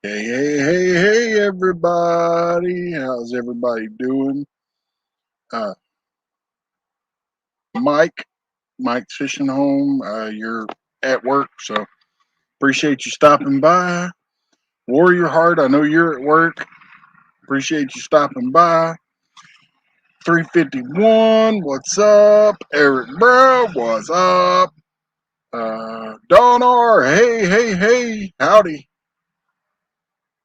Hey, everybody. How's everybody doing? Uh, Mike, Mike's fishing home. You're at work, so appreciate you stopping by. Warrior Heart, I know you're at work. Appreciate you stopping by. 351, what's up? Eric Bro, what's up? Don R, hey, howdy.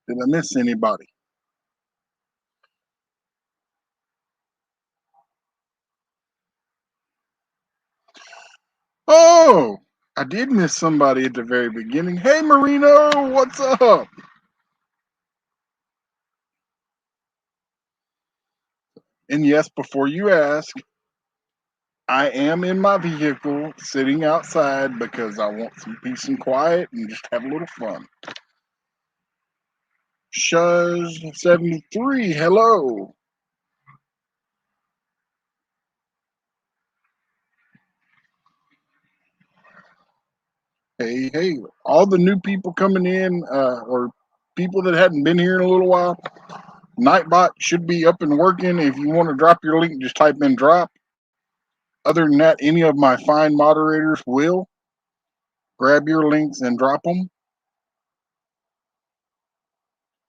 Did I miss anybody? Oh, I did miss somebody at the very beginning. Hey, Marino, what's up? And yes, before you ask, I am in my vehicle sitting outside because I want some peace and quiet and just have a little fun. Shuz73, hello. Hey, all the new people coming in, or people that hadn't been here in a little while, Nightbot should be up and working. If you want to drop your link, just type in drop. Other than that, any of my fine moderators will grab your links and drop them.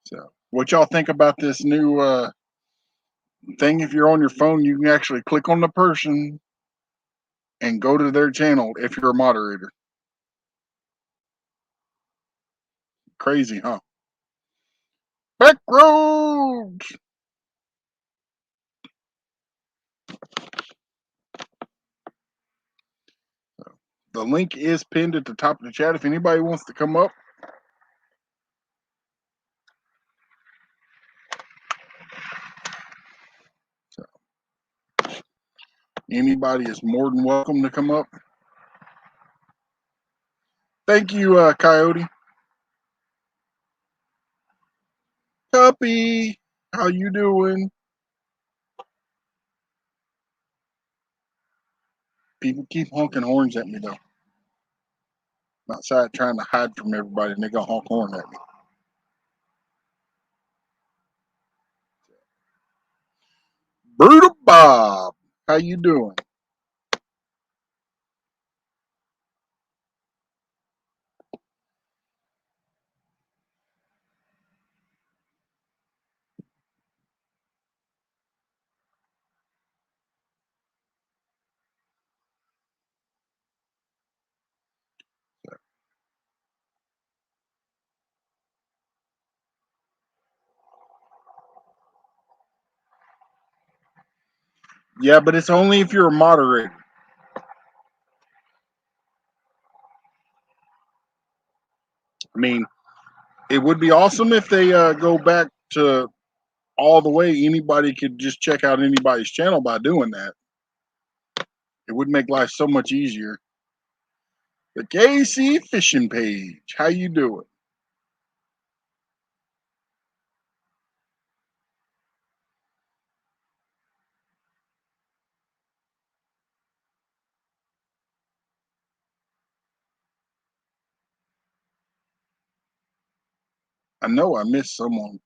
So, what y'all think about this new thing? If you're on your phone, you can actually click on the person and go to their channel if you're a moderator. Crazy, huh? Back roads. The link is pinned at the top of the chat if anybody wants to come up. So, anybody is more than welcome to come up. Thank you, Coyote. Puppy, how you doing? People keep honking horns at me though. I'm outside trying to hide from everybody, and they gonna honk horn at me. Brutal Bob, how you doing? Yeah, but it's only if you're a moderator. I mean, it would be awesome if they go back to all the way. Anybody could just check out anybody's channel by doing that. It would make life so much easier. The KC Fishing Page, how you doing? I know I missed someone.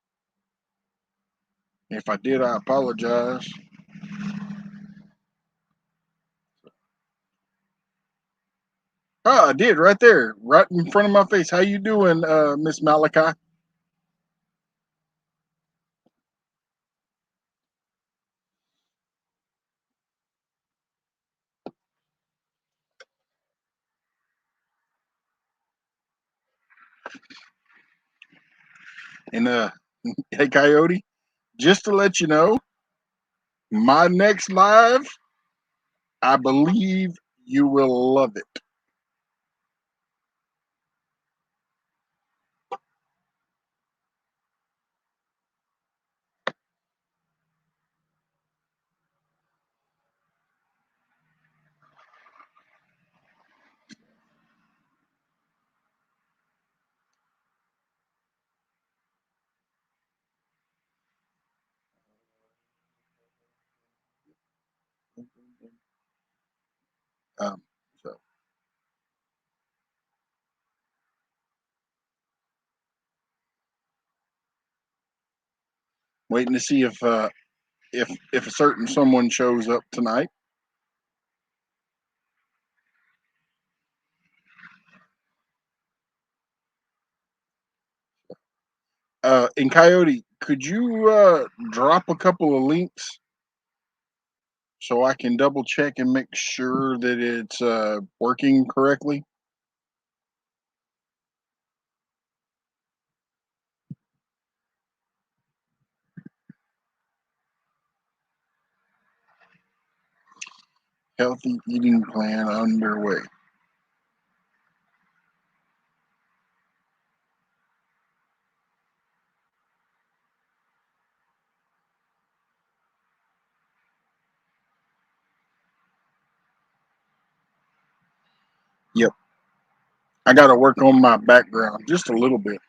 If I did, I apologize. Oh, I did right there, right in front of my face. How you doing, Miss Malachi? And hey, Coyote, just to let you know, my next live, I believe you will love it. Um, so Waiting to see if a certain someone shows up tonight. And Coyote, could you drop a couple of links so I can double check and make sure that it's working correctly? Healthy eating plan underway. Yep. I got to work on my background just a little bit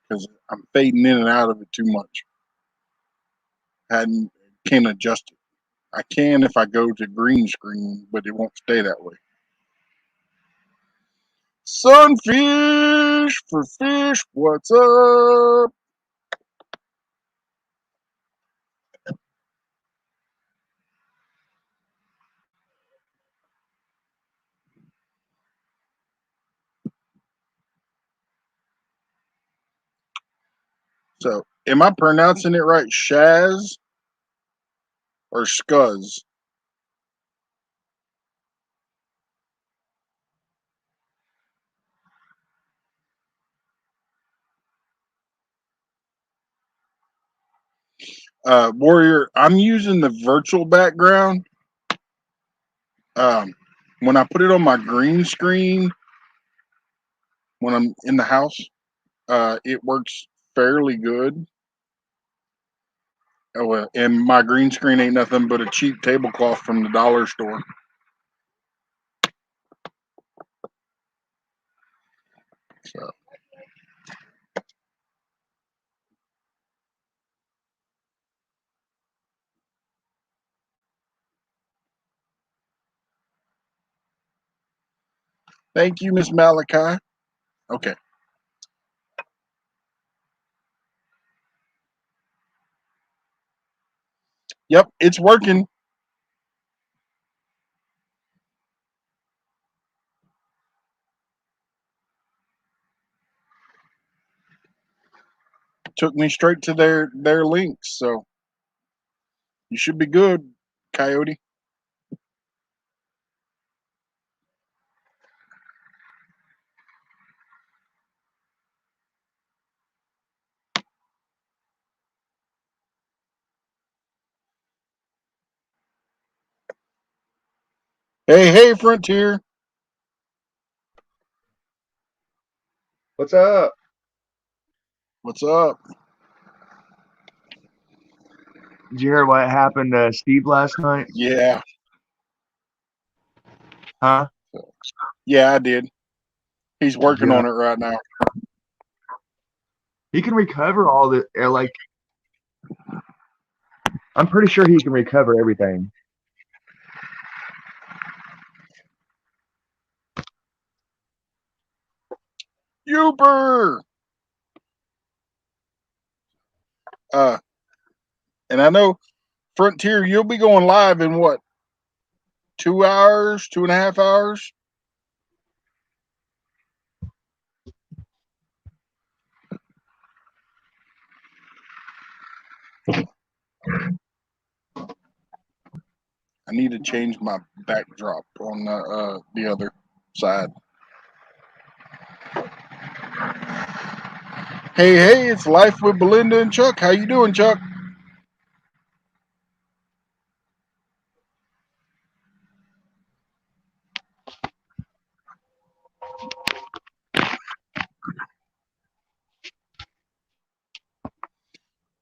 because I'm fading in and out of it too much. Hadn't Can't adjust it. I can if I go to green screen, but it won't stay that way. Sunfish for fish. What's up? So, am I pronouncing it right? Shaz or Scuzz? Warrior, I'm using the virtual background. Um, when I put it on my green screen, when I'm in the house, it works fairly good. Oh, well, and my green screen ain't nothing but a cheap tablecloth from the dollar store. So, thank you, Miss Malachi. Okay. Yep, it's working. Took me straight to their links, so you should be good, Coyote. Hey, hey, Frontier. What's up? What's up? Did you hear what happened to Steve last night? Yeah, Huh? yeah, I did. He's working Yeah. on it right now. He can recover all the like I'm pretty sure he can recover everything. Uber. Uh, and I know Frontier, you'll be going live in what, 2 hours, 2.5 hours? I need to change my backdrop on the other side. Hey, hey, it's Life with Belinda and Chuck. How you doing, Chuck?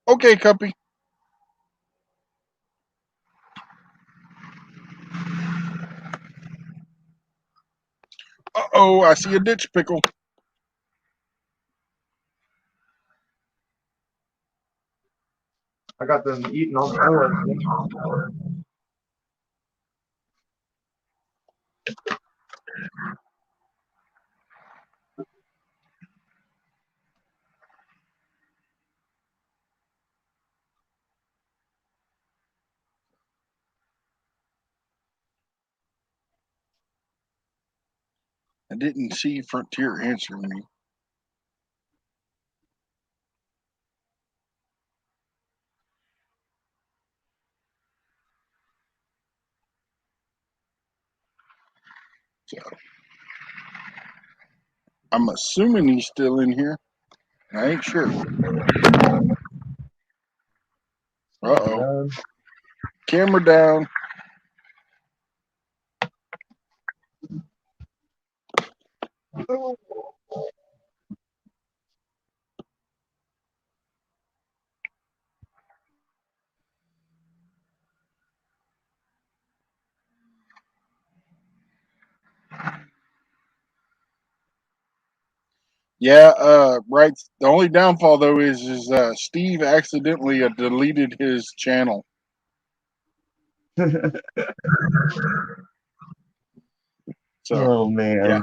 Okay, Cuppy. Uh-oh, I see a ditch pickle. I got them eating all the orange. I didn't see Frontier answering me. So I'm assuming he's still in here. I ain't sure. Uh-oh. Camera down. Yeah, right. The only downfall though is Steve accidentally deleted his channel. So Oh man. yeah.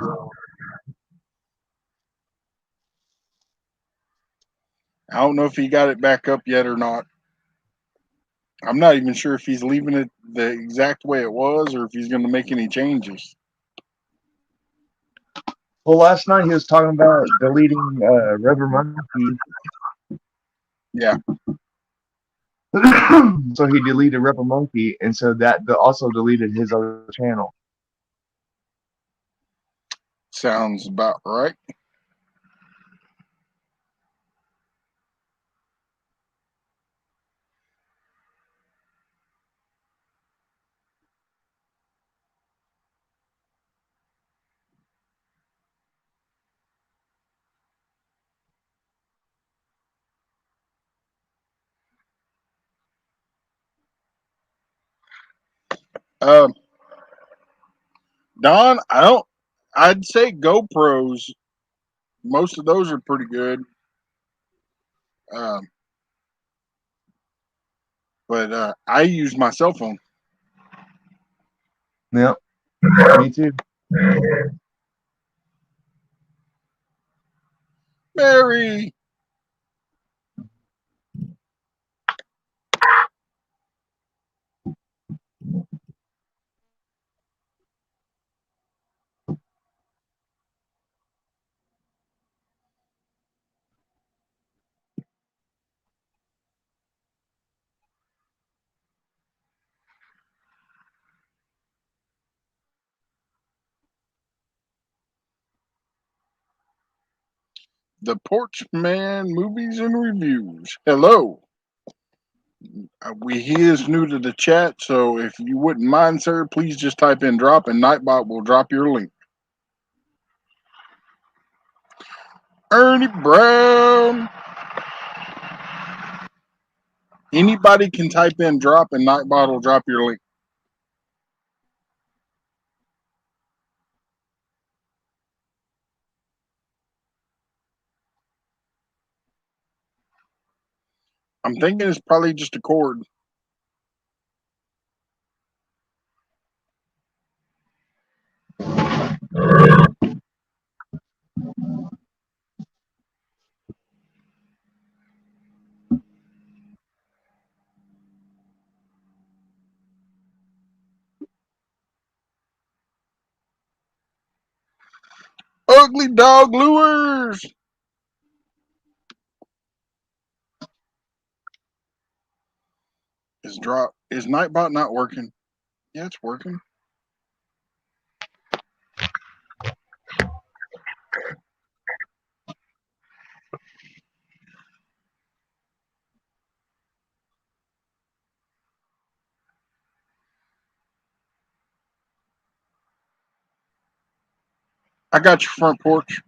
I don't know if he got it back up yet or not. I'm not even sure if he's leaving it the exact way it was or if he's going to make any changes. Well, last night he was talking about deleting Rubber Monkey. Yeah. So he deleted Rubber Monkey, and so that also deleted his other channel. Sounds about right. Um, Don, I'd say GoPros. Most of those are pretty good. Um, but I use my cell phone. Yep, me too. Mary. The Porch Man Movies and Reviews. Hello. He is new to the chat, so if you wouldn't mind, sir, please just type in drop and Nightbot will drop your link. Ernie Brown. Anybody can type in drop and Nightbot will drop your link. I'm thinking it's probably just a cord. Ugly Dog Lures. Is Nightbot not working? Yeah, it's working. I got your front porch.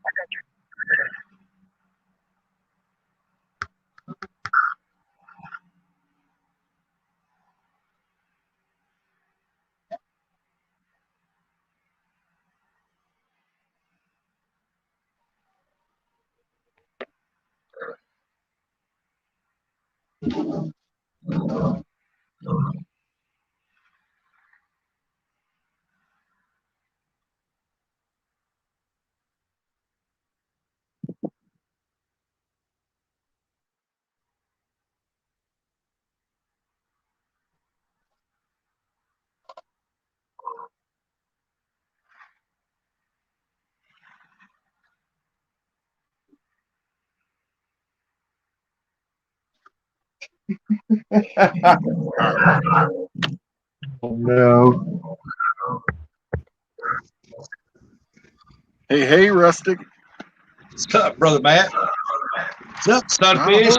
Oh, no. Hey, Rustic. What's up, brother Matt? What's up, Sunfish?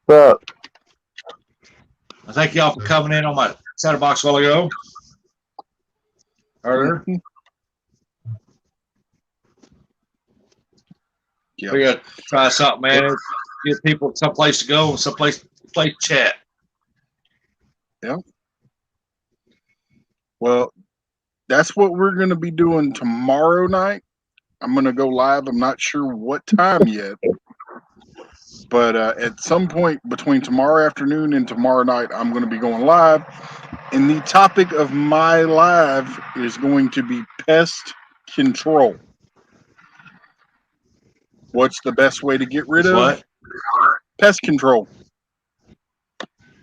What's up? I thank y'all for coming in on my chatterbox a while ago. Earlier. Yep. We got to try something, man. Give people someplace to go, someplace to chat. Yeah. Well, that's what we're going to be doing tomorrow night. I'm going to go live. I'm not sure what time yet. But at some point between tomorrow afternoon and tomorrow night, I'm going to be going live. And the topic of my live is going to be pest control. What's the best way to get rid of What? pest control?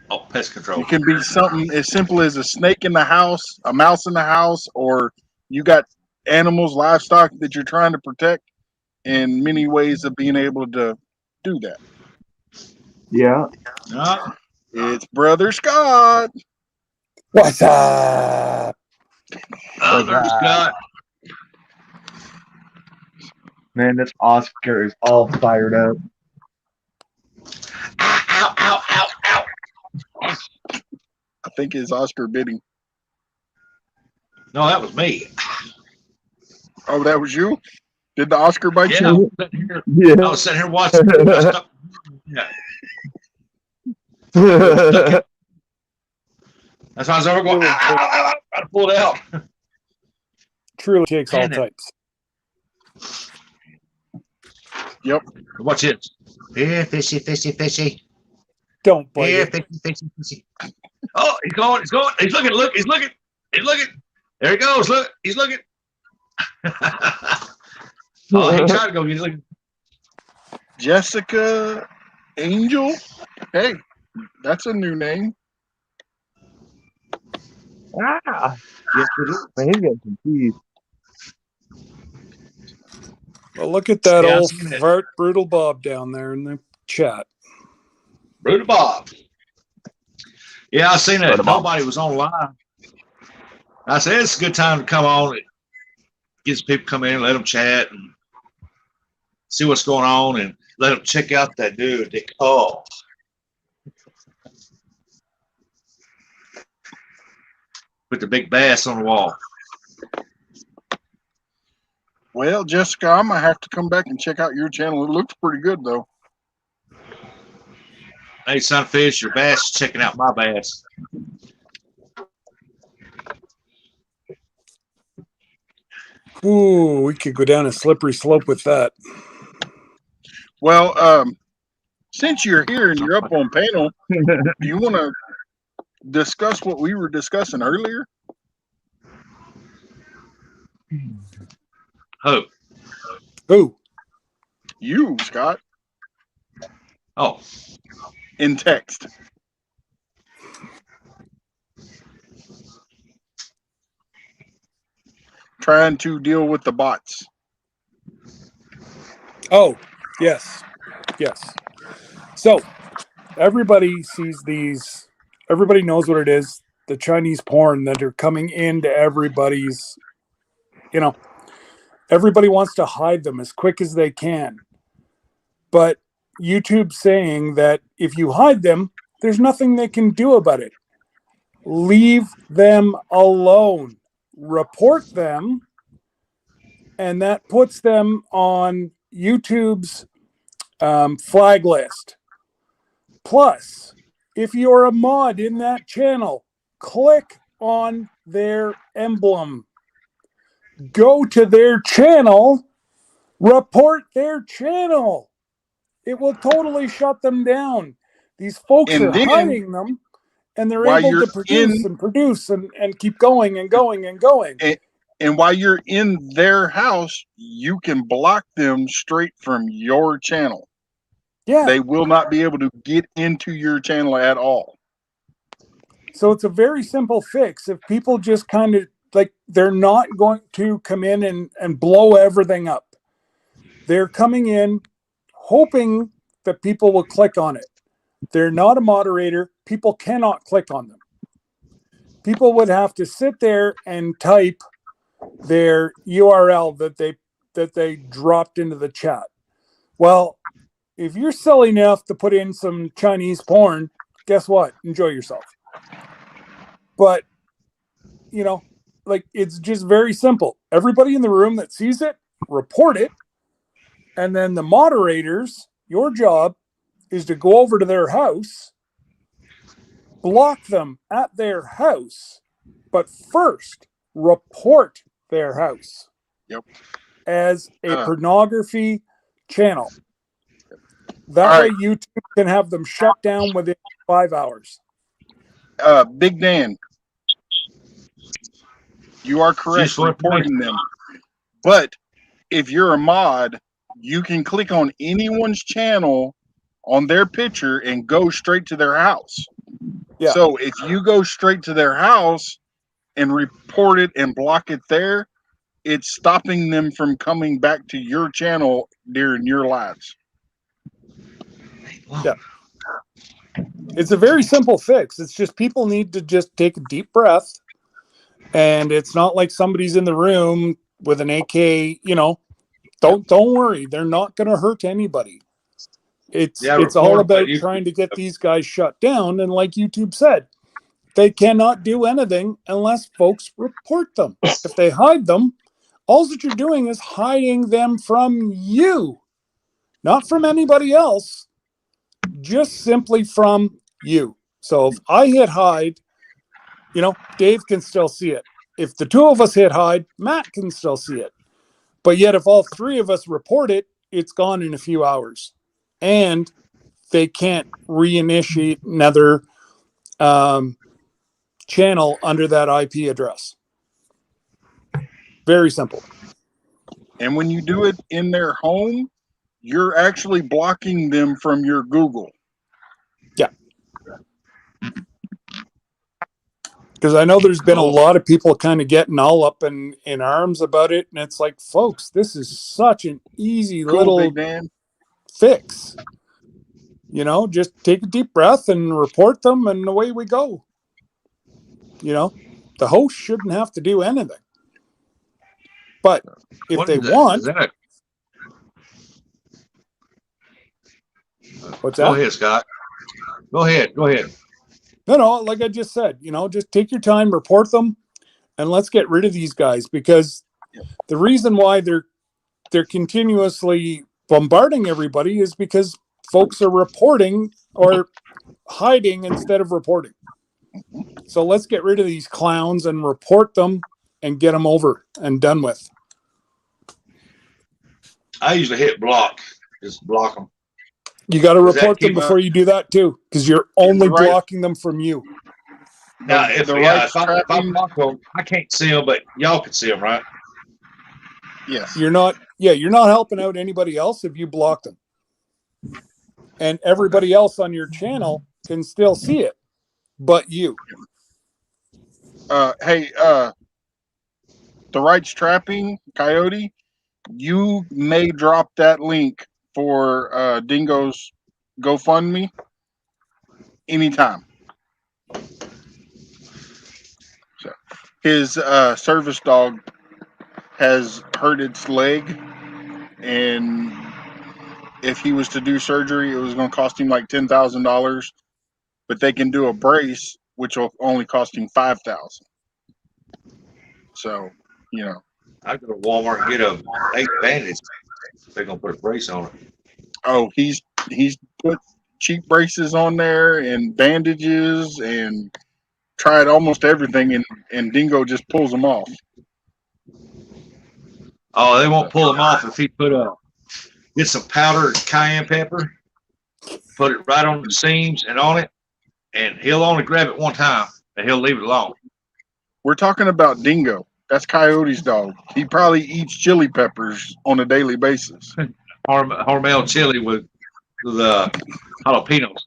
Oh, pest control. It can be something as simple as a snake in the house, a mouse in the house, or you got animals, livestock that you're trying to protect, and many ways of being able to do that. Yeah. It's Brother Scott. What's up? Oh, there's Scott. Man, this Oscar is all fired up. Ow, ow, ow, ow. I think it's Oscar bidding. No, that was me. Oh, that was you? Did the Oscar bite Yeah, you? I was sitting here watching. Yeah. That's why I was over going, ow, ow, ow, ow, trying to pull it out. Truly takes all Man, types. Yep. Watch it. Here, fishy, fishy, fishy. Don't bite Here, it. fishy, fishy, fishy. Oh, he's going. He's going. He's looking. Look. He's looking. He's looking. There he goes. Look. He's looking. Oh, he tried to go. He's looking. Jessica Angel? Hey, that's a new name. Ah, Yes, it is. man, he's getting confused. Well, look at that Yeah, I've old seen it. Vert Brutal Bob down there in the chat. Brutal Bob. Yeah, I seen it. Brutal Bob. Nobody was online. I said it's a good time to come on. It gets people come in, let them chat and see what's going on, and let them check out that dude. They call. Put the big bass on the wall. Well, Jessica, I'm going to have to come back and check out your channel. It looks pretty good, though. Hey, Sunfish, your bass is checking out my bass. Ooh, we could go down a slippery slope with that. Well, since you're here and you're up on panel, do you want to discuss what we were discussing earlier? Who? Who? You, Scott, Oh, in text. Trying to deal with the bots. Oh, yes. Yes. So, everybody sees these. Everybody knows what it is. The Chinese porn that are coming into everybody's, everybody wants to hide them as quick as they can. But YouTube's saying that if you hide them, there's nothing they can do about it. Leave them alone. Report them, and that puts them on YouTube's flag list. Plus, if you're a mod in that channel, click on their emblem. Go to their channel, report their channel. It will totally shut them down. These folks And are then, hiding them, and they're while able you're to produce and keep going and going and going. And while you're in their house, you can block them straight from your channel. Yeah. They will not be able to get into your channel at all. So it's a very simple fix. If people just kind of they're not going to come in and blow everything up. They're coming in hoping that people will click on it. They're not a moderator. People cannot click on them. People would have to sit there and type their URL that they dropped into the chat. Well, if you're silly enough to put in some Chinese porn, guess what? Enjoy yourself. But, you know, like, it's just very simple. Everybody in the room that sees it, report it. And then the moderators, your job is to go over to their house, block them at their house, but first report their house. Yep. As a pornography channel. That All way right. YouTube can have them shut down within 5 hours. Big Dan, you are correct Useful reporting them. But if you're a mod, you can click on anyone's channel on their picture and go straight to their house. Yeah. So if you go straight to their house and report it and block it there, it's stopping them from coming back to your channel during your lives. Yeah. It's a very simple fix. It's just people need to just take a deep breath. And it's not like somebody's in the room with an AK, you know. Don't worry. They're not going to hurt anybody. It's all about trying to get these guys shut down. And like YouTube said, they cannot do anything unless folks report them. If they hide them, all that you're doing is hiding them from you, not from anybody else, just simply from you. So if I hit hide, you know, Dave can still see it. If the two of us hit hide, Matt can still see it. But yet if all three of us report it, it's gone in a few hours. And they can't reinitiate another channel under that IP address. Very simple. And when you do it in their home, you're actually blocking them from your Google. Yeah. Because I know there's been a lot of people kind of getting all up in arms about it. And it's like, folks, this is such an easy little Big Dan. fix. You know, just take a deep breath and report them and away we go. You know, the host shouldn't have to do anything. But if they want... What's that? Go ahead, Scott. Go ahead. No, like I just said, you know, just take your time, report them, and let's get rid of these guys, because the reason why they're continuously bombarding everybody is because folks are reporting or hiding instead of reporting. So let's get rid of these clowns and report them and get them over and done with. I usually hit block. Just block them. You got to report them before you do that too, because you're only blocking them from you. Now, if I block them, I can't see them, but y'all can see them, right? Yes. You're not helping out anybody else if you block them. And everybody else on your channel can still see it, but you. Hey, the Rights Trapping, Coyote, you may drop that link for Dingo's GoFundMe anytime. So his service dog has hurt its leg, and if he was to do surgery, it was going to cost him like $10,000. But they can do a brace, which will only cost him $5,000. So, you know, I go to Walmart and get a 8 bandage. They're gonna put a brace on it. Oh, he's put cheap braces on there and bandages and tried almost everything, and Dingo just pulls them off. Oh, they won't pull them off if he get some powdered cayenne pepper, put it right on the seams and on it, and he'll only grab it one time and he'll leave it alone. We're talking about Dingo. That's Coyote's dog. He probably eats chili peppers on a daily basis. Hormel chili with jalapenos.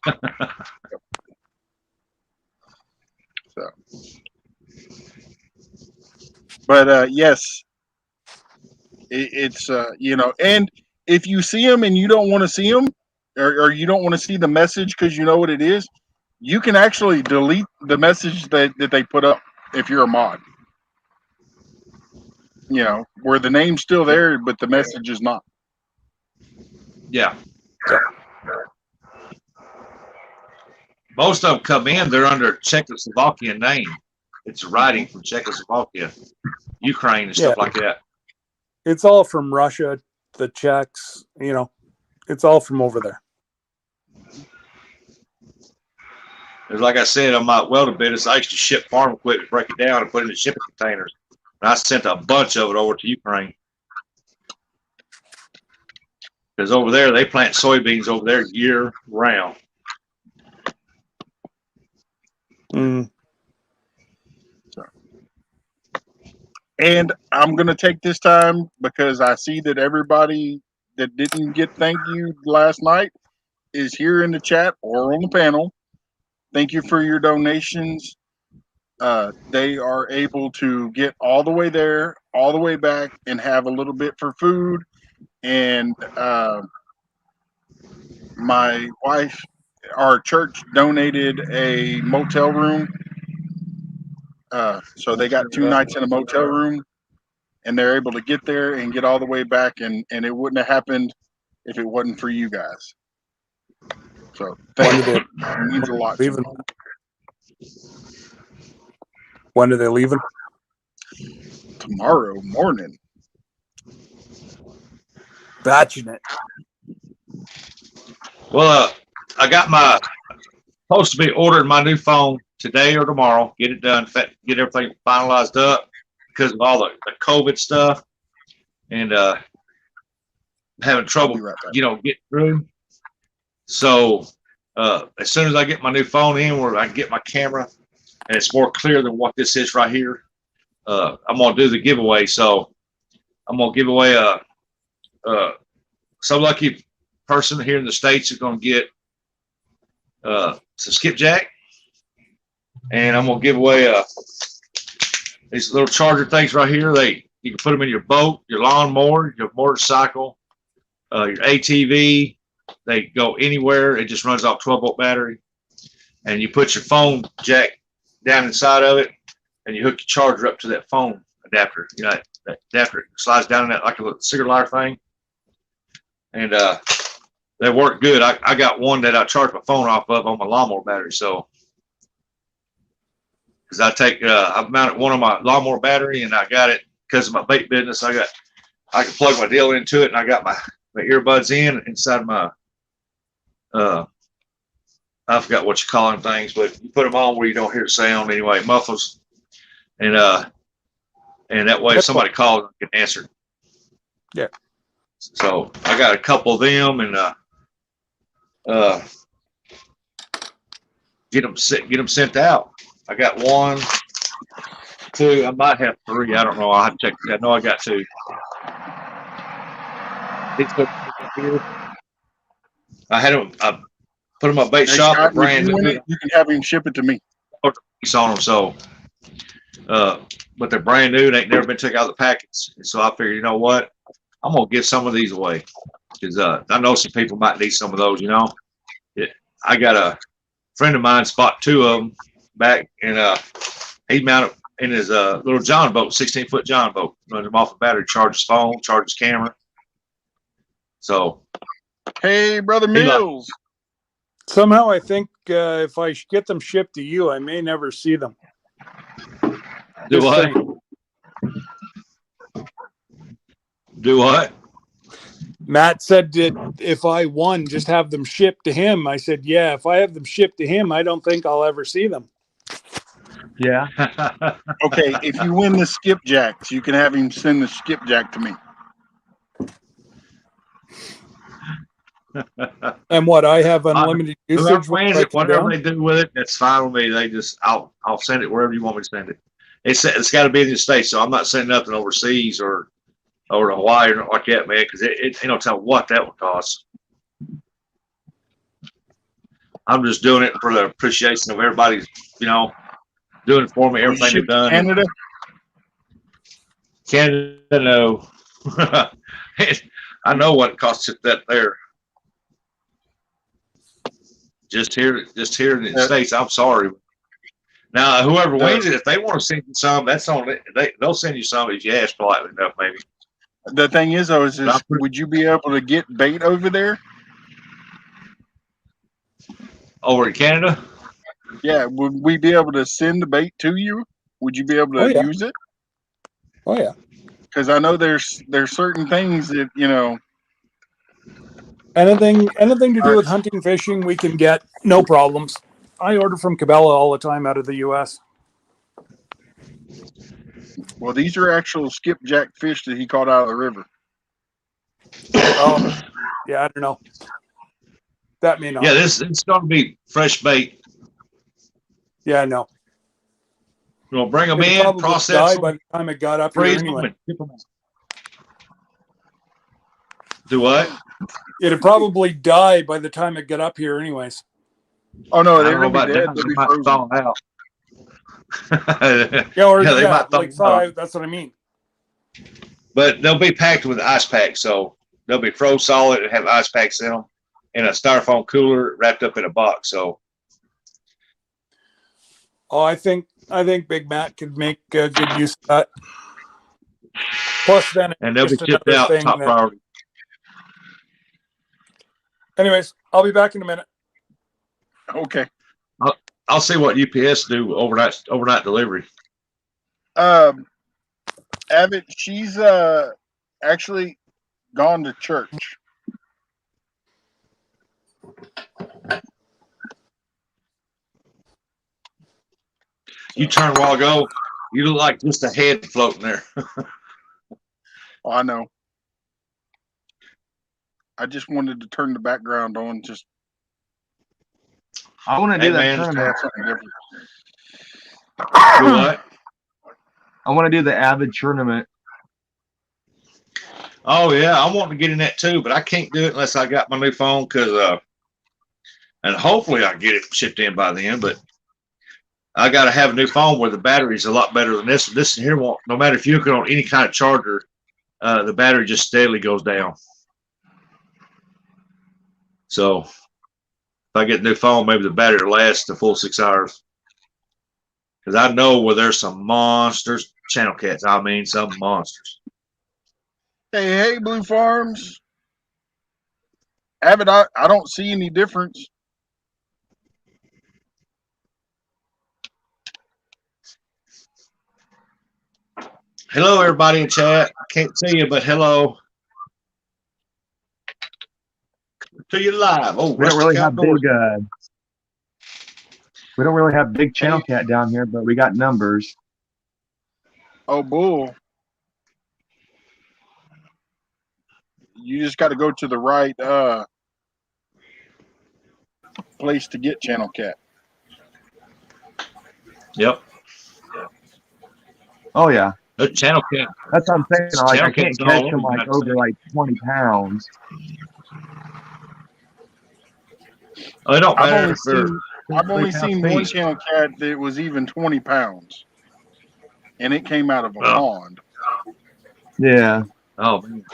So, but yes, it's you know, and if you see him and you don't want to see him, or you don't want to see the message because you know what it is, you can actually delete the message that they put up if you're a mod. You know, where the name's still there, but the message is not. Yeah. Most of them come in, they're under Czechoslovakian name. It's writing from Czechoslovakia, Ukraine, and stuff like that. It's all from Russia, the Czechs, you know, it's all from over there. Because like I said, on my welding business, I used to ship farm equipment, break it down, and put it in shipping containers. And I sent a bunch of it over to Ukraine. Because over there, they plant soybeans over there year round. Mm. And I'm going to take this time because I see that everybody that didn't get thank you last night is here in the chat or on the panel. Thank you for your donations. They are able to get all the way there, all the way back, and have a little bit for food. And my wife, our church donated a motel room. So they got 2 nights in a motel room, and they're able to get there and get all the way back. And it wouldn't have happened if it wasn't for you guys. So thank you. It means a lot to me. When are they leaving? Tomorrow morning. Batching it. Well, I got supposed to be ordering my new phone today or tomorrow. Get it done, get everything finalized up because of all the COVID stuff and having trouble, getting through. So as soon as I get my new phone in where I can get my camera and it's more clear than what this is right here, I'm going to do the giveaway. So I'm going to give away some lucky person here in the States is going to get some skipjack. And I'm going to give away these little charger things right here. You can put them in your boat, your lawnmower, your motorcycle, your ATV. They go anywhere. It just runs off 12-volt battery. And you put your phone jack down inside of it, and you hook your charger up to that phone adapter. You know, that adapter slides down in that like a little cigarette lighter thing. And they work good. I got one that I charge my phone off of on my lawnmower battery. So, because I mounted one on my lawnmower battery, and I got it because of my bait business. I can plug my deal into it, and I got my earbuds inside my I forgot what you call them things, but you put them on where you don't hear the sound anyway, muffles, and that way if somebody calls, I can answer. Yeah. So I got a couple of them, and get them sent out. I got 1, 2. I might have 3. I don't know. I'll have to check. I know I got 2. I had them. I put them in my bait shop. Scott, Brand new. You can have him ship it to me. On them, so but they're brand new. They ain't never been taken out of the packets. And so I figured, you know what? I'm gonna give some of these away because I know some people might need some of those. You know, I got a friend of mine spot 2 of them back, and he mounted in his little John boat, 16-foot John boat, runs him off a battery, charges phone, charges camera. So, hey, brother Mills. Somehow I think if I get them shipped to you, I may never see them. Do what? Do what? Matt said that if I won, just have them shipped to him. I said, yeah, if I have them shipped to him, I don't think I'll ever see them. Yeah. Okay, if you win the skipjacks, you can have him send the skipjack to me. And what, I have unlimited usage. Whatever they do with it, that's fine with me. I'll send it wherever you want me to send it. It's got to be in the States, so I'm not sending nothing overseas or to Hawaii or nothing like that, man, because it ain't no telling what that would cost. I'm just doing it for the appreciation of everybody, doing it for me, everything they've done. Canada, no. I know what it costs that there. Just here in the States. I'm sorry. Now, whoever wins it, if they want to send you some, that's on it. They'll send you some if you ask politely enough, maybe. The thing is, though, is would you be able to get bait over there? Over in Canada? Yeah, would we be able to send the bait to you? Would you be able to use it? Oh yeah. Because I know there's certain things that, you know. Anything to do with hunting, fishing, we can get, no problems. I order from Cabela all the time out of the U.S. Well, these are actual skipjack fish that he caught out of the river. Oh, yeah, I don't know. That may not. Yeah, it's going to be fresh bait. Yeah, I know. We'll bring them It'd in, probably process die them, by the time it got up here freeze them, anyway. and ship them out. Do what? It'd probably die by the time it got up here anyways. Oh no, I they're don't know gonna be about dead. that. They'll They be might frozen. thaw out. Yeah, or Yeah, they might thaw like thaw out. out, that's what I mean. But they'll be packed with ice packs, so they'll be frozen solid and have ice packs in them in a styrofoam cooler wrapped up in a box. So Oh, I think Big Matt could make good use of that. Plus, then and they'll be just shipped another out thing top that- priority. Anyways, I'll be back in a minute. Okay. I'll see what UPS do overnight delivery. Abbott, she's actually gone to church. You turned a while ago, you look like just a head floating there. Oh, I know. I just wanted to turn the background on. Just I want to Hey, do that man, to tournament. have something different. Do what? I want to do the Avid tournament. Oh yeah, I want to get in that too, but I can't do it unless I got my new phone because and hopefully I get it shipped in by then. But I got to have a new phone where the battery's a lot better than this. This here won't. No matter if you hook it on any kind of charger, the battery just steadily goes down. So if I get a new phone, maybe the battery will last a full 6 hours. Because I know where there's some monsters, channel cats. I mean, some monsters. Hey, Blue Farms. Abbott, I don't see any difference. Hello, everybody in chat. I can't see you, but hello. To you live. Oh, We don't really have Outdoors. big. We don't really have big channel cat down here, but we got numbers. Oh, bull. You just got to go to the right place to get Channel Cat. Yep. Oh yeah, The channel cat. that's what I'm saying. Like I Channel can't cat's all catch over them the like United over States. like 20 pounds. Oh, it don't I've matter only if they're seen I've only seen one Channel Cat that was even 20 pounds, and it came out of a pond. Yeah. Oh man.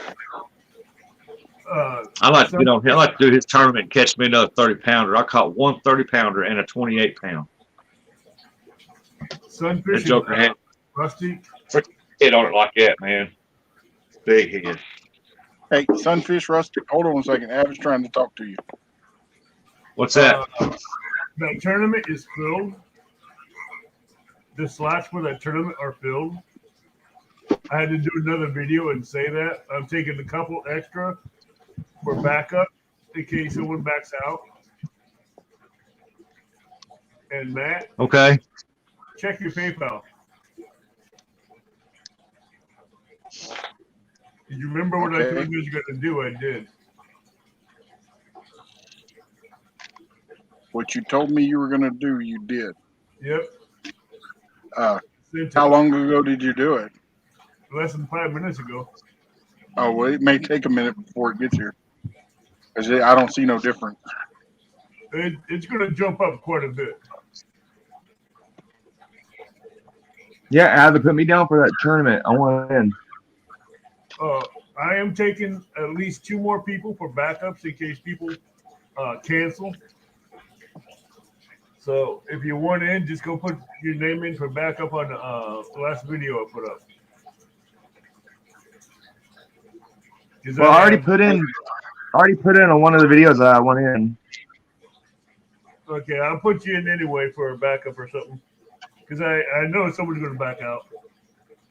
I like to get on here. I like to do his tournament and catch me another 30-pounder. I caught one 30-pounder and a 28-pound. Sunfish That joker had Rusty. hit on it like that, man. Big head. Hey, Sunfish Rusty, hold on a second. Abby's trying to talk to you. What's that? That tournament is filled. The slots for that tournament are filled. I had to do another video and say that. I'm taking a couple extra for backup in case someone backs out. And Matt, Okay. check your PayPal. Did you remember what I Okay. told you you were going to do? I did. What you told me you were going to do, you did. Yep. Sent How it long ago did you do it? less than 5 minutes ago. Oh, well, it may take a minute before it gets here. 'Cause I don't see no difference. It's going to jump up quite a bit. Yeah, Avid, put me down for that tournament. I want to win. I am taking at least 2 more people for backups in case people cancel. So if you want in, just go put your name in for backup on the last video I put up. Well, I already put in on one of the videos that I went in. Okay, I'll put you in anyway for a backup or something. Because I know someone's going to back out.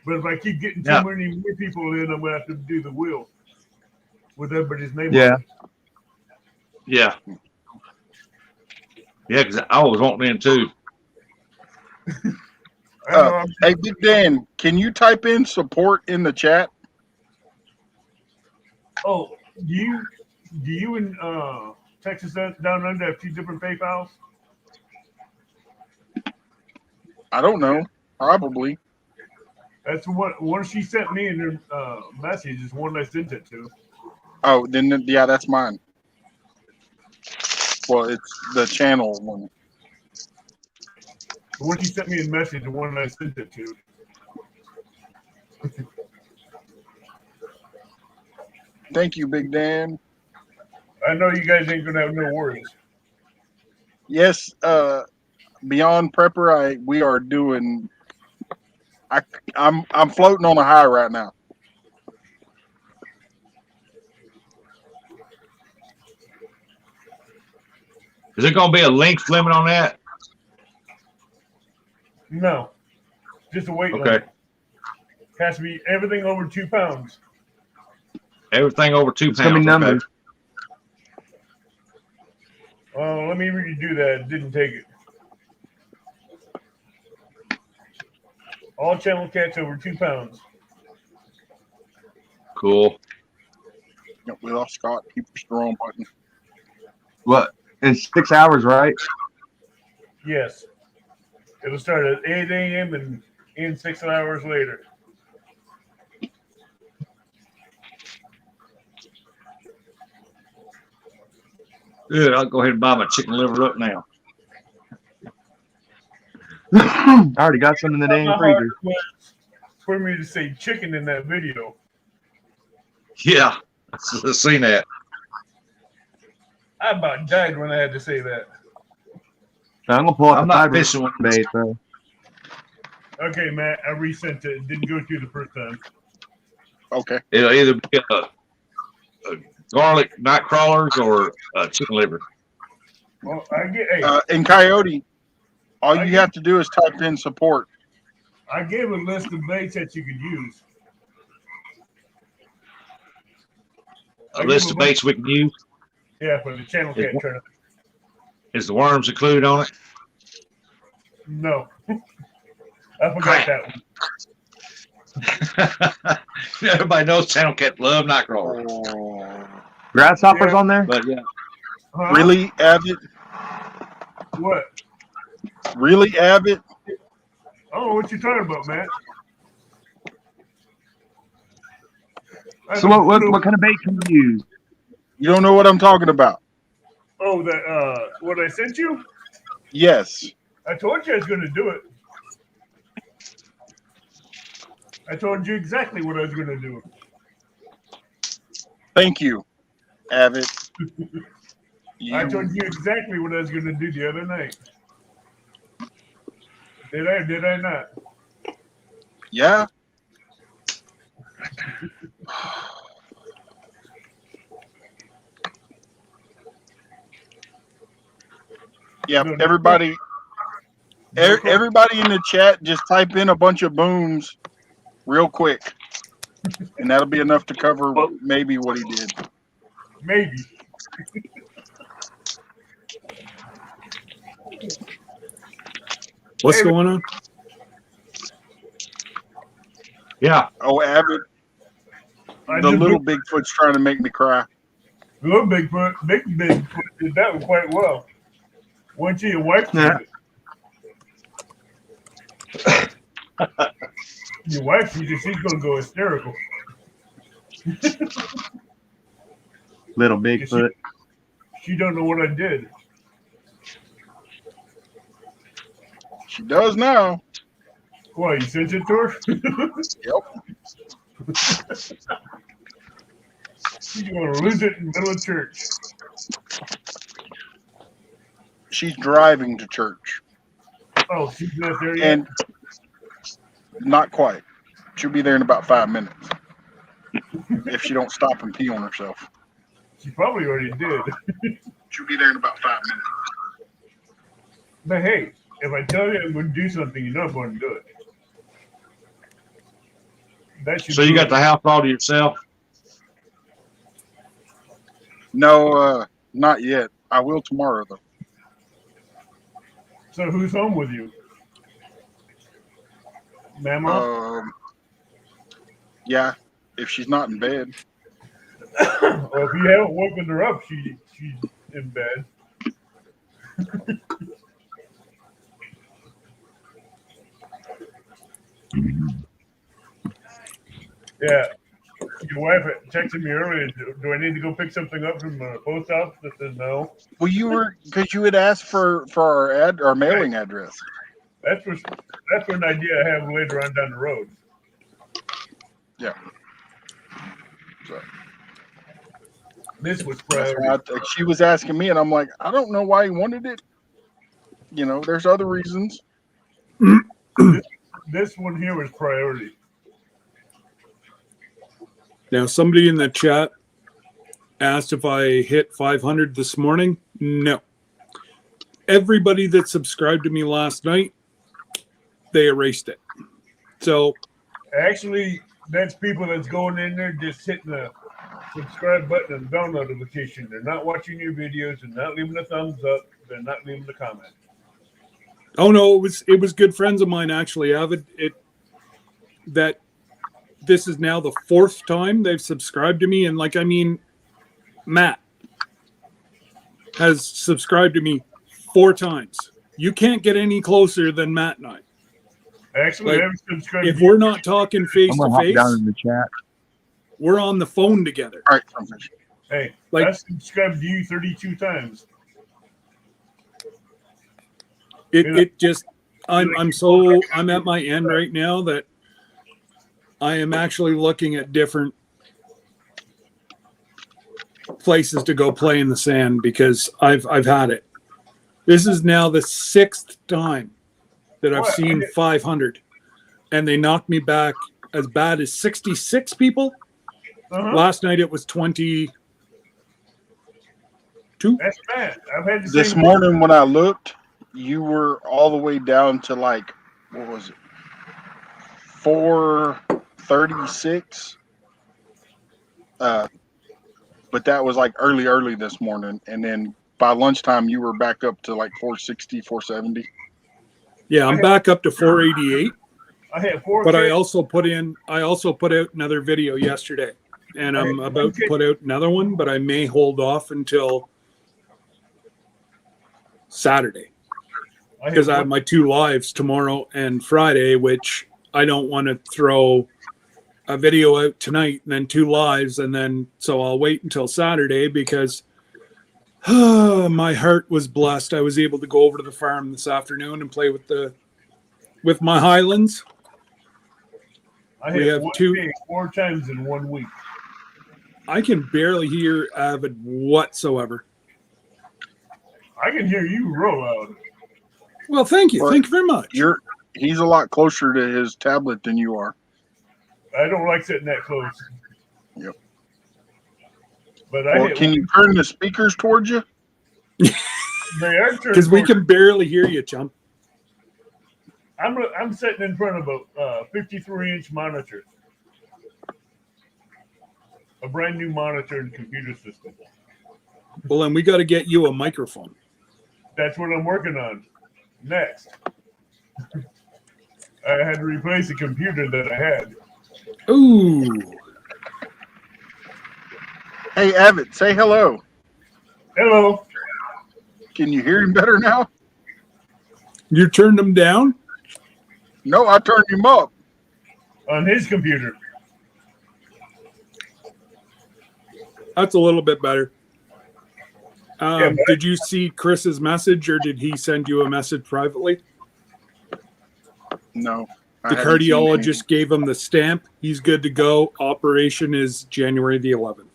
But if I keep getting too many more people in, I'm going to have to do the wheel with everybody's name on it. Yeah. Yeah, because I was wanting in too. Hey, Big Dan, can you type in support in the chat? Oh, do you in Texas down under have two different PayPals? I don't know. Probably. That's what one she sent me in her message is one I sent it to. Oh, then yeah, that's mine. Well, it's the channel one. The one she sent me in message, the one I sent it to. Thank you, Big Dan. I know you guys ain't gonna have no worries. Yes, Beyond Prepper, we are doing. I'm floating on a high right now. Is there going to be a length limit on that? No, just a weight Okay. limit. Has to be everything over 2 pounds. Everything over 2 It's gonna be pounds. numbers. Oh, let me redo that. It didn't take it. All channel cats over 2 pounds. Cool. Yep, we lost Scott. He pushed the wrong button. What? It's 6 hours, right? Yes. It'll start at 8 a.m. and end 6 hours later. Good. I'll go ahead and buy my chicken liver up now. I already got some in the dang freezer. For me to say chicken in that video. Yeah. I've seen that. I about died when I had to say that. I'm gonna pull out I'm the not fiber fishing with bait though. Okay, Matt, I resent it. It didn't go through the first time. Okay. It'll either be a garlic night crawlers or chicken liver. Well, I get And Coyote, all you have to do is type in support. I gave a list of baits that you could use. A list of baits we can use. Yeah, for the channel cat tournament. Is the worms included on it? No. I forgot that one. Everybody knows channel cat love night crawlers. Grasshoppers on there? But yeah. Huh? Really, Abbott? What? Really, Abbott? Oh, what you talking about, Matt? So what kind of bait can you use? You don't know what I'm talking about? Oh, that what I sent you? Yes. I told you I was going to do it. I told you exactly what I was going to do. Thank you, Abbott. I told you exactly what I was going to do the other night. Did I not? Yeah. Yeah, everybody in the chat, just type in a bunch of booms real quick. And that'll be enough to cover maybe what he did. Maybe. What's going on? Yeah. Oh, Abbott. The little Bigfoot's trying to make me cry. Little Bigfoot, big Bigfoot did that one quite well. Once your wife sees it. Your wife sees it, she's gonna go hysterical. Little Bigfoot. She don't know what I did. She does now. Why, you sent it to her? Yep. She's gonna lose it in the middle of church. she's driving to church, Oh, she's not there yet. and not quite. She'll be there in about 5 minutes if she don't stop and pee on herself. She probably already did. She'll be there in about 5 minutes. But hey, if I tell you I'm going to do something, you know I'm going to do it. That should So you do got it. the house all to yourself? No, not yet. I will tomorrow though. So who's home with you? Mama? Yeah, if she's not in bed. Or if you haven't woken her up, she's in bed. Yeah. Your wife texted me earlier. Do I need to go pick something up from the post office? I said no. Well, you were because you had asked for our mailing address. That's an idea I have later on down the road. Yeah. So This was that's priority. why she was asking me, and I'm like, I don't know why he wanted it. You know, there's other reasons. This one here was priority. Now, somebody in the chat asked if I hit 500 this morning. No. Everybody that subscribed to me last night, they erased it. So, Actually, that's people that's going in there just hitting the subscribe button and bell notification. They're not watching your videos. They're not leaving a thumbs up. They're not leaving a comment. oh no, it was good friends of mine actually, Avid. That this is now the 4th time they've subscribed to me, and like, I mean, Matt has subscribed to me 4 times. You can't get any closer than Matt and I. Actually, Like, I haven't subscribed. If we're not talking face I'm to gonna hop down face, in the chat. we're on the phone together. All right, Sunfish. Hey, Like- I subscribed to you 32 times. It just, I'm at my end right now that I am actually looking at different places to go play in the sand because I've had it. This is now the 6th time that I've seen 500, and they knocked me back as bad as 66 people. Last night it was 22. That's bad. I've had the This same morning when I looked, you were all the way down to like, what was it? 436. But that was like early this morning, and then by lunchtime you were back up to like 460, 470. Yeah, I'm back up to 488. I had 4. But I also put out another video yesterday, and I'm about to put out another one, but I may hold off until Saturday because I have my 2 lives tomorrow and Friday, which I don't want to throw a video out tonight and then 2 lives, and then so I'll wait until Saturday because my heart was blessed. I was able to go over to the farm this afternoon and play with my Highlands. I We have 4 times in 1 week. I can barely hear Avid whatsoever. I can hear you real loud. Well, thank you. Well, Thank you very much. He's a lot closer to his tablet than you are. I don't like sitting that close. Yep. But Can you turn the speakers towards you? They are Because we can barely hear you, chump. I'm sitting in front of a 53-inch monitor, a brand new monitor and computer system. Well, then we got to get you a microphone. That's what I'm working on next. I had to replace the computer that I had. Ooh. Hey, Avid, say hello. Hello. Can you hear him better now? You turned them down? No, I turned him up. On his computer. That's a little bit better. Did you see Chris's message, or did he send you a message privately? No. I The haven't seen cardiologist gave him the stamp. He's good to go. Operation is January the 11th.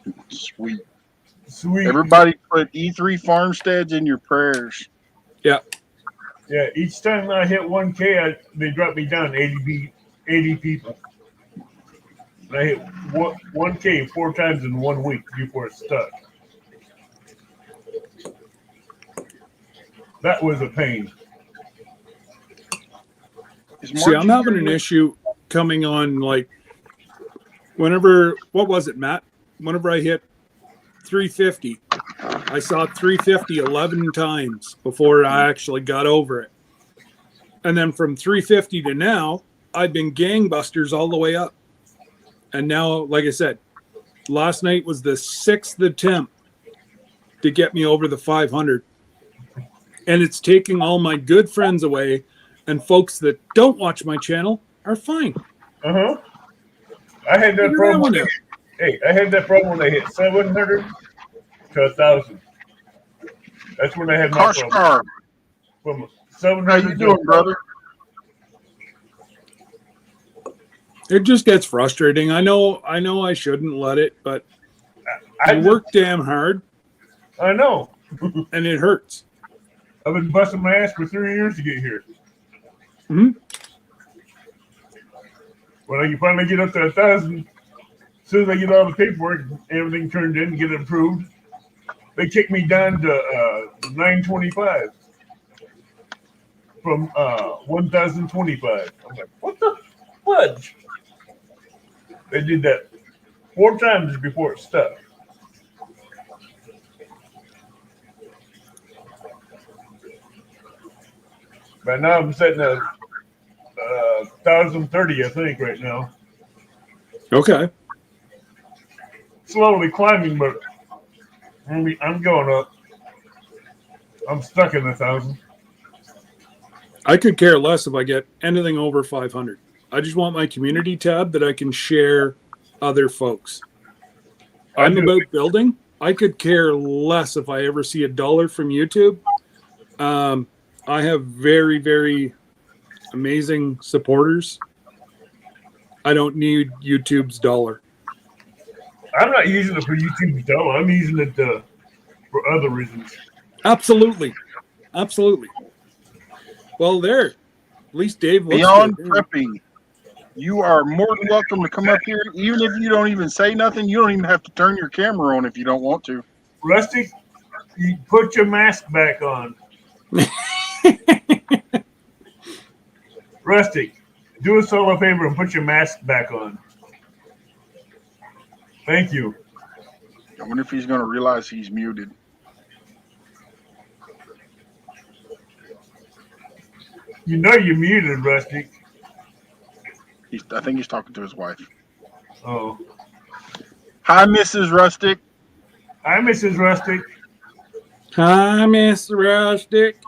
anything. Sweet. Sweet. Everybody put E3 Farmsteads in your prayers. Yeah, each time I hit 1K, they drop me down 80 people. And I hit 1K 4 times in 1 week before it stuck. That was a pain. See, I'm having an issue coming on, like, whenever, what was it, Matt? Whenever I hit 350, I saw 350 11 times before I actually got over it. And then from 350 to now, I've been gangbusters all the way up. And now, like I said, last night was the 6th attempt to get me over the 500. And it's taking all my good friends away, and folks that don't watch my channel are fine. I had that problem. I had that problem when I hit 700 to 1,000. That's when I had my problem. From 700. How you doing, brother? It just gets frustrating. I know I shouldn't let it, but I work damn hard. I know. And it hurts. I've been busting my ass for 3 years to get here. Mm-hmm. When I can finally get up to 1,000, as soon as I get all the paperwork, everything turned in, get it approved, they kicked me down to 925 from 1,025. I'm like, what the fudge? They did that 4 times before it stuck. But now I'm setting a 1,030, I think, right now. Okay. Slowly climbing, but I'm going up. I'm stuck in 1,000. I could care less if I get anything over 500. I just want my community tab that I can share other folks. I'm about building. I could care less if I ever see $1 from YouTube. I have very, very amazing supporters. I don't need YouTube's dollar. I'm not using it for YouTube's dollar. I'm using it for other reasons. Absolutely. Absolutely. Well, there. At least Dave looks Beyond good. prepping, you are more than welcome to come up here. Even if you don't even say nothing, you don't even have to turn your camera on if you don't want to. Rusty, you put your mask back on. Rusty, do us all a favor and put your mask back on. Thank you. I wonder if he's going to realize he's muted. You know you're muted, Rusty. I think he's talking to his wife. Oh. Hi, Mrs. Rustic. Hi, Mrs. Rustic. Hi, Mr. Rustic.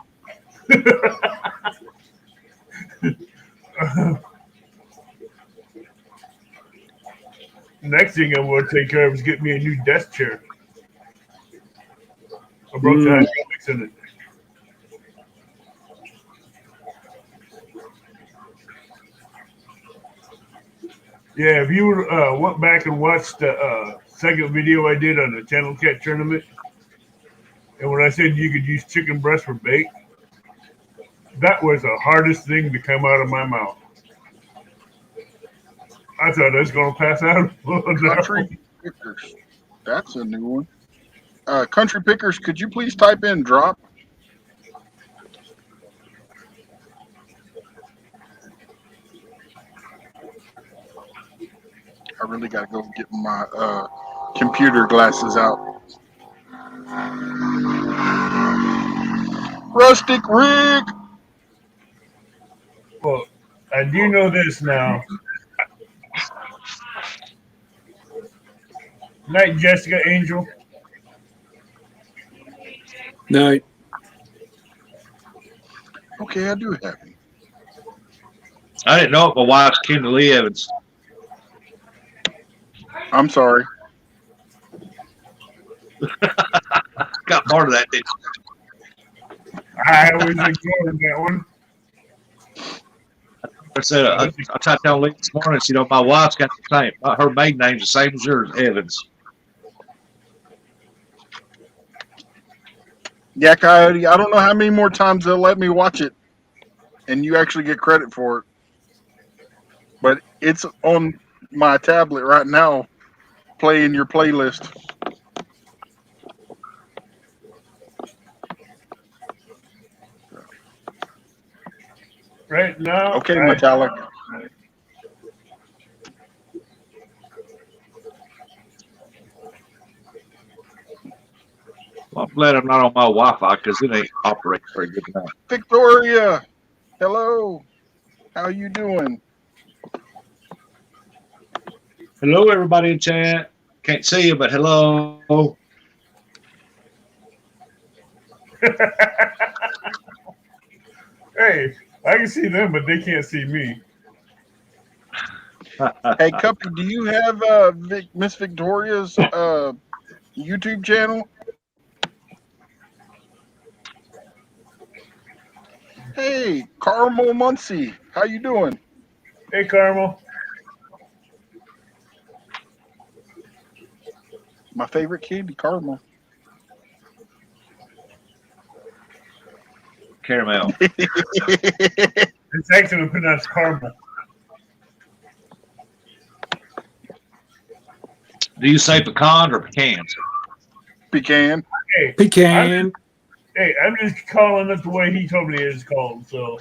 Next thing I'm going to take care of is get me a new desk chair. I broke the hydraulics in it. Yeah, if you went back and watched the second video I did on the Channel Cat tournament, and when I said you could use chicken breast for bait, that was the hardest thing to come out of my mouth. I thought I was going to pass out. Country Pickers. That's a new one. Country Pickers, could you please type in drop? I really got to go get my computer glasses out. Rustic Rig. Well, I do know this now. Night, Jessica Angel. Night. Okay, I do have it. I didn't know it. My wife's Kendall Lee Evans. I'm sorry. Got part of that, didn't you? I was ignoring that one. I said, I typed down Lee this morning. You know, my wife's got the same. Her maiden name's the same as yours, Evans. Yeah, Coyote. I don't know how many more times they'll let me watch it, and you actually get credit for it. But it's on my tablet right now, playing your playlist. Right now, Okay, Metallic. Well, I'm glad I'm not on my Wi-Fi because it ain't operating very good now. Victoria, hello. How you doing? Hello, everybody in chat. Can't see you, but hello. hey, I can see them, but they can't see me. Hey, Cuppy, do you have Miss Victoria's YouTube channel? Hey, Carmel Muncie, how you doing? Hey, Carmel. My favorite candy, caramel. Caramel. It's actually pronounced caramel. Do you say pecans or pecans? Pecan. Hey, Pecan. I'm just calling it the way he told me it is called. So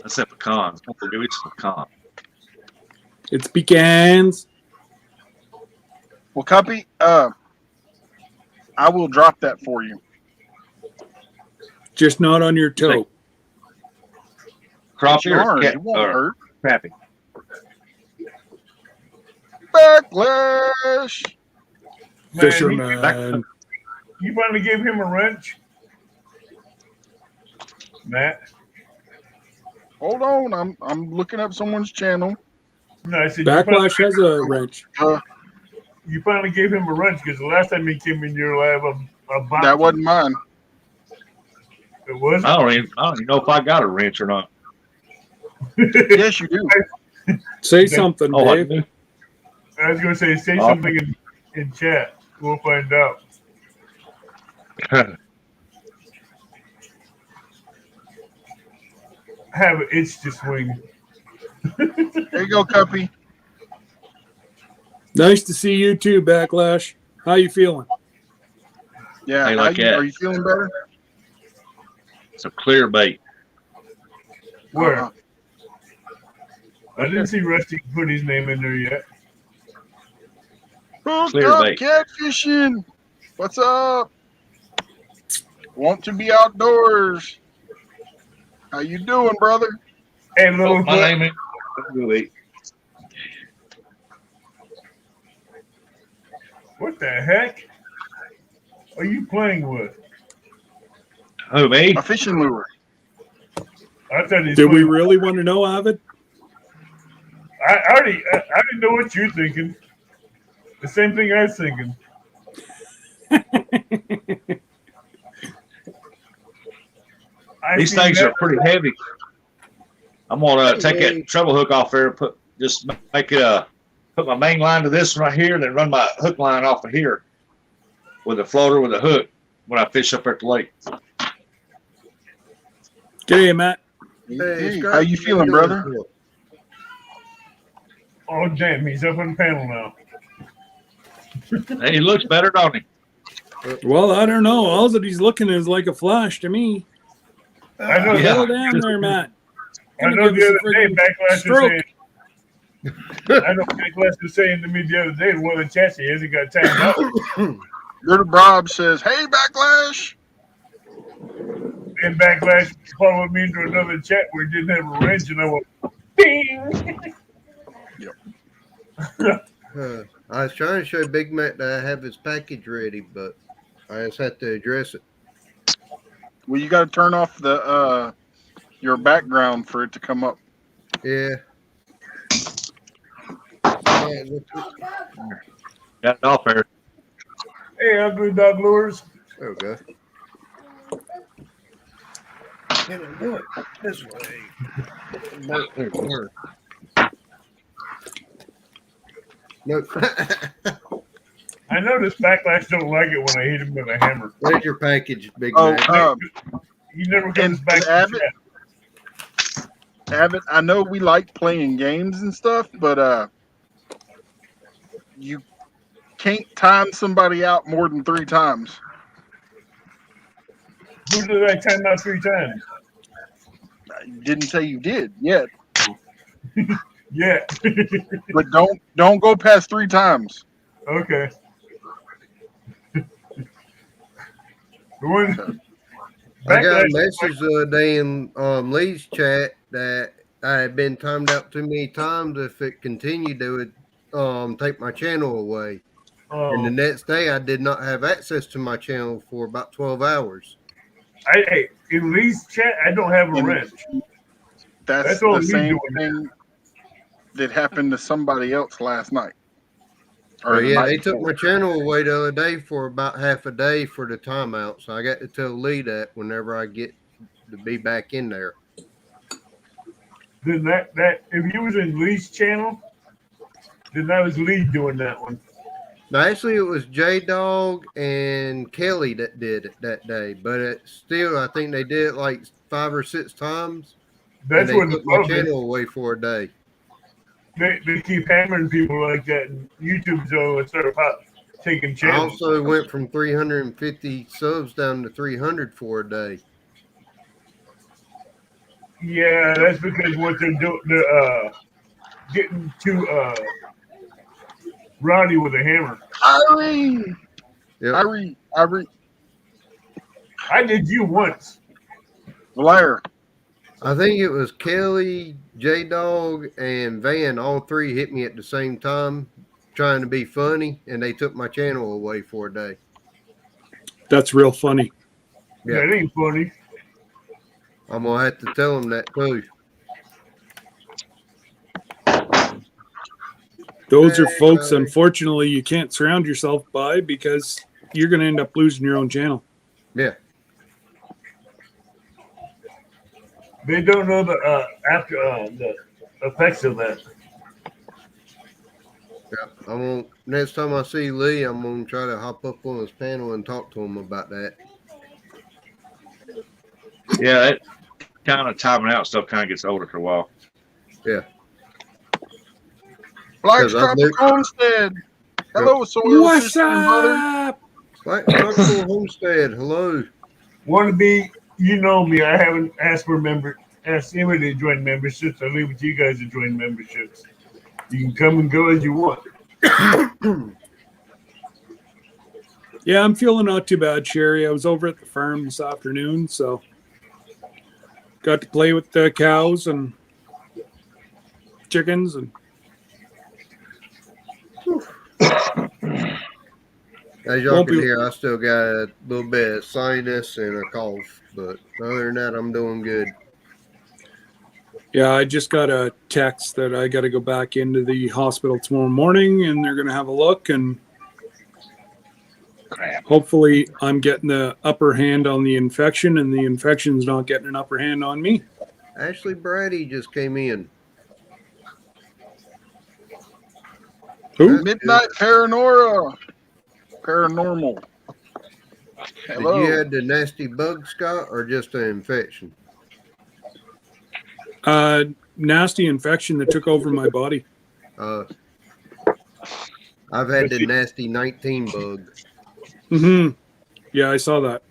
I said pecans. What to do? It's pecan. It's pecans. Well, Cuppy, I will drop that for you. Just not on your toe. Crappie or Darn, cat it won't or hurt. crappie? Backlash. Fisherman. you finally gave him a wrench, Matt. Hold on, I'm looking up someone's channel. No, I said Backlash has a wrench. you finally gave him a wrench because the last time he came in your lab, a box. That wasn't mine. It was. I don't even know if I got a wrench or not. Yes, you do. Say something, Oh, I Dave. do. I was going to say Oh. something in chat. We'll find out. Have an itch to swing. There you go, Cuppy. Nice to see you too, Backlash. How you feeling? Yeah, Hey, like that. are you feeling better? It's a clear bait. Where? Uh-huh. I didn't see Rusty put his name in there yet. Hooked Clear up bait. catfishing. What's up? Want to be outdoors. How you doing, brother? Hey, Oh, little my name is Willie. what the heck are you playing with? Who, me? A fishing lure. I thought he's Do we playing. really want to know, Avid? I already know what you're thinking. The same thing I was thinking. These seen things that. are pretty heavy. I'm gonna take that treble hook off there, put my main line to this one right here, and then run my hook line off of here with a floater with a hook when I fish up at the lake. G'day, Matt. Hey, how you feeling, brother? Oh damn, he's up on the panel now. Hey, he looks better, don't he? Well, I don't know. All that he's looking is like a flash to me. I know. Yeah. Settle down there, Matt. I Gonna know give the us a other day, friggin' Backlash stroke. was saying. I know Backlash was saying to me the other day, one of the chats he hasn't got timed out. Little Bob says, "Hey, Backlash." And Backlash followed me into another chat where he didn't have a wrench, and I went, ding. I was trying to show Big Mac that I have his package ready, but I just have to address it. Well, you got to turn off the your background for it to come up. Yeah. Got it off there. Hey, Ugly Dog Lures. Okay. Can I do it this way? Nope. I noticed Backlash don't like it when I hit him with a hammer. Where's your package, Big Oh, Mac? He never comes back and to chat. Abbott, I know we like playing games and stuff, but you can't time somebody out more than 3 times. Who did I time out 3 times? I didn't say you did yet, Yeah. but don't go past 3 times. Okay. The one I got a Backlash- message the other day in Lee's chat that I had been timed out too many times. If it continued, they would take my channel away. And the next day, I did not have access to my channel for about 12 hours. Hey, in Lee's chat, I don't have a And wrench. That's all the Lee same doing. thing that happened to somebody else last night. But the yeah, night they took before. my channel away the other day for about half a day for the timeout. So I got to tell Lee that whenever I get to be back in there. Then that if you was in Lee's channel, then that was Lee doing that one. Now, actually, it was J Dog and Kelly that did it that day. But it still, I think they did it like 5 or 6 times. That's and they what the took my problem is. channel away for a day. They keep hammering people like that, and YouTube's instead of taking I channels. also went from 350 subs down to 300 for a day. Yeah, that's because what they're doing, they're getting too rowdy with a hammer. Irene, Yep. Irene, I did you once. Blair. I think it was Kelly, J Dog, and Van. All 3 hit me at the same time trying to be funny, and they took my channel away for a day. That's real funny. Yeah. That ain't funny. I'm going to have to tell them that too. Those are folks, Hey, unfortunately, you can't surround yourself by because you're going to end up losing your own channel. Yeah. They don't know the after the effects of that. Yeah. Next time I see Lee, I'm going to try to hop up on his panel and talk to him about that. Yeah, that kind of timing out stuff kind of gets old after a while. Yeah. Black's 'Cause I've Tropical lived- Homestead. Hello, soil What's sister and brother. up? Black Tropical Homestead, hello. Want to be? You know me. I haven't asked for asked anybody to join memberships. I leave it to you guys to join memberships. You can come and go as you want. Yeah, I'm feeling not too bad, Sherry. I was over at the farm this afternoon, so got to play with the cows and chickens and As y'all Won't can be- hear, I still got a little bit of sinus and a cough, but other than that, I'm doing good. yeah, I just got a text that I got to go back into the hospital tomorrow morning and they're going to have a look and Crap. hopefully I'm getting the upper hand on the infection and the infection's not getting an upper hand on me. Ashley Brady just came in. Who? That's Midnight Paranormal. Did Hello. you have the nasty bug, Scott, or just an infection? Nasty infection that took over my body. I've had the nasty 19 bug. Yeah, I saw that.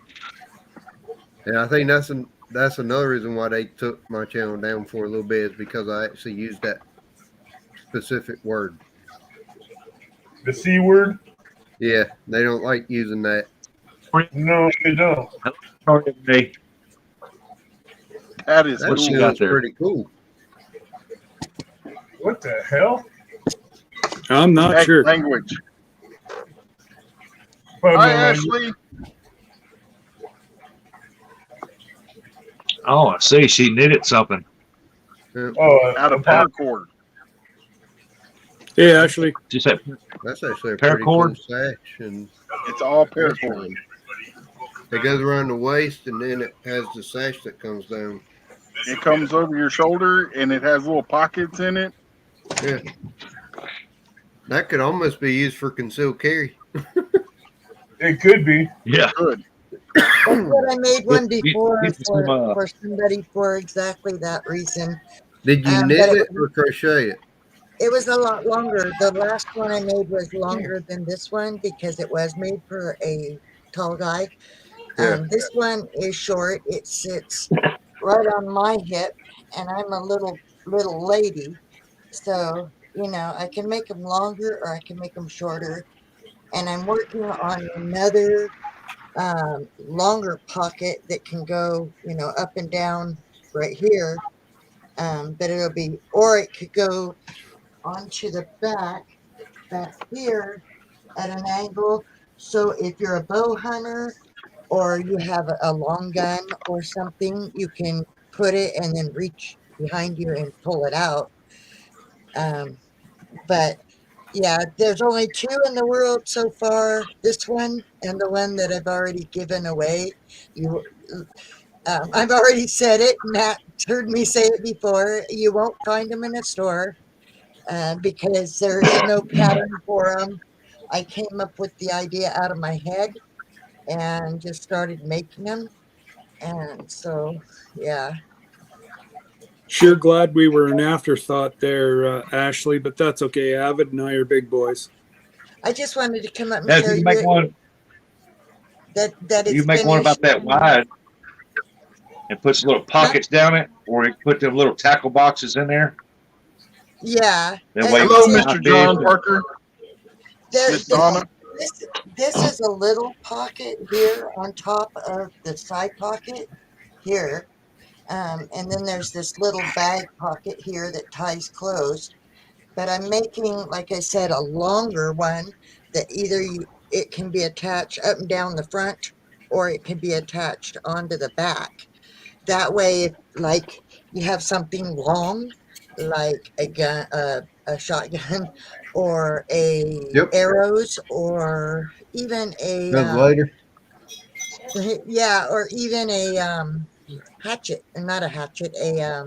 And I think that's another reason why they took my channel down for a little bit is because I actually used that specific word. The C word? Yeah, they don't like using that. No, they don't. Hey, That is That What you cool. got was there? pretty cool. What the hell? I'm not Heck, sure. language. Pardon Hi, my language. Ashley. oh, I see. She knitted something. Oh, Out of pop. paracord. Hey, Ashley. She said, That's actually a pretty cool Paracord? sash, and It's all paracord. it goes around the waist, and then it has the sash that comes down. It comes over your shoulder and it has little pockets in it. Yeah. That could almost be used for concealed carry. It could be. Yeah. Good. That's what I made one Get before some, for somebody for exactly that reason. Did you knit But it or crochet it? it was a lot longer. The last one I made was longer than this one because it was made for a tall guy. Yeah. This one is short. It sits right on my hip, and I'm a little lady, so I can make them longer or I can make them shorter. And I'm working on another longer pocket that can go, up and down right here. But it'll be, or it could go onto the back here at an angle. So if you're a bow hunter or you have a long gun or something, you can put it and then reach behind you and pull it out. But yeah, there's only two in the world so far. This one and the one that I've already given away. You, I've already said it. Matt heard me say it before. You won't find them in a store because there is no pattern for them. I came up with the idea out of my head and just started making them. And so, yeah. Sure glad we were an afterthought there, Ashley, but that's okay. Avid and I are big boys. I just wanted to come up and Yeah, show you you can make one. that it's You make one about finished. that wide, and put some little pockets down it, or you put them little tackle boxes in there. Yeah. That way, Hello, it's Mr. not John big. Parker. Miss Donna. This is a little pocket here on top of the side pocket here. And then there's this little bag pocket here that ties closed. But I'm making, like I said, a longer one that either it can be attached up and down the front or it can be attached onto the back. That way, if like you have something long, like a gun, a shotgun, or Yep. arrows, or even a That's later. yeah, or even a hatchet, and not a hatchet, a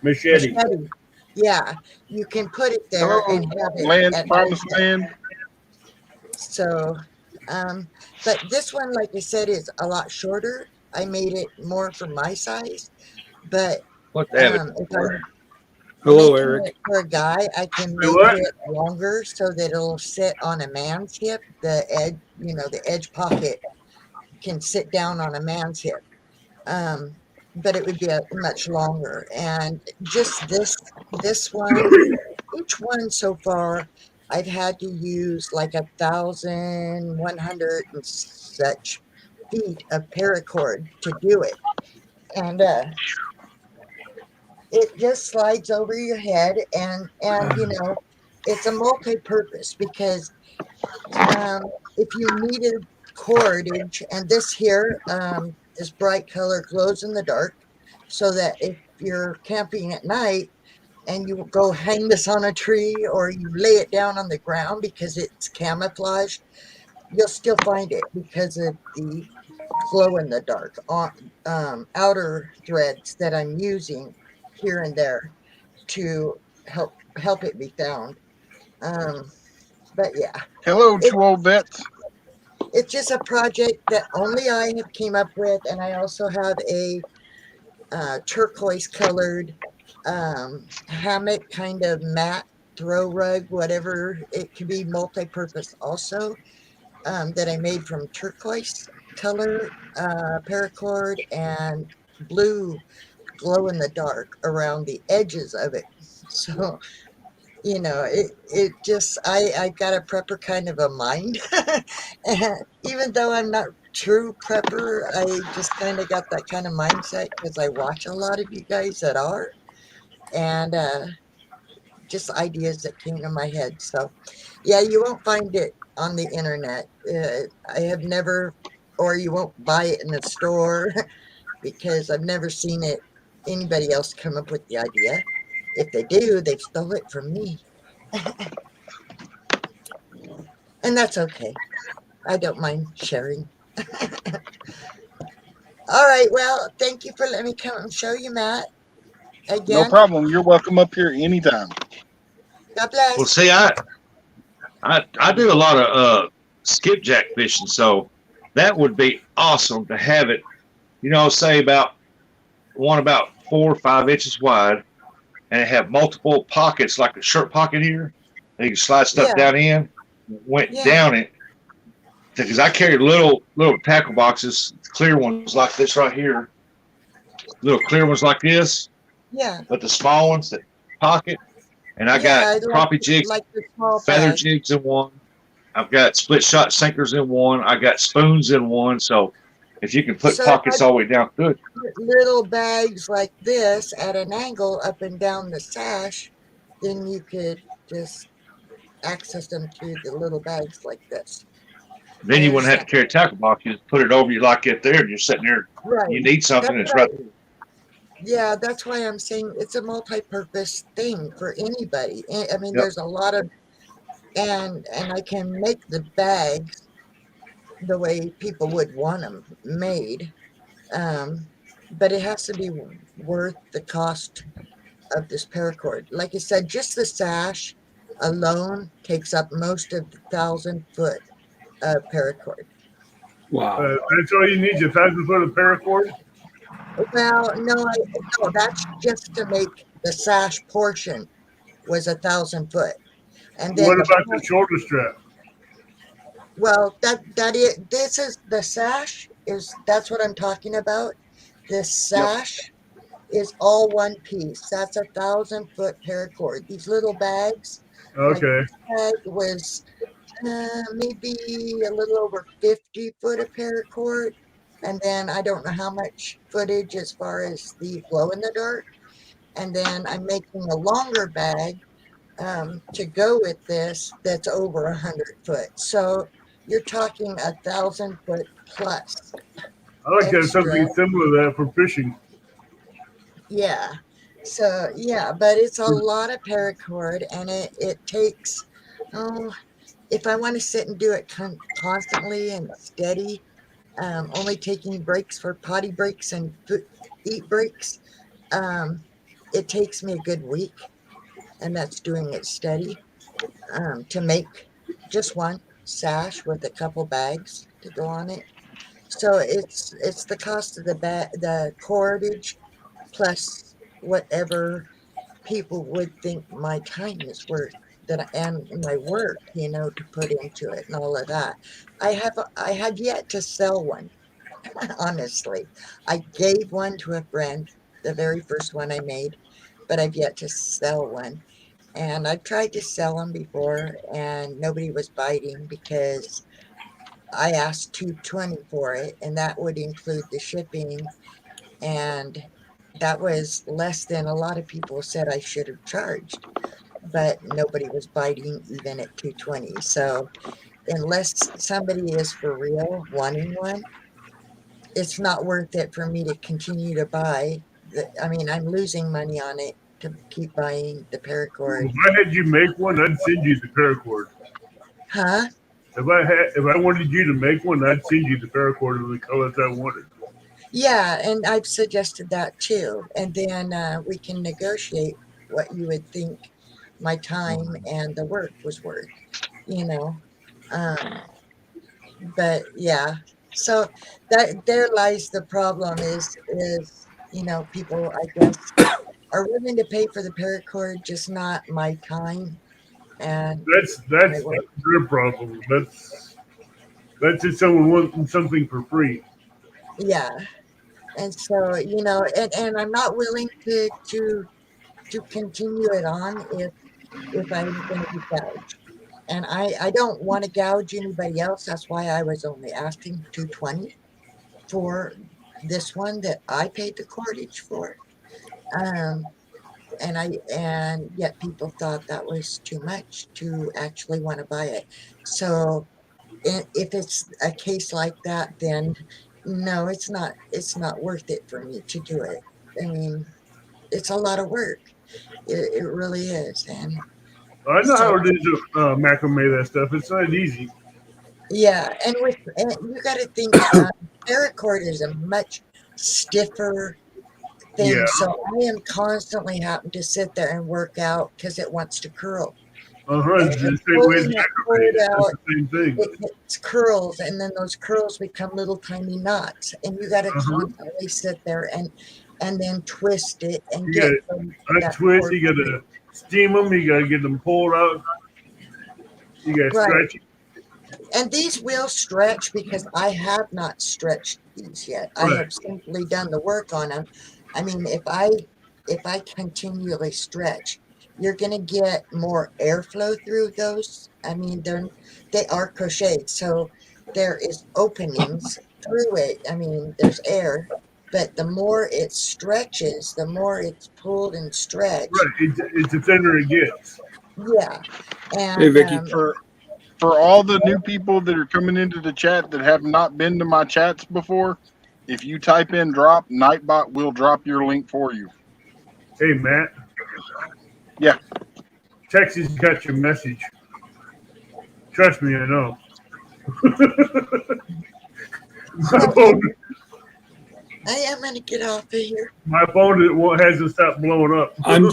Machete. machete. Yeah, you can put it there Hello, and have it land at promised home. land. So, but this one, like I said, is a lot shorter. I made it more for my size, but What the hell? if I'm Hello, making Eric. it for a guy, I can Do make what? it longer so that it'll sit on a man's hip. The edge, the edge pocket can sit down on a man's hip. But it would be a much longer. And just this one, each one so far, I've had to use like 1,100 and such feet of paracord to do it. And it just slides over your head, and it's a multi-purpose because if you needed cordage, and this here, this bright color glows in the dark, so that if you're camping at night and you go hang this on a tree or you lay it down on the ground because it's camouflaged, you'll still find it because of the glow in the dark outer threads that I'm using here and there to help it be found. But yeah, Hello, two old vets. it's just a project that only I have came up with, and I also have a turquoise colored hammock, kind of mat throw rug, whatever. It could be multi-purpose also, that I made from turquoise color paracord and blue glow in the dark around the edges of it. So it just I've got a prepper kind of a mind. And even though I'm not true prepper, I just kind of got that kind of mindset because I watch a lot of you guys that are, and just ideas that came to my head. So yeah, you won't find it on the internet. I have never, or you won't buy it in the store because I've never seen it anybody else come up with the idea. If they do, they've stole it from me. And that's okay. I don't mind sharing. All right. Well, thank you for letting me come and show you, Matt. No Again, problem. You're welcome up here anytime. God bless. Well, see, I I do a lot of skipjack fishing, so that would be awesome to have it. You know, say about 4 or 5 inches wide, and it have multiple pockets like a shirt pocket here. And you can slide stuff Yeah. down in. Went Yeah. down it because I carry little tackle boxes, clear ones like this right here, little clear ones like this, Yeah. but the small ones that pocket. And I Yeah, got crappie jigs, like the small feather bag. jigs in one. I've got split shot sinkers in one. I got spoons in one. So if you can put So pockets all the way down, good. little bags like this at an angle up and down the sash, then you could just access them through the little bags like this. Then I you wouldn't have to understand. carry a tackle box. You just put it over you like it there, and you're sitting there. Right. You need something, That's it's right there. Yeah, that's why I'm saying it's a multi-purpose thing for anybody. I mean, Yep. there's a lot of, and I can make the bags the way people would want them made, but it has to be worth the cost of this paracord. Like I said, just the sash alone takes up most of the 1,000-foot paracord. Wow. That's all you need, is 1,000 foot of paracord. Well, no, that's just to make the sash portion was 1,000 foot, and then What about the shoulder strap? well, this is the sash that's what I'm talking about. This sash is all one piece. That's 1,000-foot paracord. These little bags. Like Okay. this bag was maybe a little over 50 foot of paracord, and then I don't know how much footage as far as the glow in the dark. And then I'm making a longer bag to go with this that's over 100 foot. So you're talking 1,000 foot plus. I like to have Extra. something similar to that for fishing. Yeah. So yeah, but it's a lot of paracord, and it takes, oh, if I want to sit and do it constantly and steady, only taking breaks for potty breaks and eat breaks, it takes me a good week, and that's doing it steady, to make just one sash with a couple bags to go on it. So it's the cost of the cordage plus whatever people would think my time is worth, and my work, to put into it and all of that. I had yet to sell one. Honestly, I gave one to a friend, the very first one I made, but I've yet to sell one. And I've tried to sell them before, and nobody was biting because I asked $220 for it, and that would include the shipping, and that was less than a lot of people said I should have charged, but nobody was biting even at $220. So unless somebody is for real wanting one, it's not worth it for me to continue to buy. I mean, I'm losing money on it to keep buying the paracord. If I had you make one, I'd send you the paracord. Huh? If I wanted you to make one, I'd send you the paracord of the colors I wanted. Yeah, and I've suggested that too. And then we can negotiate what you would think my time and the work was worth, you know. But yeah, so that there lies the problem is people, I guess, are willing to pay for the paracord, just not my time and That's my work. their problem. That's if someone wants something for free. Yeah. And so, and I'm not willing to continue it on if I'm going to be gouged. And I don't want to gouge anybody else. That's why I was only asking $220 for this one that I paid the cordage for. And yet people thought that was too much to actually want to buy it. So if it's a case like that, then no, it's not worth it for me to do it. I mean, it's a lot of work. It really is. And I know so, how it is to macrame that stuff. It's not easy. yeah, and you got to think, paracord is a much stiffer thing. Yeah. So I am constantly having to sit there and work out because it wants to curl. It's the same way as Pulling it acrobating. It's out, the same thing. it's curls, and then those curls become little tiny knots, and you got to Uh-huh. constantly sit there and then twist it and You get got them to that twist. You got cord. to steam them. You got to get them pulled out. You got to Right. stretch it. And these will stretch because I have not stretched these yet. I Right. have simply done the work on them. I mean, if I continually stretch, you're going to get more airflow through those. I mean, they are crocheted, so there is openings through it. I mean, there's air, but the more it stretches, the more it's pulled and stretched. Right. It's the thinner it gets. Yeah. And Hey, Vicky. For all the new people that are coming into the chat that have not been to my chats before, if you type in drop, Nightbot will drop your link for you. Hey, Matt. Yeah. Texas got your message. Trust me, I know. I am going to get off of here. My phone hasn't stopped blowing up. I'm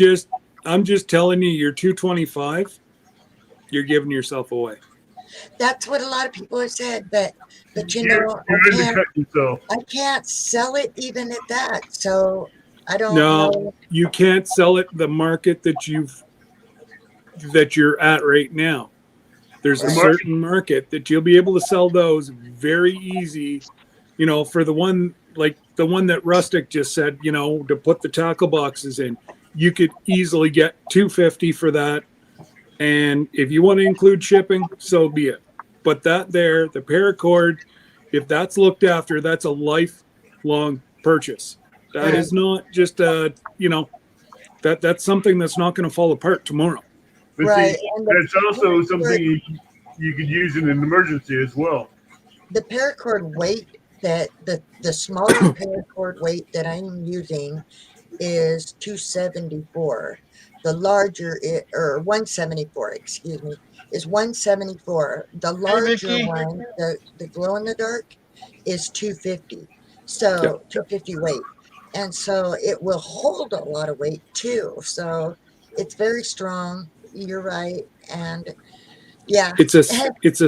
just telling you, you're 225. You're giving yourself away. That's what a lot of people have said, but you You're know, undercutting yourself. I can't sell it even at that. So I don't No, know. you can't sell it the market that you're at right now. There's a Right. certain market that you'll be able to sell those very easy. You know, for the one that Rustic just said, you know, to put the tackle boxes in, you could easily get $250 for that. And if you want to include shipping, so be it. But the paracord, if that's looked after, that's a lifelong purchase. That is not just that's something that's not going to fall apart tomorrow. But Right. see, And that's also paracord- something you could use in an emergency as well. the paracord weight that the smaller paracord weight that I'm using is 274. The larger or 174, excuse me, is 174. The larger Vicky. one, the glow in the dark, is 250. So 250 weight. And so it will hold a lot of weight too. So it's very strong. You're right. And yeah. It's a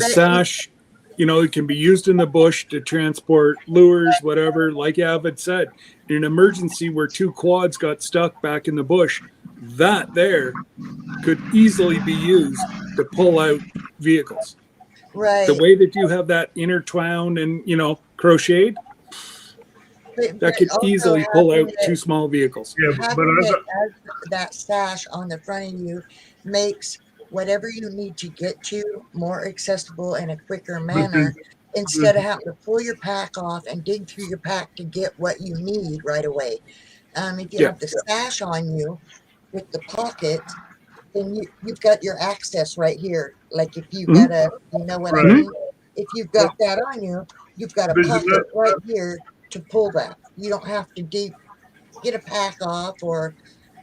sash. You know, it can be used in the bush to transport lures, whatever. Like Avid said, in an emergency where two quads got stuck back in the bush, that there could easily be used to pull out vehicles. Right. The way that you have that intertwined and, you know, crocheted, that could also easily pull having out it- two small vehicles. Yeah, but Having as it as that sash on the front of you makes whatever you need to get to more accessible in a quicker manner instead of having to pull your pack off and dig through your pack to get what you need right away. If you have the sash on you with the pocket, then you've got your access right here. Like if you got a, you know what I Right. mean? If you've got that on you, you've got a There's pocket enough- right here to pull that. You don't have to get a pack off or,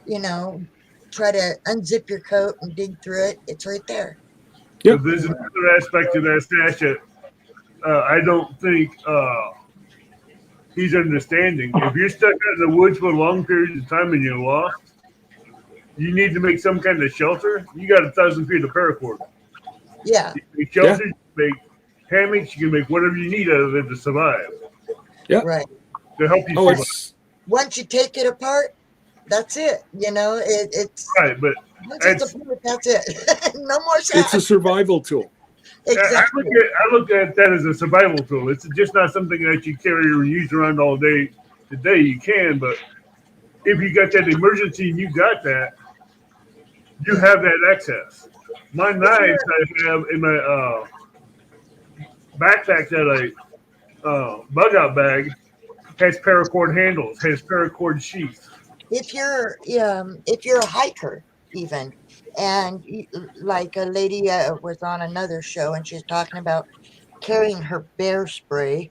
you know, try to unzip your coat and dig through it. It's right there. Yeah. But there's another aspect to that stash that I don't think he's understanding. If you're stuck out in the woods for long periods of time and you're lost, you need to make some kind of shelter. You got 1,000 feet of paracord. Yeah. You can make shelters, you can make hammocks, you can make whatever you need out of it to survive, Yeah. Right. to help you Oh, survive. it's Once you take it apart, that's it. You know, it's Right, but once it's apart, that's it. No more it's a sash. survival tool. Exactly. I look at that as a survival tool. It's just not something that you carry or use around all day. Today you can, but if you got that emergency and you got that, you have that access. My knives I have in my backpack that I bug out bag has paracord handles, has paracord sheaths. If you're a hiker even, and like a lady was on another show and she's talking about carrying her bear spray,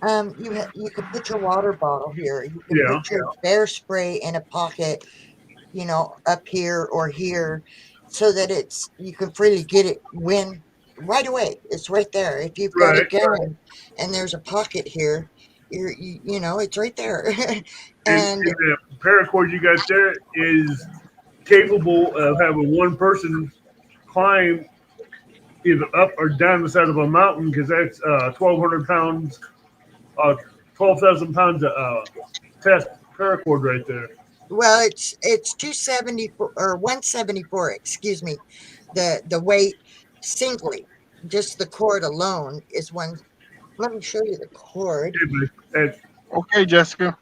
you could put your water bottle here. You can Yeah. put your bear spray in a pocket, you know, up here or here, so that you can freely get it when right away. It's right there. If you've got a Right. gun and there's a pocket here, you know it's right there. And And the paracord you got there is capable of having one person climb either up or down the side of a mountain because that's 1,200 pounds, 12,000 pounds of test paracord right there. Well, it's 274 or 174. Excuse me. The weight singly, just the cord alone is one. Let me show you the cord. Okay, Jessica.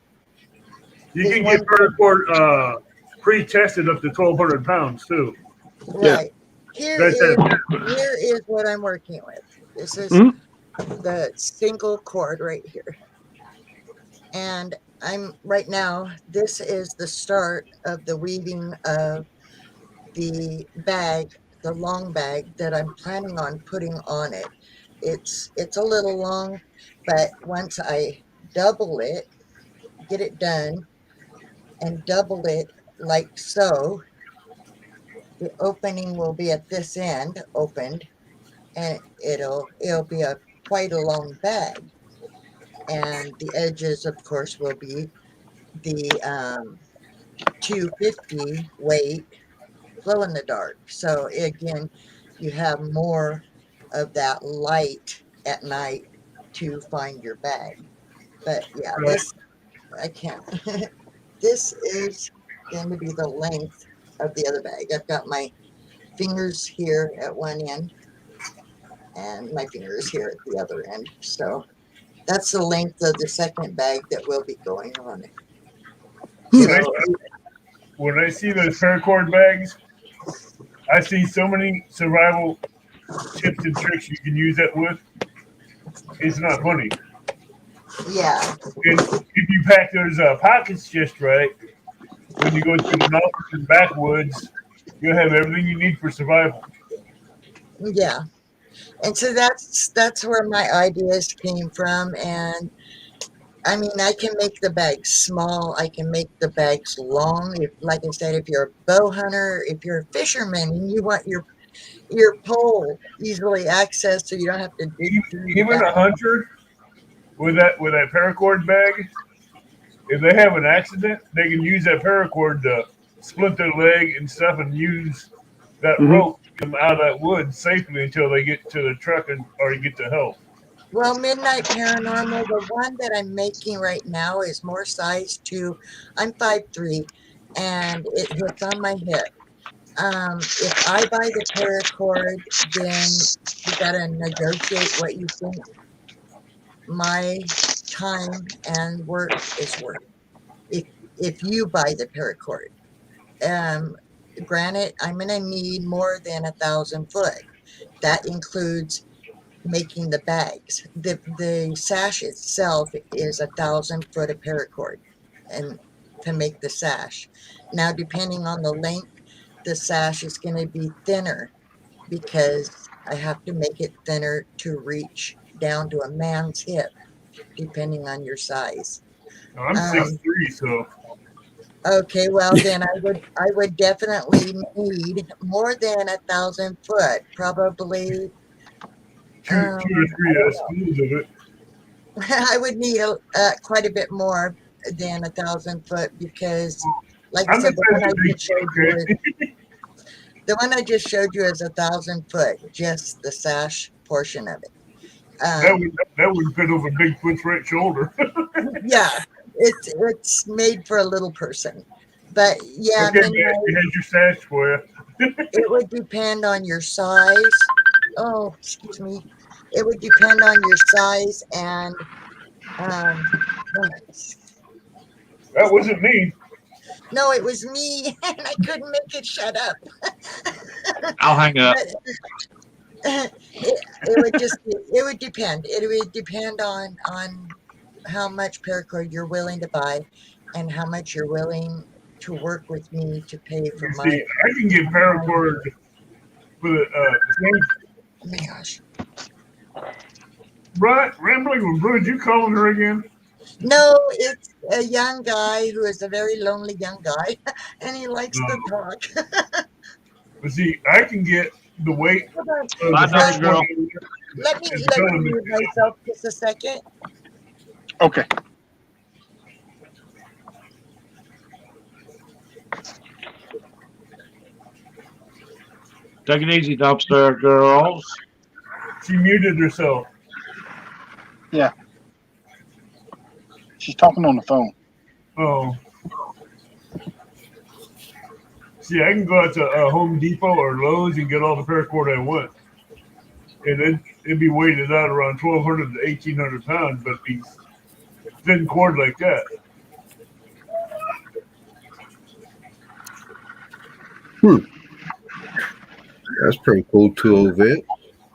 You can get paracord pre-tested up to 1,200 pounds too. Right. Here is what I'm working with. This is the single cord right here. And I'm right now, this is the start of the weaving of the bag, the long bag that I'm planning on putting on it. It's a little long, but once I double it, get it done and double it like so, the opening will be at this end opened, and it'll be quite a long bag, and the edges of course will be the 250 weight glow in the dark. So again, you have more of that light at night to find your bag. But yeah, this I can't. This is going to be the length of the other bag. I've got my fingers here at one end and my fingers here at the other end. So that's the length of the second bag that will be going on it. When I see those paracord bags, I see so many survival tips and tricks you can use that with. It's not funny. Yeah. And if you pack those pockets just right, when you go through the mountains and backwoods, you'll have everything you need for survival. Yeah. And so that's where my ideas came from. And I mean, I can make the bags small. I can make the bags long. If, like I said, if you're a bow hunter, if you're a fisherman and you want your pole easily accessed, so you don't have to dig through. Even a hunter with that paracord bag, if they have an accident, they can use that paracord to split their leg and stuff, and use that rope to come out of that wood safely until they get to the truck or get to help. Well, Midnight Paranormal, the one that I'm making right now is more size 2. I'm 5'3", and it hits on my hip. If I buy the paracord, then you gotta negotiate what you think my time and work is worth. If you buy the paracord, granted, I'm gonna need more than 1,000 foot. That includes making the bags. The sash itself is 1,000 foot of paracord, and to make the sash. Now, depending on the length, the sash is going to be thinner because I have to make it thinner to reach down to a man's hip, depending on your size. I'm 6'3", so. Okay, well then I would definitely need more than 1,000 foot, probably. Two or three spoons of it. I would need quite a bit more than 1,000 foot because, like I said, the one I just showed you is 1,000 foot, just the sash portion of it. That would fit over Bigfoot's right shoulder. Yeah, it's made for a little person, but yeah, okay, man, you had your sash for you. It would depend on your size. Oh, excuse me. It would depend on your size and that wasn't me. No, it was me, and I couldn't make it shut up. I'll hang up. It would depend. It would depend on how much paracord you're willing to buy and how much you're willing to work with me to pay for my. I can get paracord for the same. Oh my gosh. Rambling with Bro, you calling her again? No, it's a young guy who is a very lonely young guy, and he likes to talk. But see, I can get the weight. Bye, Dr. Girl. Let me mute myself just a second. Okay. Take it easy, dumpster girls. She muted herself. She's talking on the phone. Oh. See, I can go out to Home Depot or Lowe's and get all the paracord I want. And it'd be weighted out around 1,200 to 1,800 pounds, but be thin cord like that. That's pretty cool tool, Vic.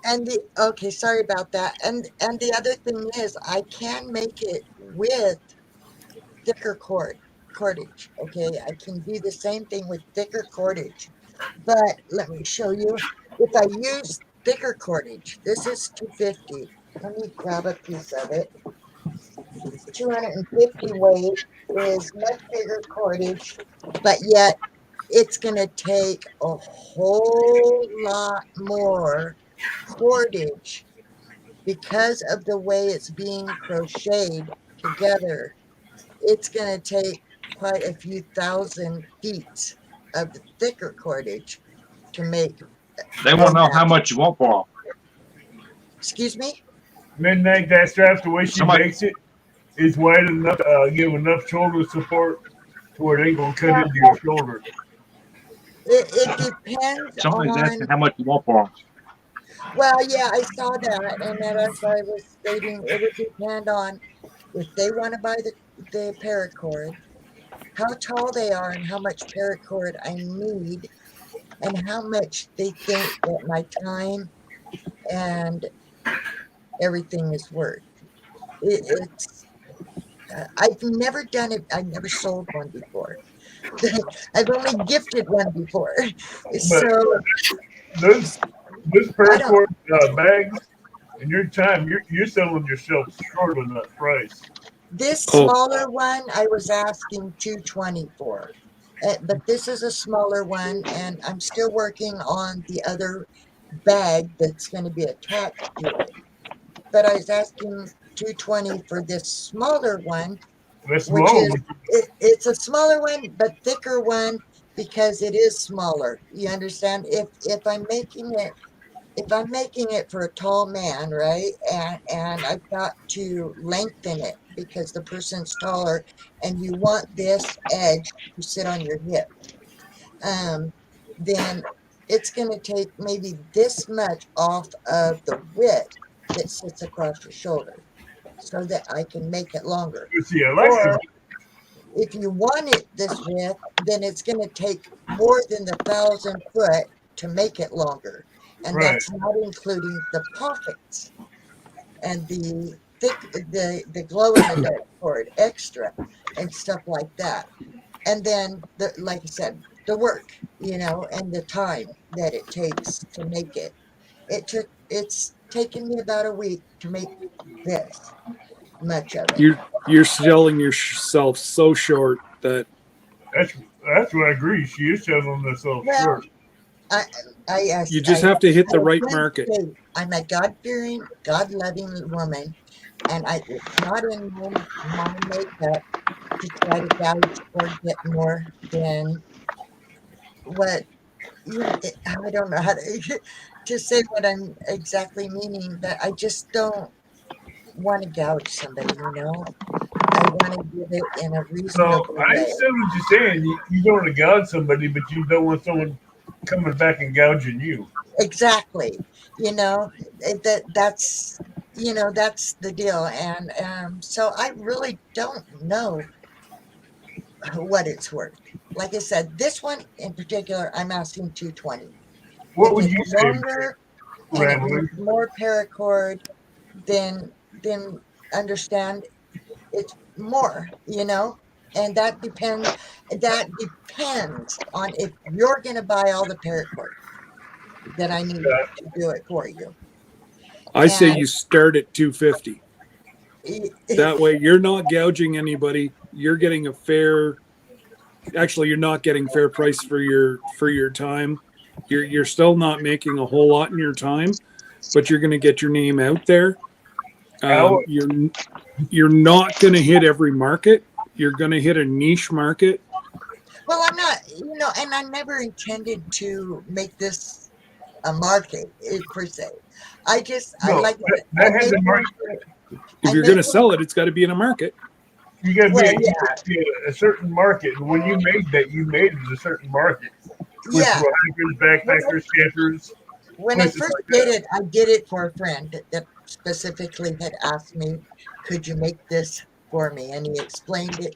And okay, sorry about that. And the other thing is, I can make it with thicker cordage. Okay, I can do the same thing with thicker cordage. But let me show you. If I use thicker cordage, this is 250. Let me grab a piece of it. 250 weight is much bigger cordage, but yet it's going to take a whole lot more cordage because of the way it's being crocheted together. It's going to take quite a few thousand feet of the thicker cordage to make. They want to know how much you want for them. Excuse me? Midnight, that strap, the way she Somebody- makes it, is wide enough to give enough shoulder support to where it ain't going to cut into your shoulder. It depends Somebody's on. asking how much you want for them. Well, yeah, I saw that, and then as I was stating, it would depend on if they want to buy the paracord, how tall they are, and how much paracord I need, and how much they think that my time and everything is worth. It's I've never done it. I've never sold one before. I've only gifted one before. So This paracord bags and your time, you're selling yourself short on that price. this smaller one, I was asking $220 for. But this is a smaller one, and I'm still working on the other bag that's going to be attached to it. But I was asking $220 for this smaller one, That's which small. is it's a smaller one, but thicker one because it is smaller. You understand? If I'm making it for a tall man, right, and I've got to lengthen it because the person's taller, and you want this edge to sit on your hip, then it's going to take maybe this much off of the width that sits across your shoulder so that I can make it longer. See, I like Or that. if you want it this width, then it's going to take more than the 1,000 foot to make it longer. And Right. that's not including the pockets and the thick, the glow in the dark cord extra and stuff like that. And then, like I said, the work, and the time that it takes to make it. It's taken me about a week to make this much of it. You're selling yourself so short that That's what I agree. She is selling herself Well, short. you just have to hit the right market. I'm a God-fearing, God-loving woman, and it's not in my makeup to try to gouge or get more than what I don't know how to say what I'm exactly meaning, but I just don't want to gouge somebody, I want to give it in a So reasonable I way. understand what you're saying. You don't want to gouge somebody, but you don't want someone coming back and gouging you. Exactly. That's the deal. And so I really don't know what it's worth. Like I said, this one in particular, I'm asking $220. What If would it's you say, longer and it Rambling? needs more paracord, then understand it's more, and that depends on if you're going to buy all the paracord that I need to do it for you. I say And you start at 250. That way you're not gouging anybody. You're getting you're not getting fair price for your time. You're still not making a whole lot in your time, but you're going to get your name out there. You're not going to hit every market. You're going to hit a niche market. Well, I'm not, and I never intended to make this a market per se. I No, like that has a market. If you're going to sell it, it's got to be in a market. You got to Well, be a certain market. And when you made that, you made it a certain market. Which Yeah. were hikers, backpackers, campers. When I places first like did that. it, I did it for a friend that specifically had asked me, could you make this for me? And he explained it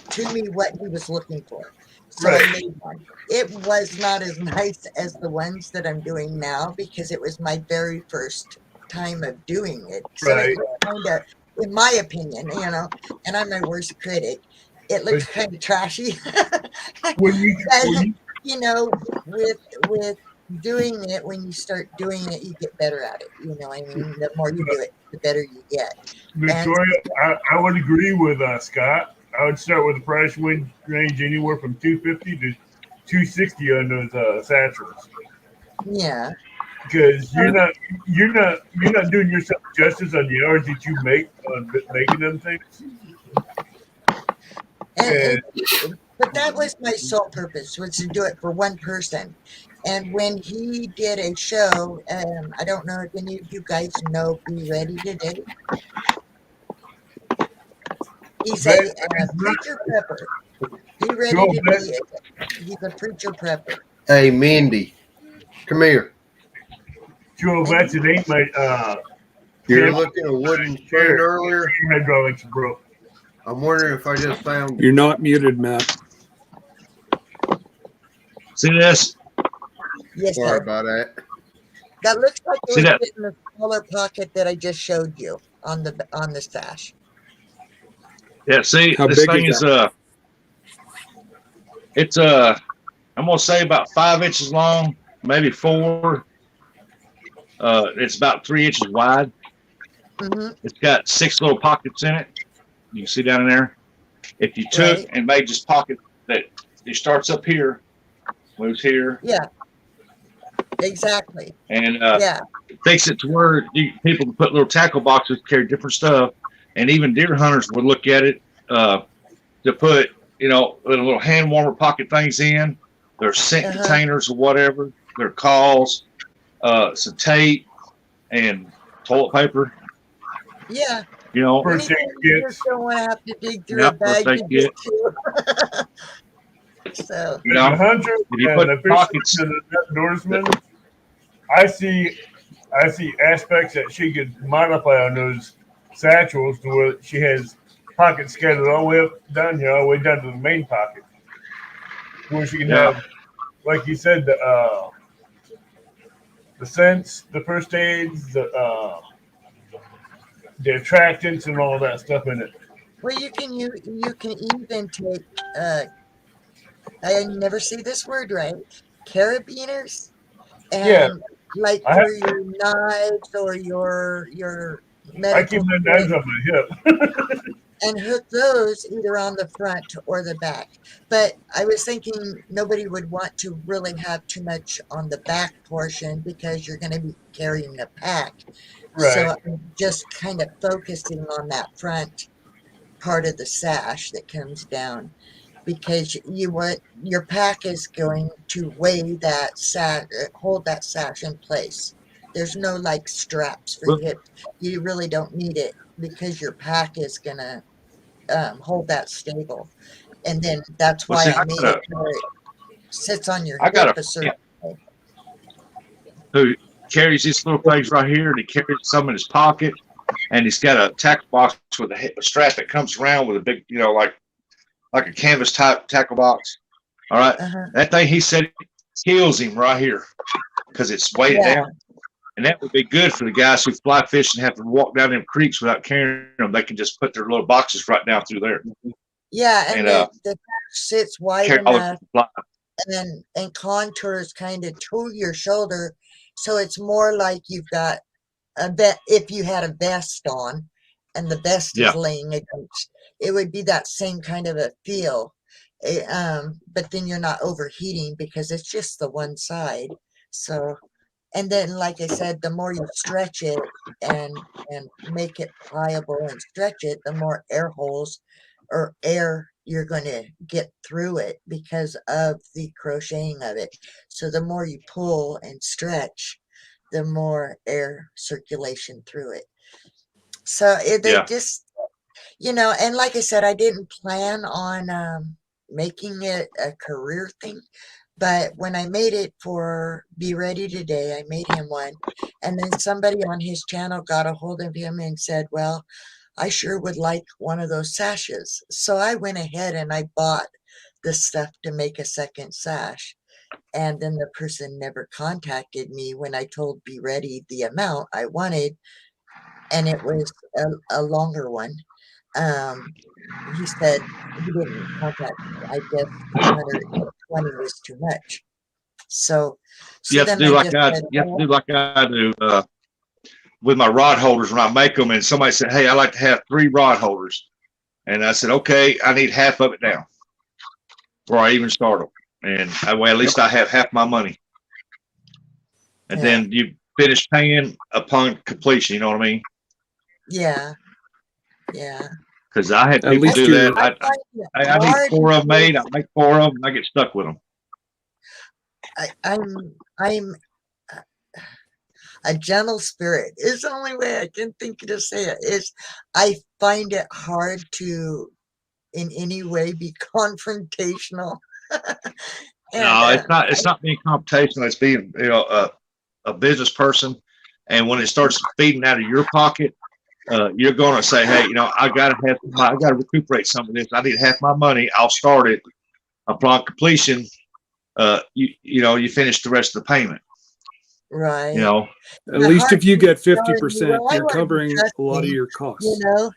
to me what he was looking for. So I Right. made one. It was not as nice as the ones that I'm doing now because it was my very first time of doing it. So Right. it looked kind of, in my opinion, and I'm my worst critic, it looked kind of trashy. When you, But, with doing it, when you start doing it, you get better at it. I mean, the more you do it, the better you get. Victoria, I would agree with Scott. I would start with a price range anywhere from $250 to $260 on those satchels. Yeah. Because you're not doing yourself justice on the hours that you make on making them things. But that was my sole purpose, was to do it for one person. And when he did a show, I don't know if any of you guys know Be Ready Today. He's a preacher prepper. Be Ready Today. He's a preacher prepper. Hey, Mindy, come here. Joe, that's it ain't my You're looking at a wooden chair earlier. Hydraulics broke. I'm wondering if I just found. You're not muted, Matt. See this? Yes, Sorry sir. about that. That looks like it See was that? in the smaller pocket that I just showed you on the stash. Yeah, see, How this big thing is is it's I'm gonna say about 5 inches long, maybe 4. It's about 3 inches wide. Mm-hmm. It's got 6 little pockets in it. You can see down in there. If you took Right. and made this pocket that it starts up here, moves here, Yeah. Exactly. and Yeah. fix it to where people can put little tackle boxes, carry different stuff, and even deer hunters would look at it to put, little hand warmer pocket things in. Their scent containers or whatever. Their calls, some tape, and toilet paper. Yeah. First aid You kits. just don't want to have to dig through a bag to get to. So. The hunter if you and put the pockets, fisherman and the outdoorsman, I see aspects that she could modify on those satchels to where she has pockets scattered all the way up down here, all the way down to the main pocket, where she can have, like you said, the scents, the first aids, the attractants, and all that stuff in it. Well, you can even take I never say this word right, carabiners, and like for your knives or your medical. I keep the knives on my hip. And hook those either on the front or the back. But I was thinking nobody would want to really have too much on the back portion because you're going to be carrying the pack. Right. So I'm just kind of focusing on that front part of the sash that comes down, because your pack is going to weigh that sash, hold that sash in place. There's no like straps for your hips. You really don't need it because your pack is gonna hold that stable, and then that's why I made it where it sits on your hip a certain way. Who carries these little things right here, and he carries some in his pocket, and he's got a tackle box with a strap that comes around with a big, like a canvas type tackle box. All right, that thing, he said, kills him right here because it's weighted down. And that would be good for the guys who fly fish and have to walk down them creeks without carrying them. They can just put their little boxes right down through there. Yeah, and the sits wide enough and contours kind of to your shoulder, so it's more like you've got if you had a vest on, and the vest is laying against, it would be that same kind of a feel. But then you're not overheating because it's just the one side. So. And then, like I said, the more you stretch it and make it pliable and stretch it, the more air holes or air you're going to get through it because of the crocheting of it. So the more you pull and stretch, the more air circulation through it. So they just, you know, and like I said, I didn't plan on making it a career thing. But when I made it for Be Ready Today, I made him one. And then somebody on his channel got a hold of him and said, well, I sure would like one of those sashes. So I went ahead and I bought the stuff to make a second sash. And then the person never contacted me when I told Be Ready the amount I wanted. And it was a longer one. He said he didn't contact me. I guess 220 was too much. So You have to then do I like just I said, you have to do like I do with my rod holders when I make them. And somebody said, "Hey, I like to have 3 rod holders," and I said, "Okay, I need half of it now, before I even start them, and that way at least I have half my money." And then you finish paying upon completion. You know what I mean? yeah, yeah. Because I had At people least do you're- that. I find it I need hard 4 of them made. I because make 4 of them. And I get stuck with them. I'm a gentle spirit is the only way I can think to say it. Is I find it hard to in any way be confrontational. And No, it's not. It's not being computational. It's being a business person. And when it starts feeding out of your pocket, you're going to say, "Hey, I got to recuperate some of this. I need half my money. I'll start it. Upon completion, you finish the rest of the payment." right. At least if you get 50%, Well, I you're want you to covering trust a lot of me. your costs. You know,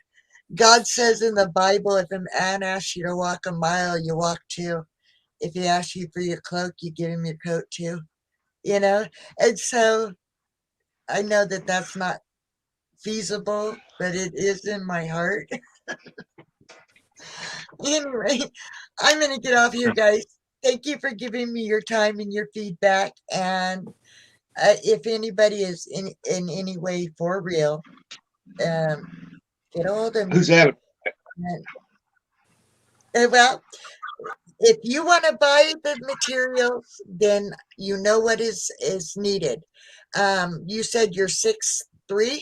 God says in the Bible, if a man asks you to walk a mile, you walk 2. If he asks you for your cloak, you give him your coat too. And so I know that that's not feasible, but it is in my heart. Anyway, I'm going to get off here, guys. Thank you for giving me your time and your feedback. And if anybody is in any way for real, get a hold of me. Who's that? Well, if you want to buy the materials, then you know what is needed. You said you're 6'3"?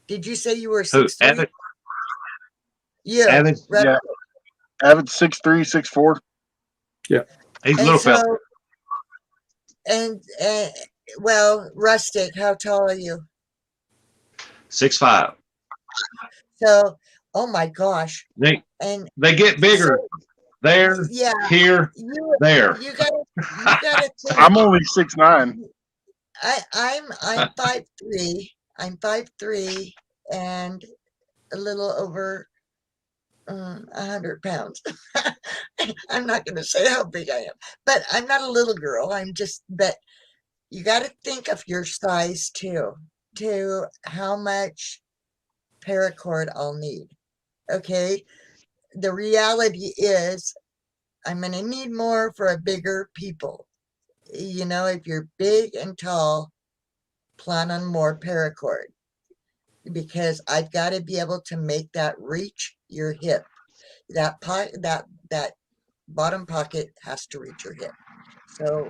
Did you say you were 6'3"? Avid? Yeah. Avid? Right. Yeah. Avid 6'3", 6'4". He's a And little so, fella. and well, Rustic, how tall are you? 6'5". So, oh my gosh. They And get bigger. There, yeah, here, there. you gotta think. I'm only 6'9". I'm 5'3". I'm 5'3" and a little over 100 pounds. I'm not going to say how big I am, but I'm not a little girl. But you got to think of your size too, to how much paracord I'll need. Okay. The reality is I'm going to need more for a bigger people. If you're big and tall, plan on more paracord because I've got to be able to make that reach your hip. That bottom pocket has to reach your hip. So,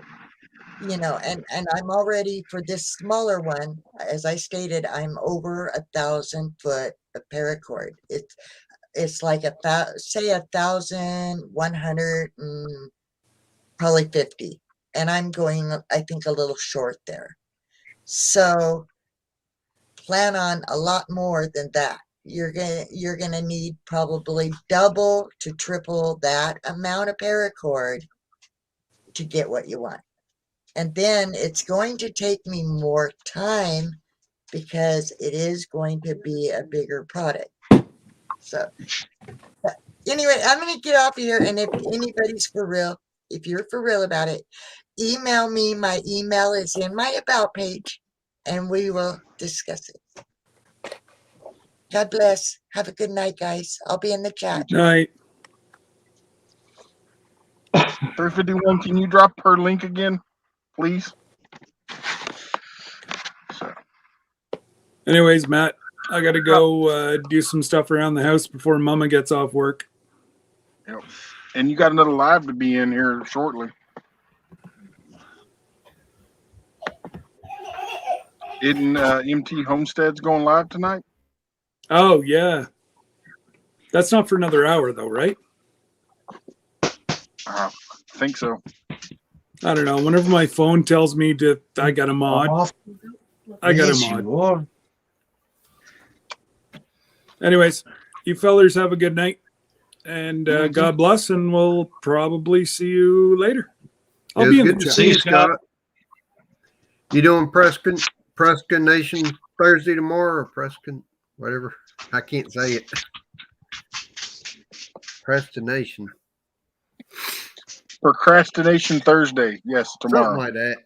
and I'm already for this smaller one, as I stated, I'm over 1,000 foot of paracord. It's like say 1,100 and probably 50. And I'm going, I think, a little short there. So plan on a lot more than that. You're gonna need probably double to triple that amount of paracord to get what you want. And then it's going to take me more time because it is going to be a bigger product. So anyway, I'm going to get off here. And if anybody's for real, if you're for real about it, email me. My email is in my about page and we will discuss it. God bless. Have a good night, guys. I'll be in the chat. Night. 351, can you drop her link again, please? Anyways, Matt, I got to go do some stuff around the house before Mama gets off work. Yep. And you got another live to be in here shortly. Isn't MT Homestead's going live tonight? Oh, yeah. That's not for another hour, though, right? I think so. I don't know. Whenever my phone tells me to, I got a mod. I got a Yes, mod. you are. Anyways, you fellers have a good night. And God bless, and we'll probably see you later. I'll be in the good to chat. see you, Scott. You doing Preston Nation Thursday tomorrow, or Preston, whatever? I can't say it. Prestonation. Procrastination Thursday. Yes, tomorrow. Something like that.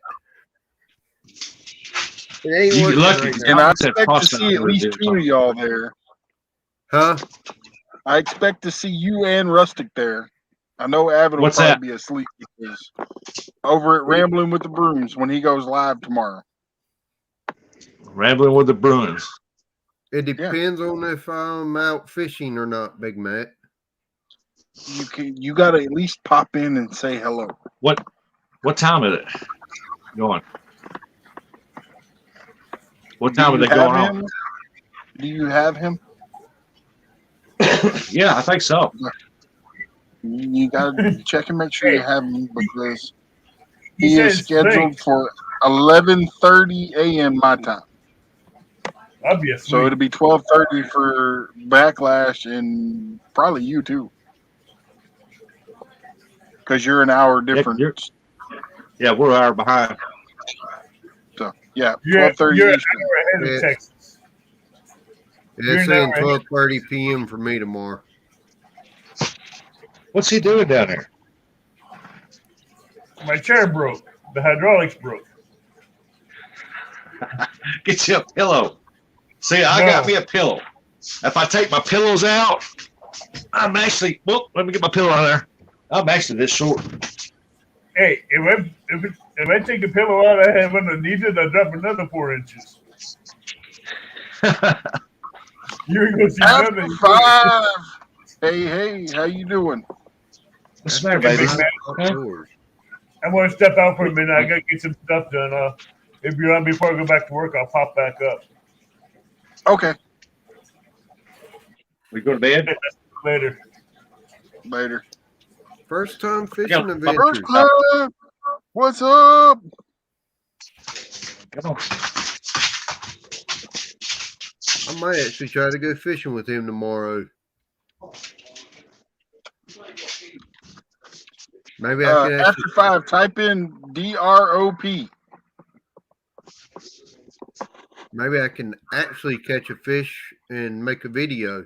You get lucky. And I expect to see at least 2 of y'all there. Huh? I expect to see you and Rustic there. I know Avid will probably be asleep because over at Rambling with the Brooms when he goes live tomorrow. Rambling with the Bruins. It depends on if I'm out fishing or not, Big Matt. You got to at least pop in and say hello. What time is it going? What time are they going on? Do you have him? Yeah, I think so. You got to check and make sure you have him because he is scheduled for 11:30 a.m. my time. Obviously. So it'll be 12:30 for Backlash and probably you too. Because you're an hour difference. Yeah, we're an hour behind. So yeah, 12:30 Eastern. Ahead of Texas. It's saying 12:30 p.m. for me tomorrow. What's he doing down there? My chair broke. The hydraulics broke. Get you a pillow. See, I got me a pillow. If I take my pillows out, I'm actually. Well, let me get my pillow out of there. I'm actually this short. Hey, if I take the pillow out, I have underneath it. I drop another 4 inches. You ain't gonna see nothing. 5. Hey, how you doing? What's the matter, baby? I'm gonna step out for a minute. I gotta get some stuff done. If you're on before I go back to work, I'll pop back up. Okay. We go to bed? Later. First time fishing adventures. First time. What's up? Come on. I might actually try to go fishing with him tomorrow. Maybe I can after 5, type in DROP. Maybe I can actually catch a fish and make a video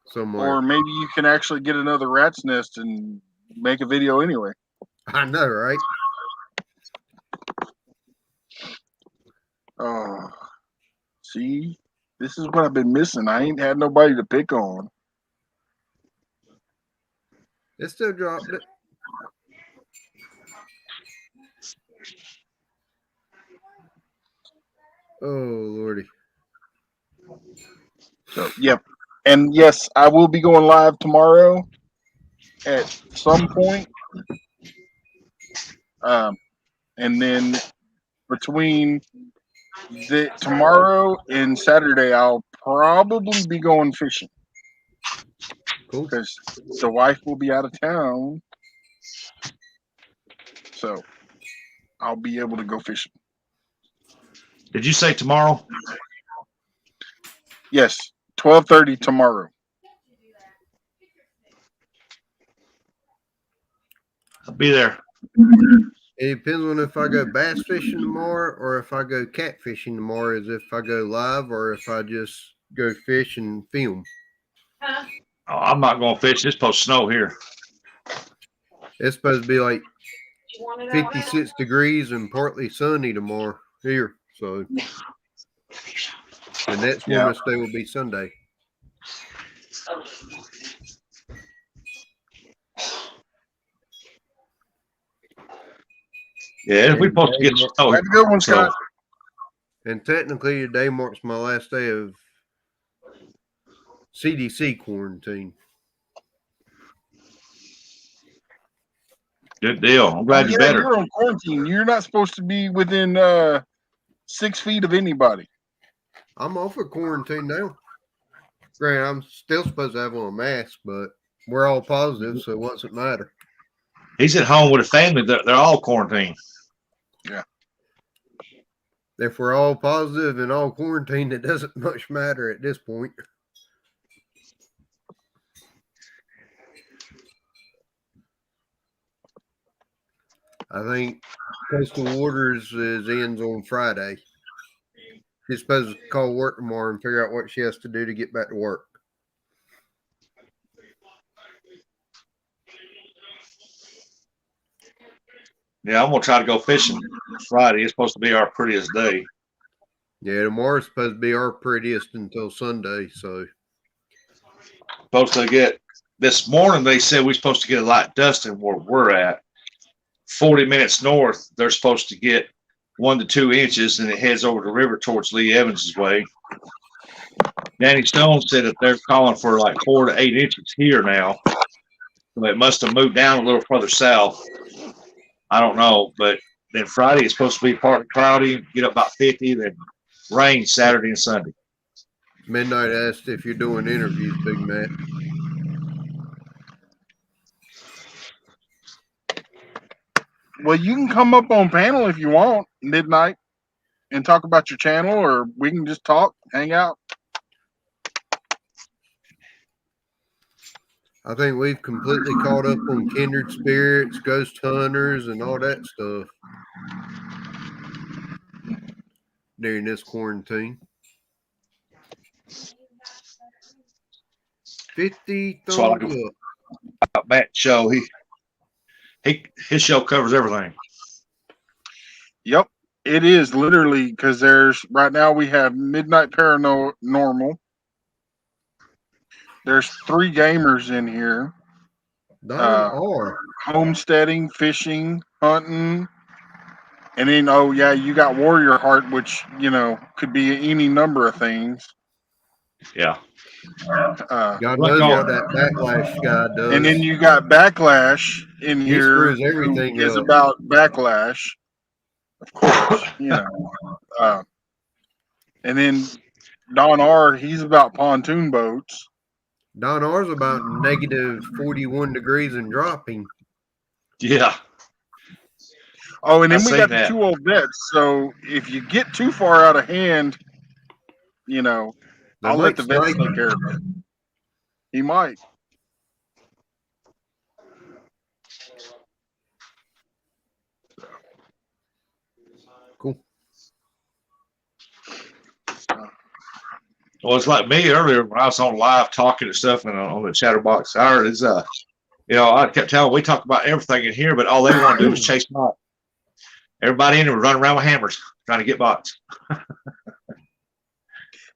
somewhere. Or maybe you can actually get another rat's nest and make a video anyway. I know, right? Oh, see, this is what I've been missing. I ain't had nobody to pick on. It still dropped it. Oh, Lordy. So, yep. And yes, I will be going live tomorrow at some point. And then between tomorrow and Saturday, I'll probably be going fishing. Cool. Because the wife will be out of town. So I'll be able to go fishing. Did you say tomorrow? Yes, 12:30 tomorrow. I'll be there. It depends on if I go bass fishing tomorrow or if I go cat fishing tomorrow, is if I go live or if I just go fish and film. Oh, I'm not going to fish. It's supposed to snow here. It's supposed to be like 56 degrees and partly sunny tomorrow here. So the next warmest day will be Sunday. Yeah, we're supposed to get snow. Have a good one, Scott. And technically, today marks my last day of CDC quarantine. Good deal. I'm glad you're Yeah, better. you're on quarantine. You're not supposed to be within 6 feet of anybody. I'm off of quarantine now. Granted, I'm still supposed to have on a mask, but we're all positive, so what's it matter? He's at home with a family. They're all quarantined. Yeah. If we're all positive and all quarantined, it doesn't much matter at this point. I think postal orders ends on Friday. She's supposed to call work tomorrow and figure out what she has to do to get back to work. Yeah, I'm gonna try to go fishing Friday. It's supposed to be our prettiest day. Yeah, tomorrow's supposed to be our prettiest until Sunday, so Supposed to get this morning. They said we're supposed to get a light dusting where we're at. 40 minutes north, they're supposed to get 1 to 2 inches, and it heads over the river towards Lee Evans's way. Danny Stone said that they're calling for like 4 to 8 inches here now. So it must have moved down a little further south. I don't know, but then Friday it's supposed to be partly cloudy, get up about 50, then rain Saturday and Sunday. Midnight asked if you're doing interviews, Big Matt. Well, you can come up on panel if you want, midnight, and talk about your channel, or we can just talk, hang out. I think we've completely caught up on kindred spirits, ghost hunters, and all that stuff during this quarantine. 50 That's what I thumbs do. up. Matt show, his show covers everything. Yep, it is literally because there's right now we have Midnight Paranormal. There's 3 gamers in here. Homesteading, fishing, hunting, and then you got Warrior Heart, which could be any number of things. Yeah. God knows what that Backlash guy does. And then you got Backlash in He here. screws everything is up. about Backlash, of course. And then Don R, he's about pontoon boats. Don R's about negative 41 degrees and dropping. Yeah. Oh, and then we got the 2 old vets. So if you get too far out of hand, I'll let the vets take care of it. He might. Cool. Well, it's like me earlier when I was on live talking and stuff and on the chatterbox. I heard I kept telling we talk about everything in here, but all they want to do is chase bots. Everybody in there running around with hammers trying to get bots.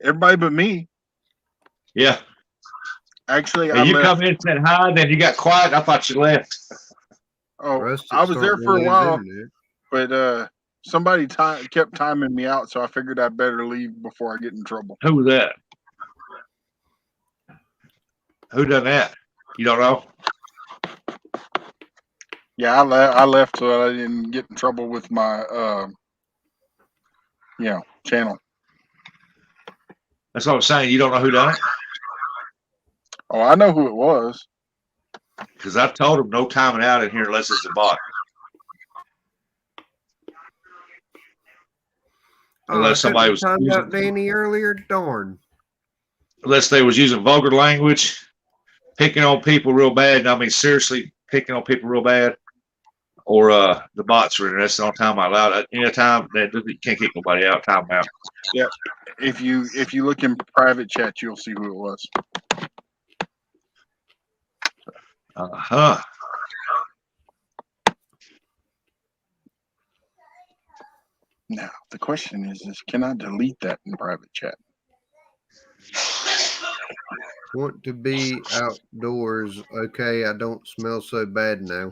Everybody but me. Yeah. Actually, you come in and said hi, then you got quiet. I thought you left. Oh, I was there for a while, but somebody kept timing me out, so I figured I'd better leave before I get in trouble. Who was that? Who done that? You don't know? Yeah, I left so I didn't get in trouble with my channel. That's what I'm saying. You don't know who done it? Oh, I know who it was. Because I told him no timing out in here unless it's a bot. Unless somebody was talking about Danny earlier, darn. Unless they was using vulgar language, picking on people real bad. I mean, seriously, picking on people real bad. Or the bots were in. That's the only time I allowed it. Any time that you can't kick nobody out, time out. Yeah. If you look in private chat, you'll see who it was. Uh-huh. Now, the question is can I delete that in private chat? Want to be outdoors. Okay, I don't smell so bad now.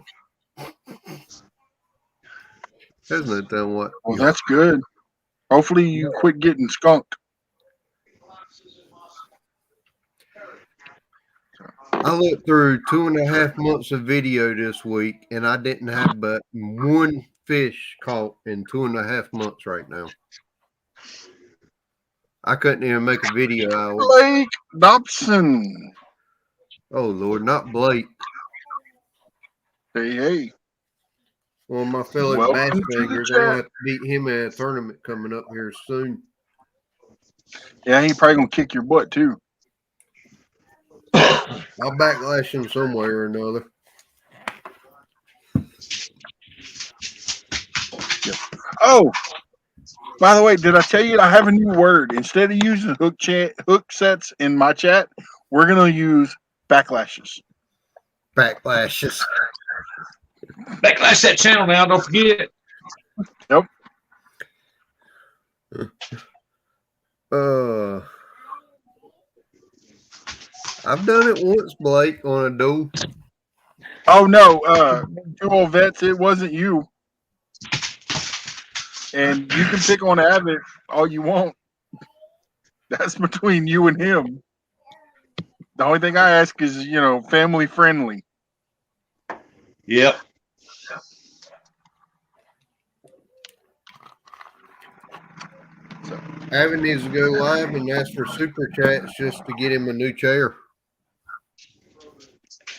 Isn't it then what? Well, that's good. Hopefully you quit getting skunked. I looked through 2.5 months of video this week, and I didn't have but one fish caught in 2.5 months right now. I couldn't even make a video out. Blake Dobson. Oh Lord, not Blake. Hey. One of my fellow Welcome bass to the fingers. I'm chat. gonna have to beat him at a tournament coming up here soon. Yeah, he probably gonna kick your butt too. I'll backlash him some way or another. Yep. Oh, by the way, did I tell you I have a new word? Instead of using hook sets in my chat, we're gonna use backlashes. Backlashes. Backlash that channel now. Don't forget. Yep. I've done it once, Blake, on a doe. Oh no, 2 old vets, it wasn't you. And you can pick on Abbott all you want. That's between you and him. The only thing I ask is, family friendly. Yep. Abbott needs to go live and ask for super chats just to get him a new chair.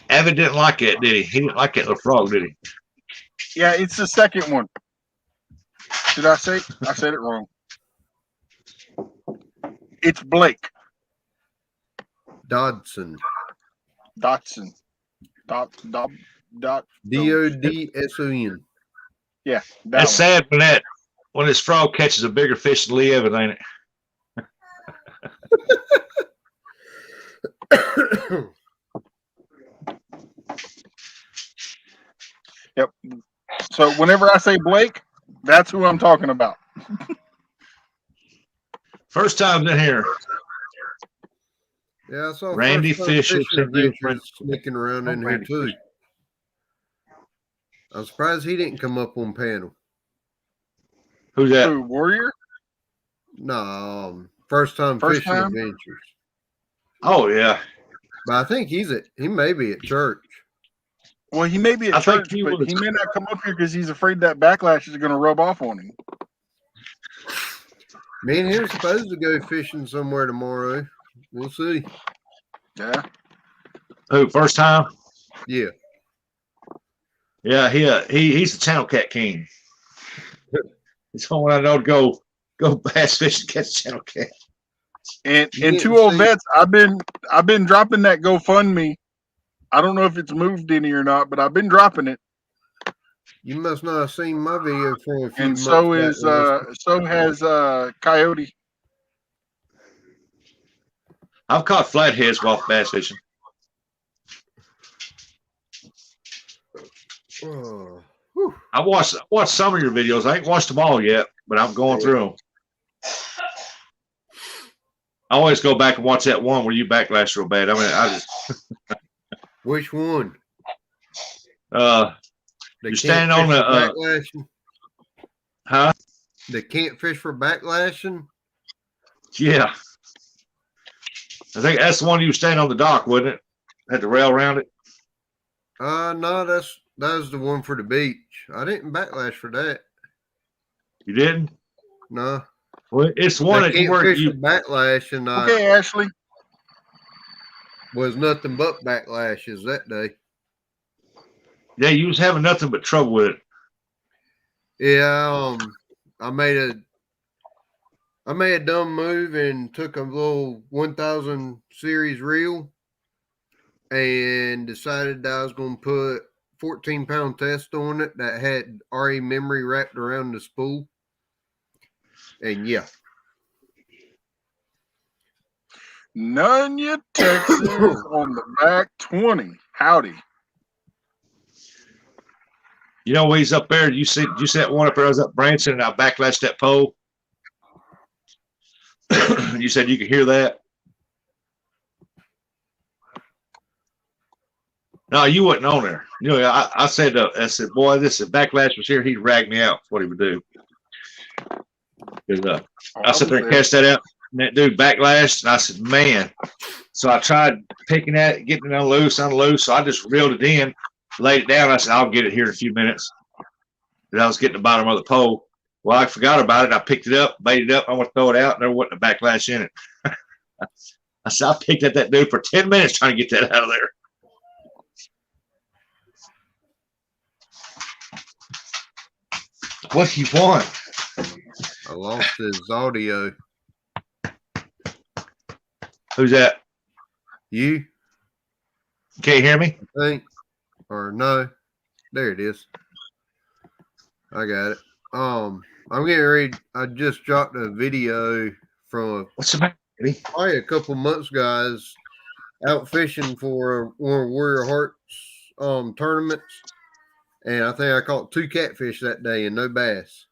Avid didn't like it, did he? He didn't like that little frog, did he? Yeah, it's the second one. Did I say? I said it wrong. It's Blake Dodson. Dotson. D-O-D-S-O-N. Yeah, That's sad when this frog catches a bigger fish than Lee Evans, ain't it? Yep. So whenever I say Blake, that's who I'm talking about. First time in here. Yeah, I saw Randy Fisher Adventures sneaking around in here too. I'm surprised he didn't come up on panel. Who's that? Who, Warrior? No, First time fishing adventures. Oh yeah. But I think he may be at church. Well, he may be at church, but he may not come up here because he's afraid that backlash is going to rub off on him. Me and him are supposed to go fishing somewhere tomorrow. We'll see. Yeah. Who? First time? Yeah. Yeah. He's the channel cat king. It's the one I know to go bass fishing, catch channel cat. And 2 old vets, I've been dropping that GoFundMe. I don't know if it's moved any or not, but I've been dropping it. You must not have seen my video for a few months. And so has Coyote. I've caught flatheads while bass fishing. I watched some of your videos. I ain't watched them all yet, but I'm going through them. I always go back and watch that one where you backlash real bad. I mean, I just. Which one? You're standing on the backlashing. Huh? They can't fish for backlashing. Yeah, I think that's the one you were standing on the dock, wasn't it? Had the rail around it. No, that was the one for the beach. I didn't backlash for that. You didn't? No. Well, it's one that you weren't. You backlash and okay, Ashley. Was nothing but backlashes that day. Yeah, you was having nothing but trouble with it. Yeah, I made a dumb move and took a little 1000 series reel and decided that I was going to put 14-pound test on it that had RE memory wrapped around the spool. And yeah. Nunya, Texas on the back 20. Howdy. You know, when he's up there, you see that one up there, I was up branching and I backlashed that pole. You said you could hear that. No, you wasn't on there. You know, I said, boy, this if backlash was here, he'd rag me out. That's what he would do. Because I sit there and catch that out, and that dude backlashed, and I said, man. So I tried picking at it, getting it unloose. So I just reeled it in, laid it down. I said, I'll get it here in a few minutes. And I was getting the bottom of the pole. Well, I forgot about it. I picked it up, baited it up. I want to throw it out, and there wasn't a backlash in it. I said, I picked at that dude for 10 minutes trying to get that out of there. What do you want? I lost his audio. Who's that? You Can't hear me? I think, or no? There it is. I got it. I'm getting ready. I just dropped a video from What's the matter, baby? probably a couple months, guys, out fishing for one of Warrior Hearts tournaments, and I think I caught 2 catfish that day and no bass.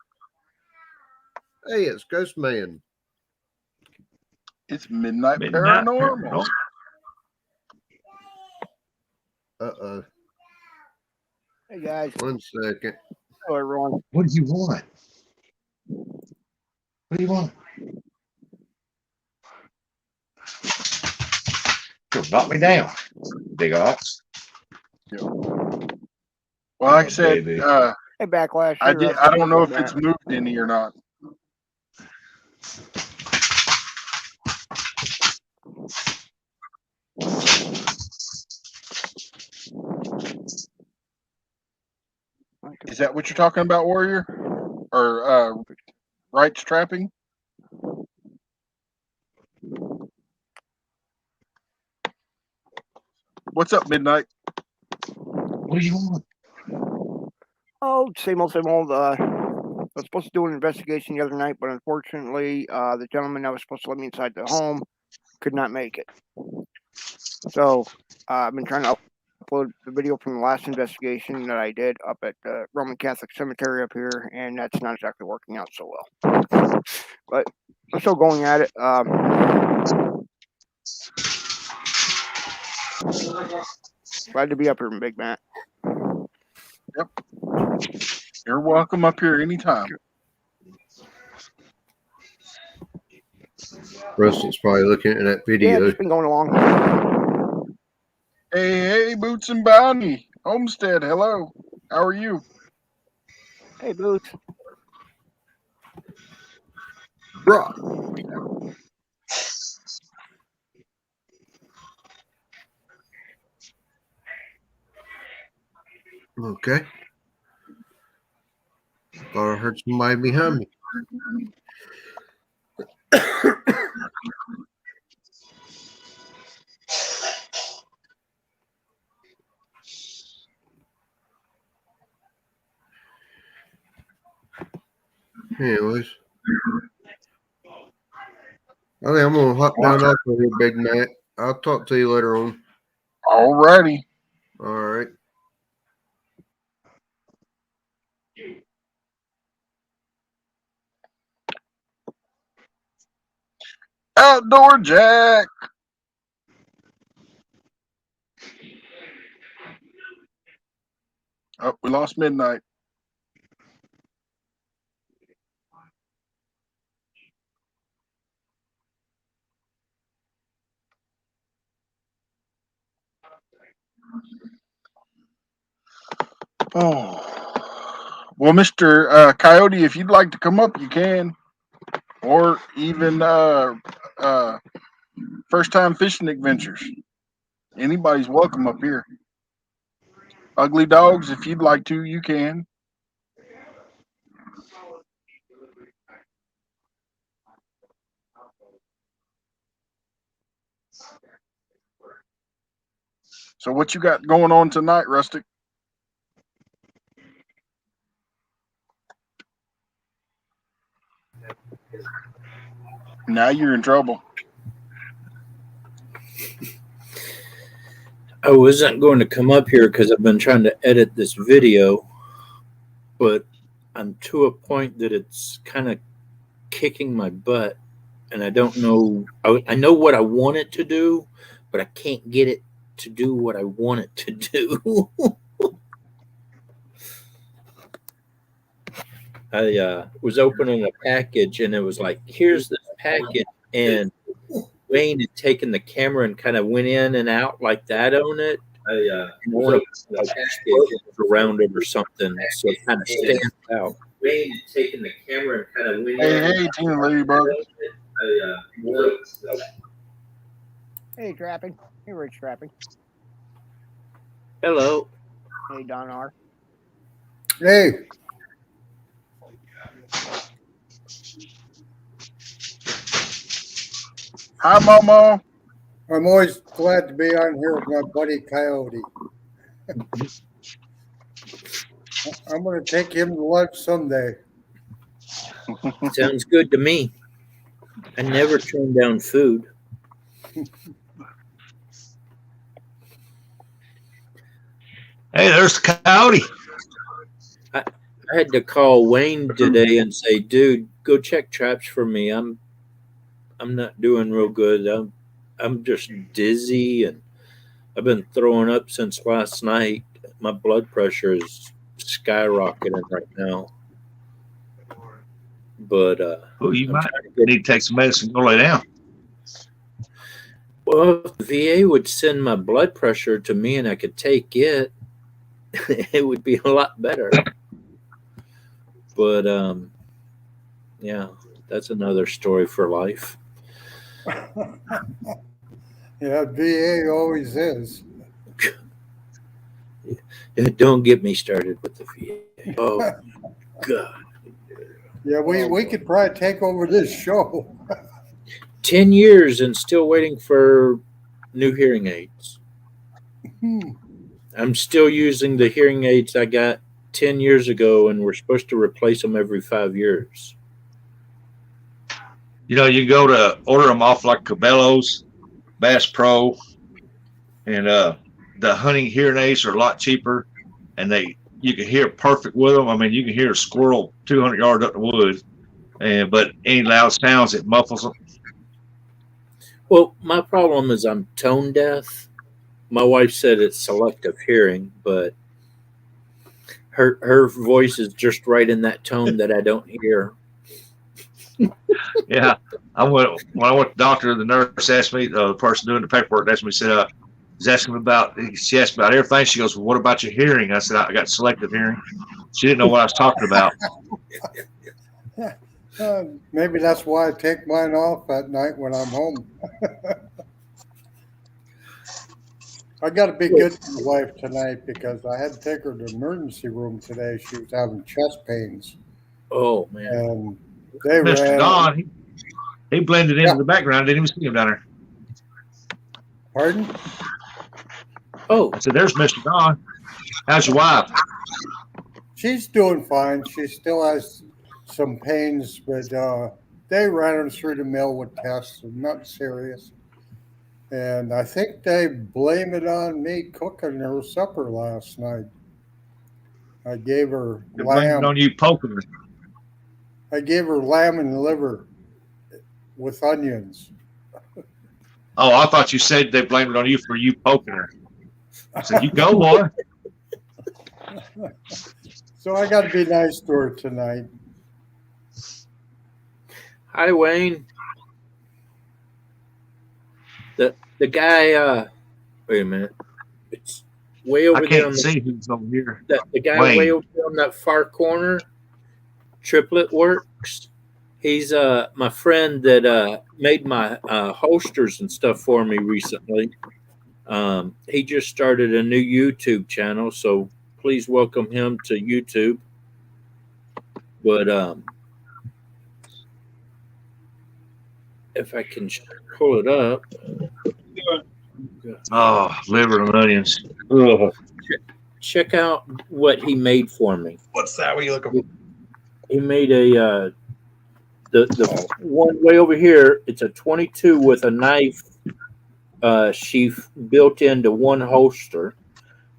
Hey, it's Ghost Man. It's Midnight Paranormal. Uh-oh. Hey guys, 1 second. hello everyone. What do you want? What do you want? You'll knock me down, big ox. Well, like I said, Baby. Hey Backlash. I don't know if Matt. it's moved any or not. Is that what you're talking about, Warrior? Or rights trapping? What's up, Midnight? What do you want? Oh, same old, same old. I was supposed to do an investigation the other night, but unfortunately, the gentleman that was supposed to let me inside the home could not make it. So I've been trying to upload the video from the last investigation that I did up at the Roman Catholic Cemetery up here, and that's not exactly working out so well. But I'm still going at it. Glad to be up here, Big Matt. Yep. You're welcome up here anytime. Russell's probably looking at that Yeah, video. it's been going along. Hey, Boots and Bounty. Homestead, hello. How are you? Hey, Boots. Bro. Okay. Thought I heard somebody behind me. Anyways. I think I'm going to hop down off of here, Big Matt. I'll talk to you later on. Alrighty. All right. Outdoor Jack. Oh, we lost Midnight. Oh, well, Mr. Coyote, if you'd like to come up, you can. Or even first time fishing adventures. Anybody's welcome up here. Ugly Dogs, if you'd like to, you can. So what you got going on tonight, Rustic? Now you're in trouble. I wasn't going to come up here because I've been trying to edit this video, but I'm to a point that it's kind of kicking my butt, and I don't know. I know what I want it to do, but I can't get it to do what I want it to do. I was opening a package, and it was like, here's this package, and Wayne had taken the camera and kind of went in and out like that on it. I want to put a package around it or something, so it kind of stands out. Wayne had taken the camera and kind of went in. Hey, Tina Ladybug. Hey, Trapping. Hey, Rich Trapping. Hello. Hey, Don R. Hey, Hi, Mama. I'm always glad to be on here with my buddy Coyote. I'm going to take him to lunch someday. Sounds good to me. I never turn down food. Hey, there's the Coyote. I had to call Wayne today and say, dude, go check traps for me. I'm not doing real good. I'm just dizzy, and I've been throwing up since last night. My blood pressure is skyrocketing right now. But You might need to take some medicine and go lay down. well, if the VA would send my blood pressure to me and I could take it, it would be a lot better. But yeah, that's another story for life. Yeah, VA always is. Don't get me started with the VA. Oh God. Yeah, we could probably take over this show. 10 years and still waiting for new hearing aids. I'm still using the hearing aids I got 10 years ago, and we're supposed to replace them every 5 years. You know, you go to order them off like Cabela's, Bass Pro, and the hunting hearing aids are a lot cheaper, and you can hear perfect with them. I mean, you can hear a squirrel 200 yards up the woods, but any loud sounds, it muffles them. Well, my problem is I'm tone deaf. My wife said it's selective hearing, but her voice is just right in that tone that I don't hear. Yeah, when I went to the doctor, the nurse asked me, the person doing the paperwork asked me, said, she asked me about everything. She goes, well, what about your hearing? I said, I got selective hearing. She didn't know what I was talking about. Maybe that's why I take mine off at night when I'm home. I got to be good to my wife tonight because I had to take her to the emergency room today. She was having chest pains. Oh, man. And they Mr. Don, he blended into the background. I didn't even see him down there. Pardon? Oh. I said, there's Mr. Don. How's your wife? She's doing fine. She still has some pains, but they ran her through the mill with tests, nothing serious. And I think they blame it on me cooking her supper last night. I gave her They're blaming it on you poking her. I gave her lamb and liver with onions. Oh, I thought you said they blamed it on you for you poking her. I said, you go, boy. So I got to be nice to her tonight. Hi, Wayne. The guy, wait a minute. It's way over I there. can't see who's over here. The guy Wayne. way over there on that far corner, Triplet Works. He's my friend that made my holsters and stuff for me recently. He just started a new YouTube channel, so please welcome him to YouTube. But if I can pull it up. Oh, liver and onions. Ugh. Check out what he made for me. What's that? What are you looking for? He made a the one way over here. It's a 22 with a knife sheath built into one holster.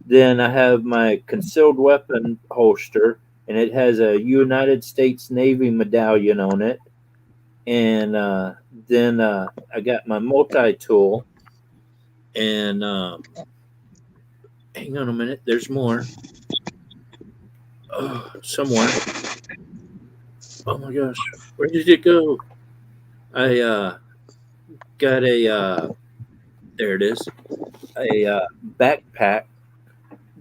Then I have my concealed weapon holster, and it has a United States Navy medallion on it. And then I got my multi-tool. And hang on a minute, there's more. Somewhere. Oh my gosh, where did it go? I got a there it is, a backpack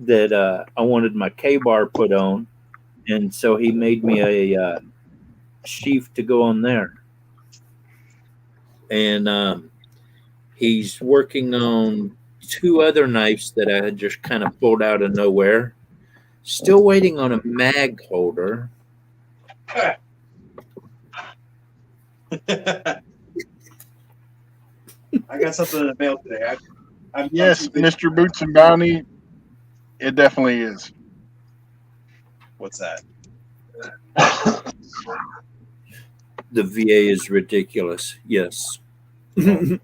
that I wanted my K-bar put on, and so he made me a sheath to go on there. And he's working on 2 other knives that I had just kind of pulled out of nowhere. Still waiting on a mag holder. I got something in the mail today. Yes, Mr. Boots and Bounty, it definitely is. What's that? The VA is ridiculous. Yes. I've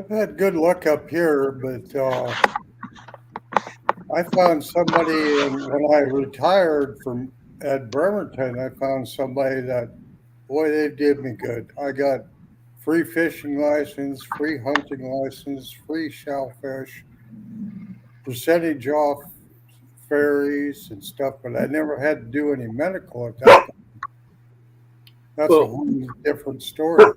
had good luck up here, but I found somebody, and when I retired from at Bremerton, I found somebody that, boy, they did me good. I got free fishing license, free hunting license, free shellfish, percentage off ferries and stuff, but I never had to do any medical at that time. That's a whole different story.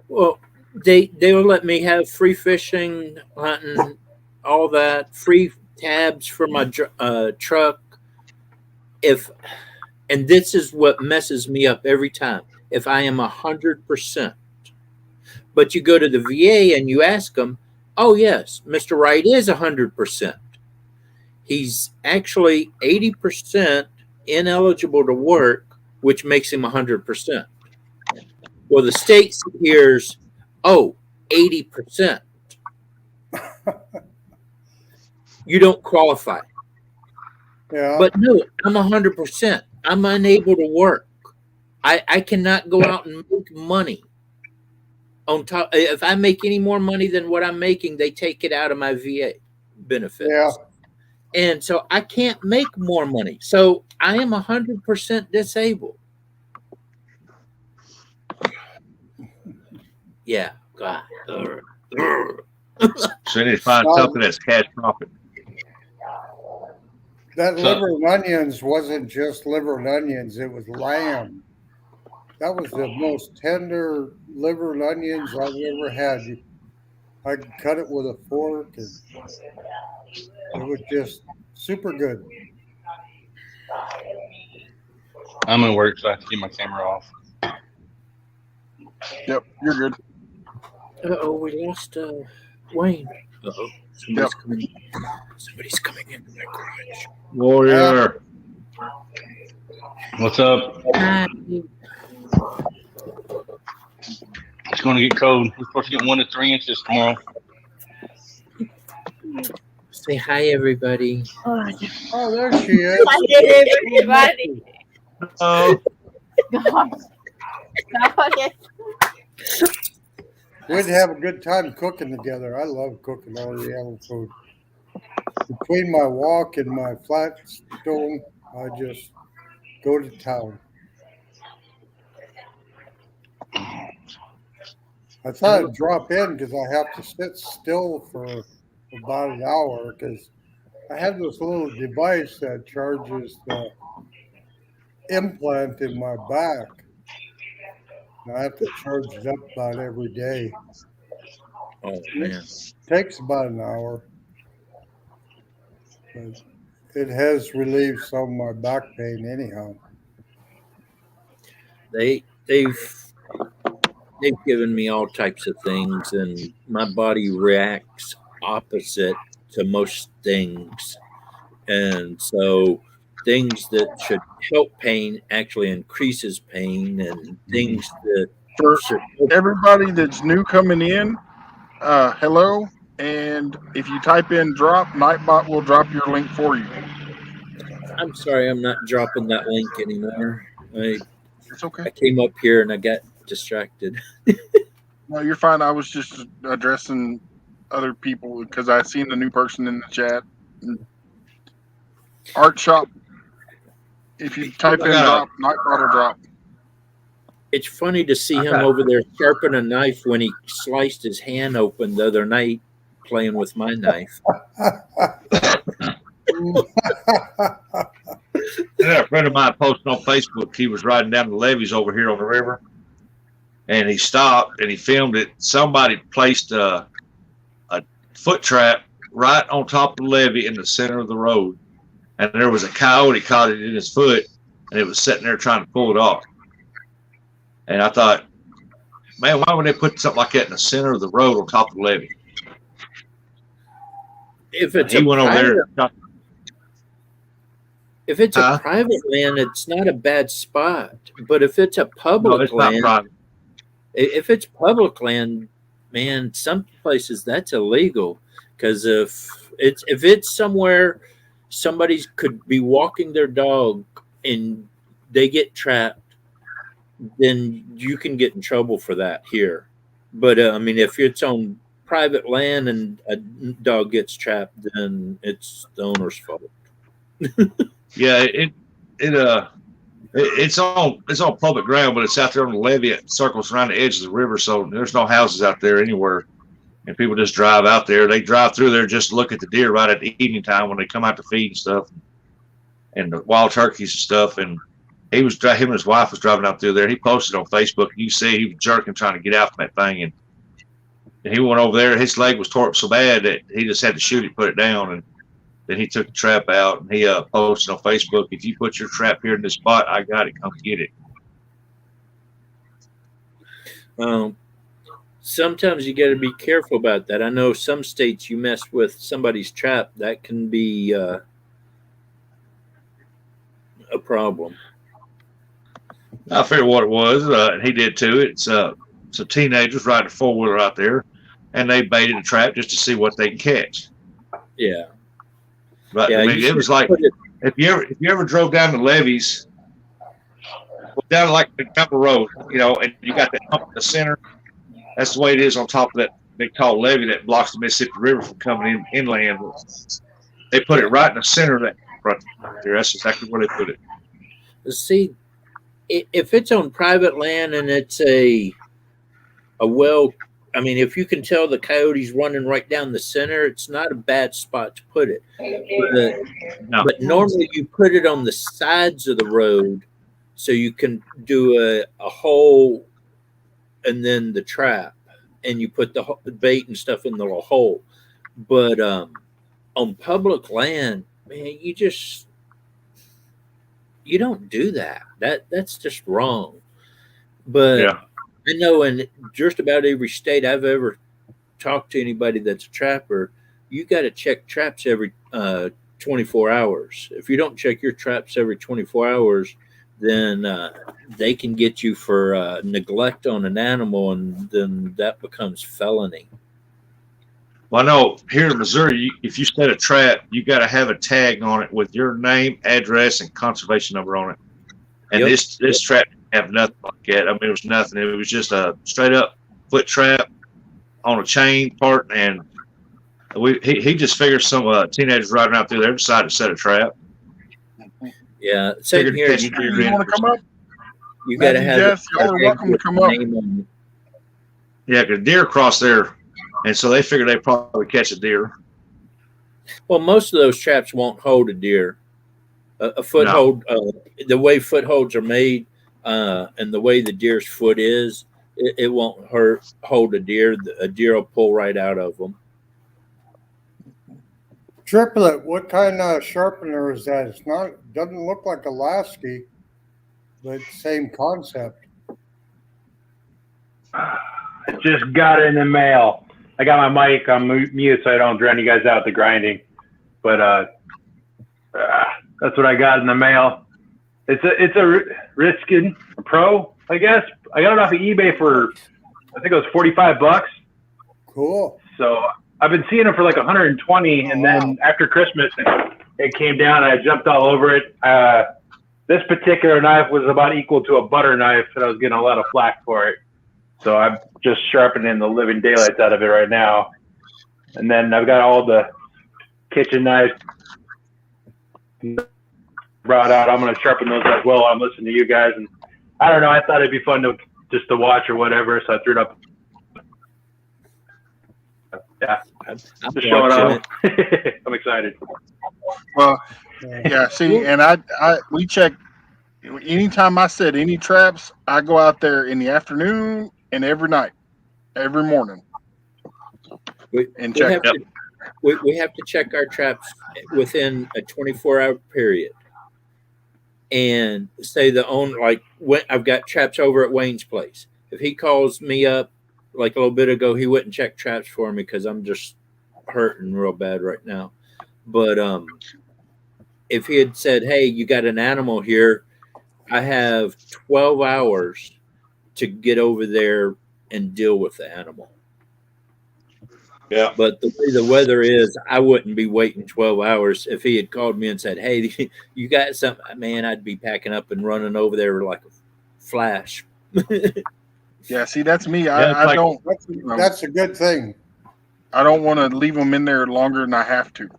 Well, they will let me have free fishing, hunting, all that, free tabs for my truck. And this is what messes me up every time. If I am 100%, but you go to the VA and you ask them, oh yes, Mr. Wright is 100%. He's actually 80% ineligible to work, which makes him 100%. Well, the state hears, oh, 80%. You don't qualify. Yeah. But no, I'm 100%. I'm unable to work. I cannot go out and make money. On top, if I make any more money than what I'm making, they take it out of my VA benefits. Yeah. And so I can't make more money. So I am 100% disabled. Yeah, God. So they need to find something that's cash profit. That liver and onions wasn't just liver and onions, it was lamb. That was the most tender liver and onions I've ever had. I could cut it with a fork, and it was just super good. I'm at work, so I have to keep my camera off. Yep, you're good. Uh-oh, we lost Wayne. Uh-oh. Somebody's coming into my garage. Warrior. What's up? Hi. It's going to get cold. We're supposed to get 1 to 3 inches tomorrow. Say hi, everybody. Oh, there she is. Hi, everybody. Oh. We'd have a good time cooking together. I love cooking Oriental food. Between my wok and my flat stone, I just go to town. I thought I'd drop in because I have to sit still for about an hour because I have this little device that charges the implant in my back. I have to charge it up about every day. Oh, man. It takes about an hour. But it has relieved some of my back pain anyhow. They've given me all types of things, and my body reacts opposite to most things. And so things that should help pain actually increases pain, and things that For everybody that's new coming in, hello. And if you type in drop, Nightbot will drop your link for you. I'm sorry, I'm not dropping that link anymore. It's okay. I came up here and I got distracted. No, you're fine. I was just addressing other people because I seen the new person in the chat. Art shop. If you type in drop, Nightbot will drop. It's funny to see him over there sharpen a knife when he sliced his hand open the other night playing with my knife. I had a friend of mine posted on Facebook. He was riding down the levees over here on the river, and he stopped and he filmed it. Somebody placed a foot trap right on top of the levee in the center of the road, and there was a coyote caught it in his foot, and it was sitting there trying to pull it off. And I thought, man, why would they put something like that in the center of the road on top of the levee? If it's He went over there. If it's a private land, it's not a bad spot. But if it's a public No, it's land, not private. if it's public land, man, some places that's illegal. Because if it's somewhere somebody could be walking their dog and they get trapped, then you can get in trouble for that here. But I mean, if it's on private land and a dog gets trapped, then it's the owner's fault. Yeah, it's on public ground, but it's out there on the levee. It circles around the edge of the river, so there's no houses out there anywhere, and people just drive out there. They drive through there just to look at the deer right at the evening time when they come out to feed and stuff, and the wild turkeys and stuff. And him and his wife was driving out through there. He posted on Facebook. You see, he was jerking trying to get out from that thing, and he went over there. His leg was tore up so bad that he just had to shoot it, put it down, and then he took the trap out, and he posted on Facebook, if you put your trap here in this spot, I got it. Come get it. Sometimes you got to be careful about that. I know some states you mess with somebody's trap, that can be a problem. I figured what it was, and he did too. It's some teenagers riding a four-wheeler out there, and they baited a trap just to see what they can catch. Yeah. But yeah, I mean, it was like if you ever drove down the levees, down like the Temple Road, you know, and you got that hump in the center. That's the way it is on top of that big tall levee that blocks the Mississippi River from coming inland. They put it right in the center of that right there. That's exactly where they put it. See, if it's on private land and it's a well, I mean, if you can tell the coyote's running right down the center, it's not a bad spot to put it. But normally you put it on the sides of the road so you can do a hole and then the trap, and you put the bait and stuff in the little hole. But on public land, man, you don't do that. That's just wrong. But yeah. I know in just about every state I've ever talked to anybody that's a trapper, you got to check traps every 24 hours. If you don't check your traps every 24 hours, then they can get you for neglect on an animal, and then that becomes felony. Well, I know here in Missouri, if you set a trap, you got to have a tag on it with your name, address, and conservation number on it. And this trap didn't have nothing like that. I mean, it was nothing. It was just a straight up foot trap on a chain part, and he just figured some teenagers riding out through there decided to set a trap. Yeah, same here. You want to come up? You got to have. Y'all are welcome to come up. Yeah, because deer cross there, and so they figured they'd probably catch a deer. Well, most of those traps won't hold a deer. A foothold, the way footholds are made, and the way the deer's foot is, it won't hold a deer. A deer will pull right out of them. Triplet, what kind of sharpener is that? It's not, doesn't look like a Lasky, but same concept. I just got it in the mail. I got my mic on mute so I don't drown you guys out with the grinding. But that's what I got in the mail. It's a Riskin Pro, I guess. I got it off of eBay for, I think it was $45. Cool. So I've been seeing them for like 120, and then after Christmas, it came down, and I jumped all over it. This particular knife was about equal to a butter knife, and I was getting a lot of flack for it. So I'm just sharpening the living daylights out of it right now. And then I've got all the kitchen knives brought out. I'm going to sharpen those as well. I'm listening to you guys, and I don't know. I thought it'd be fun to just to watch or whatever, so I threw it up. Yeah, I'm Just showing watching up. it. I'm excited. Well, yeah. See, and we check anytime I set any traps. I go out there in the afternoon and every night, every morning, and We check. have to we have to check our traps within a 24-hour period. And say the owner, like when I've got traps over at Wayne's place. If he calls me up like a little bit ago, he wouldn't check traps for me because I'm just hurting real bad right now. But if he had said, "Hey, you got an animal here," I have 12 hours to get over there and deal with the animal. Yeah. But the way the weather is, I wouldn't be waiting 12 hours. If he had called me and said, "Hey, you got something," man, I'd be packing up and running over there like a flash. Yeah, see, that's me. Yeah, it's I like- don't. That's a good thing. I don't want to leave them in there longer than I have to.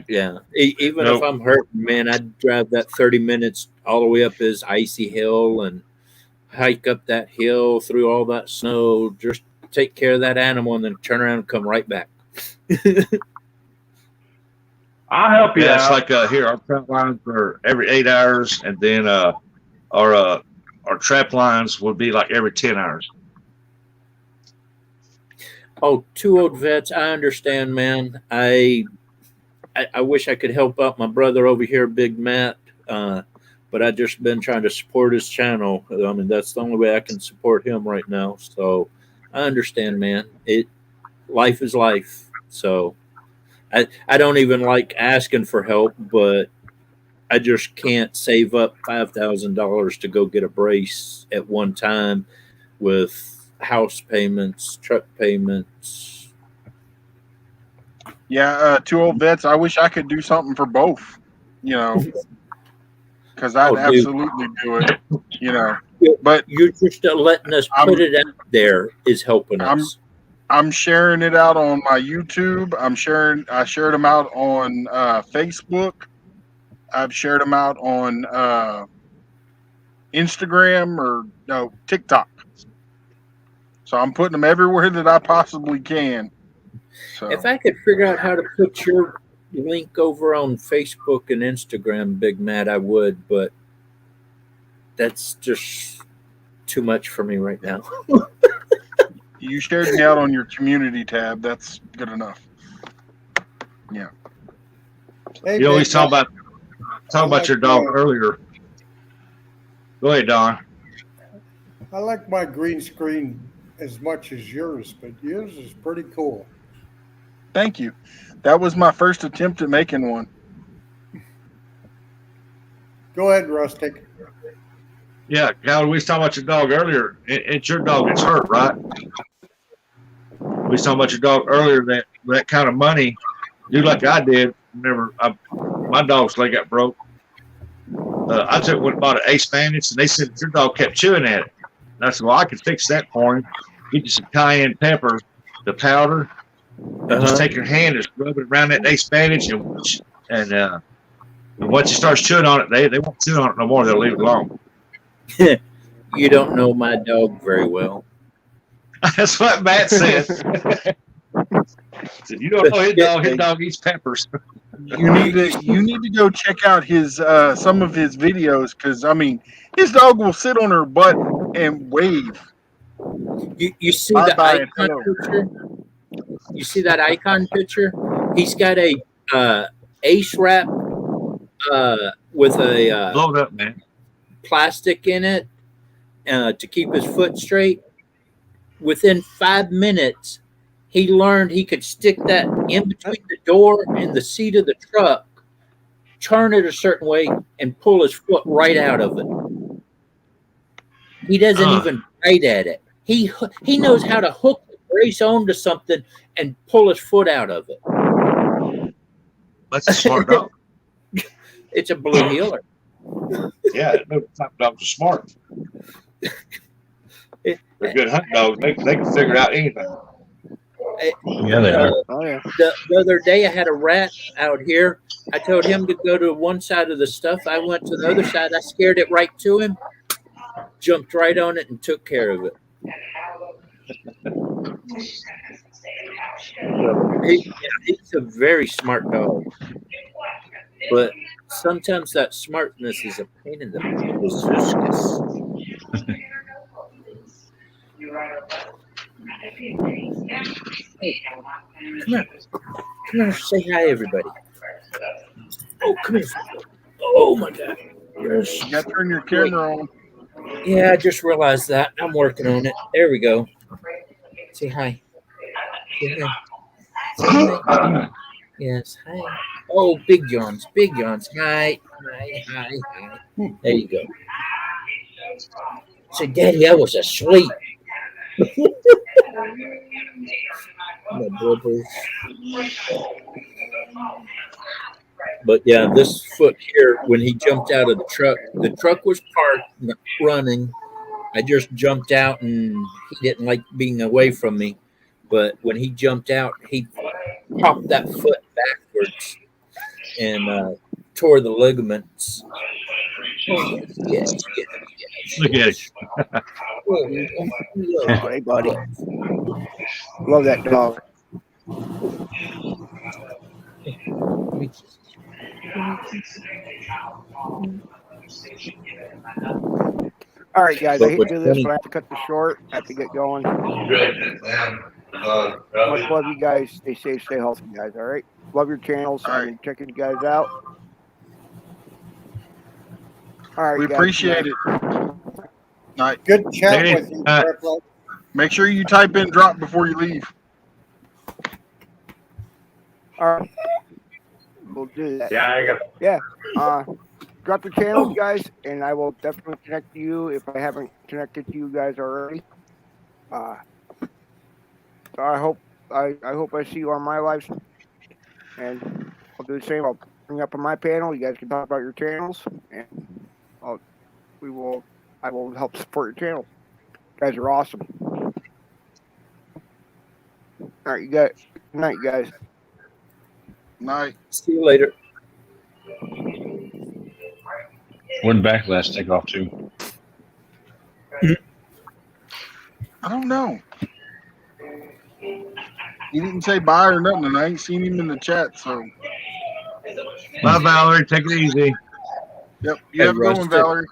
Yeah. Even Nope. if I'm hurting, man, I'd drive that 30 minutes all the way up this icy hill and hike up that hill through all that snow, just take care of that animal and then turn around and come right back. I'll help you Yeah, it's out. like here our trap lines are every 8 hours, and then our trap lines would be like every 10 hours. Oh, two old vets. I understand, man. I wish I could help out my brother over here, Big Matt. But I just been trying to support his channel. I mean, that's the only way I can support him right now. So I understand, man. Life is life. So I don't even like asking for help, but I just can't save up $5,000 to go get a brace at one time with house payments, truck payments. Yeah, two old vets. I wish I could do something for both. You know, because I'd Oh, dude. absolutely do it. You know, but you're just letting us put it out there is helping us. I'm sharing it out on my YouTube. I shared them out on Facebook. I've shared them out on Instagram or no TikTok. So I'm putting them everywhere that I possibly can. So If I could figure out how to put your link over on Facebook and Instagram, Big Matt, I would, but that's just too much for me right now. you shared me out on your community tab. That's good enough. Yeah. Hey, You always Big talk Matt, about your dog earlier. Go ahead, Don. I like my green screen as much as yours, but yours is pretty cool. Thank you. That was my first attempt at making one. Go ahead, Rustic. Yeah, Cal, we was talking about your dog earlier. It's your dog that's hurt, right? We was talking about your dog earlier. That kind of money, do like I did. Whenever my dog's leg got broke, I went and bought an ace bandage, and they said your dog kept chewing at it. And I said, well, I can fix that for him. Get you some cayenne pepper, the powder, and just take your hand and rub it around that ace bandage, and once he starts chewing on it, they won't chew on it no more. They'll leave it alone. You don't know my dog very well. That's what Matt said. Said, you don't know his dog. His dog eats peppers. You need to go check out his some of his videos, because I mean his dog will sit on her butt and wave. You see Bye the bye, icon hello. picture? You see that icon picture? He's got a ace wrap with a Blow it up, man. plastic in it to keep his foot straight. Within 5 minutes, he learned he could stick that in between the door and the seat of the truck, turn it a certain way, and pull his foot right out of it. He doesn't even bite at it. He knows how to hook the brace onto something and pull his foot out of it. That's a smart dog. It's a blue heeler. Yeah, no type dogs are smart. They're good hunt dogs. They can figure out anything. Yeah, they are. Oh yeah. The other day, I had a rat out here. I told him to go to one side of the stuff. I went to the other side. I scared it right to him, jumped right on it, and took care of it. So he's a very smart dog, but sometimes that smartness is a pain in the bazookas. Come here. Come here. Say hi, everybody. Oh, come here. Oh, my God. You got to turn your camera on. Yeah, I just realized that. I'm working on it. There we go. Say hi. Say hi. Say hi. Yes, hi. Oh, big yawns. Big yawns. Hi. Hi. Hi. Hi. There you go. Say, Daddy, I was asleep. My blippers. But yeah, this foot here, when he jumped out of the truck was parked, running. I just jumped out, and he didn't like being away from me. But when he jumped out, he popped that foot backwards and tore the ligaments. Oh, yes. Look at it. Oh, hey, buddy. Love that dog. All right, guys. I hate to do this, but I have to cut this short. I have to get going. Much love, you guys. Stay safe, stay healthy, guys. All right. Love your channels. I've been checking you guys out. All right, We guys, appreciate it. Night. Good chat with you, Purple. Make sure you type in drop before you leave. All right. We'll do that. Yeah, I got. Yeah. Drop the channels, guys, and I will definitely connect to you if I haven't connected to you guys already. So I hope I see you on my lives, and I'll do the same. I'll bring up on my panel. You guys can talk about your channels, and I will help support your channel. You guys are awesome. All right, you guys. Good night, guys. Night. See you later. Where did Backlash take off to? I don't know. He didn't say bye or nothing, and I ain't seen him in the chat, so. Bye, Valerie. Take it easy. Yep. You have a good one, Valerie.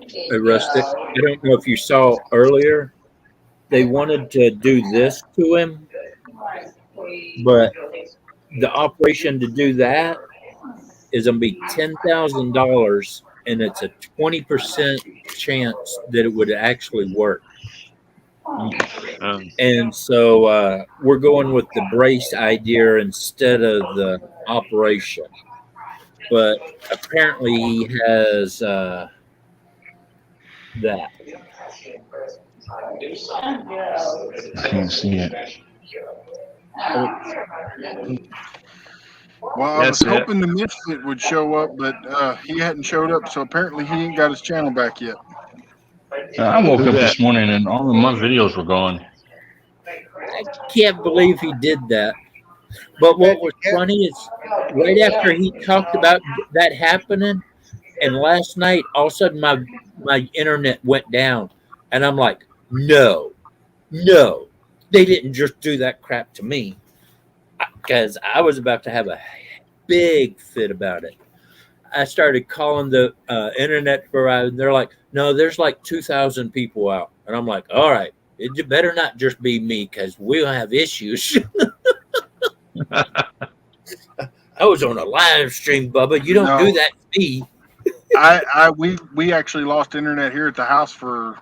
Hey, Rustic. I don't know if you saw earlier, they wanted to do this to him, but the operation to do that is going to be $10,000, and it's a 20% chance that it would actually work. And so we're going with the brace idea instead of the operation. But apparently he has that. I can't see it. Well, I was hoping the Misfit would show up, but he hadn't showed up, so apparently he ain't got his channel back yet. I woke up this morning and all of my videos were gone. I can't believe he did that. But what was funny is right after he talked about that happening, and last night, all of a sudden my internet went down. And I'm like, no, they didn't just do that crap to me. Because I was about to have a big fit about it. I started calling the internet provider, and they're like, no, there's like 2,000 people out. And I'm like, all right, it better not just be me because we'll have issues. I was on a live stream, Bubba. You don't do that to me. We actually lost internet here at the house for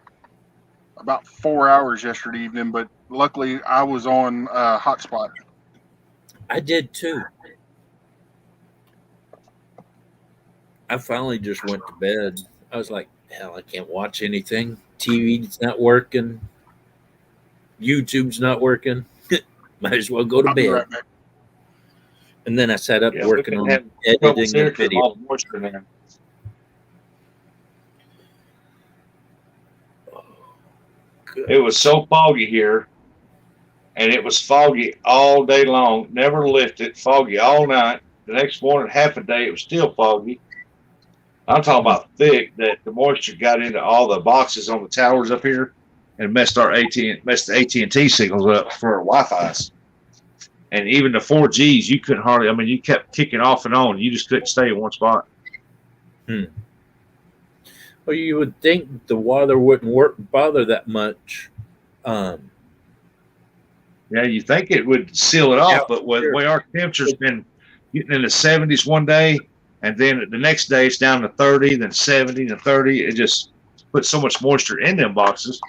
about 4 hours yesterday evening, but luckily I was on hotspot. I did too. I finally just went to bed. I was like, hell, I can't watch anything. TV's not working. YouTube's not working. Might as well go to bed. Right back. And then I sat up working on editing the video. It was so foggy here, and it was foggy all day long, never lifted, foggy all night. The next morning, half a day, it was still foggy. I'm talking about thick, that the moisture got into all the boxes on the towers up here and messed the AT&T signals up for our Wi-Fi's. And even the 4Gs, you couldn't hardly. I mean, you kept kicking off and on. You just couldn't stay in one spot. Well, you would think the water wouldn't bother that much. Yeah, you think it would seal it off, but with the way our temperature's been getting in the 70s one day, and then the next day it's down to 30, then 70, then 30. It just puts so much moisture in them boxes.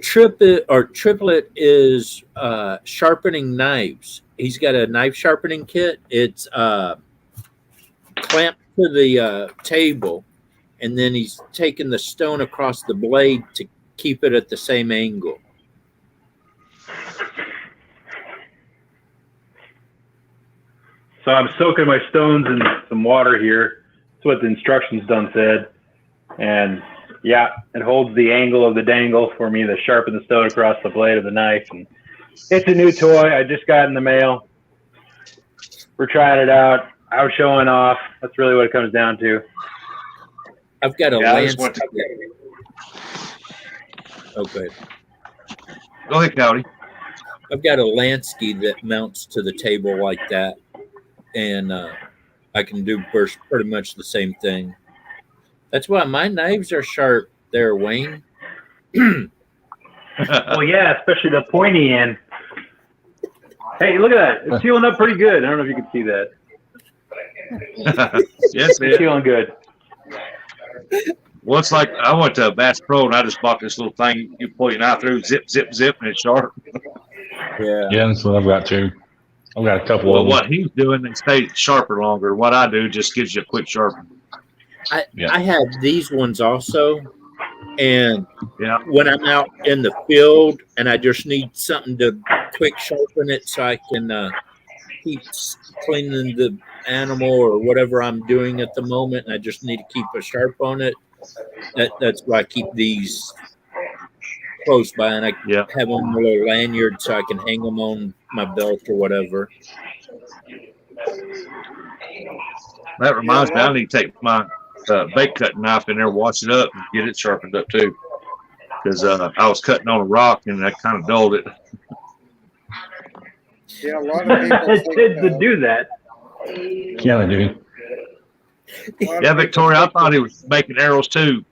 Triplet is sharpening knives. He's got a knife sharpening kit. It's clamped to the table, and then he's taking the stone across the blade to keep it at the same angle. So I'm soaking my stones in some water here. That's what the instructions done said. And yeah, it holds the angle of the dangle for me to sharpen the stone across the blade of the knife. And it's a new toy I just got in the mail. We're trying it out. I was showing off. That's really what it comes down to. I've got a landscape. Okay. Go ahead, Cody. I've got a landscape that mounts to the table like that, and I can do pretty much the same thing. That's why my knives are sharp there, Wayne. Well, yeah, especially the pointy end. Hey, look at that. It's sealing up pretty good. I don't know if you can see that. Yes, it's feeling good. Well, it's like I went to Bass Pro and I just bought this little thing you pull your knife through, zip, zip, zip, and it's sharp. Yeah, that's what I've got too. I've got a couple Well, of them. what he's doing, they stay sharper longer. What I do just gives you a quick sharpen. I have these ones also, and when I'm out in the field and I just need something to quick sharpen it so I can keep cleaning the animal or whatever I'm doing at the moment, and I just need to keep a sharp on it. That's why I keep these close by, and I have them on a little lanyard so I can hang them on my belt or whatever. That reminds me, I need to take my bait cutting knife in there, wash it up, and get it sharpened up too. Because I was cutting on a rock and I kind of dulled it. Yeah, a lot of people It tends to do that. Yeah, they do. Yeah, Victoria, I thought he was making arrows too.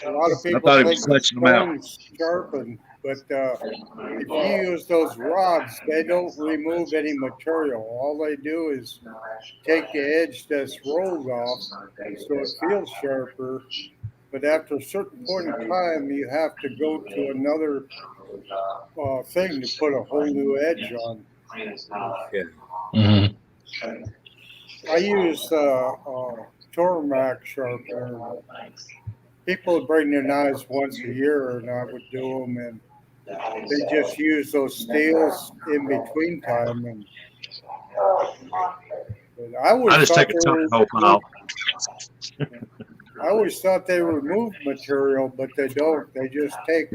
A lot of people thought he think was flexing them out. stones sharpen, but if you use those rods, they don't remove any material. All they do is take the edge that's rolled off, so it feels sharper. But after a certain point in time, you have to go to another thing to put a whole new edge on. Mm-hmm. I use Tormac sharpener. People would bring their knives once a year, and I would do them, and they just use those steels in between time. And I just take a ton of pile. I always thought they removed material, but they don't. They just take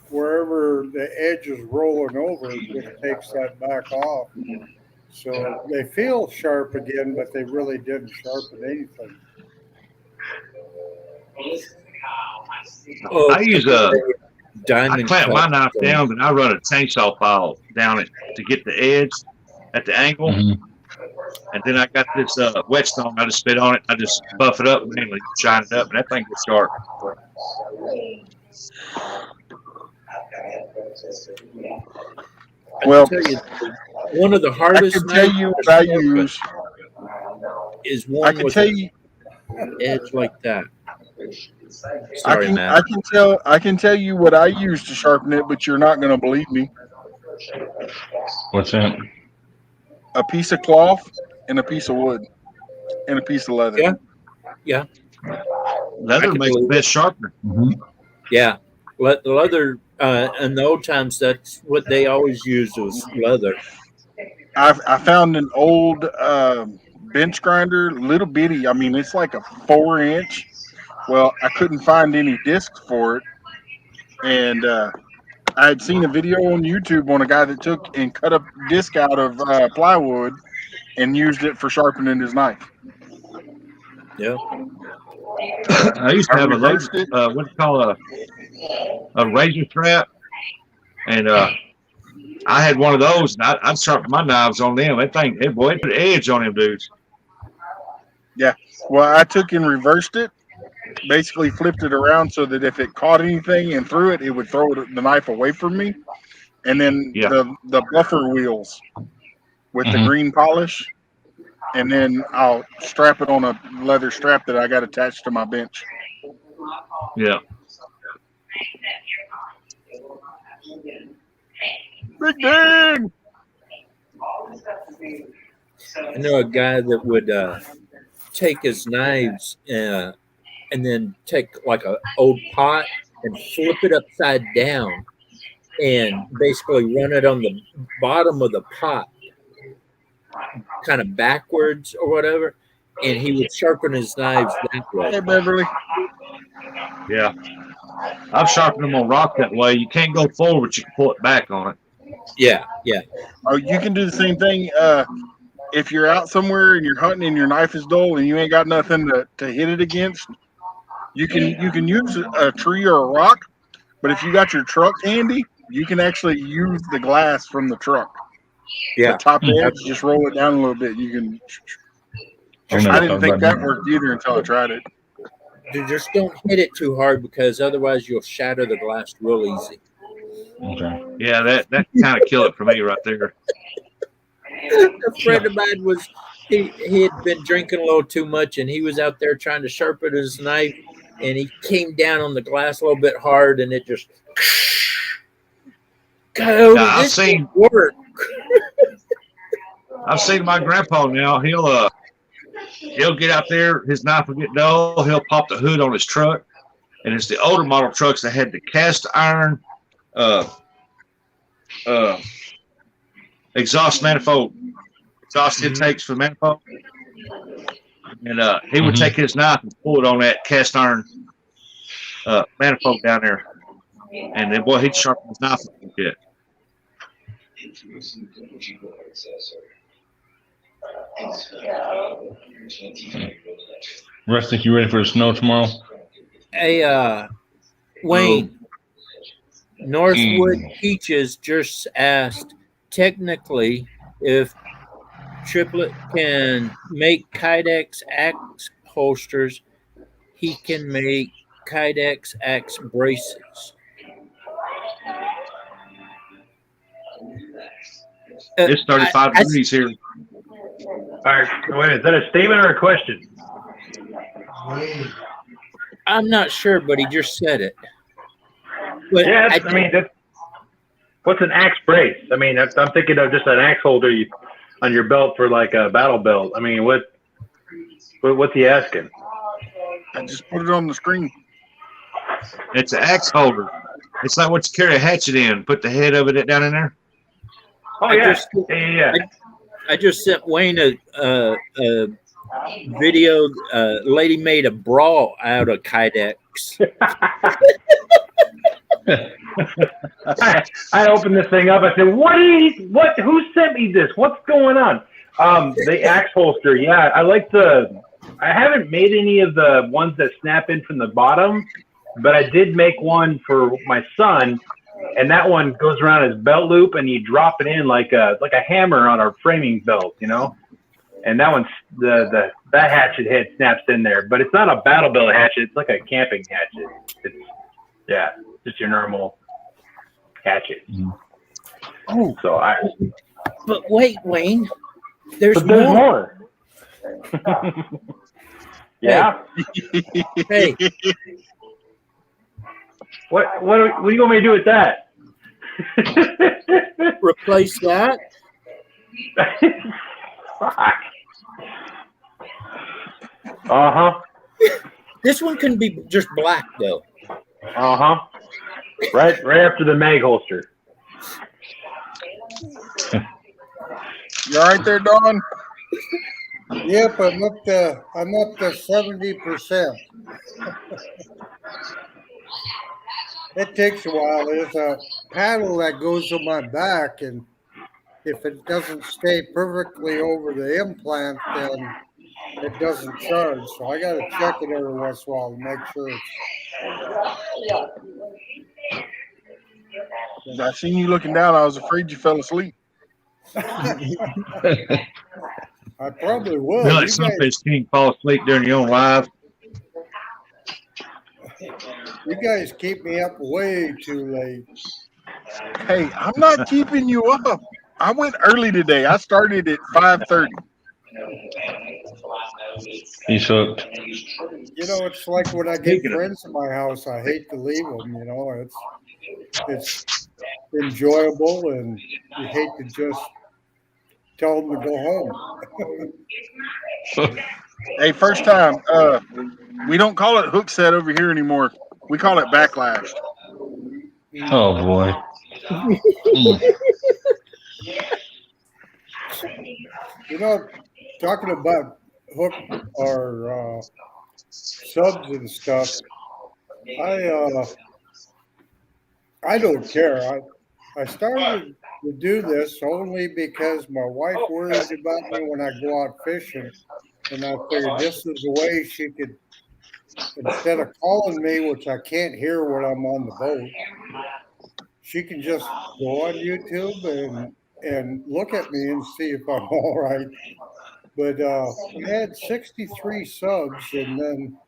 wherever the edge is rolling over, it just takes that back off. So they feel sharp again, but they really didn't sharpen anything. I use a diamond. I clamp my knife down, and I run a chainsaw file down it to get the edge at the angle. Mm-hmm. And then I got this whetstone. I just spit on it. I just buff it up, mainly shine it up, and that thing gets sharp. Well, one of the hardest. I can tell you what I use. Is one with an edge like that. Sorry, Matt. I can tell you what I use to sharpen it, but you're not going to believe me. What's that? A piece of cloth and a piece of wood and a piece of leather. Yeah. Leather makes the best sharpener. Mm-hmm. Yeah. Leather, in the old times, that's what they always used was leather. I found an old bench grinder, little bitty. I mean, it's like a 4-inch. Well, I couldn't find any discs for it. And I had seen a video on YouTube on a guy that took and cut a disc out of plywood and used it for sharpening his knife. Yeah. I used to have a what do you call a razor trap, And I had one of those, and I'd sharpen my knives on them. That thing, it put an edge on them dudes. Yeah. Well, I took and reversed it. Basically flipped it around so that if it caught anything and threw it, it would throw the knife away from me. And then Yeah. the buffer wheels with the green polish, and then I'll strap it on a leather strap that I got attached to my bench. Yeah. Big Dan! I know a guy that would take his knives and then take like an old pot and flip it upside down and basically run it on the bottom of the pot, kind of backwards or whatever, and he would sharpen his knives that way. Hey, Beverly. Yeah. I've sharpened them on rock that way. You can't go forward, but you can pull it back on it. Yeah, yeah. Oh, you can do the same thing. If you're out somewhere and you're hunting and your knife is dull and you ain't got nothing to hit it against, you can use a tree or a rock. But if you got your truck handy, you can actually use the glass from the truck. Yeah. The top edge, just roll it down a little bit. You can. I didn't think that worked either until I tried it. Just don't hit it too hard because otherwise you'll shatter the glass real easy. Okay. Yeah, that kind of killed it for me right there. A friend of mine was he had been drinking a little too much and he was out there trying to sharpen his knife and he came down on the glass a little bit hard and it just Now, I've seen my grandpa now. He'll get out there, his knife will get dull, he'll pop the hood on his truck, and it's the older model trucks that had the cast iron exhaust manifold, exhaust intakes for manifold. And he would take his knife and pull it on that cast iron manifold down there. And then, boy, he'd sharpen his knife a bit. Russ, think you ready for the snow tomorrow? Hey, Wayne, Northwood Peaches just asked, technically, if Triplet can make Kydex axe holsters, he can make Kydex axe braces. It's 35 degrees here. All right, wait a minute. Is that a statement or a question? I'm not sure, but he just said it. But yeah, I mean, what's an axe brace? I mean, I'm thinking of just an axe holder on your belt for like a battle belt. I mean, what's he asking? I just put it on the screen. It's an axe holder. It's like what you carry a hatchet in. Put the head of it down in there. Oh yeah, I just sent Wayne a video. Lady made a bra out of Kydex. I opened this thing up. I said, "What? Who sent me this? What's going on?" The axe holster. Yeah, I haven't made any of the ones that snap in from the bottom, but I did make one for my son. And that one goes around his belt loop, and you drop it in like a hammer on a framing belt, you know. And that one's that hatchet head snaps in there, but it's not a battle belt hatchet. It's like a camping hatchet. It's just your normal hatchet. Oh, so But wait, Wayne, there's more. Yeah. Hey. What do you want me to do with that? Replace that? Fuck. Uh-huh. This one can be just black though. Uh-huh. Right after the mag holster. You all right there, Don? Yep, I'm up to 70%. It takes a while. There's a paddle that goes on my back, and if it doesn't stay perfectly over the implant, then it doesn't charge. So I got to check it every once in a while to make sure it's. I seen you looking down. I was afraid you fell asleep. I probably would. You know, like You some guys, fish can't fall asleep during your own live. you guys keep me up way too late. Hey, I'm not keeping you up. I went early today. I started at 5:30. He's hooked. You know, it's like when I get Speaking of, friends at my house, I hate to leave them. You know, it's enjoyable, and you hate to just tell them to go home. Hey, first time. We don't call it hook set over here anymore. We call it backlash. Oh boy. You know, talking about hook or subs and stuff, I don't care. I started to do this only because my wife worries about me when I go out fishing, and I figured this is a way she could, instead of calling me, which I can't hear when I'm on the boat, she can just go on YouTube and look at me and see if I'm all right. But I had 63 subs, and then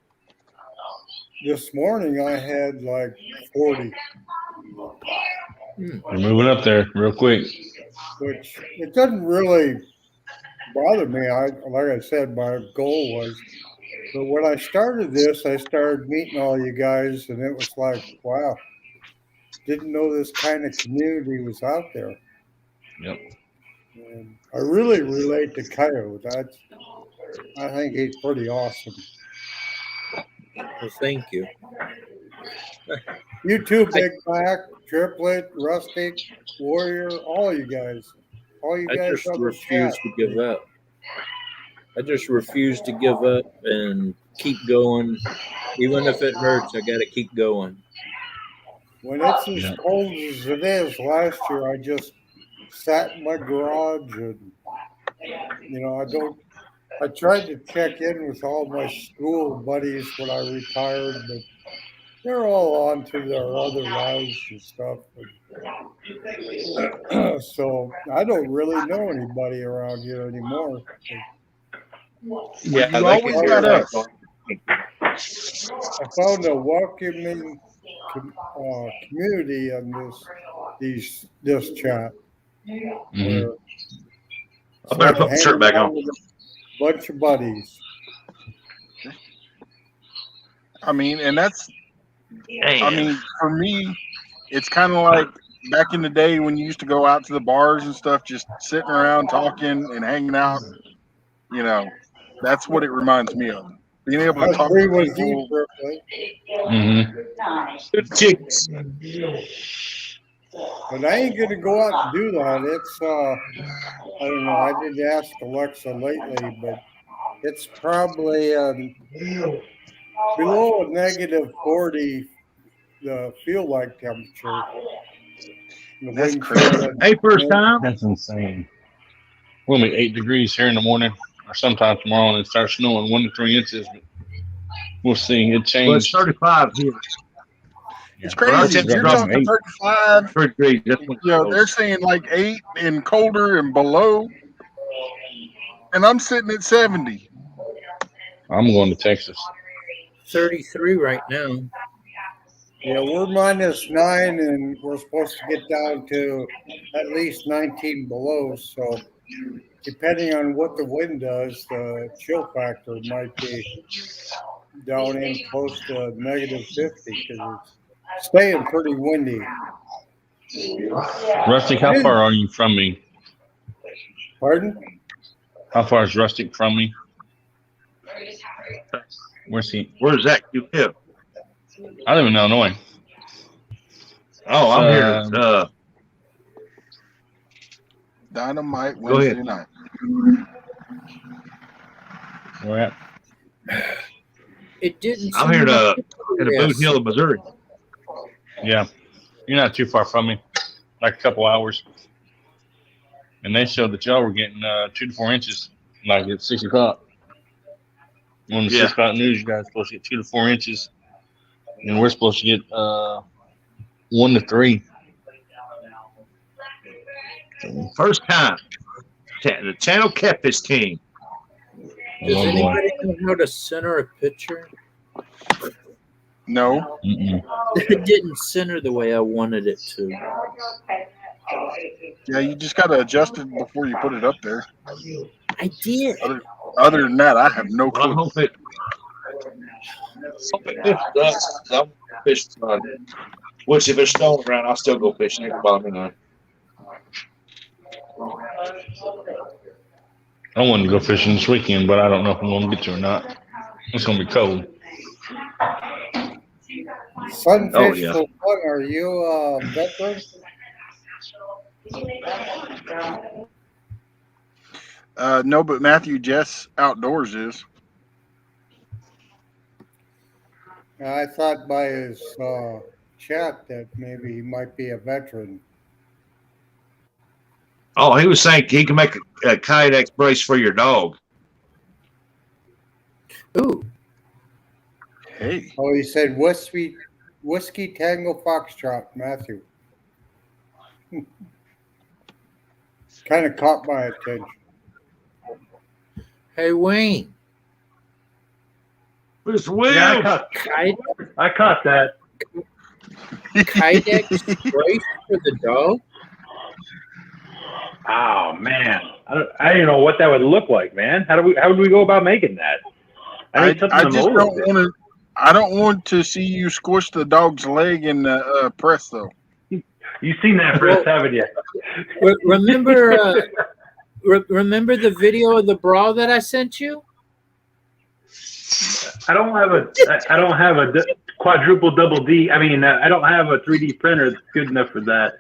this morning I had like 40. You're moving up there real quick. Which it doesn't really bother me. Like I said, my goal was, but when I started this, I started meeting all you guys, and it was like, wow, didn't know this kind of community was out there. Yep. And I really relate to Coyote. I think he's pretty awesome. Well, thank you. You too, Big Mac, Triplet, Rustic, Warrior, all you guys. All you I guys just on the refuse chat. to give up. I just refuse to give up and keep going. Even if it hurts, I got to keep going. When it's as cold as it is, last year I just sat in my garage and, you know, I tried to check in with all my school buddies when I retired, but they're all on to their other lives and stuff. So I don't really know anybody around here anymore. Yeah, you always got us. I found a welcoming community on this chat. Where I better put my shirt back on. with a bunch of buddies. I mean, and that's, I mean, for me, it's kind of like back in the day when you used to go out to the bars and stuff, just sitting around talking and hanging out. You know, that's what it reminds me of. Being able to talk to people. Good chicks. But I ain't gonna go out and do that. It's I don't know. I did ask Alexa lately, but it's probably below a -40. The feel like temperature. That's crazy. Hey, first time. That's insane. We'll be 8 degrees here in the morning, or sometime tomorrow, and it starts snowing 1 to 3 inches. But we'll see. It changed. Well, it's 35 here. It's crazy. You're talking 35. 33. You know, they're saying like 8 and colder and below, and I'm sitting at 70. I'm going to Texas. 33 right now. Yeah, we're -9, and we're supposed to get down to at least 19 below. So, depending on what the wind does, the chill factor might be down in close to -50 because it's staying pretty windy. Rustic, how far are you from me? Pardon? How far is Rustic from me? Where's he? Where's that? You live? I live in Illinois. Oh, I'm here. Dynamite Go Wednesday ahead. night. Where at? It didn't. I'm here in the Boot Hill of Missouri. Yeah, you're not too far from me, like a couple hours. And they showed that y'all were getting 2 to 4 inches, like at 6 o'clock. On the 6 o'clock news, you guys are supposed to get 2 to 4 inches, and we're supposed to get 1 to 3. First time. The channel Catfish King. Does anybody know how to center a picture? No. It didn't center the way I wanted it to. Yeah, you just got to adjust it before you put it up there. I did. Other than that, I have no clue. I hope it does. I'm fishing on it. Which, if there's stone around, I'll still go fishing. Ain't bothering me. I wanted to go fishing this weekend, but I don't know if I'm going to get to or not. It's going to be cold. Sunfish yeah. for fun. Are you a veteran? No, but Matthew Jess Outdoors is. I thought by his chat that maybe he might be a veteran. Oh, he was saying he can make a Kydex brace for your dog. Ooh. Hey. Oh, he said whiskey Tango Foxtrot, Matthew. Kind of caught my attention. Hey, Wayne. Where's Will? Yeah, I caught that. Kydex brace for the dog? Oh man, I don't know what that would look like, man. How would we go about making that? I need something to just mold don't it. want to. I don't want to see you squish the dog's leg in the press, though. You've seen that press, haven't you? Remember, remember the video of the bra that I sent you? I don't have a quadruple double D. I mean, I don't have a 3D printer that's good enough for that.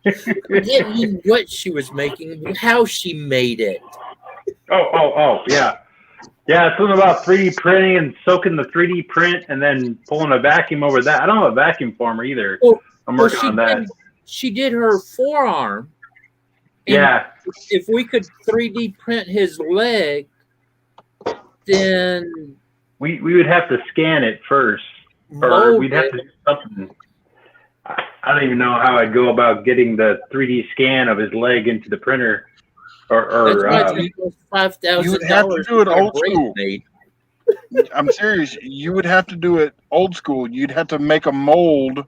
Didn't mean what she was making, but how she made it. Oh, yeah. Yeah, something about 3D printing and soaking the 3D print and then pulling a vacuum over that. I don't have a vacuum former either. I'm working on that. She did her forearm. Yeah. If we could 3D print his leg, then we would have to scan it first, or we'd have to do something. I don't even know how I'd go about getting the 3D scan of his leg into the printer. That's $5,000. You would have to do it old school. I'm serious. You would have to do it old school. You'd have to make a mold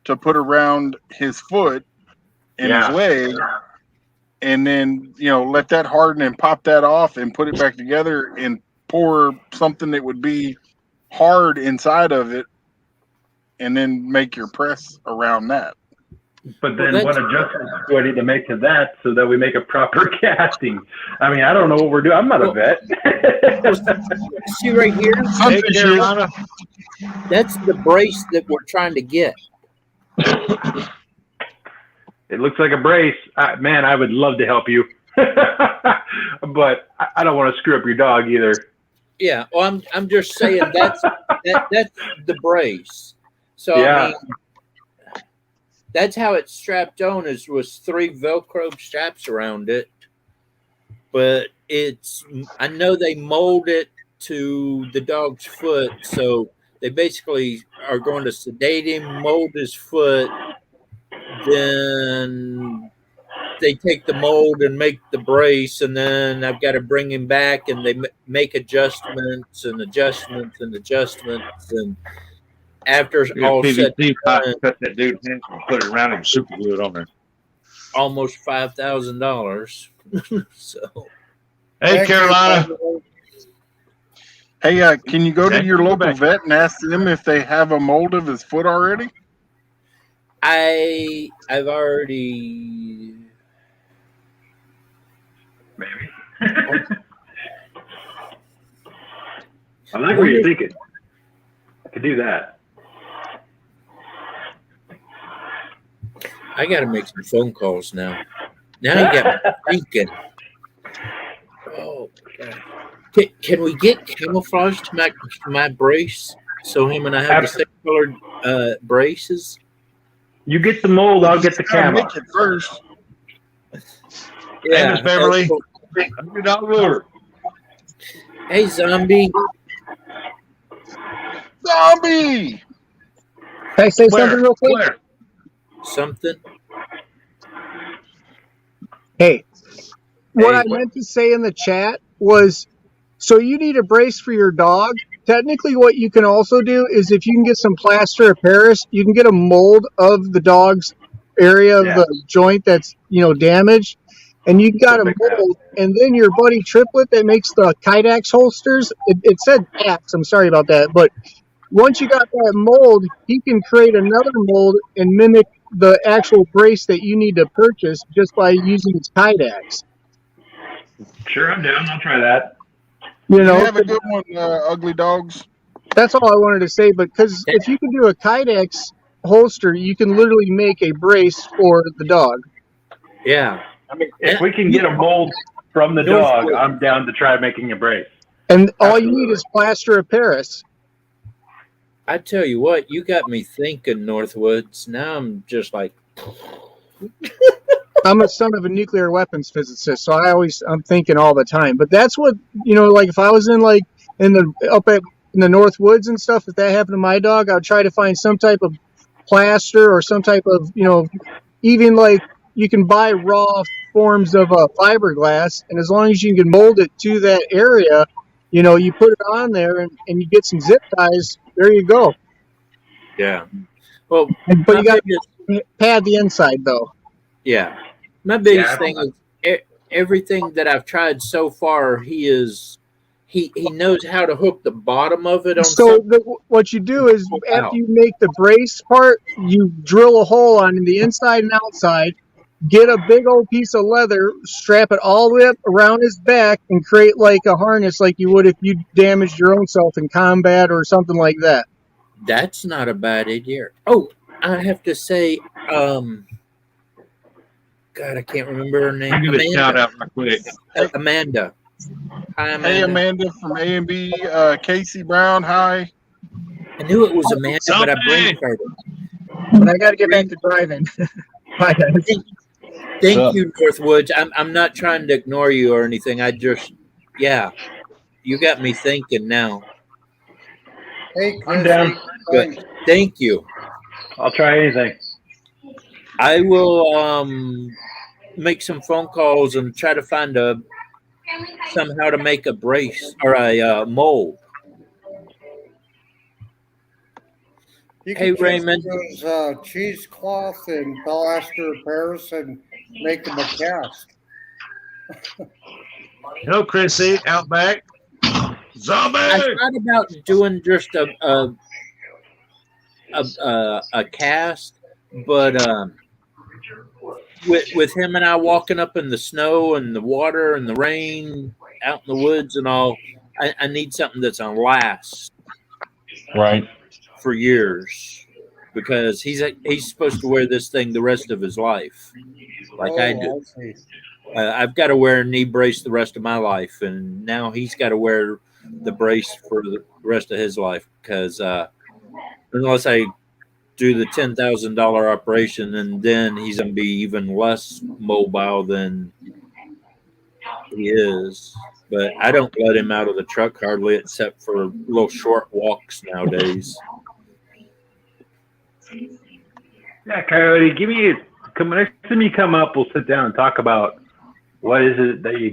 to put around his foot and his leg, and then let that harden and pop that off and put it back together and pour something that would be hard inside of it, and then make your press around that. But then what adjustments do I need to make to that so that we make a proper casting? I mean, I don't know what we're doing. I'm not a vet. See right here? Hey, Carolina. That's the brace that we're trying to get. It looks like a brace. Man, I would love to help you. But I don't want to screw up your dog either. Yeah, well, I'm just saying that's the brace. So yeah. I mean, that's how it's strapped on. Was 3 Velcro straps around it, but I know they mold it to the dog's foot, so they basically are going to sedate him, mold his foot, then they take the mold and make the brace, and then I've got to bring him back, and they make adjustments and adjustments and adjustments, and after all said and done, cut that dude's hand and put it around him and super glue it on there. Almost $5,000. So, hey, Carolina. Hey, can you go to your local vet and ask them if they have a mold of his foot already? I've already maybe. I like what you're thinking. I could do that. I got to make some phone calls now. Now you got me thinking. Oh, God. Can we get camouflage to my brace so him and I have the same colored braces? You get the mold, I'll get the camo. Make it first. Yeah, hey, Miss Beverly. I'm your dog lure. Hey, Zombie. Zombie! Can I say Claire, something real quick? Claire. Something. Hey, what Hey. I meant to say in the chat was, so you need a brace for your dog. Technically, what you can also do is if you can get some plaster of Paris, you can get a mold of the dog's area of the joint that's, damaged, and you got a mold, and then your buddy Triplet that makes the Kydex holsters, it said axe, I'm sorry about that, but once you got that mold, he can create another mold and mimic the actual brace that you need to purchase just by using his Kydex. Sure, I'm down. I'll try that. You have a good one, Ugly Dogs. That's all I wanted to say, but because if you can do a Kydex holster, you can literally make a brace for the dog. Yeah. I mean, if we can get a mold from the dog, I'm down to try making a brace. And all you need is plaster of Paris. I tell you what, you got me thinking, Northwoods. Now I'm just like, I'm a son of a nuclear weapons physicist, so I'm thinking all the time. But that's what, like if I was in the North Woods and stuff, if that happened to my dog, I would try to find some type of plaster or some type of, even like you can buy raw forms of fiberglass, and as long as you can mold it to that area, you put it on there and you get some zip ties, there you go. yeah. Well, But you got to pad the inside, though. Yeah. My biggest thing is everything that I've tried so far, he knows how to hook the bottom of it on. So what you do is after you make the brace part, you drill a hole on the inside and outside, get a big old piece of leather, strap it all the way up around his back, and create like a harness like you would if you damaged your own self in combat or something like that. That's not a bad idea. Oh, I have to say, God, I can't remember her name. I'll give a shout out real quick. Amanda. Hi, Amanda. Hey, Amanda from A&B. Casey Brown, hi. I knew it was Amanda, but I brain farted. But I got to get back to driving. Bye, guys. Thank you, Northwoods. I'm not trying to ignore you or anything. You got me thinking now. Hey, Chris, I'm down. But thank you. I'll try anything. I will make some phone calls and try to find somehow to make a brace or a mold. You Hey, can Raymond. those cheesecloth and plaster of Paris and make them a cast. Hello, Chrissy, out back. Zombie. I thought about doing just a cast, but with him and I walking up in the snow and the water and the rain out in the woods and all, I need something that's gonna last Right. for years, because he's supposed to wear this thing the rest of his life, like I do. I've got to wear a knee brace the rest of my life, and now he's got to wear the brace for the rest of his life, because unless I do the $10,000 operation, and then he's going to be even less mobile than he is. But I don't let him out of the truck hardly, except for little short walks nowadays. Yeah, Coyote, next time you come up, we'll sit down and talk about what is it that you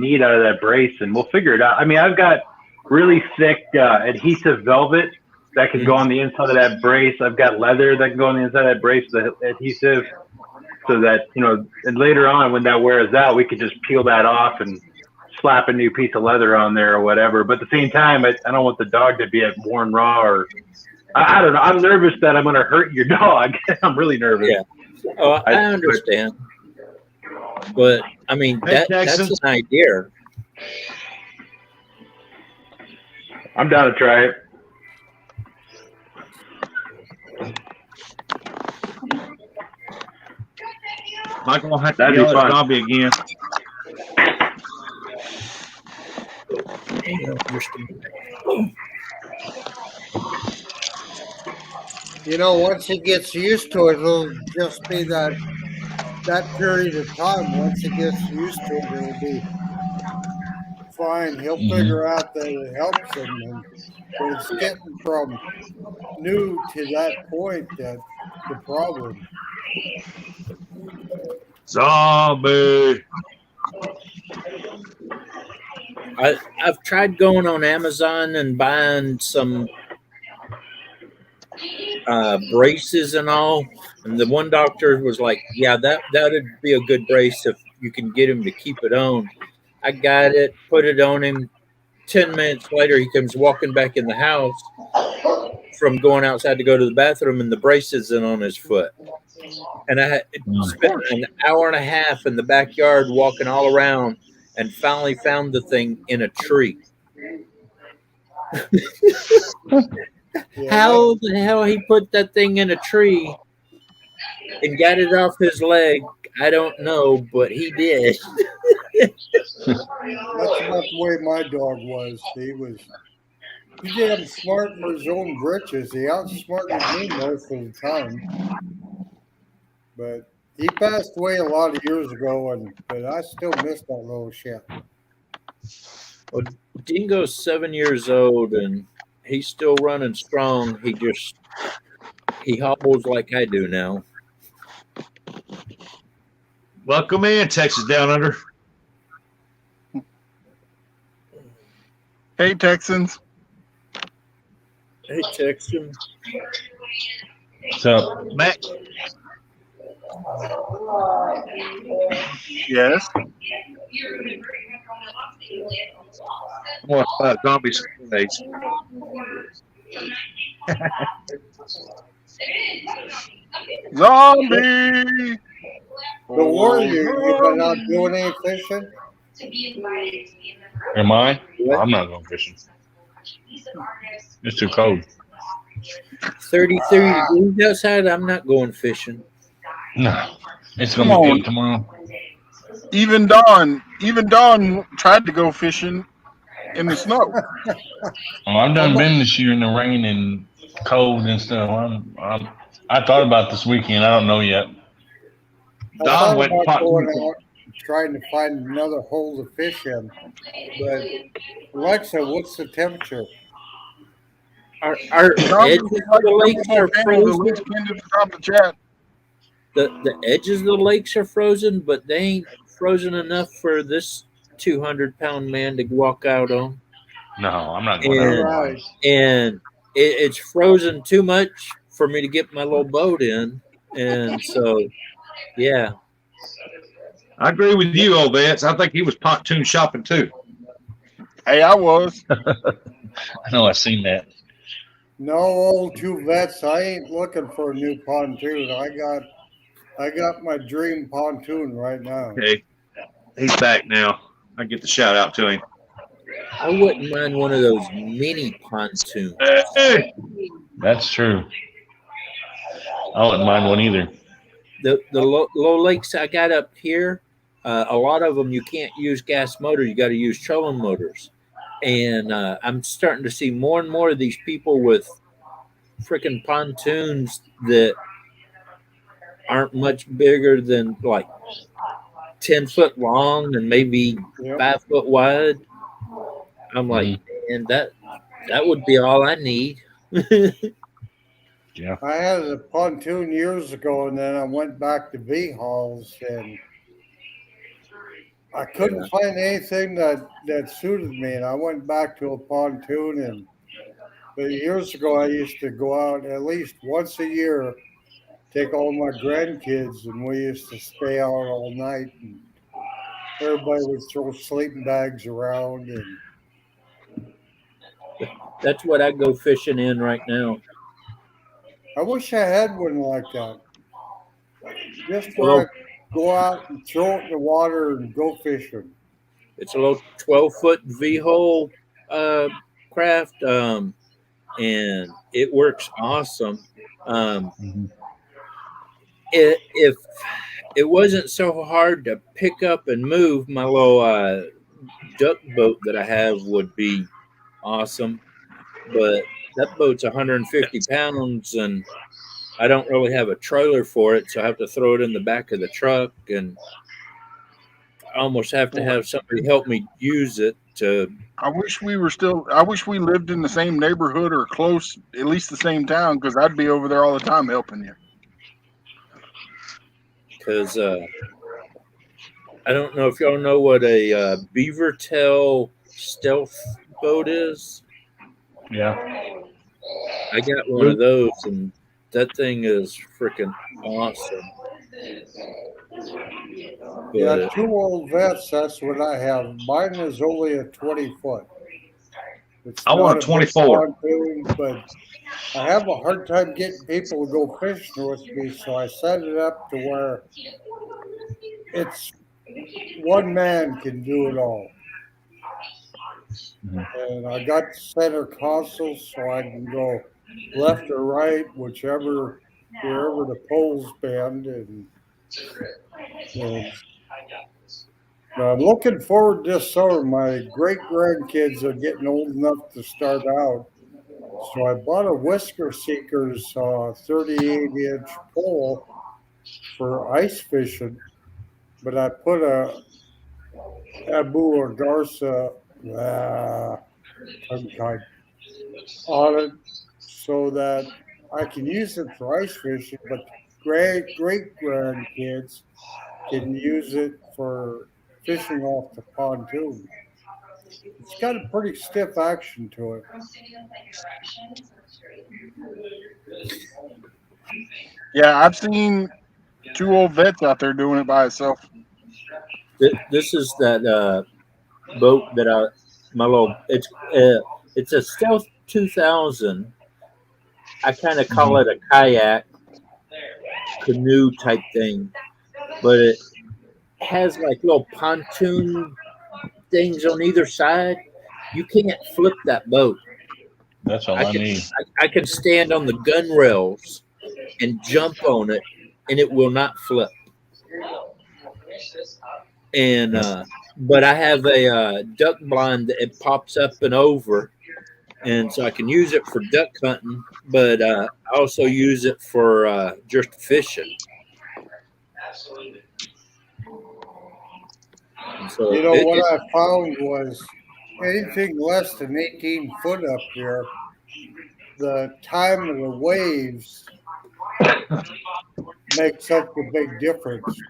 need out of that brace, and we'll figure it out. I mean, I've got really thick adhesive velvet that can go on the inside of that brace. I've got leather that can go on the inside of that brace, the adhesive, so that, and later on when that wears out, we could just peel that off and slap a new piece of leather on there or whatever. But at the same time, I don't want the dog to be worn raw, or I don't know. I'm nervous that I'm going to hurt your dog. I'm really nervous. Yeah. Oh, I understand. But I mean, that's an idea. I'm down to try it. Michael will have to That'd yell be at fun. Zombie again. Once he gets used to it, it'll just be that period of time. Once he gets used to it, it'll be fine. He'll figure out that it helps him. But it's getting from new to that point that's the problem. Zombie. I've tried going on Amazon and buying some braces and all, and the one doctor was like, "Yeah, that'd be a good brace if you can get him to keep it on." I got it, put it on him. 10 minutes later, he comes walking back in the house from going outside to go to the bathroom, and the brace isn't on his foot. And I had spent an hour and a half in the backyard walking all around, and finally found the thing in a tree. How the hell he put that thing in a tree and got it off his leg, I don't know, but he did. That's about the way my dog was. He damn smart for his own britches. He outsmarted me most of the time. But he passed away a lot of years ago, but I still miss that little shit. Well, Dingo's 7 years old and he's still running strong. He hobbles like I do now. Welcome in, Texas Down Under. Hey, Texans. Hey, Texans. What's up, Matt? Yes. What zombies? Zombie. But warn you been out doing any fishing? Am I? Well, I'm not going fishing. It's too cold. 33 degrees outside. I'm not going fishing. No, it's Come gonna be on. good tomorrow. Even Dawn tried to go fishing in the snow. Well, I've done been this year in the rain and cold and stuff. I thought about this weekend. I don't know yet. I thought about going out and trying to find another hole to fish in. But Alexa, what's the temperature? Our edges of the lakes are frozen. The edges of the lakes are frozen, but they ain't frozen enough for this 200-pound man to walk out on. No, I'm not going out. And it's frozen too much for me to get my little boat in. And so, yeah. I agree with you, old Vance. I think he was pontoon shopping too. Hey, I was. I know. I seen that. No, old two vets. I ain't looking for a new pontoon. I got my dream pontoon right now. Okay, he's back now. I get the shout out to him. I wouldn't mind one of those mini pontoons. Hey. That's true. I wouldn't mind one either. The low lakes I got up here, a lot of them you can't use gas motor. You got to use trolling motors. And I'm starting to see more and more of these people with freaking pontoons that aren't much bigger than like 10 foot long and maybe 5 foot wide. I'm like, man, that would be all I need. Yeah. I had a pontoon years ago, and then I went back to V-Hauls, and I couldn't find anything that suited me, and I went back to a pontoon. But years ago, I used to go out at least once a year, take all my grandkids, and we used to stay out all night, and everybody would throw sleeping bags around. And that's what I go fishing in right now. I wish I had one like that. Just where I go out and throw it in the water and go fishing. It's a little 12-foot V-hole craft, and it works awesome. If it wasn't so hard to pick up and move, my little duck boat that I have would be awesome. But that boat's 150 pounds, and I don't really have a trailer for it, so I have to throw it in the back of the truck. And almost have to have somebody help me use it to. I wish we lived in the same neighborhood or close, at least the same town, because I'd be over there all the time helping you. Because I don't know if y'all know what a beaver tail stealth boat is. Yeah. I got one of those, and that thing is freaking awesome. Yeah, But 2 old vets, that's what I have. Mine is only a 20-foot. It's I want not a a big 24. pontoon, but I have a hard time getting people to go fishing with me, so I set it up to where it's one man can do it all. And I got center console, so I can go left or right, wherever the poles bend, and I'm looking forward this summer. My great grandkids are getting old enough to start out, so I bought a Whisker Seekers 38-inch pole for ice fishing, but I put a Abu or Garza tongue-tied on it so that I can use it for ice fishing, but great grandkids can use it for fishing off the pontoon. It's got a pretty stiff action to it. Yeah, I've seen 2 old vets out there doing it by itself. this is that boat that my little it's a Stealth 2000. I kind of call it a kayak canoe type thing, but it has like little pontoon things on either side. You can't flip that boat. That's all I need. I can stand on the gun rails and jump on it, and it will not flip. And but I have a duck blind that it pops up and over, and so I can use it for duck hunting, but I also use it for just fishing. So What I found was anything less than 18 foot up here, the time of the waves makes such a big difference.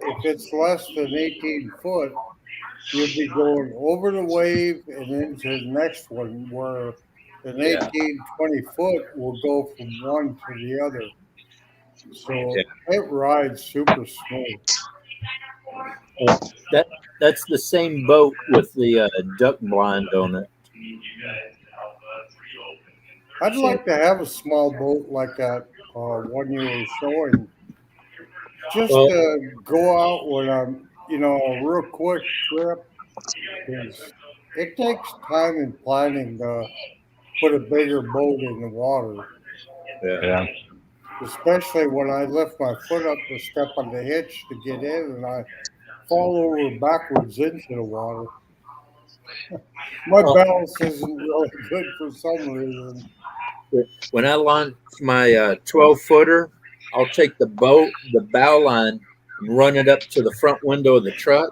If it's less than 18 foot, you'll be going over the wave and into the next one, where an 18, 20 foot will go from one to the other. So it rides super smooth. That's the same boat with the duck blind on it. I'd like to have a small boat like that one you were showing, just to go out when I'm, a real quick trip. It takes time and planning to put a bigger boat in the water. Yeah. Especially when I lift my foot up to step on the hitch to get in, and I fall over backwards into the water. My balance isn't really good for some reason. When I launch my 12-footer, I'll take the bow line, and run it up to the front window of the truck,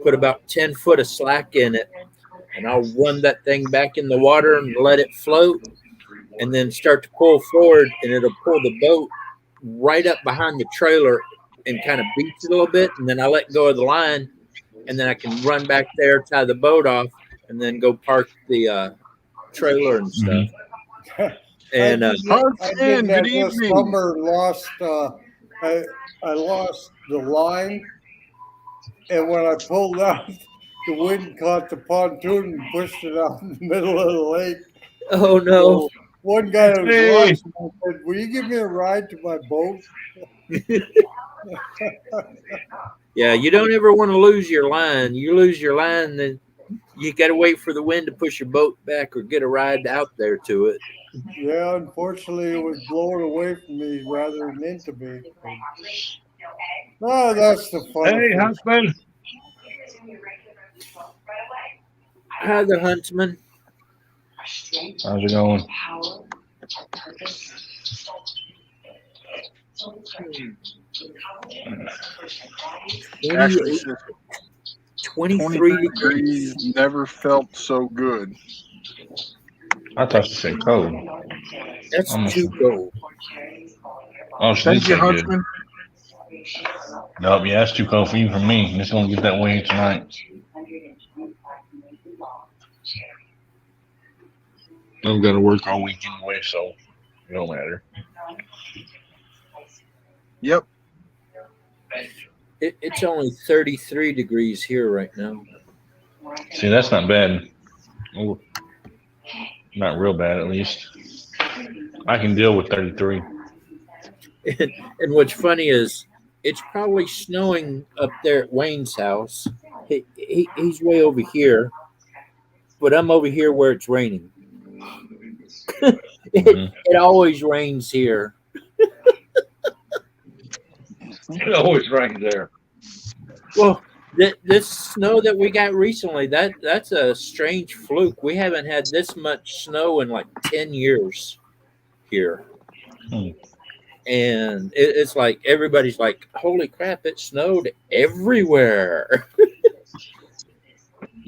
put about 10 foot of slack in it, and I'll run that thing back in the water and let it float, and then start to pull forward, and it'll pull the boat right up behind the trailer and kind of beats it a little bit, and then I let go of the line, and then I can run back there, tie the boat off, and then go park the trailer and stuff. And I did that this summer. I lost the line, and when I pulled out, the wind caught the pontoon and pushed it out in the middle of the lake. Oh no! So one guy that was watching, I said, "Will you give me a ride to my boat?" Yeah, you don't ever want to lose your line. You lose your line, then you got to wait for the wind to push your boat back or get a ride out there to it. Yeah, unfortunately, it was blowing away from me rather than into me. No, that's the fun. Hey, Huntsman. Hi, the Huntsman. How's it going? Ashley says 23 degrees never felt so good. I thought she said cold. That's Almost. too cold. Oh, she did Thank you, say good. Huntsman. Nope, yeah, that's too cold for you from me. Just gonna get that way tonight. I'm gonna work all week anyway, so it don't matter. Yep. It's only 33 degrees here right now. See, that's not bad. Oh, not real bad, at least. I can deal with 33. And what's funny is it's probably snowing up there at Wayne's house. He's way over here, but I'm over here where it's raining. It always rains here. It always rains there. Well, this snow that we got recently, that's a strange fluke. We haven't had this much snow in like 10 years here. And it's like everybody's like, holy crap, it snowed everywhere.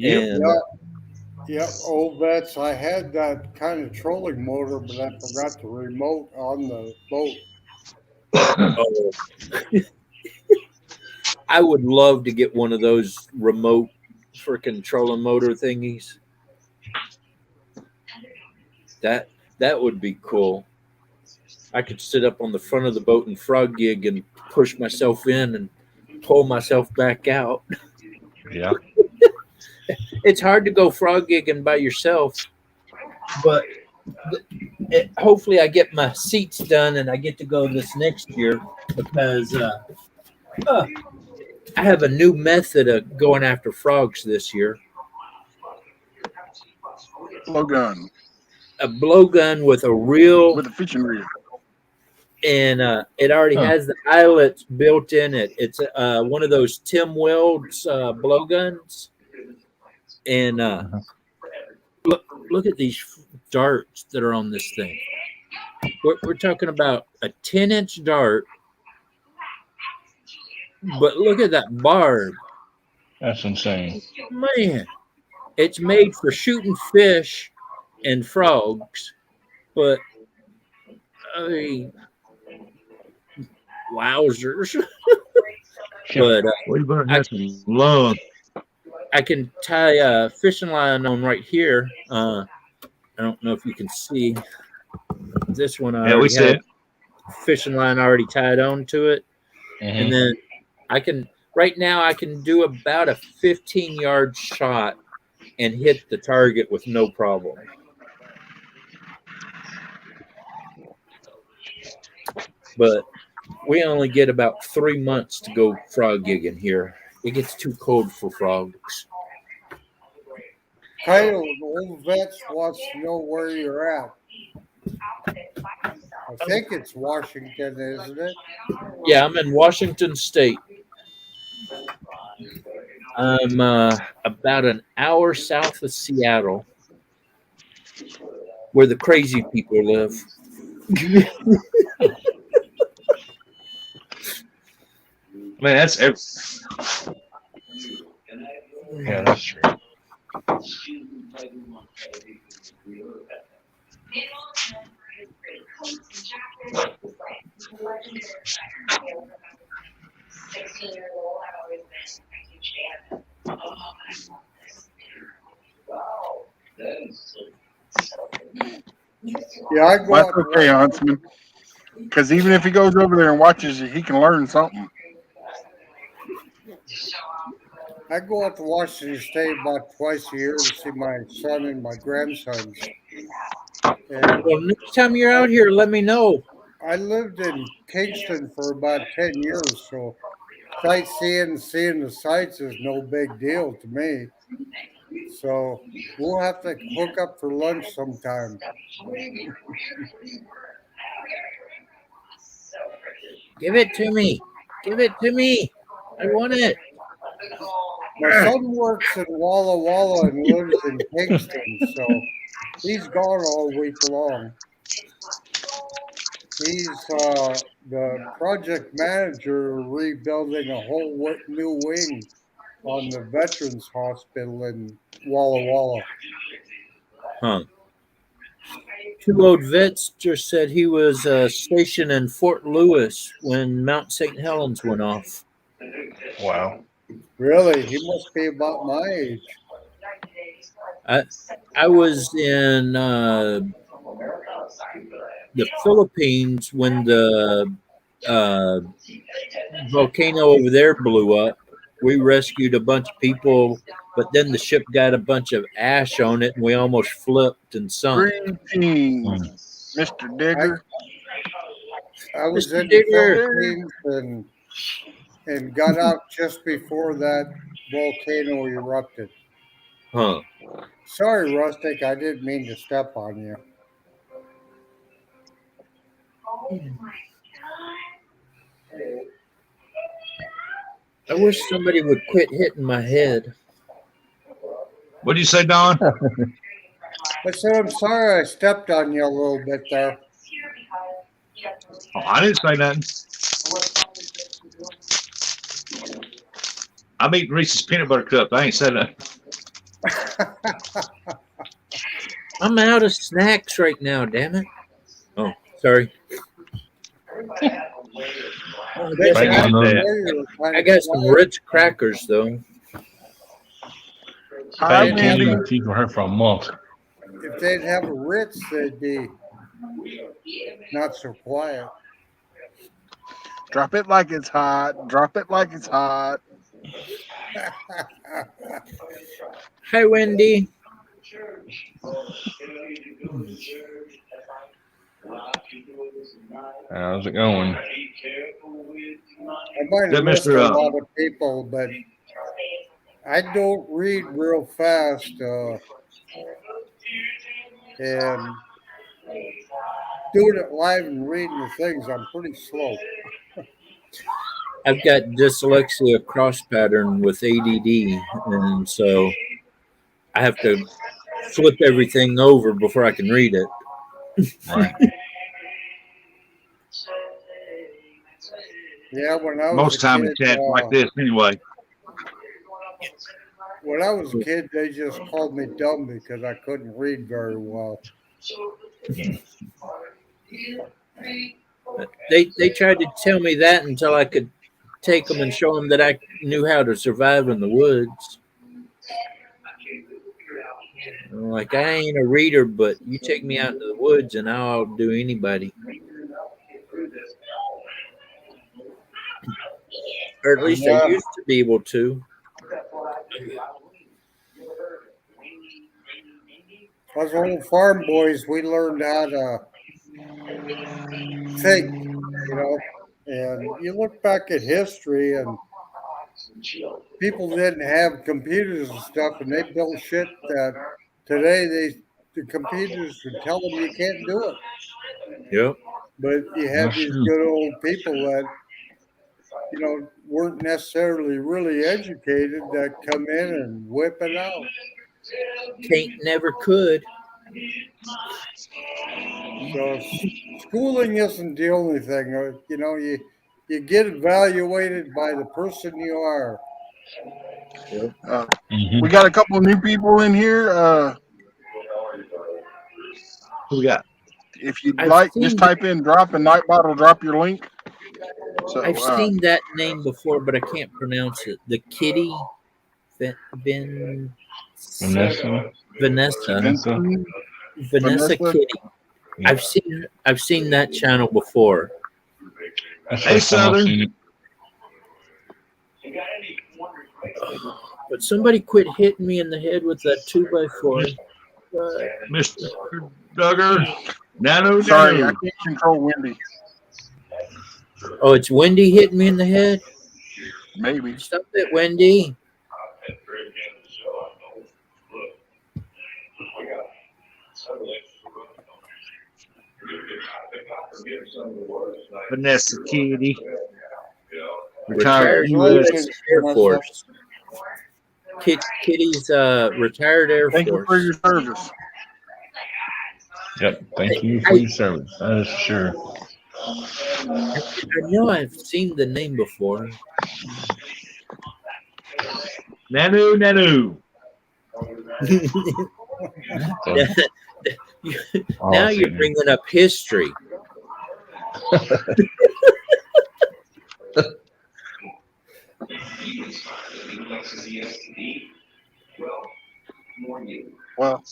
And Yep, old vets. I had that kind of trolling motor, but I forgot the remote on the boat. oh, I would love to get one of those remote for controlling motor thingies. That would be cool. I could sit up on the front of the boat and frog gig and push myself in and pull myself back out. Yeah. It's hard to go frog gigging by yourself, but hopefully I get my seats done and I get to go this next year because I have a new method of going after frogs this year. Blowgun. A blowgun with a fishing reel. And it already has the eyelets built in it. It's one of those Tim Weld's blowguns. And look at these darts that are on this thing. We're talking about a 10-inch dart, but look at that barb. That's insane. Man, it's made for shooting fish and frogs, but I mean, wowzers. But you better have some love. I can tie a fishing line on right here. I don't know if you can see this one. I Yeah, we see had it. Fishing line already tied on to it. And then right now I can do about a 15-yard shot and hit the target with no problem. But we only get about 3 months to go frog gigging here. It gets too cold for frogs. Kyle, the old vets wants to know where you're at. I think it's Washington, isn't it? Yeah, I'm in Washington State. I'm about an hour south of Seattle, where the crazy people live. Man, that's Yeah, that's true. Yeah, I go Well, out that's okay, Huntsman. Because even if he goes over there and watches it, he can learn something. I go out to Washington State about twice a year to see my son and my grandsons. And Well, next time you're out here, let me know. I lived in Kingston for about 10 years, so sightseeing and seeing the sights is no big deal to me. So we'll have to hook up for lunch sometime. Give it to me. Give it to me. I want it. My son works in Walla Walla and lives in Kingston, so he's gone all week long. He's the project manager rebuilding a whole new wing on the Veterans Hospital in Walla Walla. Huh. Two old vets just said he was stationed in Fort Lewis when Mount St. Helens went off. Wow. Really? He must be about my age. I was in the Philippines when the volcano over there blew up. We rescued a bunch of people, but then the ship got a bunch of ash on it, and we almost flipped and sunk. Greetings, Mr. Digger. I was Mr. in the Digger. Philippines and got out just before that volcano erupted. Huh. Sorry, Rustic, I didn't mean to step on you. I wish somebody would quit hitting my head. What do you say, Don? I said, I'm sorry I stepped on you a little bit there. Oh, I didn't say nothing. I'm eating Reese's peanut butter cup. I ain't said nothing. I'm out of snacks right now, damn it. Oh, sorry. I got some Ritz crackers, though. Hi, Hey, can't Wendy. eat teeth with her for a month. If they'd have a Ritz, they'd be not so quiet. Drop it like it's hot. Drop it like it's hot. Hi, Wendy. How's it going? I might have missed a lot of people, but I don't read real fast. And doing it live and reading the things, I'm pretty slow. I've got dyslexia cross pattern with ADD, and so I have to flip everything over before I can read it. Right. Yeah, when I was Most a time kid, it's chat like this anyway. when I was a kid, they just called me dumb because I couldn't read very well. They tried to tell me that until I could take them and show them that I knew how to survive in the woods. I'm like, I ain't a reader, but you take me out into the woods and I'll outdo anybody. Or at least I used to be able to. Us old farm boys, we learned how to think, and you look back at history and people didn't have computers and stuff, and they built shit that today the computers would tell them you can't do it. Yep. But you had these good old people that, weren't necessarily really educated that come in and whip it out. Can't never could. So schooling isn't the only thing. You get evaluated by the person you are. We got a couple of new people in here. Who we got? If you'd like, just type in "drop" and Nightbot will drop your link. So I've seen that name before, but I can't pronounce it. The Kitty Vanessa. Vanessa Kitty. Yeah. I've seen that channel before. Hey, Southern. But somebody quit hitting me in the head with that 2x4. Mr. Duggar. Nano. Sorry, I can't control Wendy. Oh, it's Wendy hitting me in the head? Maybe. Stop it, Wendy. Vanessa Kitty. Retired U.S. Air Force. Kitty's retired Air Force. Thank you for your service. Yep. Thank you for your service. That is for sure. I know I've seen the name before. Nanu, Nanu. Now you're bringing up history. Well,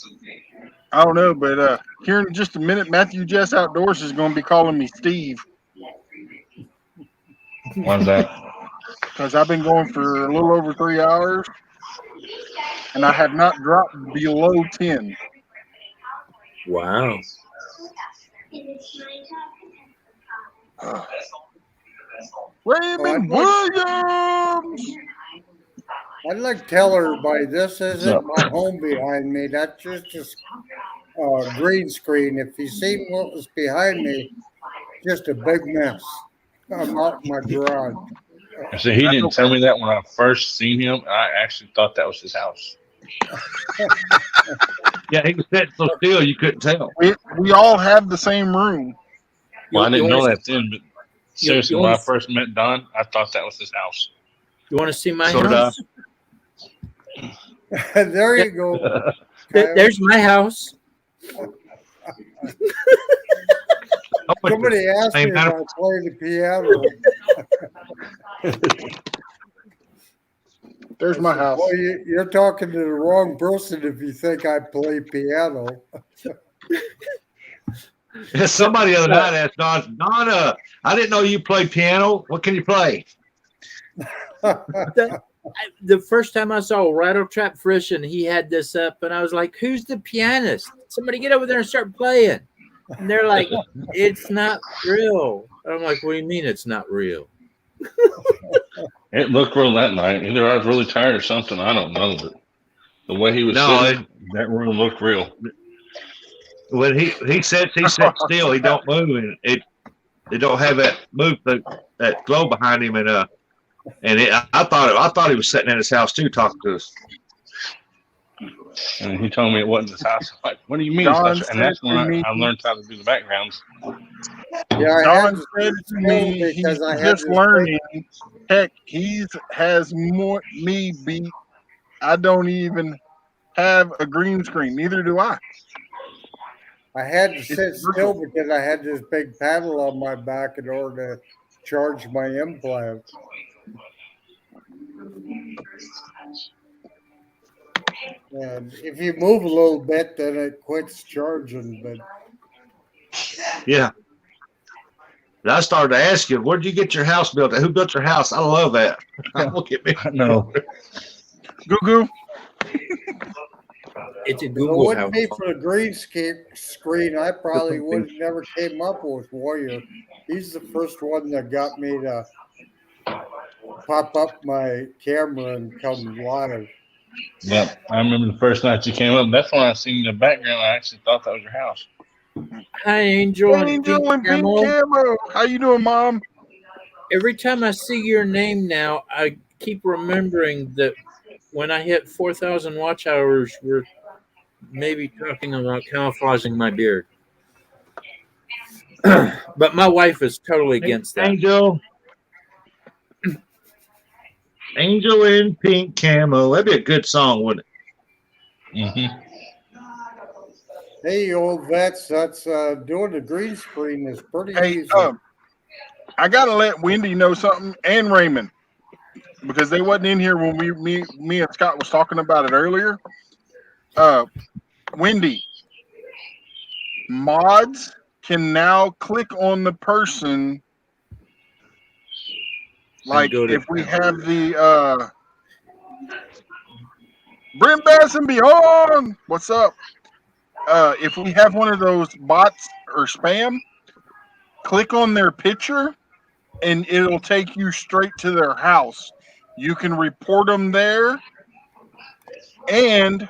I don't know, but here in just a minute, Matthew Jess Outdoors is going to be calling me Steve. Why's that? Because I've been going for a little over 3 hours, and I have not dropped below 10. Wow. Raymond Williams! I'd like to tell everybody this isn't my home behind me. That's just a green screen. If you see what was behind me, just a big mess. I'm out in my garage. So he didn't tell me that when I first seen him. I actually thought that was his house. Yeah, he was sitting so still you couldn't tell. We all have the same room. Well, I didn't know that then, but seriously, when I first met Don, I thought that was his house. You want to see my So did I. house? There you go. There's my house. Somebody asked me if I play the piano. There's my house. Well, you're talking to the wrong person if you think I play piano. Somebody the other night asked Don, Donna, I didn't know you played piano. What can you play? The first time I saw Rattle Trap Frisch and he had this up, and I was like, "Who's the pianist? Somebody get over there and start playing." And they're like, "It's not real." And I'm like, "What do you mean it's not real?" It looked real that night. Either I was really tired or something. I don't know, but the way he was sitting, that room looked real. When he sits still, he don't move, and it don't have that move, that glow behind him, and I thought he was sitting at his house too, talking to us. And he told me it wasn't his house. I'm like, what do you mean? And that's when I learned how to do the backgrounds. Yeah, Don said to me he's just learning. Heck, he has more me beat. I don't even have a green screen. Neither do I. I had to sit still because I had this big paddle on my back in order to charge my implant. And if you move a little bit, then it quits charging. But yeah, and I started to ask you, where did you get your house built? Who built your house? I love that. Look at me. No. Google. It's a if it Google wouldn't house. be for the green screen, I probably would have never came up with Warrior. He's the first one that got me to pop up my camera and come live. Yeah, I remember the first night you came up. That's when I seen the background. I actually thought that was your house. Hi, Angel. Angel and Pink Camo. How you doing, Mom? Every time I see your name now, I keep remembering that when I hit 4,000 watch hours, we're maybe talking about camouflaging my beard. But my wife is totally against that. Angel in pink camo. That'd be a good song, wouldn't it? Mm-hmm. Hey, old vets, that's doing the green screen is pretty easy. I gotta let Wendy know something and Raymond because they wasn't in here when me and Scott was talking about it earlier. Wendy, mods can now click on the person. Like if we have the Brent Bass and Beyond, what's up? If we have one of those bots or spam, click on their picture and it'll take you straight to their house. You can report them there and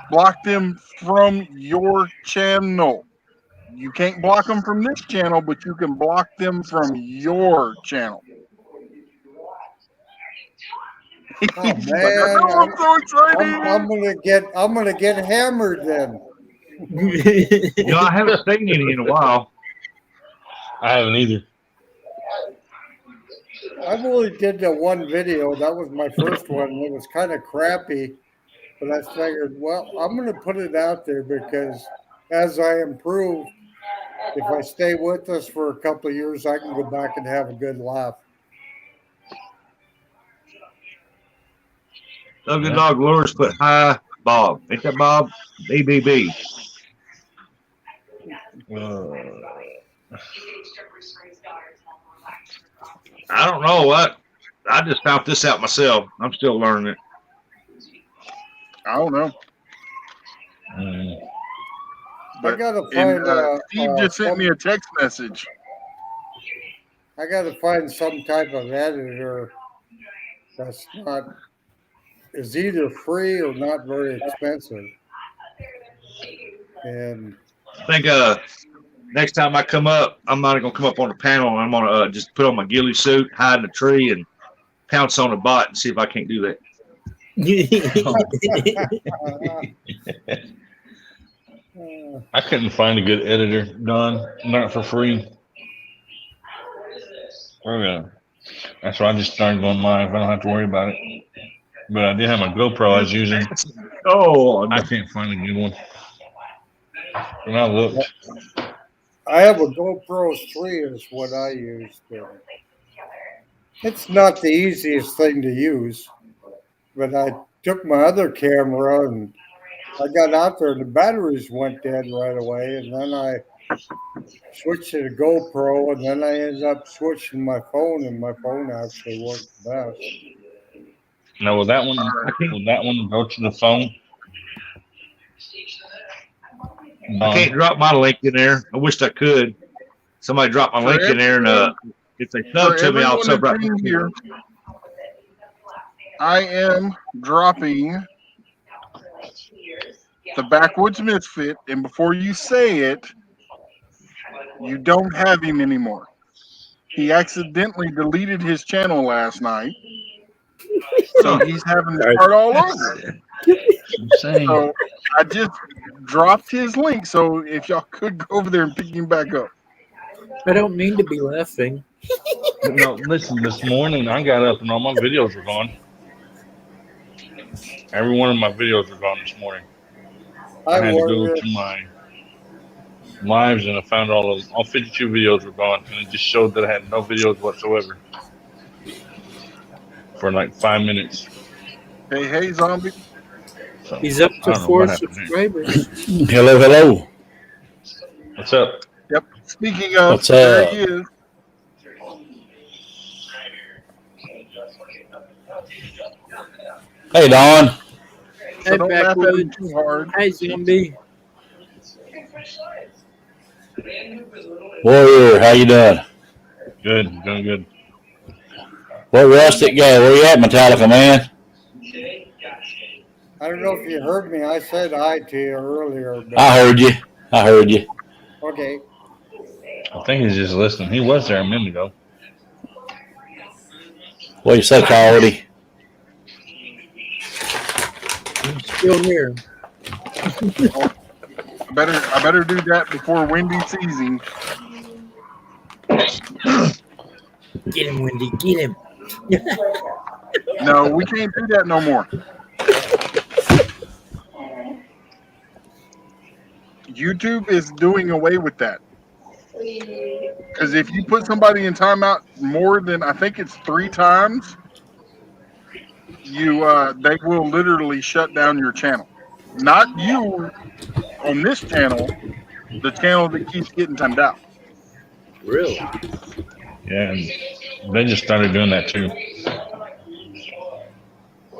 block them from your channel. You can't block them from this channel, but you can block them from your channel. Oh man, I'm so excited! I'm gonna get hammered then. I haven't seen any in a while. I haven't either. I've only did that one video. That was my first one. It was kind of crappy, but I figured, well, I'm going to put it out there because as I improve, if I stay with us for a couple of years, I can go back and have a good laugh. Ugly Dog Lures put hi Bob. Ain't that Bob? BBB. I don't know what. I just found this out myself. I'm still learning it. I don't know. I gotta find. Steve just sent me a text message. I gotta find some type of editor that's not is either free or not very expensive. And I think next time I come up, I'm not gonna come up on the panel. I'm gonna just put on my ghillie suit, hide in a tree, and pounce on a bot and see if I can't do that. I couldn't find a good editor, Don, not for free. That's why I just started going live. I don't have to worry about it. But I did have my GoPro I was using. Oh, I can't find a good one. When I looked, I have a GoPro 3 is what I use. It's not the easiest thing to use, but I took my other camera and I got out there and the batteries went dead right away, and then I switched to the GoPro, and then I ended up switching my phone, and my phone actually worked best. now will that one go to the phone? I can't drop my link in there. I wished I could. Somebody drop my link in there, and if they sub to me, I'll sub right here. I am dropping the Backwoods Misfit, and before you say it, you don't have him anymore. He accidentally deleted his channel last night, so he's having to start all over. So I just dropped his link, so if y'all could go over there and pick him back up. I don't mean to be laughing. No, listen, this morning I got up and all my videos were gone. Every one of my videos were gone this morning. I had to go to my lives and I found all 52 videos were gone, and it just showed that I had no videos whatsoever for like 5 minutes. Hey, zombie. So, he's up to 4 subscribers. Hello. What's up? Yep. Speaking of, what's there up? he is. Hey, Don. So don't laugh at him too hard. Hey, zombie. Warrior, how you doing? Good, doing good. Where Rustic go? Where you at, Metallica, man? I don't know if you heard me. I said hi to you earlier. But... I heard you. Okay. I think he's just listening. He was there a minute ago. What you say, Coyote? I'm still here. I better do that before Wendy sees him. Get him, Wendy. Get him. No, we can't do that no more. YouTube is doing away with that. Because if you put somebody in timeout more than, I think it's 3 times, they will literally shut down your channel. Not you on this channel, the channel that keeps getting timed out. Really? Yeah, and they just started doing that too.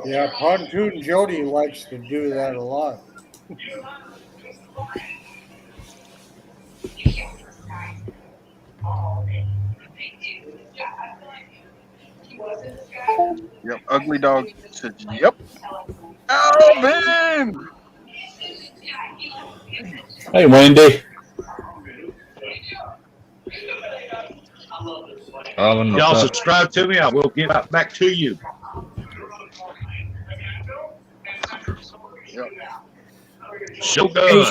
Yeah, Pontoon Jody likes to do that a lot. Yep, Ugly Dog said, yep. Alvin! Hey, Wendy. Y'all subscribe to me, I will give it back to you. Yep. So good.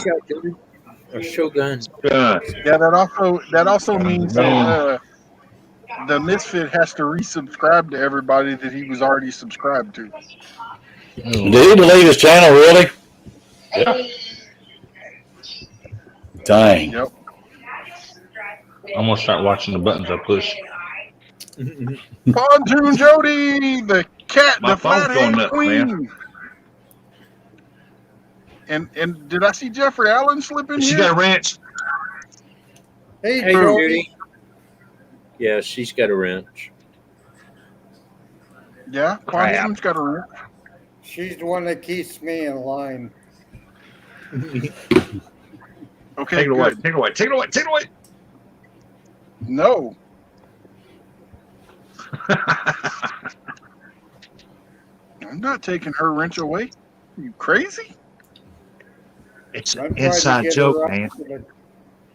Or Shogun. Yeah, that also means No. that the Misfit has to resubscribe to everybody that he was already subscribed to. Did he delete his channel, really? Yeah. Dang. Yep. I'm gonna start watching the buttons I push. Pontoon Jody, the cat, My the phone's flathead going nuts, queen. man. And did I see Jeffrey Allen slip in She here? got a wrench. Hey, Hey, Jody. Judy. Yeah, she's got a wrench. Yeah, Pontoon's got a wrench. She's the one that keeps me in line. Okay, Take it away. good. Take it away. Take it away. Take it away. No. I'm not taking her wrench away. Are you crazy? It's I'm an trying to inside get joke, her up man. to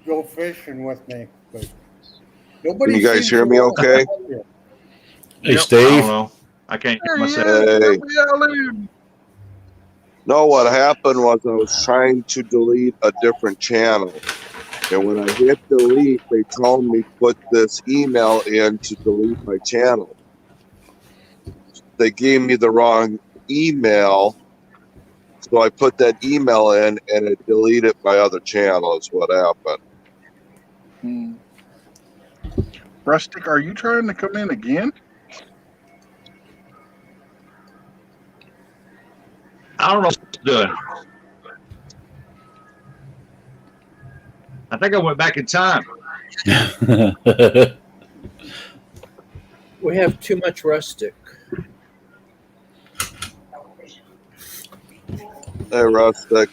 go fishing with me, but Can nobody you guys seems hear to me want to okay? help you. Hey, Yep. I Steve. don't know. I can't There hear he is, myself. Hey. Jeffrey Allen. No, what happened was I was trying to delete a different channel. And when I hit delete, they told me put this email in to delete my channel. They gave me the wrong email. So I put that email in and it deleted my other channel is what happened. Rustic, are you trying to come in again? I don't know what it's doing. I think I went back in time. We have too much rustic. Hey, Rustic.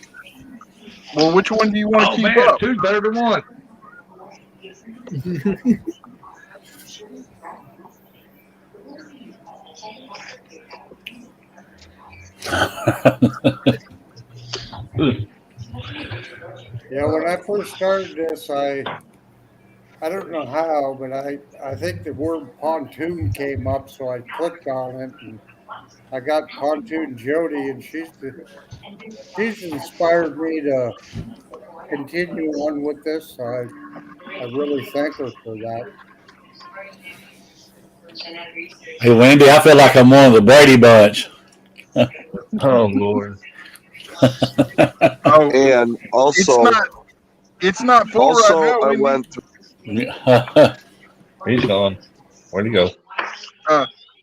Well, which one do you want to Oh, keep man. up? Two's better than one. Yeah, when I first started this, I don't know how, but I think the word pontoon came up, so I clicked on it and I got Pontoon Jody, and she's inspired me to continue on with this. So I really thank her for that. Hey, Wendy, I feel like I'm one of the Brady Bunch. Oh Lord. Oh, And also, it's not full right now, I Wendy. went through. He's gone. Where'd he go?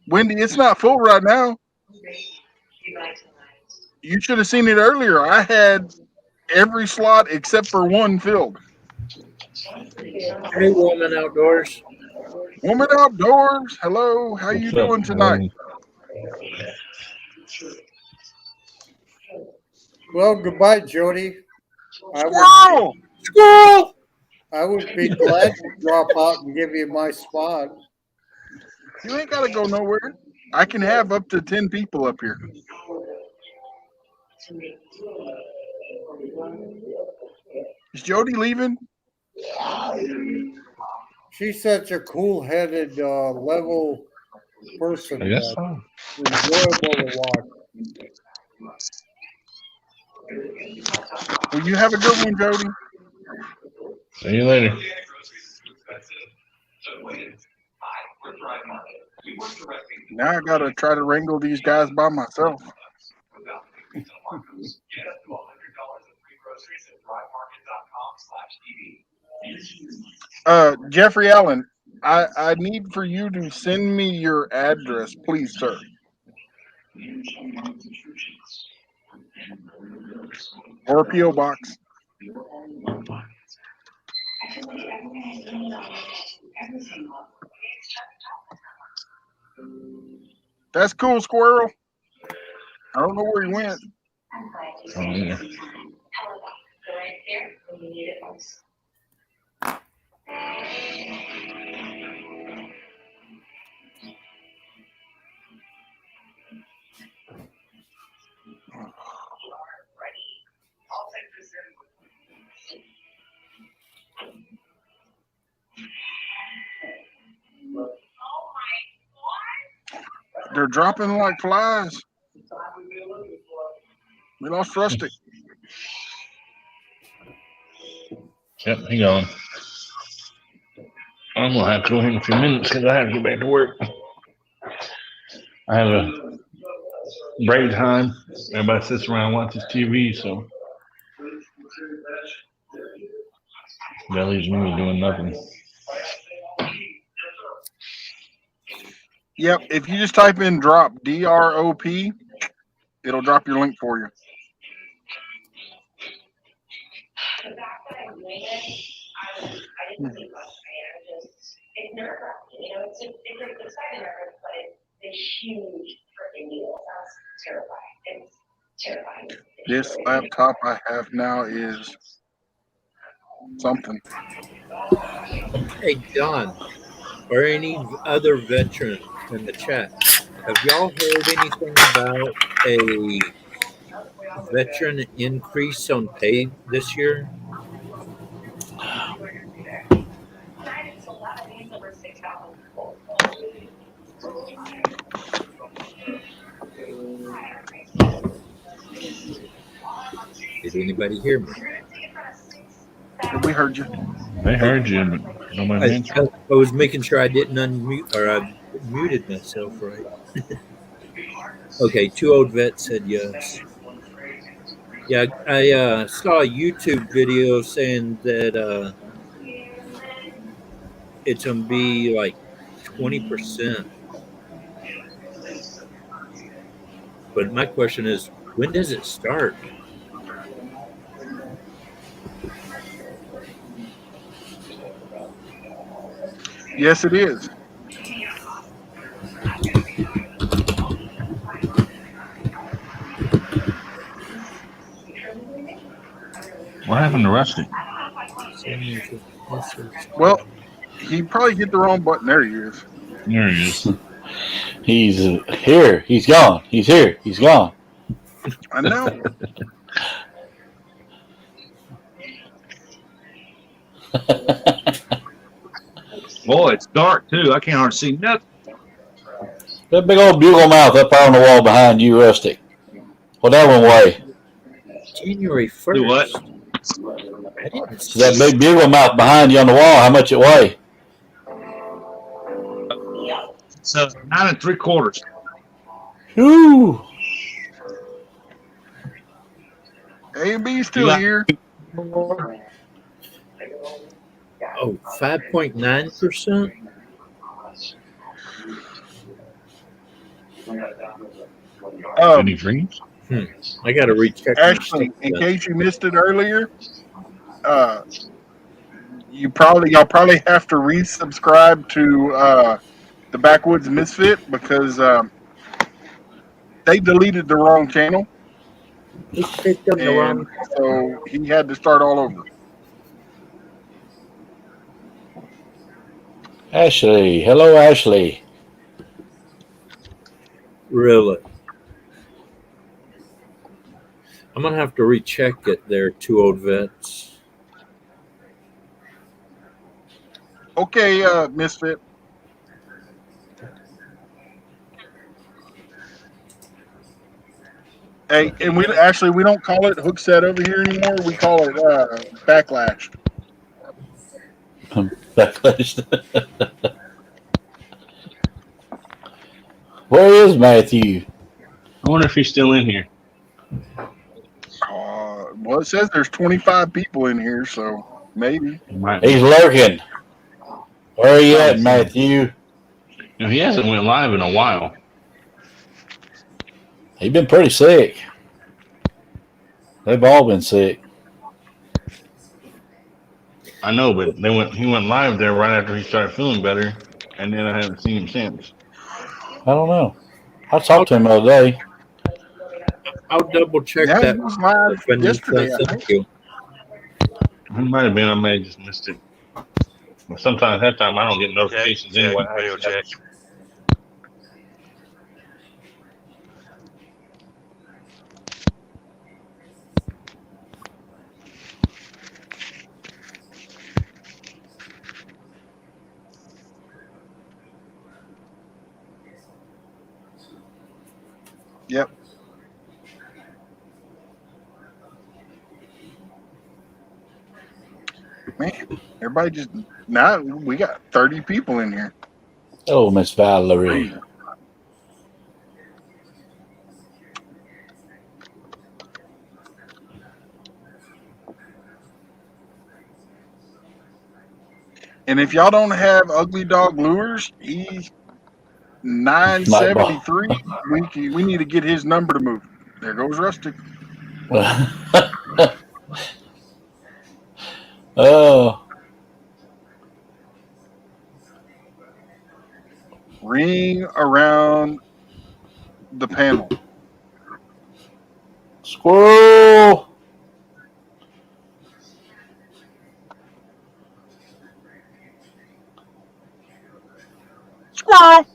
Wendy, it's not full right now. You should have seen it earlier. I had every slot except for one filled. Hey, woman outdoors. Woman outdoors. Hello, how you What's up, doing tonight? woman? Well, goodbye, Jody. Squirrel! Squirrel! I would be glad to drop out and give you my spot. You ain't gotta go nowhere. I can have up to 10 people up here. Is Jody leaving? She's such a cool-headed, level person. I guess so. Enjoyable to watch. Well, you have a good one, Jody. See you later. Now I gotta try to wrangle these guys by myself. Jeffrey Allen, I need for you to send me your address, please, sir. Or a P.O. box. That's cool, Squirrel. I don't know where he went. Oh, yeah. They're dropping like flies. We lost Rustic. Yep, hang on. I'm gonna have to go here in a few minutes because I have to get back to work. I have a break time. Everybody sits around and watches TV, so that leaves me doing nothing. Yep. If you just type in drop DROP, it'll drop your link for you. This laptop I have now is something. Hey, John, or any other veteran in the chat, have y'all heard anything about a veteran increase on pay this year? Did anybody hear me? We heard you. They heard you, but nobody answered. I was making sure I didn't unmute or I muted myself right. Okay, 2 old vets said yes. Yeah, I saw a YouTube video saying that it's gonna be like 20%. But my question is, when does it start? Yes, it is. What happened to Rusty? Well, he probably hit the wrong button. There he is. There he is. He's here. He's gone. He's here. He's gone. I know. Boy, it's dark too. I can't hardly see nothing. That big old bugle mouth up on the wall behind you, Rusty. Well, that one weigh? January 1st. Do what? I didn't So that big bugle mouth behind you on the wall, how much it weigh? So 9 3/4. Ooh. A and B still here. Oh, 5.9%? Any dreams? I got to recheck. Actually, in case you missed it earlier, y'all probably have to resubscribe to the Backwoods Misfit because they deleted the wrong channel. He picked up the wrong. So he had to start all over. Ashley. Hello, Ashley. Really? I'm going to have to recheck it there, 2 old vets. Okay, Misfit. Hey, and we don't call it hook set over here anymore. We call it backlash. Backlash. Where is Matthew? I wonder if he's still in here. Well, it says there's 25 people in here, so maybe. He's lurking. Where are you at, Matthew? No, he hasn't went live in a while. He's been pretty sick. They've all been sick. I know, but he went live there right after he started feeling better, and then I haven't seen him since. I don't know. I talked to him the other day. I'll double check Yeah, that. he was live yesterday, I think. He might have been. I may have just missed it. But sometimes that time I don't get notifications anyway. Video check. Yep. Man, everybody just now we got 30 people in here. Oh, Miss Valerie. And if y'all don't have Ugly Dog Lures, he's 973. We need to get his number to move. There goes Rustic. Oh, Ring around the panel. squirrel. Squirrel.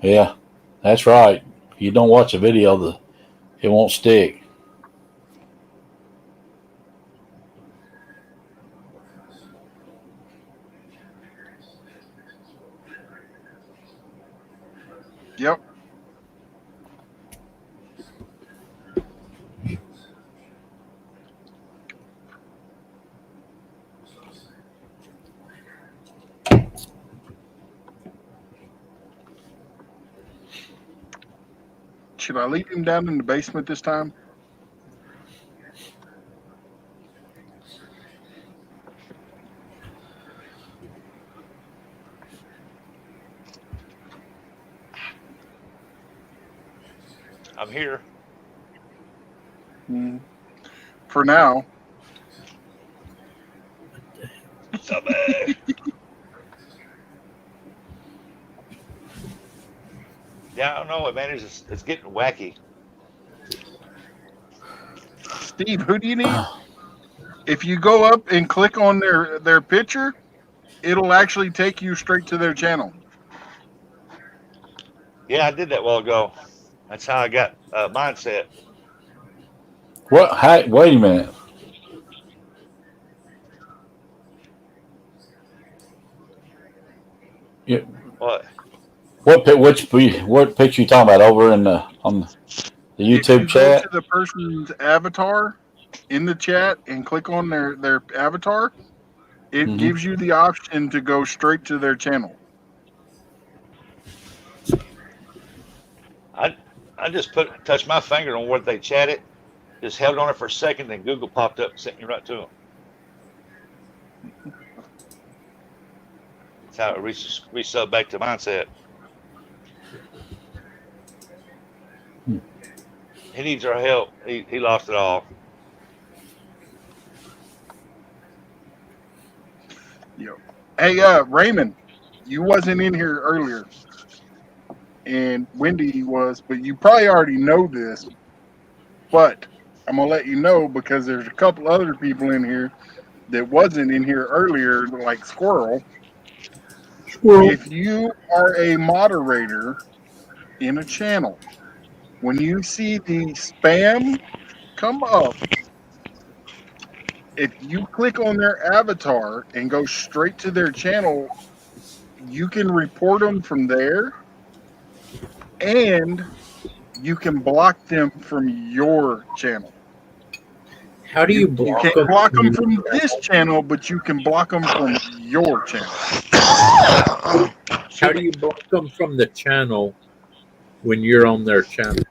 Yeah, that's right. If you don't watch the video, it won't stick. Yep. Should I leave him down in the basement this time? I'm here. For now. Yeah, I don't know, man. It's getting wacky. Steve, who do you need? If you go up and click on their picture, it'll actually take you straight to their channel. Yeah, I did that a while ago. That's how I got mindset. What? Hi, wait a minute. Yeah. What? What picture you talking about over in on the YouTube If you chat? go to the person's avatar in the chat and click on their avatar, it gives you the option to go straight to their channel. I just touched my finger on where they chatted, just held on it for a second, then Google popped up and sent me right to them. That's how it resub back to mindset. He needs our help. He lost it all. Yep. Hey, Raymond, you wasn't in here earlier, and Wendy was, but you probably already know this. But I'm gonna let you know because there's a couple other people in here that wasn't in here earlier, like Squirrel. If you are a moderator in a channel, when you see the spam come up, if you click on their avatar and go straight to their channel, you can report them from there, and you can block them from your channel. How do you block can't them? block them from this channel, but you can block them from your channel. How do you block them from the channel when you're on their channel?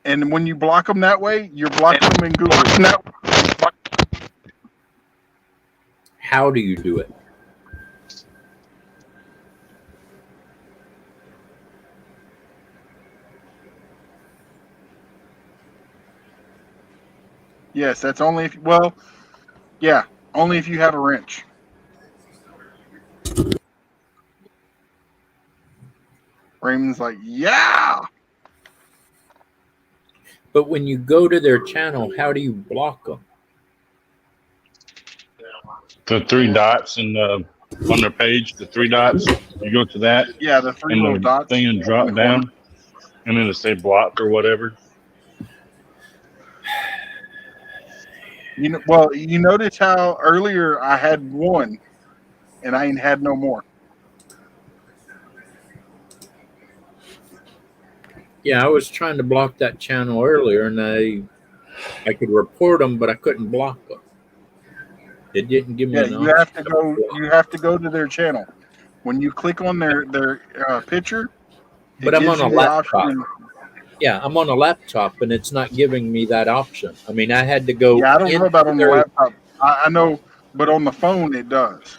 And when you block them that way, you're blocking them in Google. How do you do it? Yes, that's only if only if you have a wrench. Raymond's like, yeah. But when you go to their channel, how do you block them? The three dots and on their page, the three dots. You go to that. Yeah, the three little dots. Thing and drop down, and then it'll say blocked or whatever. You notice how earlier I had one, and I ain't had no more. Yeah, I was trying to block that channel earlier, and I could report them, but I couldn't block them. It didn't give me Yeah, an you option. have to go. You have to go to their channel. When you click on their picture, it But I'm gives on a you the laptop. option. Yeah, I'm on a laptop, and it's not giving me that option. I mean, I had to go Yeah, I don't know about into on the their. laptop. I know, but on the phone it does.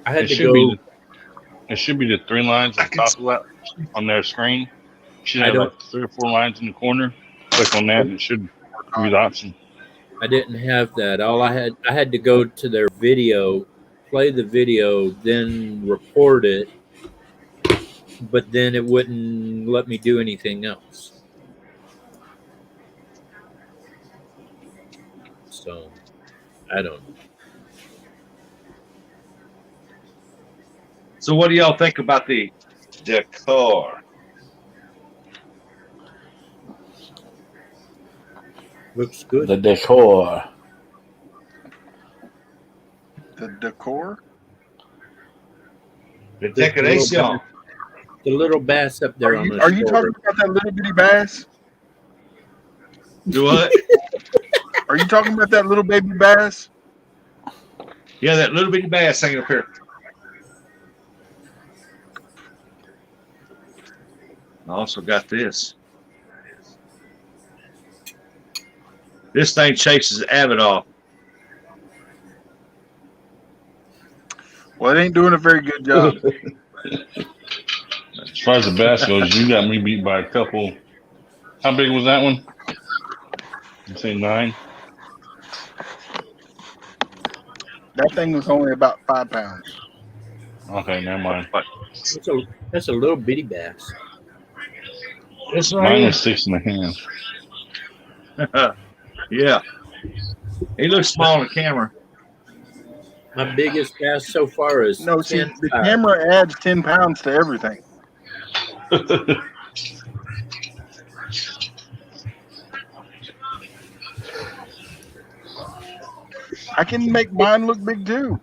I had It to should be go. the, it should be the 3 lines on top of that on their screen. Should I have don't. like 3 or 4 lines in the corner. Click on that, and it should give you the option. I didn't have that. I had to go to their video, play the video, then report it, but then it wouldn't let me do anything else. So I don't know. So what do y'all think about the decor? Looks good. The decor. The decor. The The little decoration. bass, the little bass up there on the Are you shoulder. talking about that little bitty bass? Do what? Are you talking about that little baby bass? Yeah, that little bitty bass hanging up here. I also got this. This thing chases Abbott off. Well, it ain't doing a very good job. As far as the bass goes, you got me beat by a couple. How big was that one? You say 9? That thing was only about 5 pounds. Okay, never mind. That's a little bitty bass. This Mine right was 6.5. here. Yeah. He looks small on the camera. My biggest bass so far is No, see, 10 the camera adds 10 pounds to everything. I can make mine look big too.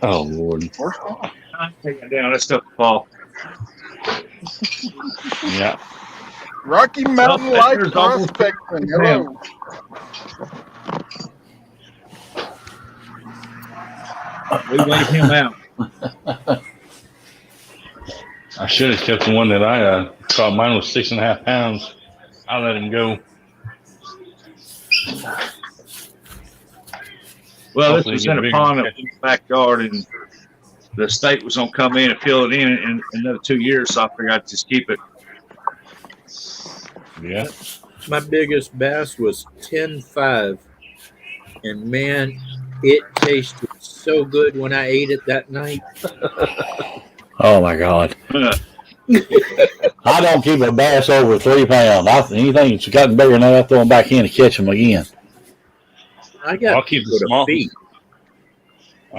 Oh Lord. Or small. I'm taking it down. That stuff will fall. Yeah. Rocky Mountain Oh, Life there's almost Prospecting. 50 Hello. We laid him out. I should have kept the one that I caught. Mine was 6.5 pounds. I let him go. Well, Hopefully this was get in a bigger. pond in the backyard, and the state was going to come in and fill it in another 2 years, so I figured I'd just keep it. Yeah. My biggest bass was 10.5, and man, it tasted so good when I ate it that night. Oh my God. I don't keep a bass over 3 pounds. Anything that's gotten bigger than that, I throw them back in to catch them again. I got I'll keep the people to small. feed.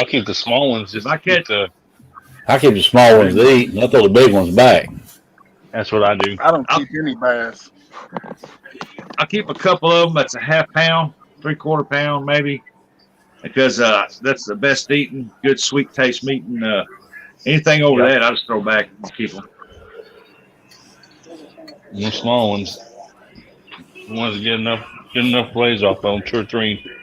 I'll keep the small ones just to keep the. I keep the small ones to eat, and I throw the big ones back. That's what I do. I don't keep any bass. I'll keep a couple of them that's a half pound, 3/4 pound maybe, because that's the best eating, good sweet taste meat. And anything over that, I just throw back and keep them. The small ones. The ones that get enough plays off of them, 2 or 3.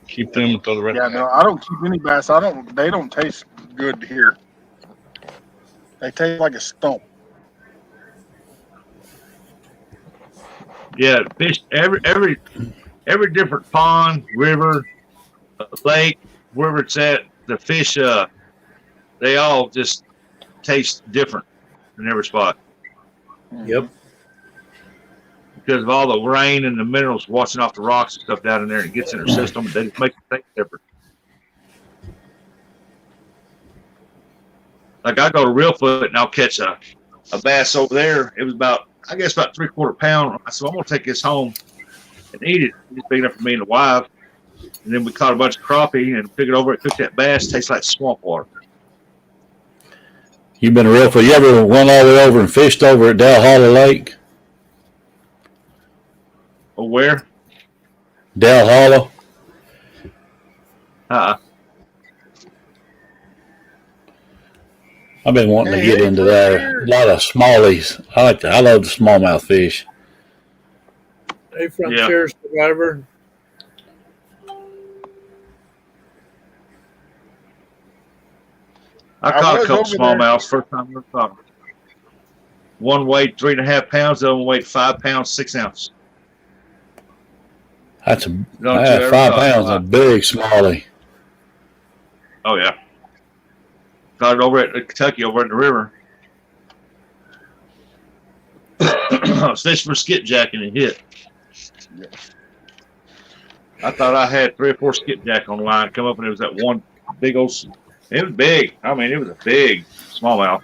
Keep them and throw the rest. Yeah, no, I don't keep any bass. They don't taste good here. They taste like a stump. Yeah, fish every different pond, river, lake, wherever it's at, the fish they all just taste different in every spot. Yep. Because of all the rain and the minerals washing off the rocks and stuff down in there, and it gets in their system, they just make it taste different. Like I go to Reelfoot and I'll catch a bass over there. It was about 3/4 pound. I said, I'm gonna take this home and eat it. It's big enough for me and the wife. And then we caught a bunch of crappie and took it over and cooked that bass. Tastes like swamp water. You've been real for you ever went all the way over and fished over at Dell Hollow Lake? Oh, where? Dell Hollow. I've been wanting to Hey, get hey, into that. A lot of smallies. I love the smallmouth fish. Hey, Frontier Survivor. I I caught a was couple over there. smallmouths first time I ever caught them. One weighed 3.5 pounds, the other one weighed 5 pounds, 6 ounces. That's Don't you ever 5 caught pounds, a one. big smallie. Oh, yeah. Caught it over at Kentucky, over in the river. I was fishing for skipjack and it hit. I thought I had 3 or 4 skipjack on the line. Come up and it was that one big old. It was big. I mean, it was a big smallmouth.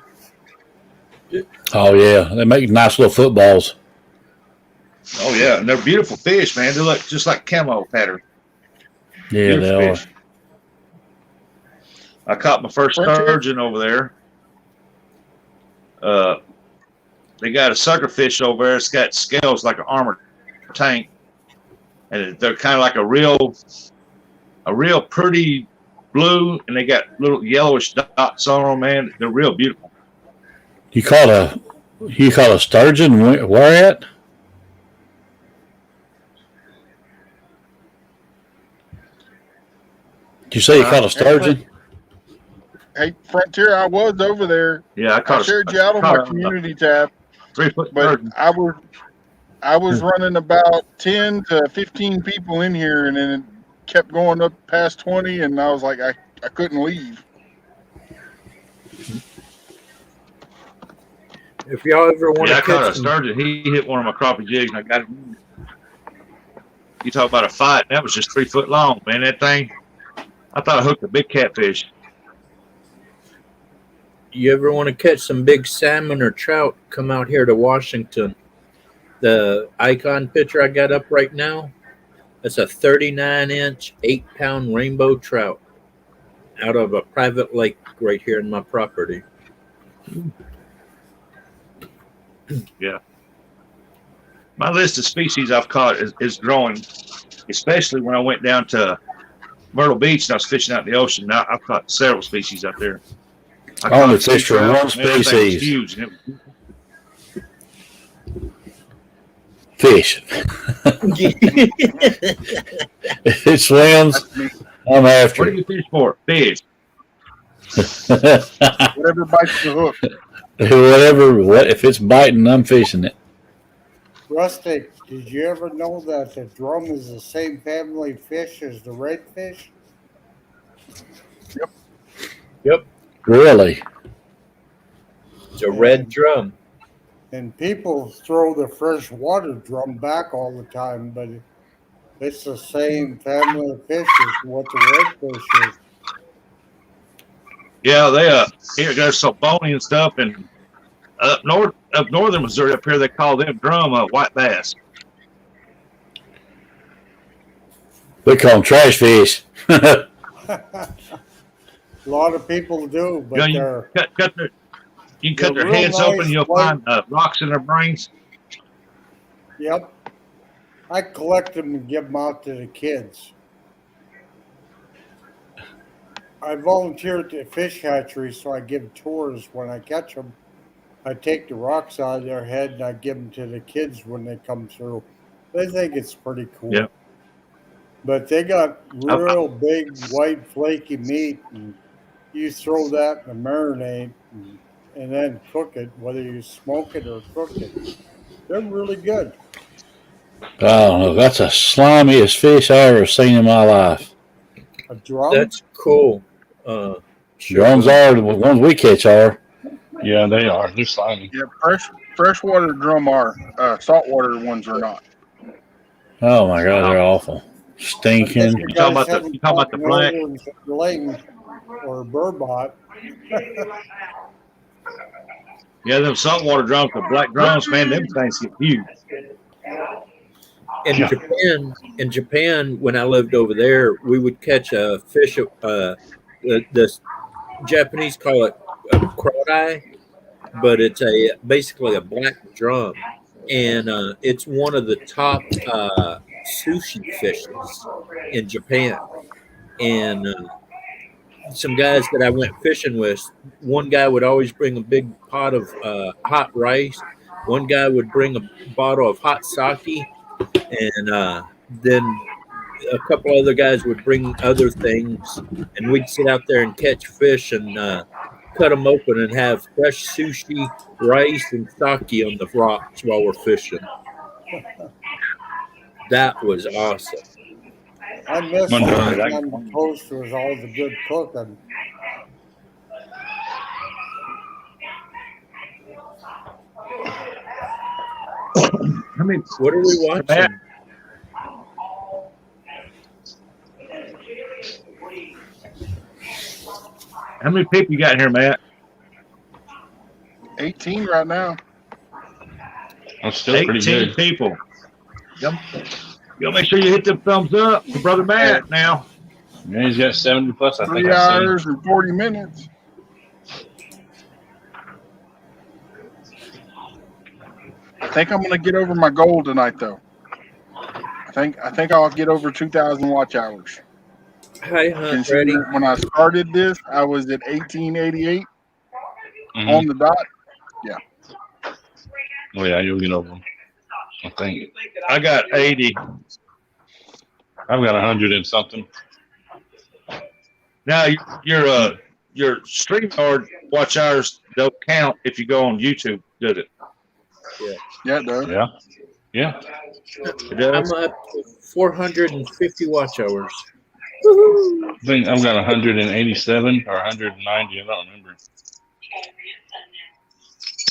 Oh yeah, they make nice little footballs. Oh yeah, and they're beautiful fish, man. They look just like camo pattern. Yeah, Beautiful they are. fish. I caught my first sturgeon over there. They got a sucker fish over there. It's got scales like an armored tank, and they're kind of like a real pretty blue, and they got little yellowish dots on them. Man, they're real beautiful. You caught a sturgeon? Where at? Did you say you caught a sturgeon? Hey, Frontier, I was over there. Yeah, I shared you out on my community tab. 3 foot but sturgeon. I was running about 10 to 15 people in here, and then it kept going up past 20, and I was like, I couldn't leave. If y'all ever want Yeah, I to caught a catch some, sturgeon. He hit one of my crappie jigs, and I got him. You talk about a fight. That was just 3 foot long, man. That thing. I thought I hooked a big catfish. You ever want to catch some big salmon or trout, come out here to Washington. The icon picture I got up right now, that's a 39-inch, 8-pound rainbow trout out of a private lake right here in my property. Yeah. My list of species I've caught is growing, especially when I went down to Myrtle Beach and I was fishing out in the ocean. Now I've caught several species out there. I only fished for one species. Huge. And Fish. It swims. I'm after what do you fish for? Fish. Whatever bites the hook. If it's biting, I'm fishing it. Rusty, did you ever know that the drum is the same family fish as the redfish? Yep. Really? It's a red drum. And people throw the freshwater drum back all the time, but it's the same family of fish as what the redfish is. Yeah, they here they're so bony and stuff, and up northern Missouri up here they call them drum white bass. We call them trash fish. A lot of people do, but You know, you can cut their real heads nice, open, you'll find rocks in their brains. Yep. I collect them and give them out to the kids. I volunteer at the fish hatchery, so I give tours when I catch them. I take the rocks out of their head and I give them to the kids when they come through. They think it's pretty cool. Yeah. But they got real big, white, flaky meat, and you throw that in the marinade and then cook it, whether you smoke it or cook it. They're really good. I don't know. That's the slimiest fish I ever seen in my life. A drum? That's cool. Drums are the ones we catch are. Yeah, they are. They're slimy. Yeah, freshwater drum are. Saltwater ones are not. Oh my God, they're awful. Stinking. You talking about the black? Or burbot. Yeah, them saltwater drums, the black drums, man, them things get huge. In Japan, when I lived over there, we would catch a fish. The Japanese call it a crocodile, but it's basically a black drum, and it's one of the top sushi fishes in Japan. And some guys that I went fishing with. One guy would always bring a big pot of hot rice. One guy would bring a bottle of hot sake, and then a couple other guys would bring other things, and we'd sit out there and catch fish and cut them open and have fresh sushi, rice, and sake on the rocks while we're fishing. That was awesome. I miss Monday. being on the coast with all the good cooking. I mean, What are we watching? How many people you got in here, Matt? 18 right now. I'm still pretty 18 good. people. Y'all make sure you hit them thumbs up for Brother Matt now. Yeah, he's got 70 plus. I think 3 I see. hours and 40 minutes. I think I'm gonna get over my goal tonight, though. I think I'll get over 2,000 watch hours. Hi, Hunt. Considering Ready? when I started this, I was at 1888 on the dot. Yeah. Oh yeah, you'll get over them. I think I got 80. I've got 100 and something. Now your StreamYard watch hours don't count if you go on YouTube, does it? Yeah. Yeah, it does. Yeah. Yeah. It does. I'm up to 450 watch hours. I think I've got 187 or 190. I don't remember.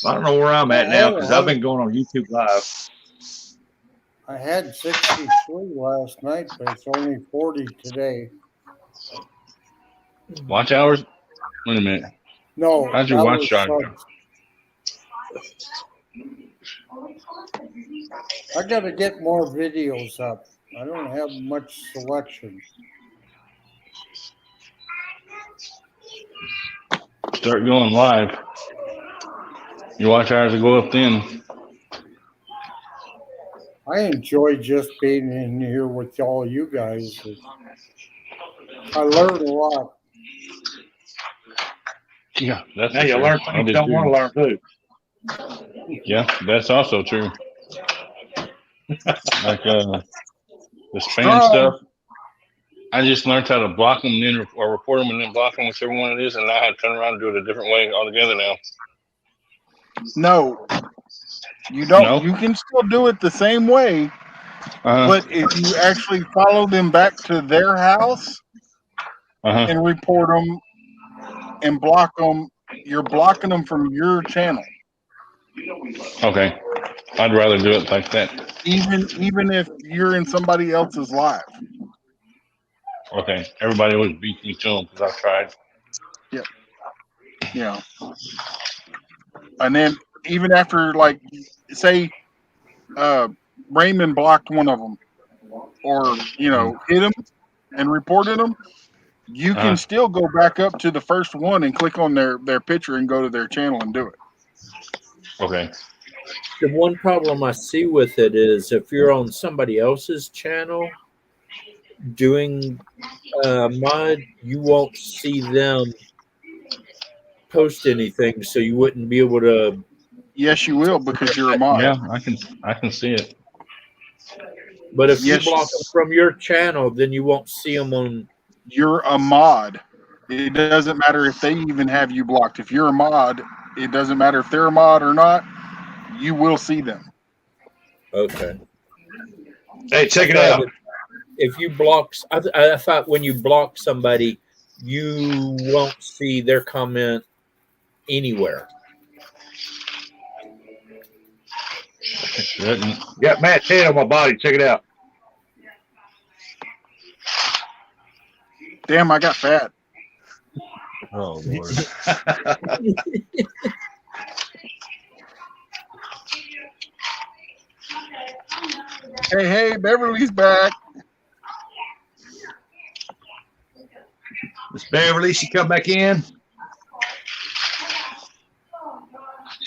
I don't know where I'm at now because I've been going on YouTube Live. I had 63 last night, but it's only 40 today. Watch hours? Wait a minute. No, How's your that watch was hours? I got to get more videos up. I don't have much selection. Start going live. Your watch hours will go up then. I enjoy just being in here with all you guys. I learn a lot. Yeah, that's Now you true. learn I things you did don't too. want to learn too. Yeah, that's also true. Like the spam Strong. stuff. I just learned how to block them and then or report them and then block them, whichever one it is, and I have to turn around and do it a different way altogether now. No, you don't. No? You can still do it the same way, but if you actually follow them back to their house and report them and block them, you're blocking them from your channel. Okay. I'd rather do it like that. Even if you're in somebody else's live. Okay. Everybody always beats me to them because I've tried. Yep. Yeah. And then even after, like, say, Raymond blocked one of them, or hit him and reported them, you can still go back up to the first one and click on their picture and go to their channel and do it. Okay. The one problem I see with it is if you're on somebody else's channel doing mod, you won't see them post anything, so you wouldn't be able to. Yes, you will, because you're a mod. Yeah, I can see it. But if Yes, you block them from your channel, then you won't see them on. You're a mod. It doesn't matter if they even have you blocked. If you're a mod, it doesn't matter if they're a mod or not. You will see them. Okay. Hey, check it out. If you block, I thought when you block somebody, you won't see their comment anywhere. Got Matt's head on my body. Check it out. Damn, I got fat. Oh, Lord. Hey, Beverly's back. Miss Beverly, she come back in.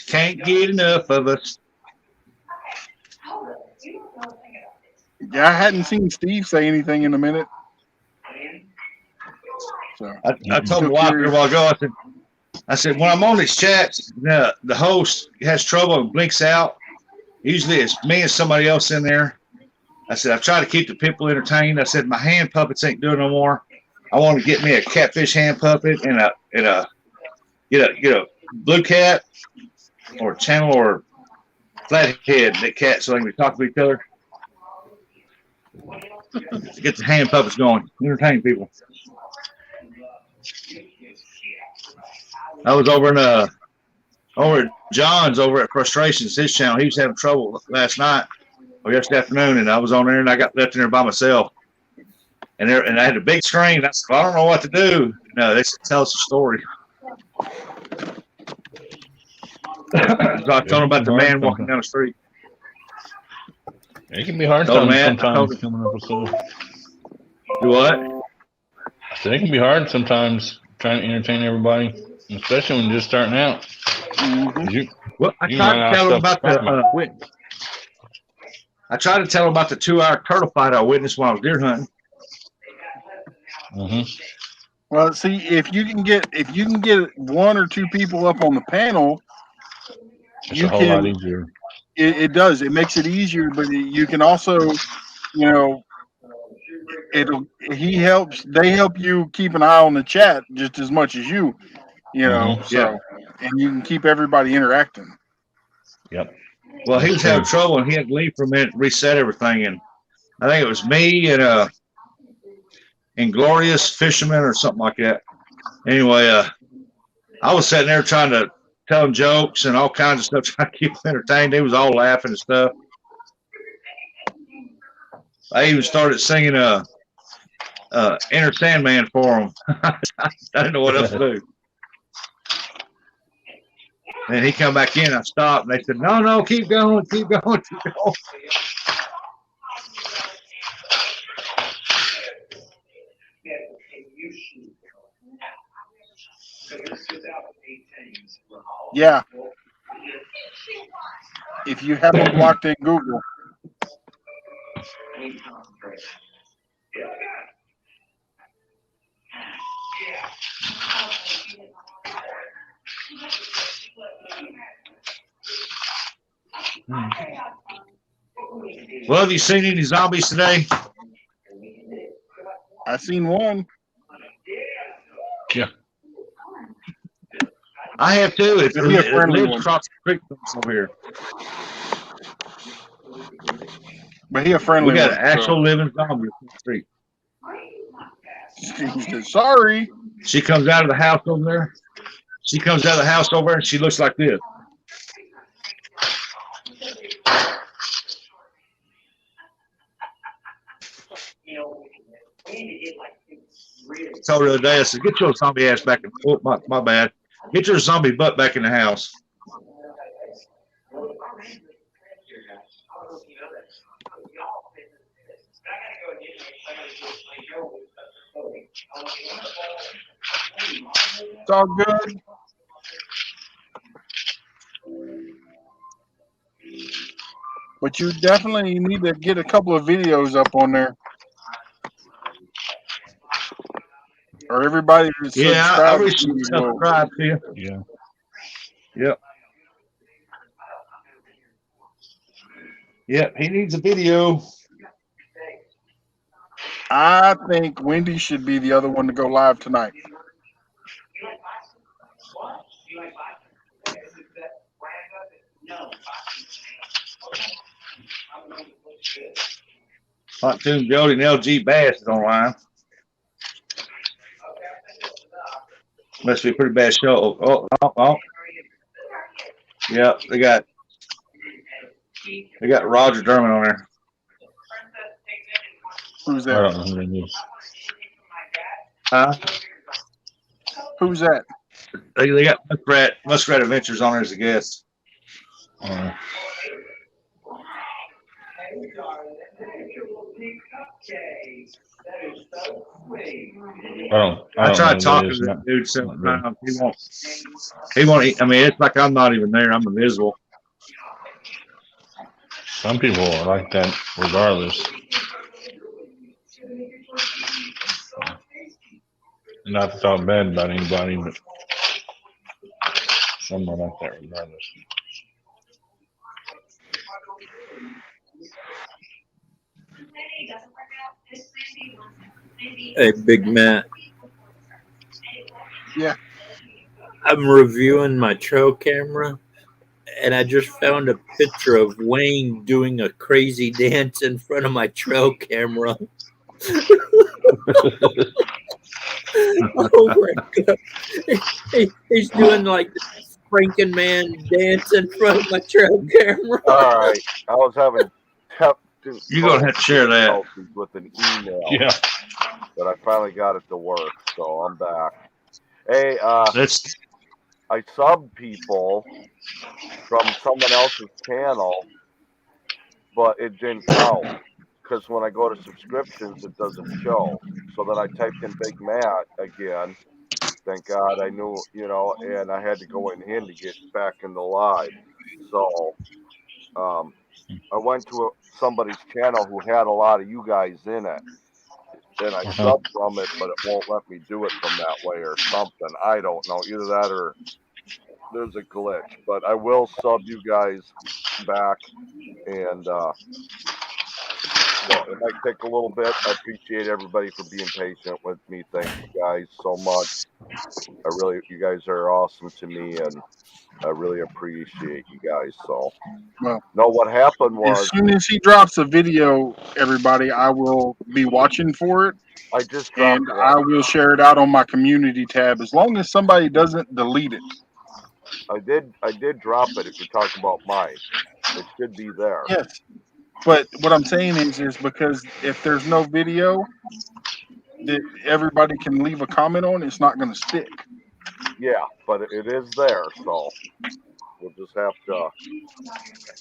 Can't get enough of us. Yeah, I hadn't seen Steve say anything in a minute. So I told my wife a while ago, I said, when I'm on these chats, the host has trouble and blinks out. Usually it's me and somebody else in there. I said, I've tried to keep the people entertained. I said, my hand puppets ain't doing no more. I want to get me a catfish hand puppet and get a blue cat or channel or flathead that cat so they can talk to each other. Get the hand puppets going, entertain people. I was over at John's over at Frustrations, his channel. He was having trouble last night or yesterday afternoon, and I was on there and I got left in there by myself. And I had a big screen. I said, well, I don't know what to do. No, they said, tell us a story. So I told him about the man walking down the street. It can be hard Matt, sometimes coming up with stuff. Do what? I said it can be hard sometimes trying to entertain everybody, especially when you're just starting out. Well, I tried to tell him about I tried to tell him about the 2-hour turtle fight I witnessed while I was deer hunting. Well, see, if you can get 1 or 2 people up on the panel, it's a whole lot easier. It does. It makes it easier, but you can also, they help you keep an eye on the chat just as much as you so, and you can keep everybody interacting. Yep. Well, he was having trouble and he had to leave for a minute and reset everything. And I think it was me and Inglorious Fisherman or something like that. Anyway, I was sitting there trying to tell him jokes and all kinds of stuff, trying to keep them entertained. They was all laughing and stuff. I even started singing Enter Sandman for him. I didn't know what else to do. And he come back in, I stopped, and they said, no, keep going, keep going, keep going. Yeah. If you have them blocked in Google. Well, have you seen any zombies today? I seen one. Yeah. I have too. It lives one. across the creek from us over here. But he a friendly We got one, an actual living zombie across the street. Sorry. She comes out of the house over there. She comes out of the house over there and she looks like this. I told her the other day, I said, get your zombie ass back in. Oh, my bad. Get your zombie butt back in the house. It's all good. But you definitely need to get a couple of videos up on there. Or everybody is I recently subscribed to you. Yeah. Yep. Yep, he needs a video. I think Wendy should be the other one to go live tonight. Hot Tune Jody and LG Bass is online. Must be a pretty bad show. Oh. Yep, they got Roger Dermott on there. Who's I that? don't know who that is. Huh? Who's that? They got Muskrat Adventures on there as a guest. I tried talking to that dude several times. He won't. I mean, it's like I'm not even there. I'm invisible. Some people are like that regardless. Not to talk bad about anybody, but someone like that regardless. Hey, Big Matt. Yeah. I'm reviewing my trail camera, and I just found a picture of Wayne doing a crazy dance in front of my trail camera. Oh my God. He's doing like the Frankenman dance in front of my trail camera. All right. I was having You're gonna have to share that. difficulties with an email. Yeah. But I finally got it to work, so I'm back. Hey, That's I subbed people from someone else's channel, but it didn't count because when I go to subscriptions, it doesn't show. So then I typed in Big Matt again. Thank God I knew, and I had to go in here to get back in the live. So I went to somebody's channel who had a lot of you guys in it. And I subbed from it, but it won't let me do it from that way or something. I don't know. Either that or there's a glitch. But I will sub you guys back. And so it might take a little bit. I appreciate everybody for being patient with me. Thank you guys so much. You guys are awesome to me, and I really appreciate you guys. So, Well, no, what happened as was soon as he drops a video, everybody, I will be watching for it, I just dropped and it I on. will share it out on my community tab as long as somebody doesn't delete it. I did drop it. If you're talking about mine, it should be there. Yes. But what I'm saying is because if there's no video that everybody can leave a comment on, it's not going to stick. Yeah, but it is there, so we'll just have to.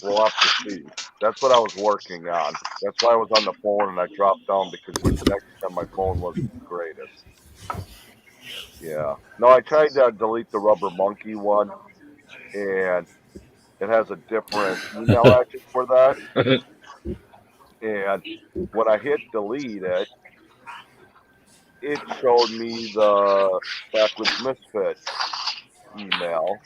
We'll have to see. That's what I was working on. That's why I was on the phone and I dropped down because the connection on my phone wasn't the greatest. Yeah. No, I tried to delete the rubber monkey one, and it has a different email address for that. And when I hit delete it showed me the Backwoods Misfit email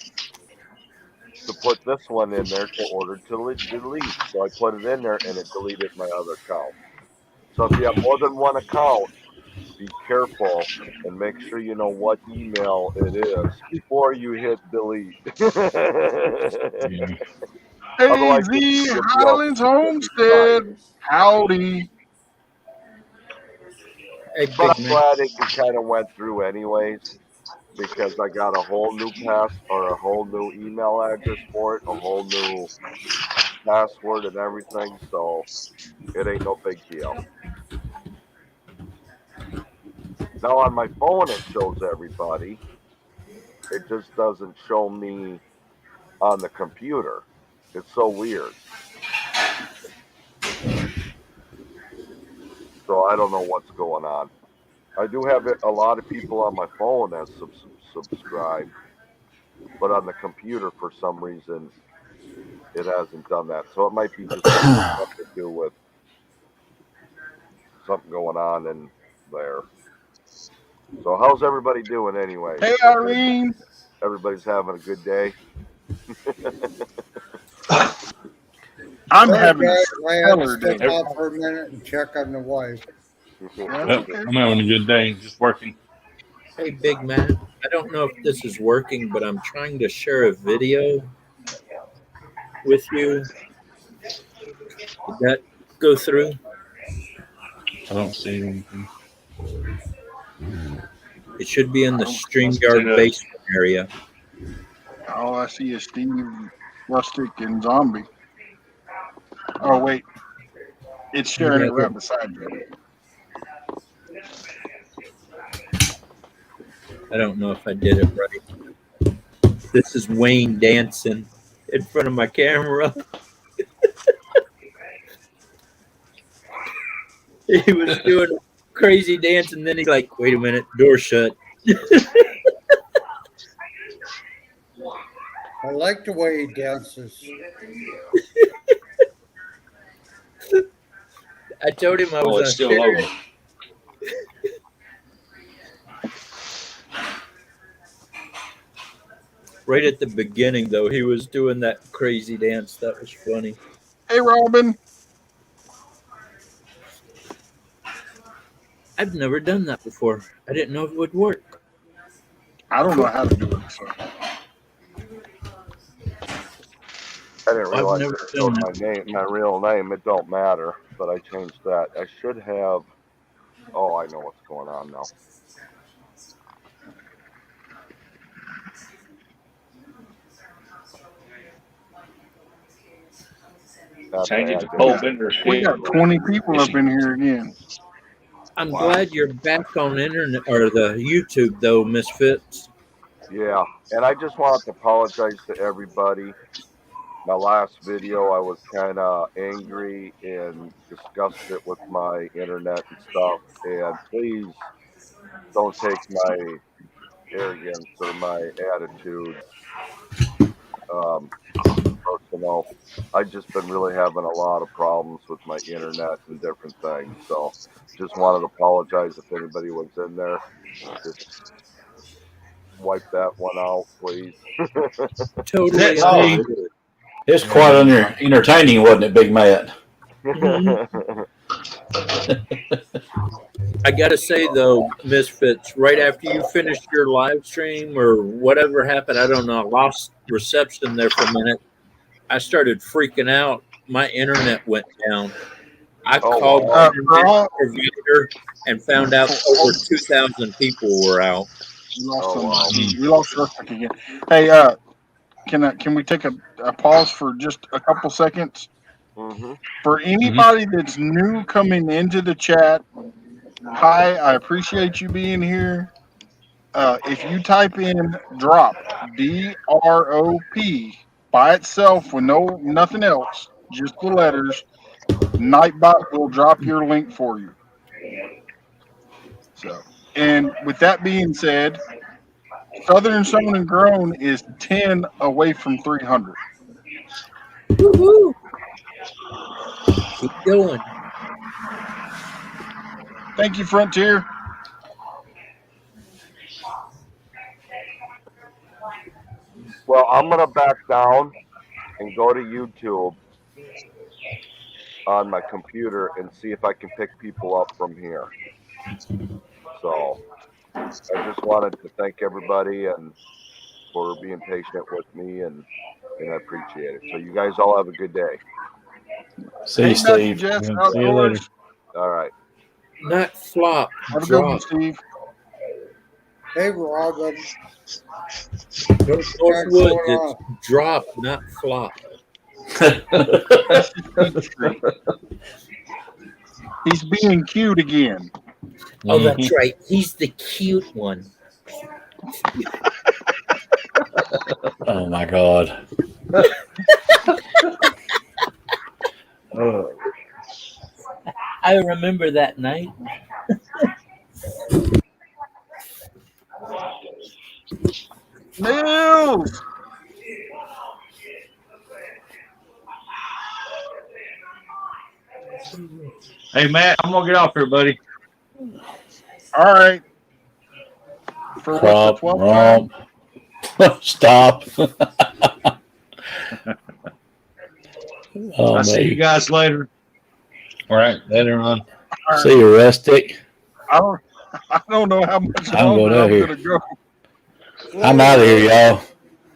to put this one in there to order to delete. So I put it in there and it deleted my other account. So if you have more than one account, be careful and make sure you know what email it is before you hit delete. Hey, Otherwise, Z you'll Highlands Homestead. Howdy. Hey, but Big I'm Mac. glad it kind of went through anyways because I got a whole new a whole new email address for it, a whole new password and everything. So it ain't no big deal. Now on my phone it shows everybody. It just doesn't show me on the computer. It's so weird. So I don't know what's going on. I do have a lot of people on my phone that subscribed, but on the computer for some reason it hasn't done that. So it might be just something to do with something going on in there. So how's everybody doing anyway? Hey, Irene. Everybody's having a good day. I'm Sorry, having a guys, I had to stellar step day. out for a minute and check on the wife. That's Yep, okay. I'm having a good day, just working. Hey, Big Matt. I don't know if this is working, but I'm trying to share a video with you. Did that go through? I don't see anything. It should be in the Let's StreamYard do basement area. All I see is Steve, Rustic, and Zombie. Oh, wait. It's sharing it right beside you. I don't know if I did it right. This is Wayne dancing in front of my camera. He was doing a crazy dance, and then he's like, wait a minute, door shut. I like the way he dances. I told him I was it's still sharing loading. it. Right at the beginning, though, he was doing that crazy dance. That was funny. Hey, Robin. I've never done that before. I didn't know it would work. I don't know how to do it. So. I didn't I've realize never it done showed that. my real name. It don't matter, but I changed that. I should have. Oh, I know what's going on now. Change it to Paul Bender's We got 20 people up in here again. I'm glad you're back on internet or the YouTube though, Misfits. Yeah, and I just wanted to apologize to everybody. My last video, I was kind of angry and disgusted with my internet and stuff. And please don't take my arrogance or my attitude personal. I've just been really having a lot of problems with my internet and different things. So just wanted to apologize if anybody was in there. Just wipe that one out, please. Totally. Oh, it's quite entertaining, wasn't it, Big Matt? I gotta say though, Misfits, right after you finished your live stream or whatever happened, I don't know, I lost reception there for a minute. I started freaking out. My internet went down. I called the internet provider and found out over 2,000 people were out. We lost somebody. We lost Rustic again. Hey, can we take a pause for just a couple seconds? For anybody that's new coming into the chat, hi, I appreciate you being here. If you type in drop, DROP, by itself with nothing else, just the letters, Nightbot will drop your link for you. So, and with that being said, Southern Sewn and Grown is 10 away from 300. Woohoo! Keep going. Thank you, Frontier. Well, I'm gonna back down and go to YouTube on my computer and see if I can pick people up from here. So I just wanted to thank everybody and for being patient with me and I appreciate it. So you guys all have a good day. See you, Steve. Jess, See you later. All right. Not flop. Have a good one, Steve. Hey, Robin. Northwood, it's drop, not flop. He's being cute again. Oh, that's right. He's the cute one. Oh my God. I remember that night. Mills! Hey, Matt, I'm going to get off here, buddy. All right. For what, the 12th time? Stop. I'll see you guys later. All right, later on. Right. See you, Rustic. I don't know how much I'm longer going out I'm here. going to go. I'm out of here, y'all.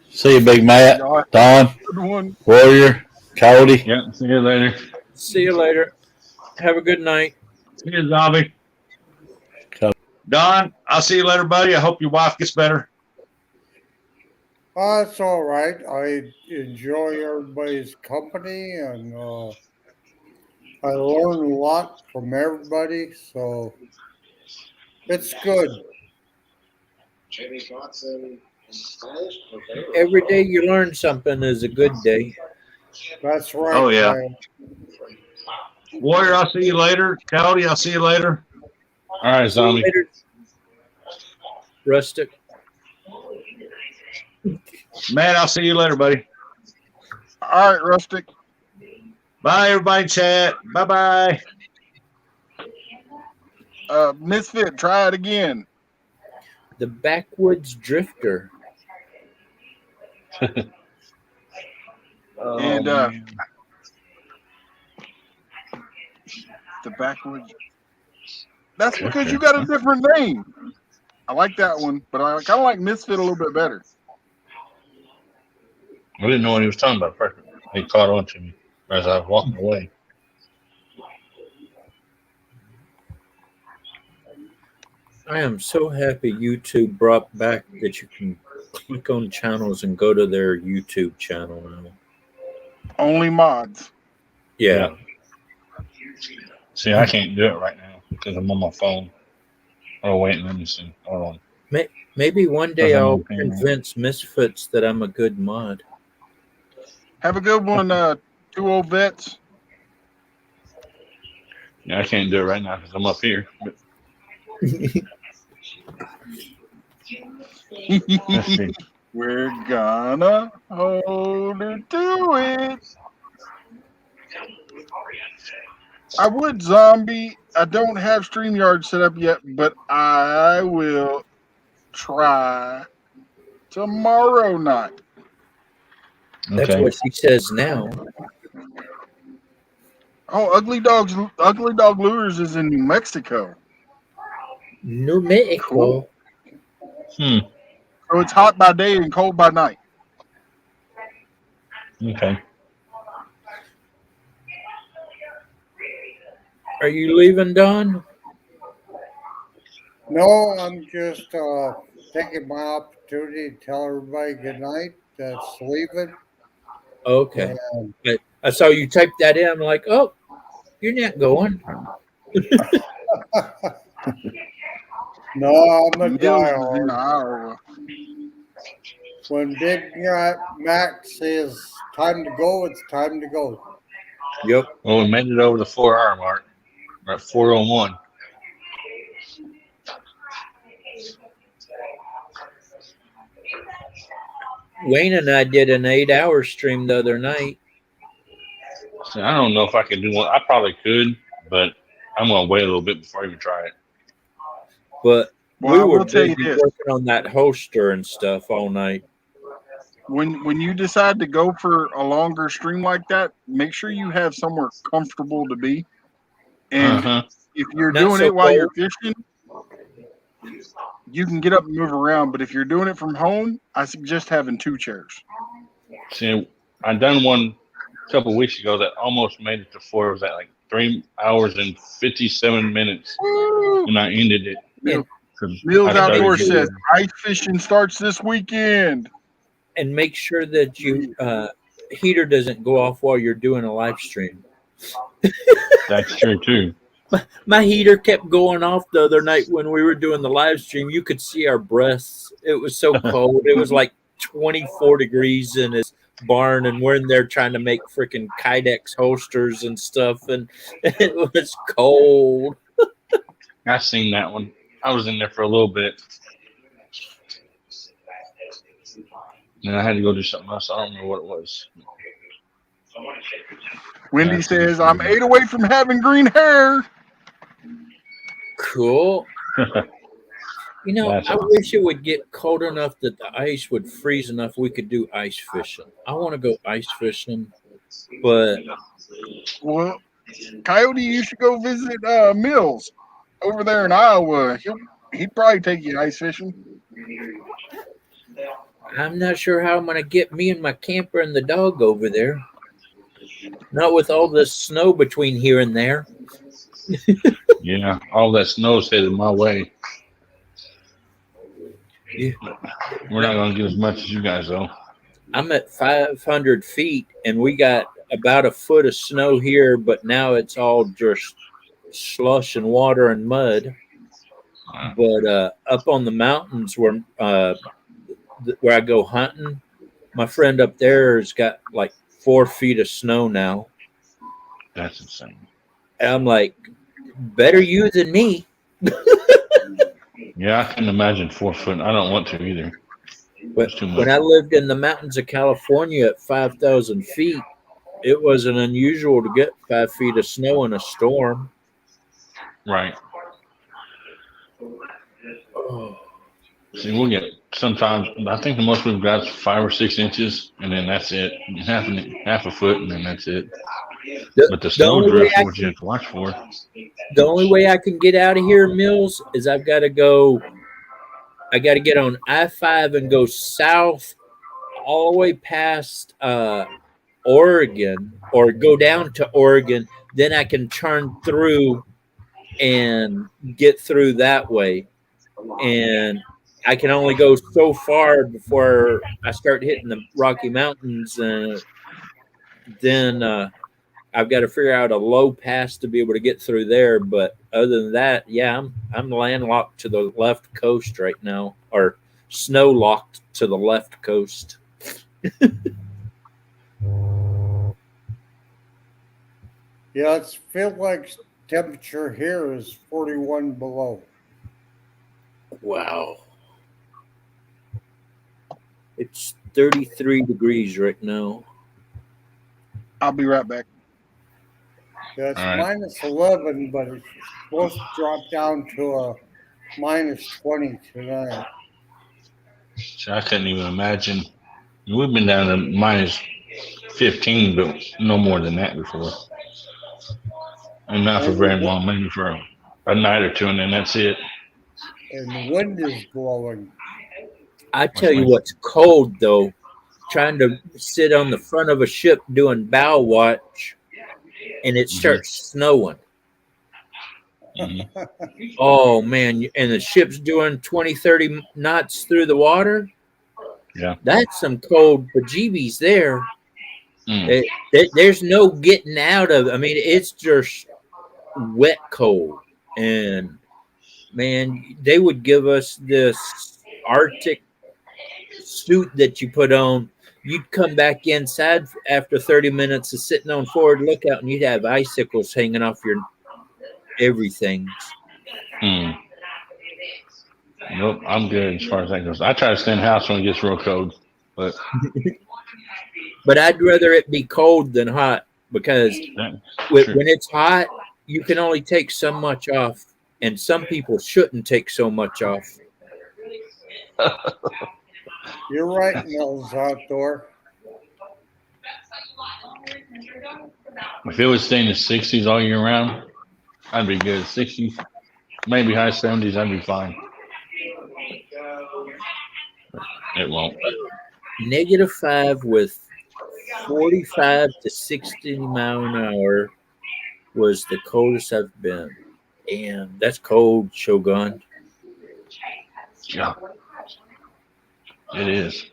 See you, Big Matt, Don, Good one. Warrior, Cody. Yeah, see you later. See you later. Have a good night. See you, Zombie. Don, I'll see you later, buddy. I hope your wife gets better. It's all right. I enjoy everybody's company, and I learn a lot from everybody, so it's good. Every day you learn something is a good day. That's right. Oh, yeah. man. Warrior, I'll see you later. Cody, I'll see you later. All right, Zombie. Later. Rustic. Matt, I'll see you later, buddy. All right, Rustic. Bye, everybody, chat. Bye-bye. Misfit, try it again. The Backwoods Drifter. Oh, And man. the backwoods. That's because Okay. you got a different name. I like that one, but I kind of like Misfit a little bit better. I didn't know what he was talking about. First. He caught on to me as I was walking away. I am so happy YouTube brought back that you can click on channels and go to their YouTube channel now. Only mods. Yeah. See, I can't do it right now because I'm on my phone. Oh, wait, let me see. Hold on. Maybe one day Because I'm I'll on camera. convince Misfits that I'm a good mod. Have a good one, two old vets. Yeah, I can't do it right now because I'm up here. But let's see. We're gonna hold her to it. I would, Zombie. I don't have StreamYard set up yet, but I will try tomorrow night. That's Okay. what she says now. Oh, Ugly Dog Lures is in New Mexico. New Mexico. Cool. So it's hot by day and cold by night. Okay. Are you leaving, Don? No, I'm just taking my opportunity to tell everybody good night that's leaving. Okay. And But I saw you type that in. I'm like, oh, you're not going. no, I'm a Mills is in diehard. Iowa. When Big Mac says time to go, it's time to go. Yep. Well, we made it over the 4-hour mark. We're at 4:01. Wayne and I did an 8-hour stream the other night. So I don't know if I could do one. I probably could, but I'm going to wait a little bit before I even try it. But Well, we I were will tell you busy this. working on that holster and stuff all night. When you decide to go for a longer stream like that, make sure you have somewhere comfortable to be. And if you're Not doing so it while you're cold. fishing, you can get up and move around. But if you're doing it from home, I suggest having 2 chairs. See, I done one a couple weeks ago that almost made it to 4. It was at like 3 hours and 57 minutes. Woo! And I ended it. Mills I Outdoors started says ice fishing starts this weekend. And make sure that you heater doesn't go off while you're doing a live stream. That's true too. My heater kept going off the other night when we were doing the live stream. You could see our breaths. It was so cold. It was like 24 degrees in his barn, and we're in there trying to make freaking Kydex holsters and stuff, and it was cold. I seen that one. I was in there for a little bit. And I had to go do something else. I don't know what it was. Wendy says, I'm 8 away from having green hair. Cool. You know, That's I awesome. wish it would get cold enough that the ice would freeze enough we could do ice fishing. I want to go ice fishing, but Well, Coyote, you should go visit Mills over there in Iowa. He'd probably take you ice fishing. I'm not sure how I'm going to get me and my camper and the dog over there. Not with all this snow between here and there. Yeah, all that snow's headed my way. Yeah. We're not going to get as much as you guys, though. I'm at 500 feet, and we got about a foot of snow here, but now it's all just slush and water and mud. But up on the mountains where I go hunting, my friend up there has got like 4 feet of snow now. That's insane. And I'm like, better you than me. Yeah, I can imagine 4 foot. I don't want to either. But Too much. when I lived in the mountains of California at 5,000 feet, it wasn't unusual to get 5 feet of snow in a storm. Right. Oh. See, we'll get sometimes. I think the most we've got is 5 or 6 inches, and then that's it. Half a foot, and then that's it. But the The only way snowdrift's I what you can have to watch for. the only way I can get out of here, Mills, is I've got to go. I got to get on I-5 and go south all the way past Oregon, or go down to Oregon. Then I can turn through and get through that way. And I can only go so far before I start hitting the Rocky Mountains, and then I've got to figure out a low pass to be able to get through there. But other than that, yeah, I'm landlocked to the left coast right now, or snow locked to the left coast. Yeah, it's feel like temperature here is 41 below. Wow. It's 33 degrees right now. I'll be right back. Yeah, it's All right. minus 11, but it's supposed to drop down to a minus 20 tonight. So I couldn't even imagine. We've been down to minus 15, but no more than that before. And not for very long, maybe for a night or two, and then that's it. And the wind is blowing. I tell you what's cold though, trying to sit on the front of a ship doing bow watch, and it starts snowing. Oh man, and the ship's doing 20, 30 knots through the water. Yeah. That's some cold bejeebies there. There's no getting out of it. I mean, it's just wet cold. And man, they would give us this Arctic suit that you put on. You'd come back inside after 30 minutes of sitting on forward lookout, and you'd have icicles hanging off your everything. Nope, I'm good as far as that goes. I try to stay in the house when it gets real cold, but But I'd rather it be cold than hot, because when it's hot, you can only take so much off, and some people shouldn't take so much off. You're right, Mills Outdoor. if it was staying in the 60s all year round, I'd be good. 60s, maybe high 70s, I'd be fine. But it won't. -5 with 45 to 60 mile an hour was the coldest I've been. And that's cold, Shogun. Yeah, it is.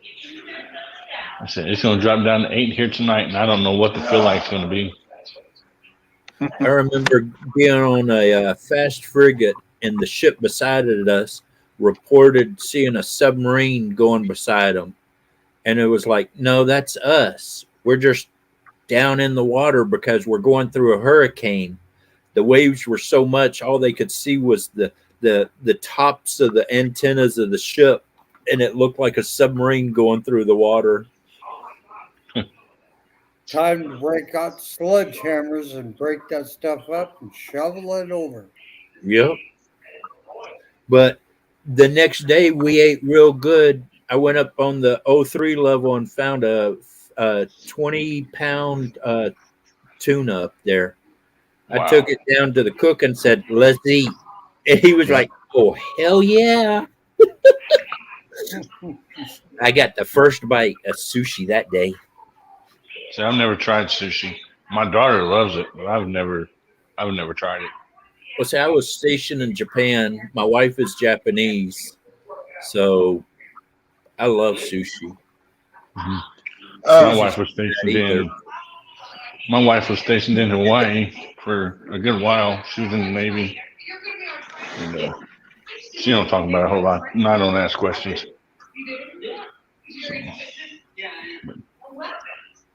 I said it's going to drop down to 8 here tonight, and I don't know what the feel like is going to be. I remember being on a fast frigate, and the ship beside us reported seeing a submarine going beside them. And it was like, no, that's us. We're just down in the water because we're going through a hurricane. The waves were so much, all they could see was the tops of the antennas of the ship, and it looked like a submarine going through the water. Time to break out sledgehammers and break that stuff up and shovel it over. Yep. But the next day we ate real good. I went up on the 03 level and found a 20-pound tuna up there. Wow. I took it down to the cook and said, "Let's eat." And he was like, "Oh, hell yeah." I got the first bite of sushi that day. See, I've never tried sushi. My daughter loves it, but I've never tried it. Well, see, I was stationed in Japan. My wife is Japanese, so I love sushi. My wife was stationed in Hawaii for a good while. She was in the Navy. And, she don't talk about it a whole lot. And I don't ask questions. So,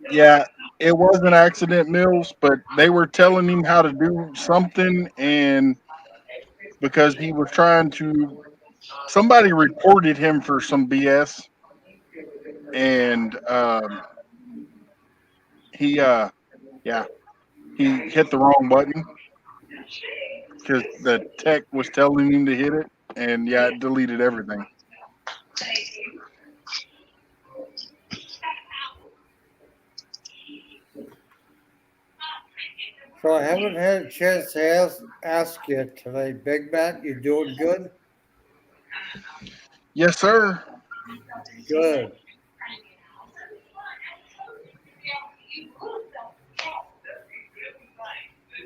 Yeah, it was an accident, Mills, but they were telling him how to do something, and because he was trying to, somebody reported him for some BS, and he hit the wrong button because the tech was telling him to hit it, and it deleted everything. So I haven't had a chance to ask you today. Big Matt, you doing good? Yes, sir. Good.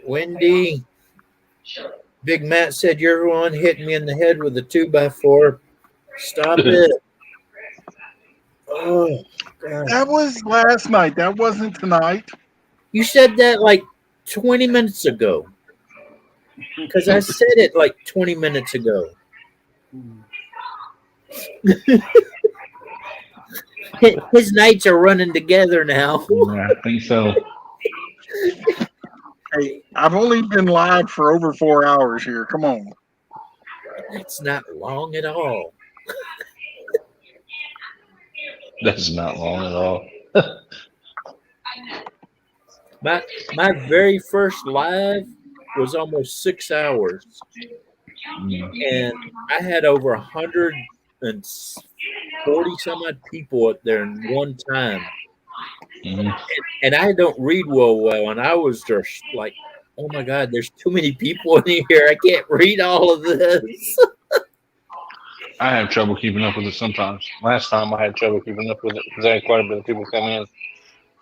Wendy, Big Matt said you're the one hitting me in the head with a 2x4. Stop it. Oh, God. That was last night. That wasn't tonight. You said that like 20 minutes ago. Because I said it like 20 minutes ago. His nights are running together now. Yeah, I think so. Hey, I've only been live for over 4 hours here. Come on. That's not long at all. That's not long at all. My very first live was almost 6 hours. And I had over 140 some odd people up there in one time. And I don't read well, and I was just like, oh my God, there's too many people in here. I can't read all of this. I have trouble keeping up with it sometimes. Last time I had trouble keeping up with it because I had quite a bit of people come in,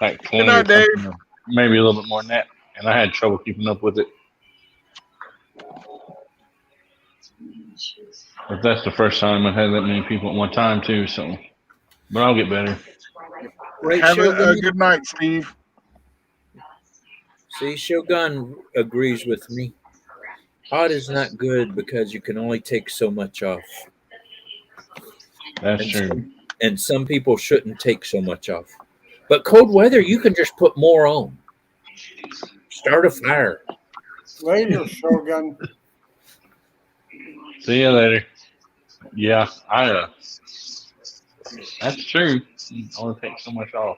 like 20 night, or something, or maybe a little bit more than that, and I had trouble keeping up with it. But that's the first time I've had that many people at one time too. So, but I'll get better. Have a good night, Steve. See, Shogun agrees with me. Hot is not good because you can only take so much off. That's true. And some people shouldn't take so much off. But cold weather, you can just put more on. Start a fire. Later, Shogun. See you later. Yeah, that's true. You only take so much off.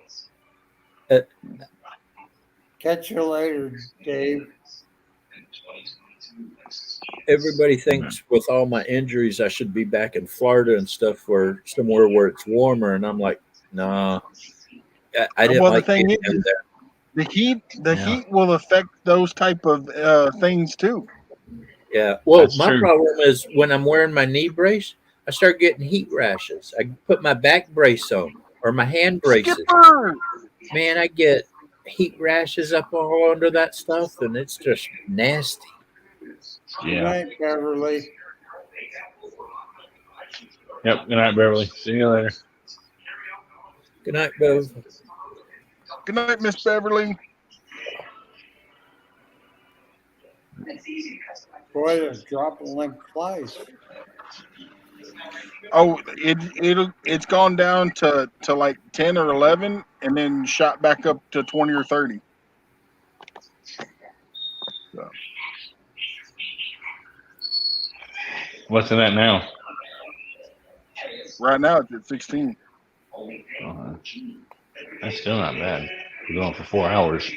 Catch you later, Dave. Everybody thinks with all my injuries, I should be back in Florida and stuff, somewhere where it's warmer. And I'm like, nah. I didn't like the thing being is, there. the heat will affect those type of things too. Yeah. Well, That's my true. problem is when I'm wearing my knee brace, I start getting heat rashes. I put my back brace on or my hand braces. Skipper! Man, I get heat rashes up all under that stuff, and it's just nasty. Good night, Beverly. Yep. Good night, Beverly. See you later. Good night, Bev. Good night, Miss Beverly. Boy, it's dropping like flies. Oh, it's gone down to like 10 or 11, and then shot back up to 20 or 30. So. What's in that now? Right now it's at 16. That's still not bad. We're going for 4 hours.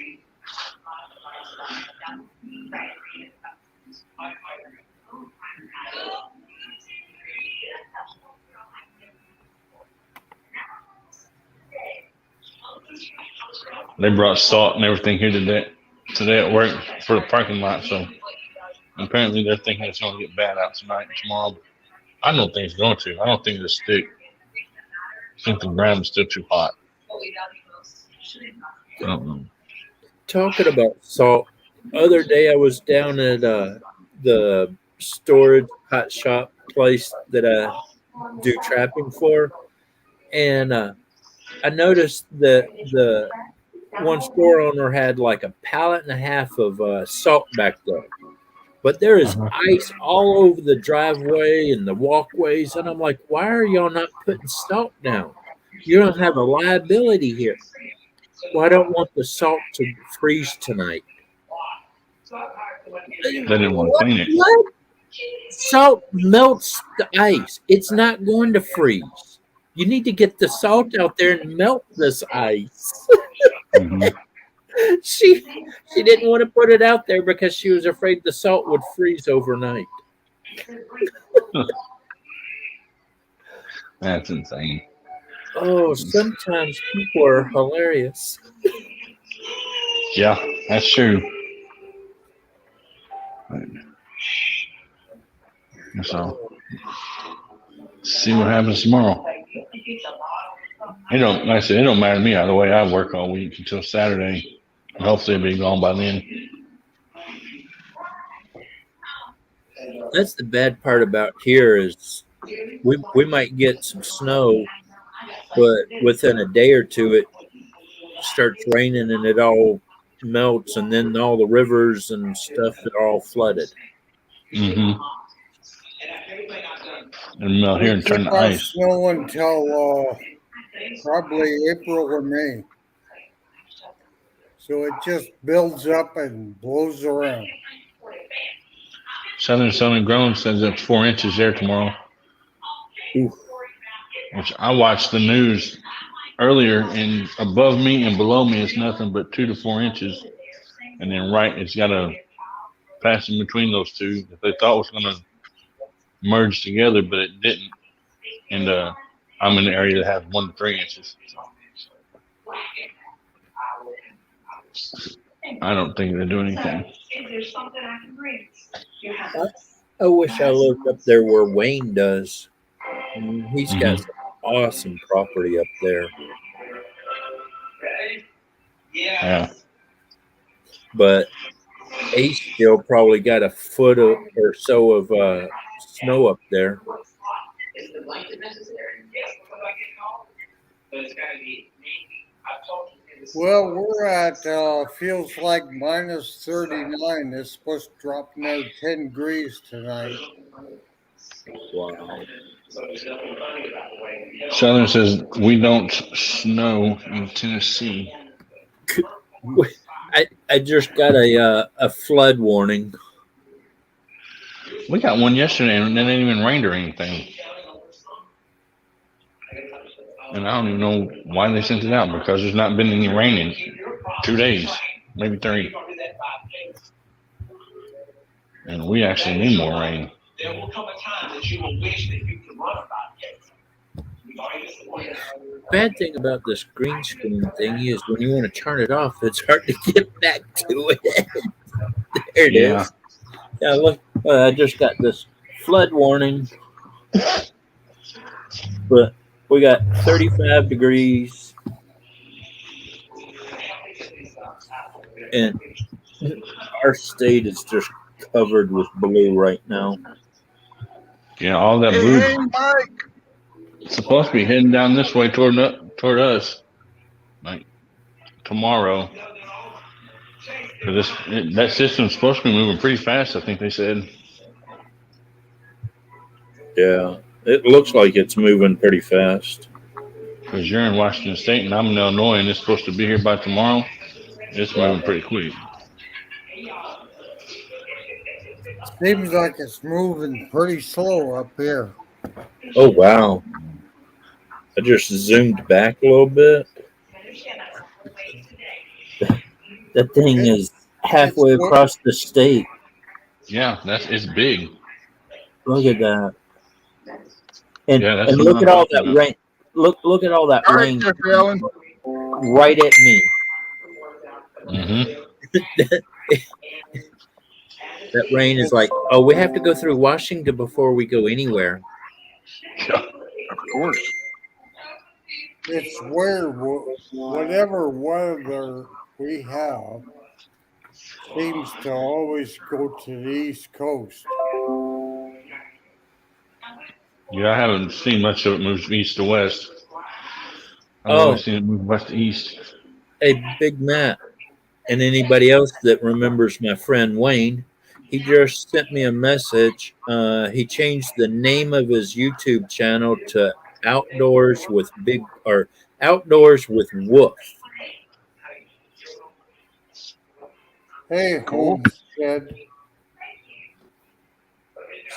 They brought salt and everything here today at work for the parking lot. So apparently they're thinking it's going to get bad out tonight and tomorrow. I don't think it's going to. I don't think it'll stick. I think the ground is still too hot. I don't know. Talking about salt, other day I was down at the storage hot shop place that I do trapping for, and I noticed that the one store owner had like a pallet and a half of salt back there. But there is ice all over the driveway and the walkways. And I'm like, why are y'all not putting salt down? You don't have a liability here. Well, I don't want the salt to freeze tonight. They didn't want to clean it. What? Salt melts the ice. It's not going to freeze. You need to get the salt out there and melt this ice. She didn't want to put it out there because she was afraid the salt would freeze overnight. That's insane. Oh, sometimes people are hilarious. Yeah, that's true. So see what happens tomorrow. It don't, like I said, it don't matter to me either way. I work all week until Saturday. Hopefully it'll be gone by then. That's the bad part about here is we might get some snow, but within a day or two it starts raining and it all melts, and then all the rivers and stuff are all flooded. Mm-hmm. And melt here and turn to Not ice. snow until probably April or May. So it just builds up and blows around. Southern Sun and Grown says it's 4 inches there tomorrow. Oof. Which I watched the news earlier, and above me and below me is nothing but 2 to 4 inches, and then right it's got a pass in between those two that they thought was going to merge together, but it didn't. And I'm in the area that has 1 to 3 inches. I don't think they're doing anything. I wish I lived up there where Wayne does. I mean, he's got some awesome property up there. Yeah. But he's still probably got a foot or so of snow up there. Well, we're at feels like minus 39. It's supposed to drop another 10 degrees tonight. Wow. Southern says we don't snow in Tennessee. I just got a flood warning. We got one yesterday, and it didn't even rain or anything. And I don't even know why they sent it out, because there's not been any rain in 2 days, maybe 3. And we actually need more rain. There will come a time that you will wish that you could run about it. Bad thing about this green screen thing is when you want to turn it off, it's hard to get back to it. There it is. Yeah, look, I just got this flood warning. But we got 35 degrees. And our state is just covered with blue right now. Yeah, all that blue. Hey, Mike. It's supposed to be heading down this way toward us, like tomorrow. Because that system's supposed to be moving pretty fast, I think they said. Yeah, it looks like it's moving pretty fast. Because you're in Washington State and I'm in Illinois, and it's supposed to be here by tomorrow. It's moving pretty quick. Seems like it's moving pretty slow up here. Oh, wow. I just zoomed back a little bit. That thing is halfway across the state. Yeah, it's big. Look at that. And, Yeah, that's and what look I'm at all talking that about. rain. Look at all that All right, rain Jeffrey Allen. right at me. Mm-hmm. That rain is like, oh, we have to go through Washington before we go anywhere. Yeah, of course. It's where whatever weather we have seems to always go to the East Coast. Yeah, I haven't seen much of it move east to west. I've Oh. only seen it move west to east. Hey, Big Matt, and anybody else that remembers my friend Wayne, he just sent me a message. He changed the name of his YouTube channel to Outdoors with Wolf. Hey, Cool. Homestead.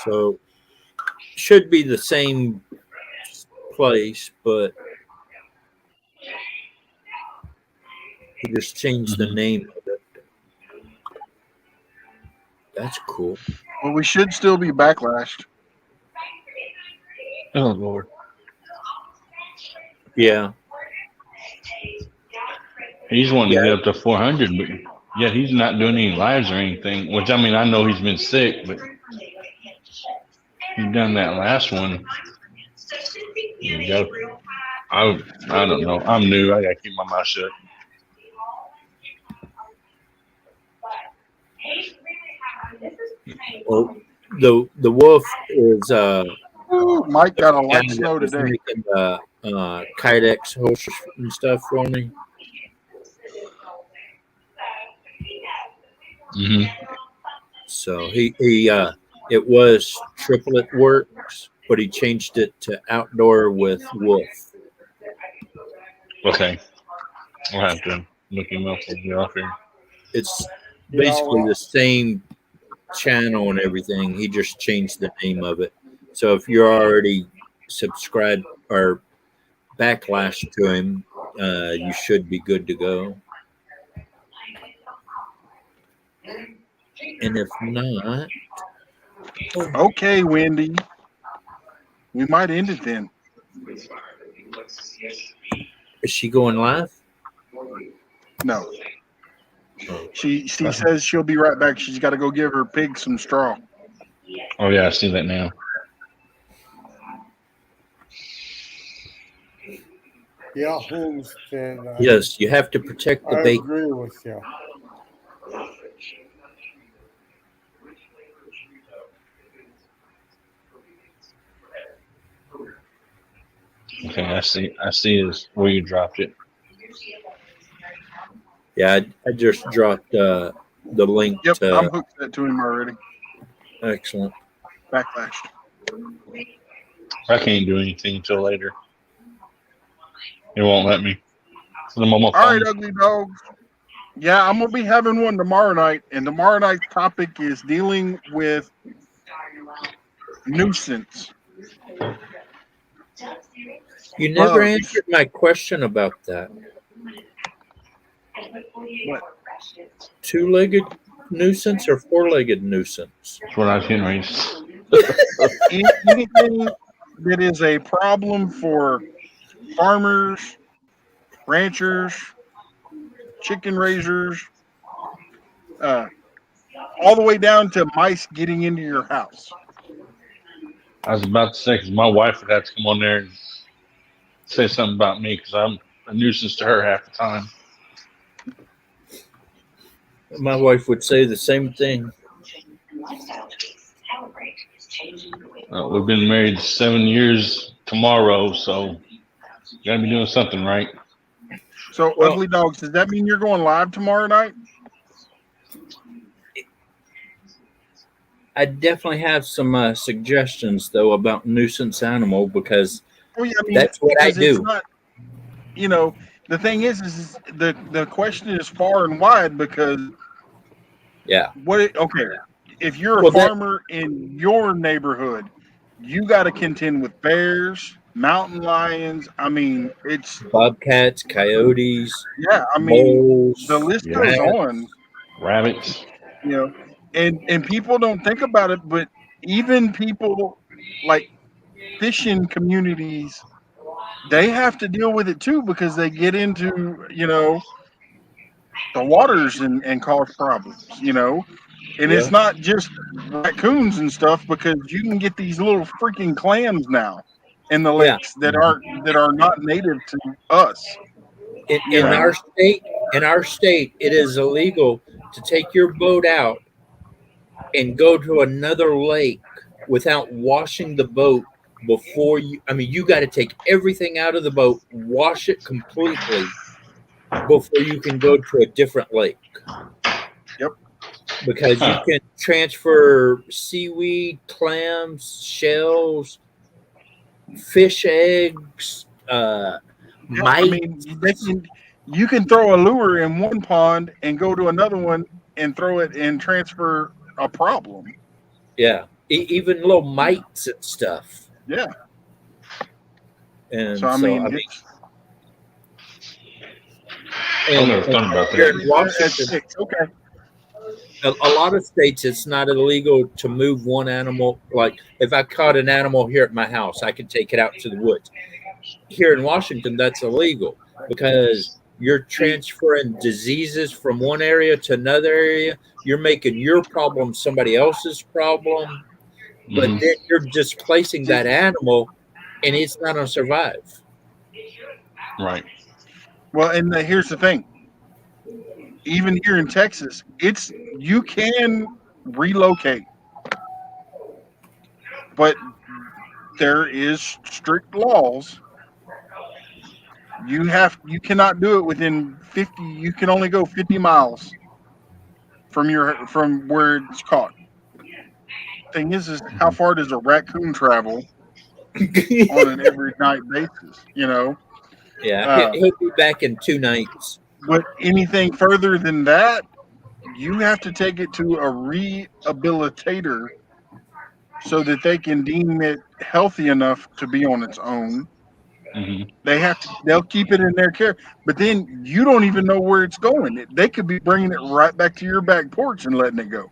So should be the same place, but he just changed the name of it. That's cool. Well, we should still be backlashed. Oh, Lord. Yeah. He's wanting to get up to 400, but Yeah, he's not doing any lives or anything. Which I mean, I know he's been sick, but he done that last one. You gotta, I don't know. I'm new. I gotta keep my mouth shut. Well, the wolf is Ooh, Mike got a guy light that snow was today. making Kydex holsters and stuff for me. Mm-hmm. So he it was Triplet Works, but he changed it to Outdoor with Wolf. Okay, I'll have to look him up and get off here. It's Yeah, basically well, the same channel and everything. He just changed the name of it. So if you're already subscribed or backlash to him, you should be good to go. And if not, Okay, Wendy, we might end it then. is she going live? No, she says she'll be right back. She's got to go give her pig some straw. Oh yeah, I see that now. yeah, Homestead. Yes, you have to protect the I bacon. agree with you. Okay, I see is where you dropped it. Yeah, I just dropped the link Yep, to. I'm hooked that to him already. Excellent. Backlash. I can't do anything until later. It won't let me. I'm on my All right, phone. ugly dogs. Yeah, I'm gonna be having one tomorrow night, and tomorrow night's topic is dealing with nuisance. You never Bugs. answered my question about that. What? Two-legged nuisance or four-legged nuisance? That's what I was getting ready to say. Anything that is a problem for farmers, ranchers, chicken raisers, all the way down to mice getting into your house. I was about to say because my wife would have to come on there and say something about me because I'm a nuisance to her half the time. My wife would say the same thing. We've been married 7 years tomorrow, so gotta be doing something right. So, ugly dogs, does that mean you're going live tomorrow night? I definitely have some suggestions though about nuisance animal because that's what I do. It's not, you know, the thing is the question is far and wide because if you're a farmer in your neighborhood, you got to contend with bears, mountain lions. I mean, it's bobcats, coyotes. Yeah, I mean, moles, the list goes on. Rabbits. You know, and people don't think about it, but even people like fishing communities, they have to deal with it too because they get into, the waters and cause problems, and it's not just raccoons and stuff because you can get these little freaking clams now in the lakes that are not native to us. In our state, it is illegal to take your boat out and go to another lake without washing the boat before you. I mean, you got to take everything out of the boat, wash it completely before you can go to a different lake. Yep. Because you can transfer seaweed, clams, shells, fish eggs, mites. I mean, you can throw a lure in one pond and go to another one and throw it and transfer a problem. Yeah, even little mites and stuff. Yeah. And so I mean, I've never thought about here in that. Washington, okay. A lot of states, it's not illegal to move one animal. Like if I caught an animal here at my house, I could take it out to the woods. Here in Washington, that's illegal because You're transferring diseases from one area to another area. You're making your problem somebody else's problem, but Mhm. then you're displacing that animal, and it's not going to survive. Right. Well, and here's the thing. Even here in Texas, you can relocate, but there is strict laws. You cannot do it within 50. You can only go 50 miles from where it's caught. Thing is how far does a raccoon travel on an every night basis? Yeah, Uh, he'll be back in 2 nights. but anything further than that, you have to take it to a rehabilitator so that they can deem it healthy enough to be on its own. Mhm. They'll keep it in their care, but then you don't even know where it's going. They could be bringing it right back to your back porch and letting it go.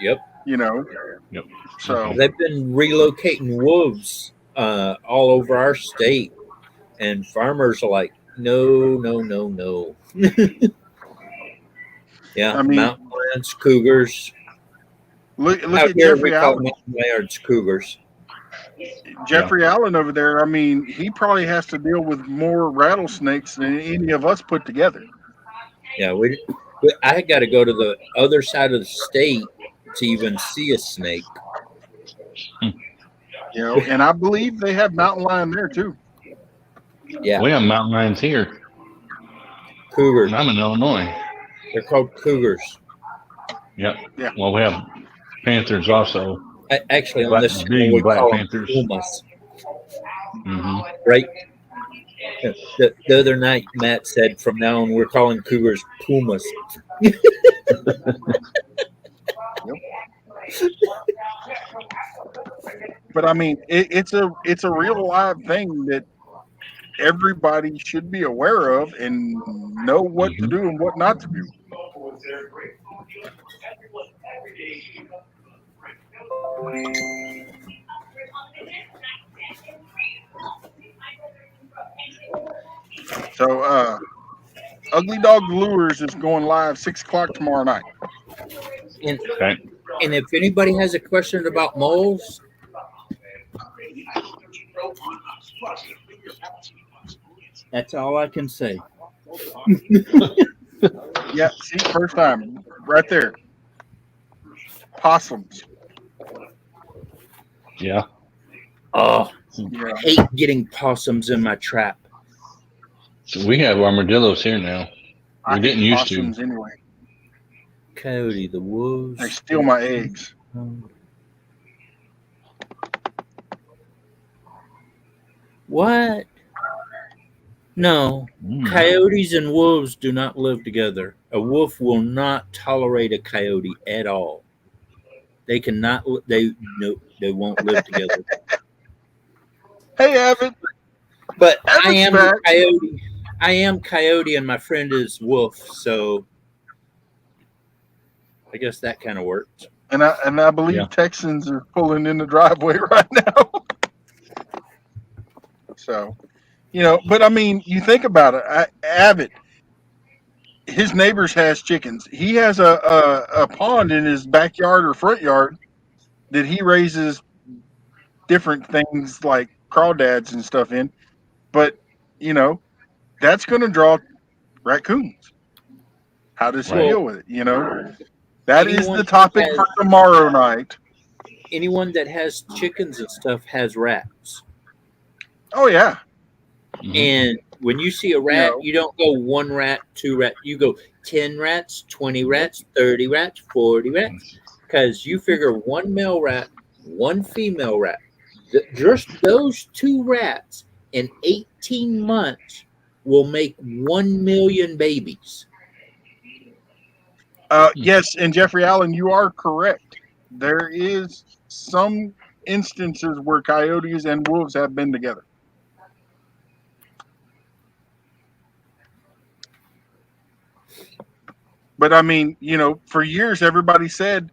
Yep. Yep. So They've been relocating wolves all over our state, and farmers are like, no, no, no, no. Yeah, I mean, mountain lions, cougars. look Out at here, Jeffrey we call Allen. mountain lions cougars. Jeffrey Allen over there. I mean, he probably has to deal with more rattlesnakes than any of us put together. Yeah, I got to go to the other side of the state to even see a snake. And I believe they have mountain lion there too. Yeah, We have mountain lions here. Cougars. I'm in Illinois. They're called cougars. Yep. Yeah. Well, we have panthers also. Actually, on this channel, big we black call them panthers. pumas. Mm-hmm. Right? The other night, Matt said, from now on, we're calling cougars pumas. But I mean, it's a real live thing that everybody should be aware of and know what to do and what not to do. So, Ugly Dog Lures is going live 6 o'clock tomorrow night. And if anybody has a question about moles, that's all I can say. Yeah, see, first time, right there. Possums. Yeah. Oh, Yeah. I hate getting possums in my trap. So we have armadillos here now. We didn't used to. Possums anyway. Coyote, the wolves. They steal my eggs. What? No. Coyotes and wolves do not live together. A wolf will not tolerate a coyote at all. They cannot. They won't live together. Hey, Evan. But I Evan's am back. coyote. I am coyote, and my friend is wolf. So I guess that kind of works. And I believe Texans are pulling in the driveway right now. So, but I mean, you think about it. Abbott, his neighbors has chickens. He has a pond in his backyard or front yard that he raises different things like crawdads and stuff in. But, that's going to draw raccoons. How does he deal with it? That is the topic for tomorrow night. Anyone that has chickens and stuff has rats. Oh, yeah. And when you see a rat, you don't go 1 rat, 2 rat. You go 10 rats, 20 rats, 30 rats, 40 rats. Because you figure 1 male rat, 1 female rat. Just those 2 rats in 18 months will make 1 million babies. Yes, and Jeffrey Allen, you are correct. There is some instances where coyotes and wolves have been together. But I mean, for years everybody said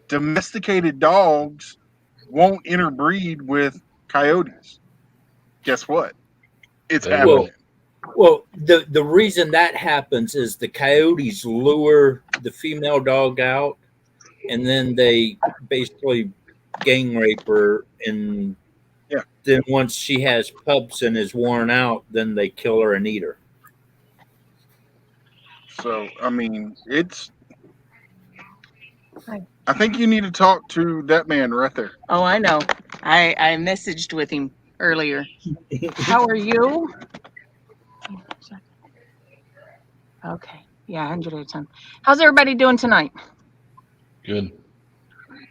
domesticated dogs won't interbreed with coyotes. Guess what? It's happening. Well, the reason that happens is the coyotes lure the female dog out, and then they basically gang rape her, and Yeah. then once she has pups and is worn out, then they kill her and eat her. So I mean, I think you need to talk to that man right there. Oh, I know. I messaged with him earlier. How are you? Okay. Yeah, 100 at a time. How's everybody doing tonight? Good.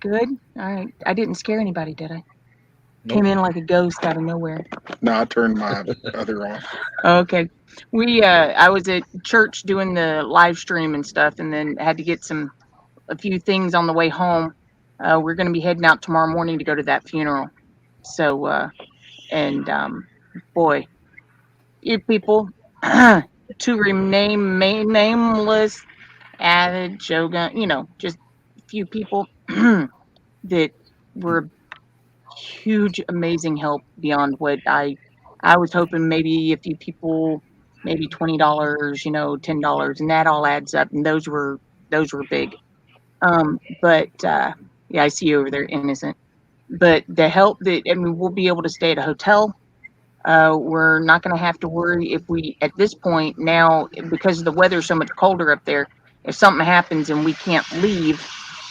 Good? All right. I didn't scare anybody, did I? Nope. Came in like a ghost out of nowhere. No, I turned my other off. Okay. I was at church doing the live stream and stuff, and then had to get a few things on the way home. We're going to be heading out tomorrow morning to go to that funeral. So, boy, you people, to remain nameless, avid Shogun, just a few people that were huge, amazing help beyond what I was hoping. Maybe a few people, maybe $20, $10, and that all adds up, and those were big. But yeah, I see you over there, innocent. But the help we'll be able to stay at a hotel. We're not going to have to worry if at this point now, because the weather's so much colder up there, if something happens and we can't leave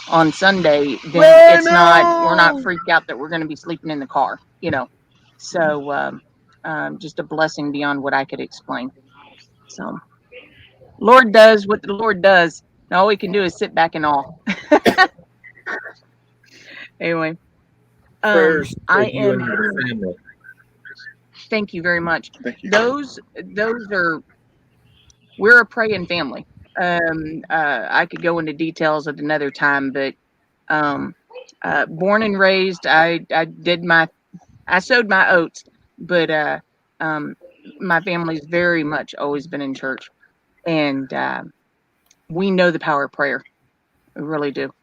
on Sunday, then we're not freaked out that we're going to be sleeping in the car, So, just a blessing beyond what I could explain. So, Lord does what the Lord does. And all we can do is sit back and awe. Anyway, Prayers for I you am. and your family. Thank you very much. Thank you. Those are. We're a praying family. I could go into details at another time, but born and raised, I sowed my oats, but my family's very much always been in church, and we know the power of prayer. We really do.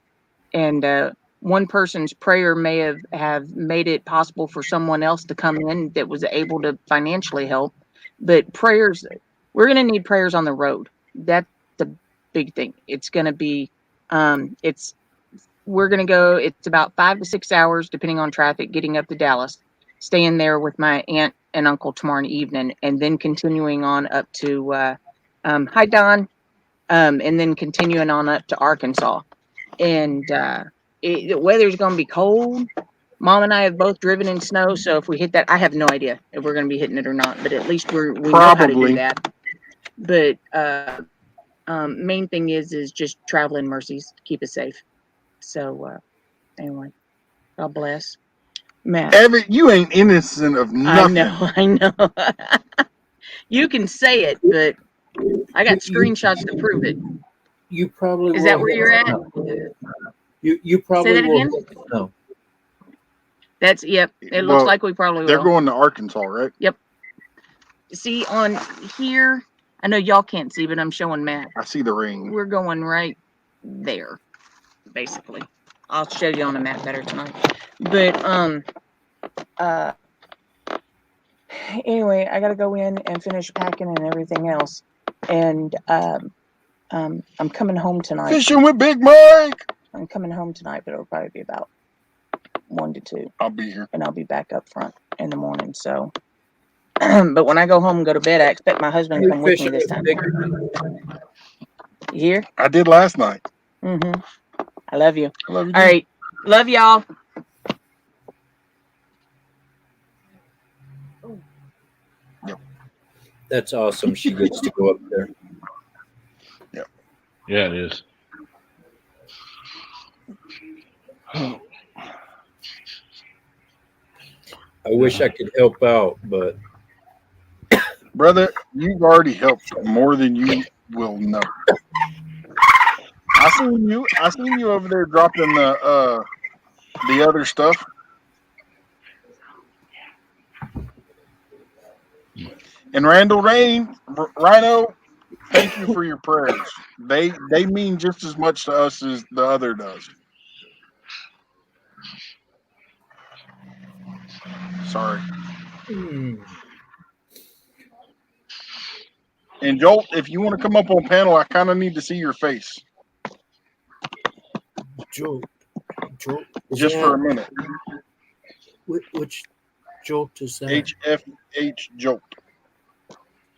And one person's prayer may have made it possible for someone else to come in that was able to financially help. But we're going to need prayers on the road. That's the big thing. It's going to be, we're going to go, it's about 5 to 6 hours, depending on traffic, getting up to Dallas, staying there with my aunt and uncle tomorrow evening, and then continuing on up to, hi, Don, and then continuing on up to Arkansas. And the weather's going to be cold. Mom and I have both driven in snow, so if we hit that, I have no idea if we're going to be hitting it or not, but at least we know how to do that. But main thing is just traveling mercies to keep us safe. So anyway, God bless. Matt. Evan, you ain't innocent of nothing. I know. You can say it, but I got screenshots to prove it. You probably Is that where you're at? You probably Say that again? No. Yep. It looks like we probably They're will. going to Arkansas, right? Yep. See on here, I know y'all can't see, but I'm showing Matt. I see the ring. We're going right there, basically. I'll show you on a map better tonight. But anyway, I gotta go in and finish packing and everything else. And I'm coming home tonight. Fishing with Big Mike. I'm coming home tonight, but it'll probably be about 1 to 2. I'll be here. And I'll be back up front in the morning. So, but when I go home and go to bed, I expect my husband to come with me this time. You hear? I did last night. Mm-hmm. I love you. I love you. All right. Love y'all. Yep. That's awesome. She gets to go up there. Yep. Yeah, it is. I wish I could help out, but Brother, you've already helped more than you will know. I seen you over there dropping the other stuff. And Randall Rhino, thank you for your prayers. They mean just as much to us as the other does. Sorry. And Jolt, if you want to come up on panel, I kind of need to see your face. Jolt. Just for a minute. Which Jolt is that? HFH Jolt.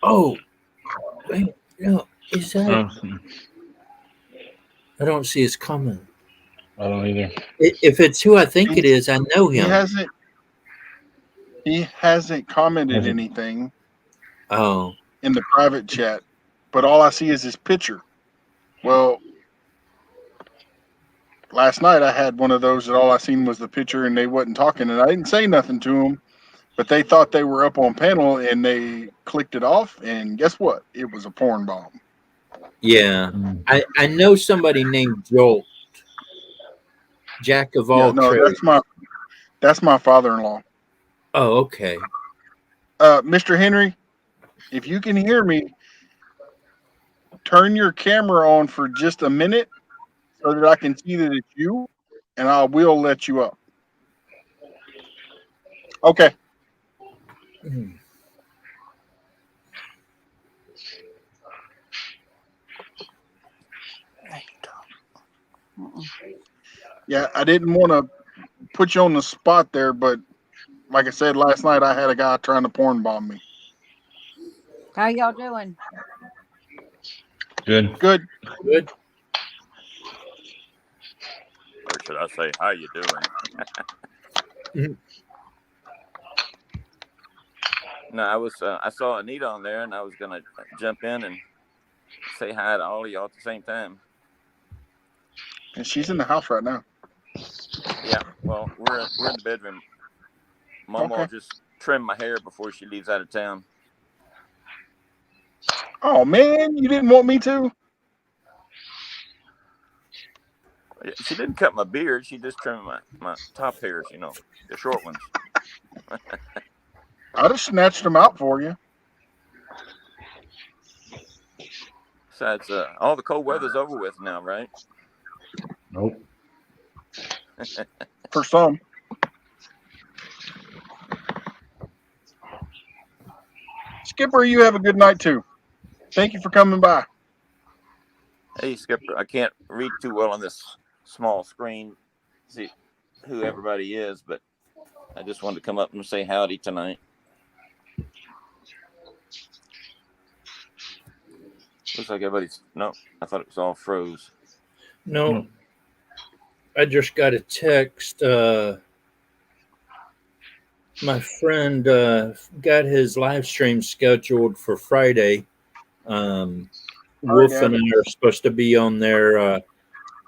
Oh, wait, no, is that? I don't see his comment. I don't either. If it's who I think it is, I know him. He hasn't commented anything. Oh. In the private chat, but all I see is his picture. Well, last night I had one of those that all I seen was the picture and they wasn't talking, and I didn't say nothing to them, but they thought they were up on panel and they clicked it off, and guess what? It was a porn bomb. Yeah, I know somebody named Jolt. Jack of all trades. That's my father-in-law. Oh, okay. Mr. Henry, if you can hear me, turn your camera on for just a minute so that I can see that it's you, and I will let you up. Okay. Yeah, I didn't want to put you on the spot there, but like I said last night, I had a guy trying to porn bomb me. How y'all doing? Good. Good. Good. Or should I say, how you doing? No, I saw Anita on there, and I was gonna jump in and say hi to all of y'all at the same time. And she's in the house right now. Yeah, well, we're in the bedroom. Mom will just trim my hair before she leaves out of town. Oh man, you didn't want me to? She didn't cut my beard. She just trimmed my top hairs, the short ones. I'd have snatched them out for you. Besides, all the cold weather's over with now, right? Nope. For some. Skipper, you have a good night too. Thank you for coming by. Hey, Skipper, I can't read too well on this small screen, see who everybody is, but I just wanted to come up and say howdy tonight. Looks like everybody's, no, I thought it was all froze. No, I just got a text. My friend got his live stream scheduled for Friday. Wolf and I are supposed to be on there.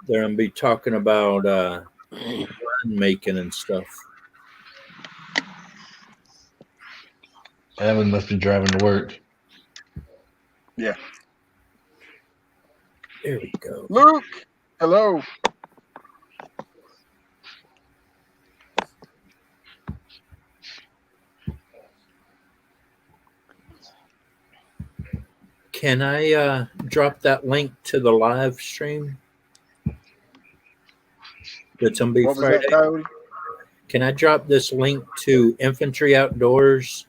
They're going to be talking about wine making and stuff. Evan must be driving to work. Yeah. There we go. Luke, hello. Can I drop that link to the live stream? That's on What was Friday. that, Coyote? Can I drop this link to Infantry Outdoors,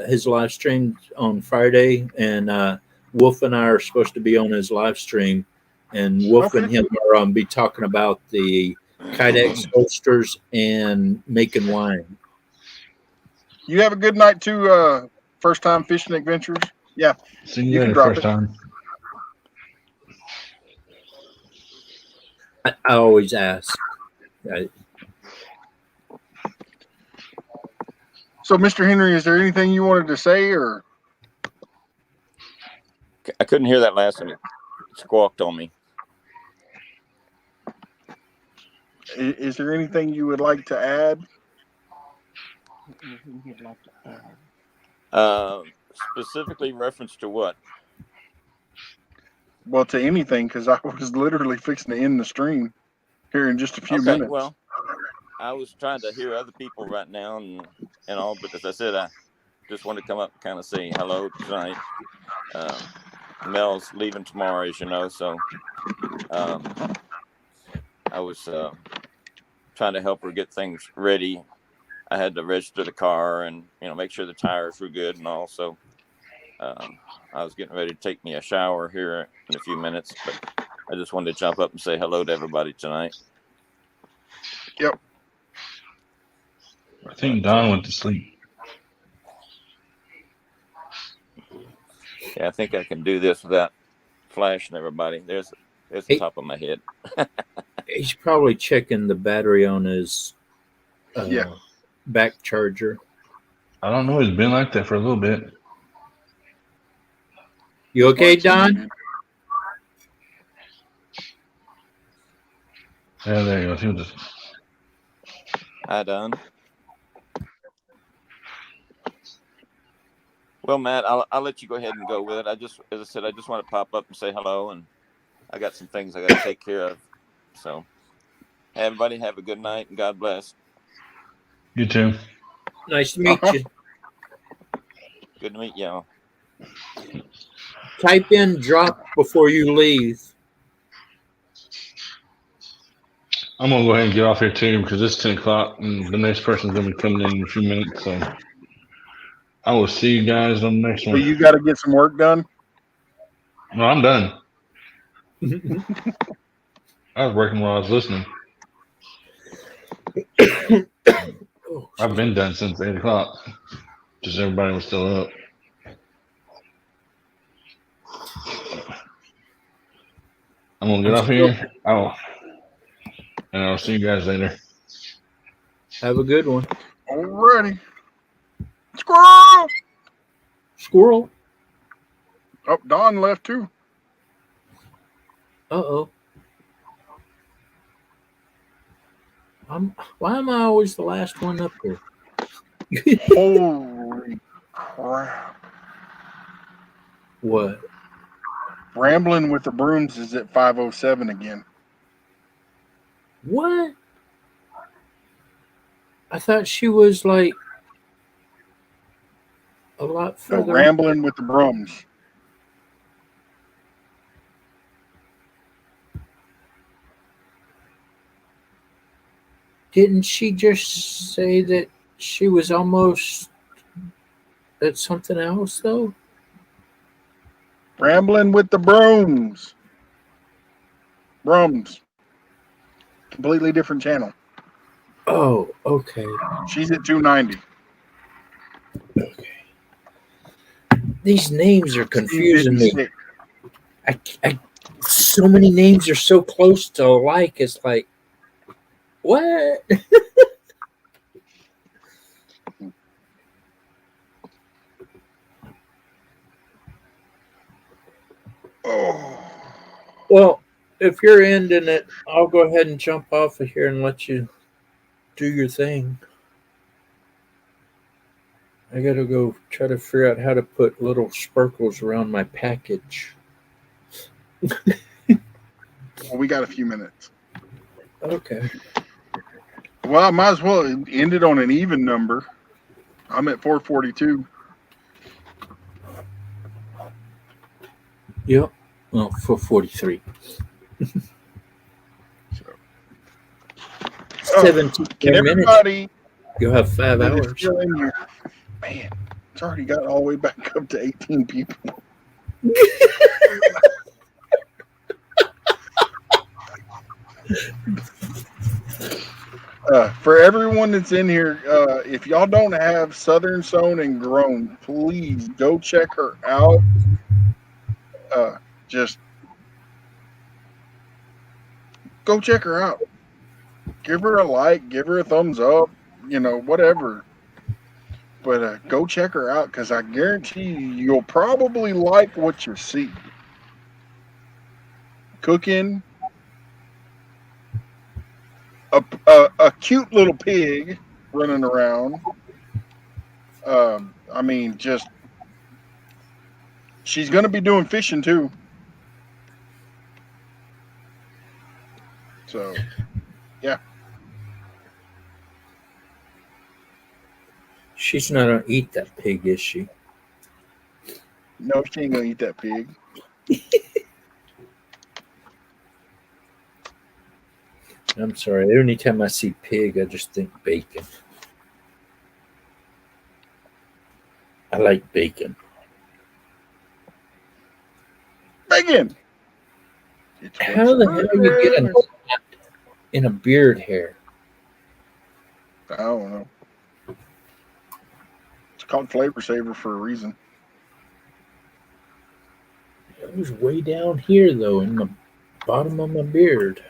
his live stream on Friday? And Wolf and I are supposed to be on his live stream, and Wolf and him are be talking about the Kydex holsters and making wine. You have a good night too, First Time Fishing Adventures. Yeah. See you later, first time. I always ask. So, Mr. Henry, is there anything you wanted to say, or? I couldn't hear that last one. It squawked on me. Is there anything you would like to add? Specifically reference to what? Well, to anything, because I was literally fixing to end the stream here in just a few minutes. Well, I was trying to hear other people right now and all, but as I said, I just wanted to come up and kind of say hello tonight. Mel's leaving tomorrow, as you know, so I was trying to help her get things ready. I had to register the car and make sure the tires were good and all. So I was getting ready to take me a shower here in a few minutes, but I just wanted to jump up and say hello to everybody tonight. Yep. I think Don went to sleep. Yeah, I think I can do this without flashing everybody. There's the top of my head. He's probably checking the battery on his Yeah. back charger. I don't know. It's been like that for a little bit. You okay, Don? Yeah, there he goes. He was just... Hi, Don. Well, Matt, I'll let you go ahead and go with it. As I said, I just want to pop up and say hello, and I got some things I got to take care of. So, hey, everybody, have a good night, and God bless. You too. Nice to meet you. Good to meet y'all. Type in drop before you leave. I'm gonna go ahead and get off here too because it's 10 o'clock and the next person's gonna be coming in a few minutes. So I will see you guys on the next So one. you got to get some work done. No, I'm done. I was working while I was listening. I've been done since 8 o'clock. Just everybody was still up. I'm gonna get off here. I'll see you guys later. Have a good one. Alrighty. Squirrel. Squirrel. Oh, Don left too. Uh-oh. Why am I always the last one up here? Holy crap. What? Rambling with the Brooms is at 5:07 again. What? I thought she was like a lot No, further. Rambling with the Brooms. Didn't she just say that she was almost at something else though? Rambling with the Brooms. Brooms. Completely different channel. Oh, okay. She's at 290. These names are confusing me. So many names are so close to alike. It's like, what? Oh. Well, if you're ending it, I'll go ahead and jump off of here and let you do your thing. I gotta go try to figure out how to put little sparkles around my package. Well, we got a few minutes. Okay. Well, I might as well end it on an even number. I'm at 442. Yep. Well, 443. 17 Can minutes. everybody You'll have 5 that is hours. still in here? Man, it's already got all the way back up to 18 people. For everyone that's in here, if y'all don't have Southern Sewn and Grown, please go check her out. Just go check her out. Give her a like, give her a thumbs up, whatever. But go check her out because I guarantee you'll probably like what you see. Cooking, a cute little pig running around. She's going to be doing fishing too. So, yeah. She's not gonna eat that pig, is she? No, she ain't going to eat that pig. I'm sorry. Every time I see pig, I just think bacon. I like bacon. Megan. How the hell you get a knot in a beard hair? I don't know. It's called Flavor Saver for a reason. It was way down here, though, in the bottom of my beard.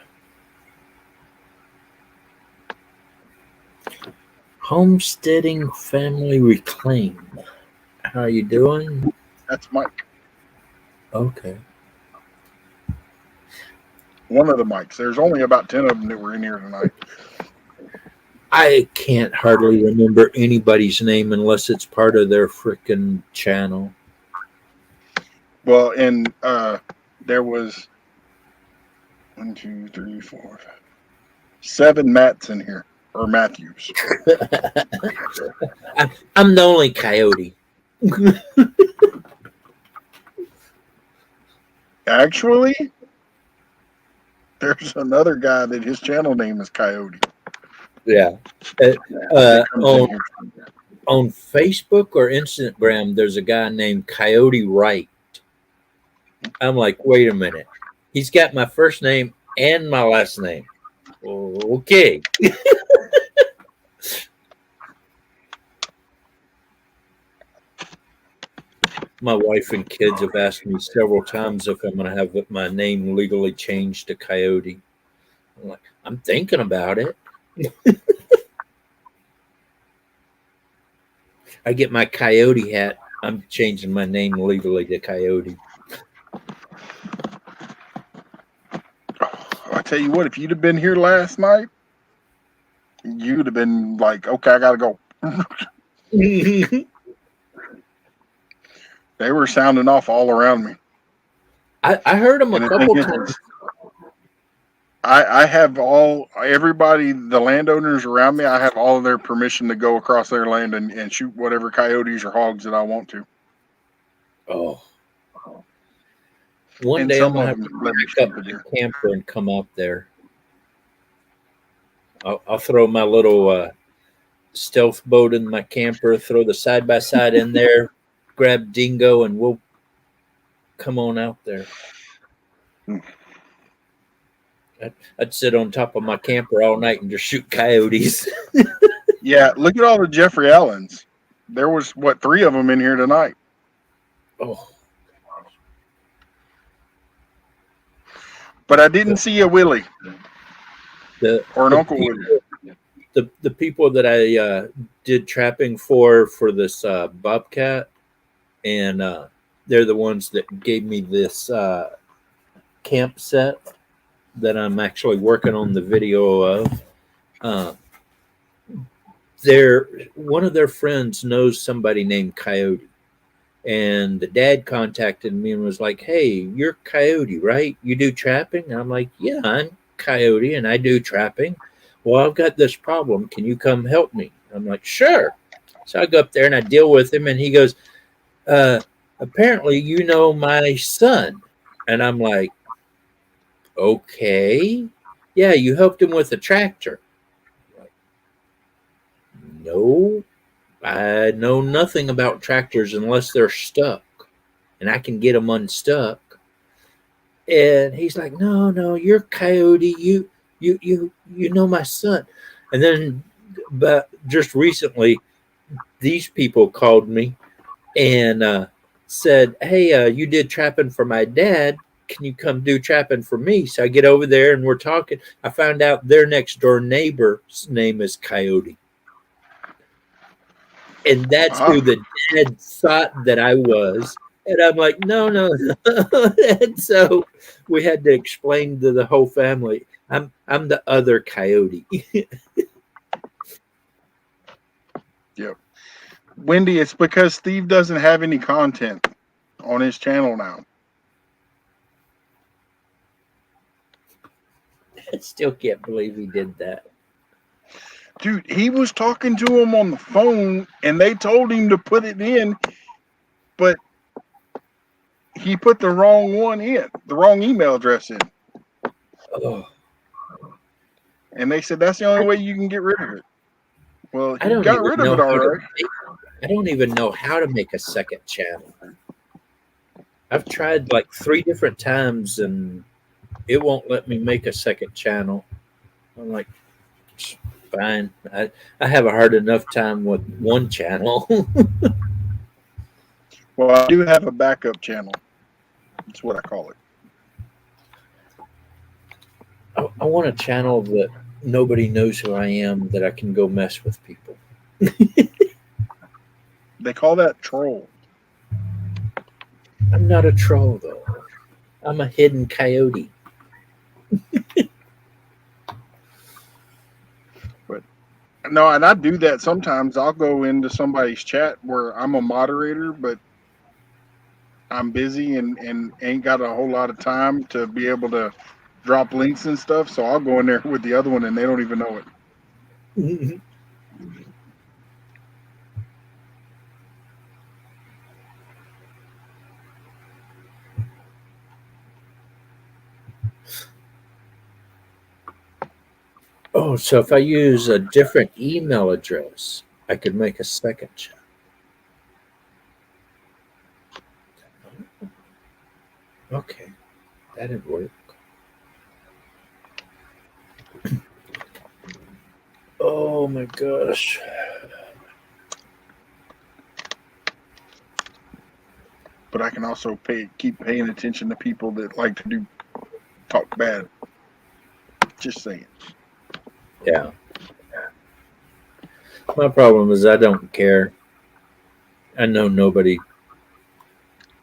Homesteading Family Reclaim. How are you doing? That's Mike. Okay. One of the mics. There's only about 10 of them that were in here tonight. I can't hardly remember anybody's name unless it's part of their freaking channel. Well, and there was 1, 2, 3, 4, 5, 7 Matts in here, or Matthews. I'm the only coyote. Actually, there's another guy that his channel name is Coyote. Yeah. On Facebook or Instagram, there's a guy named Coyote Wright. I'm like, wait a minute. He's got my first name and my last name. Okay. My wife and kids have asked me several times if I'm going to have my name legally changed to Coyote. I'm like, I'm thinking about it. I get my Coyote hat. I'm changing my name legally to Coyote. I tell you what, if you'd have been here last night, you'd have been like, okay, I got to go. They were sounding off all around me. I heard them a couple times. I have everybody, the landowners around me, I have all of their permission to go across their land and shoot whatever coyotes or hogs that I want to. Oh. One day I'm going to have to back up the camper and come out there. I'll throw my little stealth boat in my camper, throw the side-by-side in there, grab Dingo, and we'll come on out there. I'd sit on top of my camper all night and just shoot coyotes. Yeah, look at all the Jeffrey Allens. There was, 3 of them in here tonight. Oh. But I didn't see a Willie. Or an Uncle Willie. The people that I did trapping for this bobcat, and they're the ones that gave me this camp set that I'm actually working on the video of. One of their friends knows somebody named Coyote, and the dad contacted me and was like, "Hey, you're Coyote, right? You do trapping?" And I'm like, "Yeah, I'm Coyote and I do trapping. Well, I've got this problem. Can you come help me?" I'm like, "Sure." So I go up there and I deal with him, and he goes, "Apparently you know my son." And I'm like, "Okay. Yeah, you helped him with a tractor." I'm like, "No, I know nothing about tractors unless they're stuck, and I can get them unstuck." And he's like, "No, you're Coyote. You know my son." And then, but just recently, these people called me and said, "Hey, you did trapping for my dad. Can you come do trapping for me?" So I get over there and we're talking. I found out their next door neighbor's name is Coyote. And that's who the dad thought that I was. And I'm like, no. And so we had to explain to the whole family, I'm the other Coyote. Yep. Wendy, it's because Steve doesn't have any content on his channel now. I still can't believe he did that. Dude, he was talking to him on the phone and they told him to put it in, but he put the wrong one in, the wrong email address in. Oh. And they said that's the only way you can get rid of it. Well, I he don't got even rid of know it how all to right. I don't even know how to make a second channel. I've tried like 3 different times and it won't let me make a second channel. I'm like, fine. I have a hard enough time with one channel. Well, I do have a backup channel. That's what I call it. I want a channel that nobody knows who I am, that I can go mess with people. They call that troll. I'm not a troll though. I'm a hidden coyote. But no, and I do that sometimes. I'll go into somebody's chat where I'm a moderator, but I'm busy and ain't got a whole lot of time to be able to drop links and stuff. So I'll go in there with the other one and they don't even know it. Oh, so if I use a different email address, I could make a second channel. Okay, that'd work. Oh my gosh. But I can also keep paying attention to people that like to talk bad. Just saying. Yeah. My problem is I don't care. I know nobody.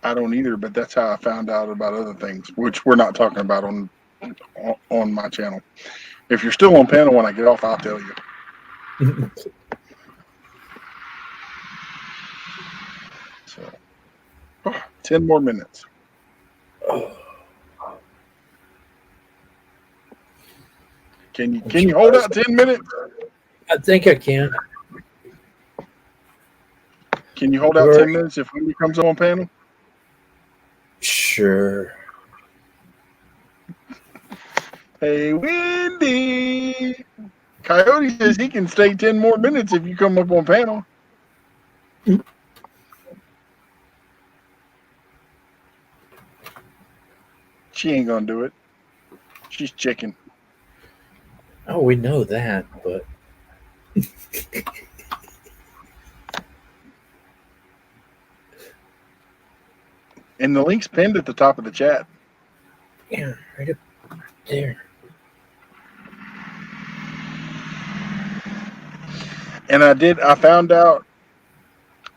I don't either, but that's how I found out about other things, which we're not talking about on my channel. If you're still on panel when I get off, I'll tell you. So, 10 more minutes. Can you hold out 10 minutes? I think I can. Can you hold out 10 minutes if Wendy comes on panel? Sure. Hey, Wendy. Coyote says he can stay 10 more minutes if you come up on panel. She ain't gonna do it. She's chicken. Oh, we know that, but and the link's pinned at the top of the chat. Yeah, right up there. And I found out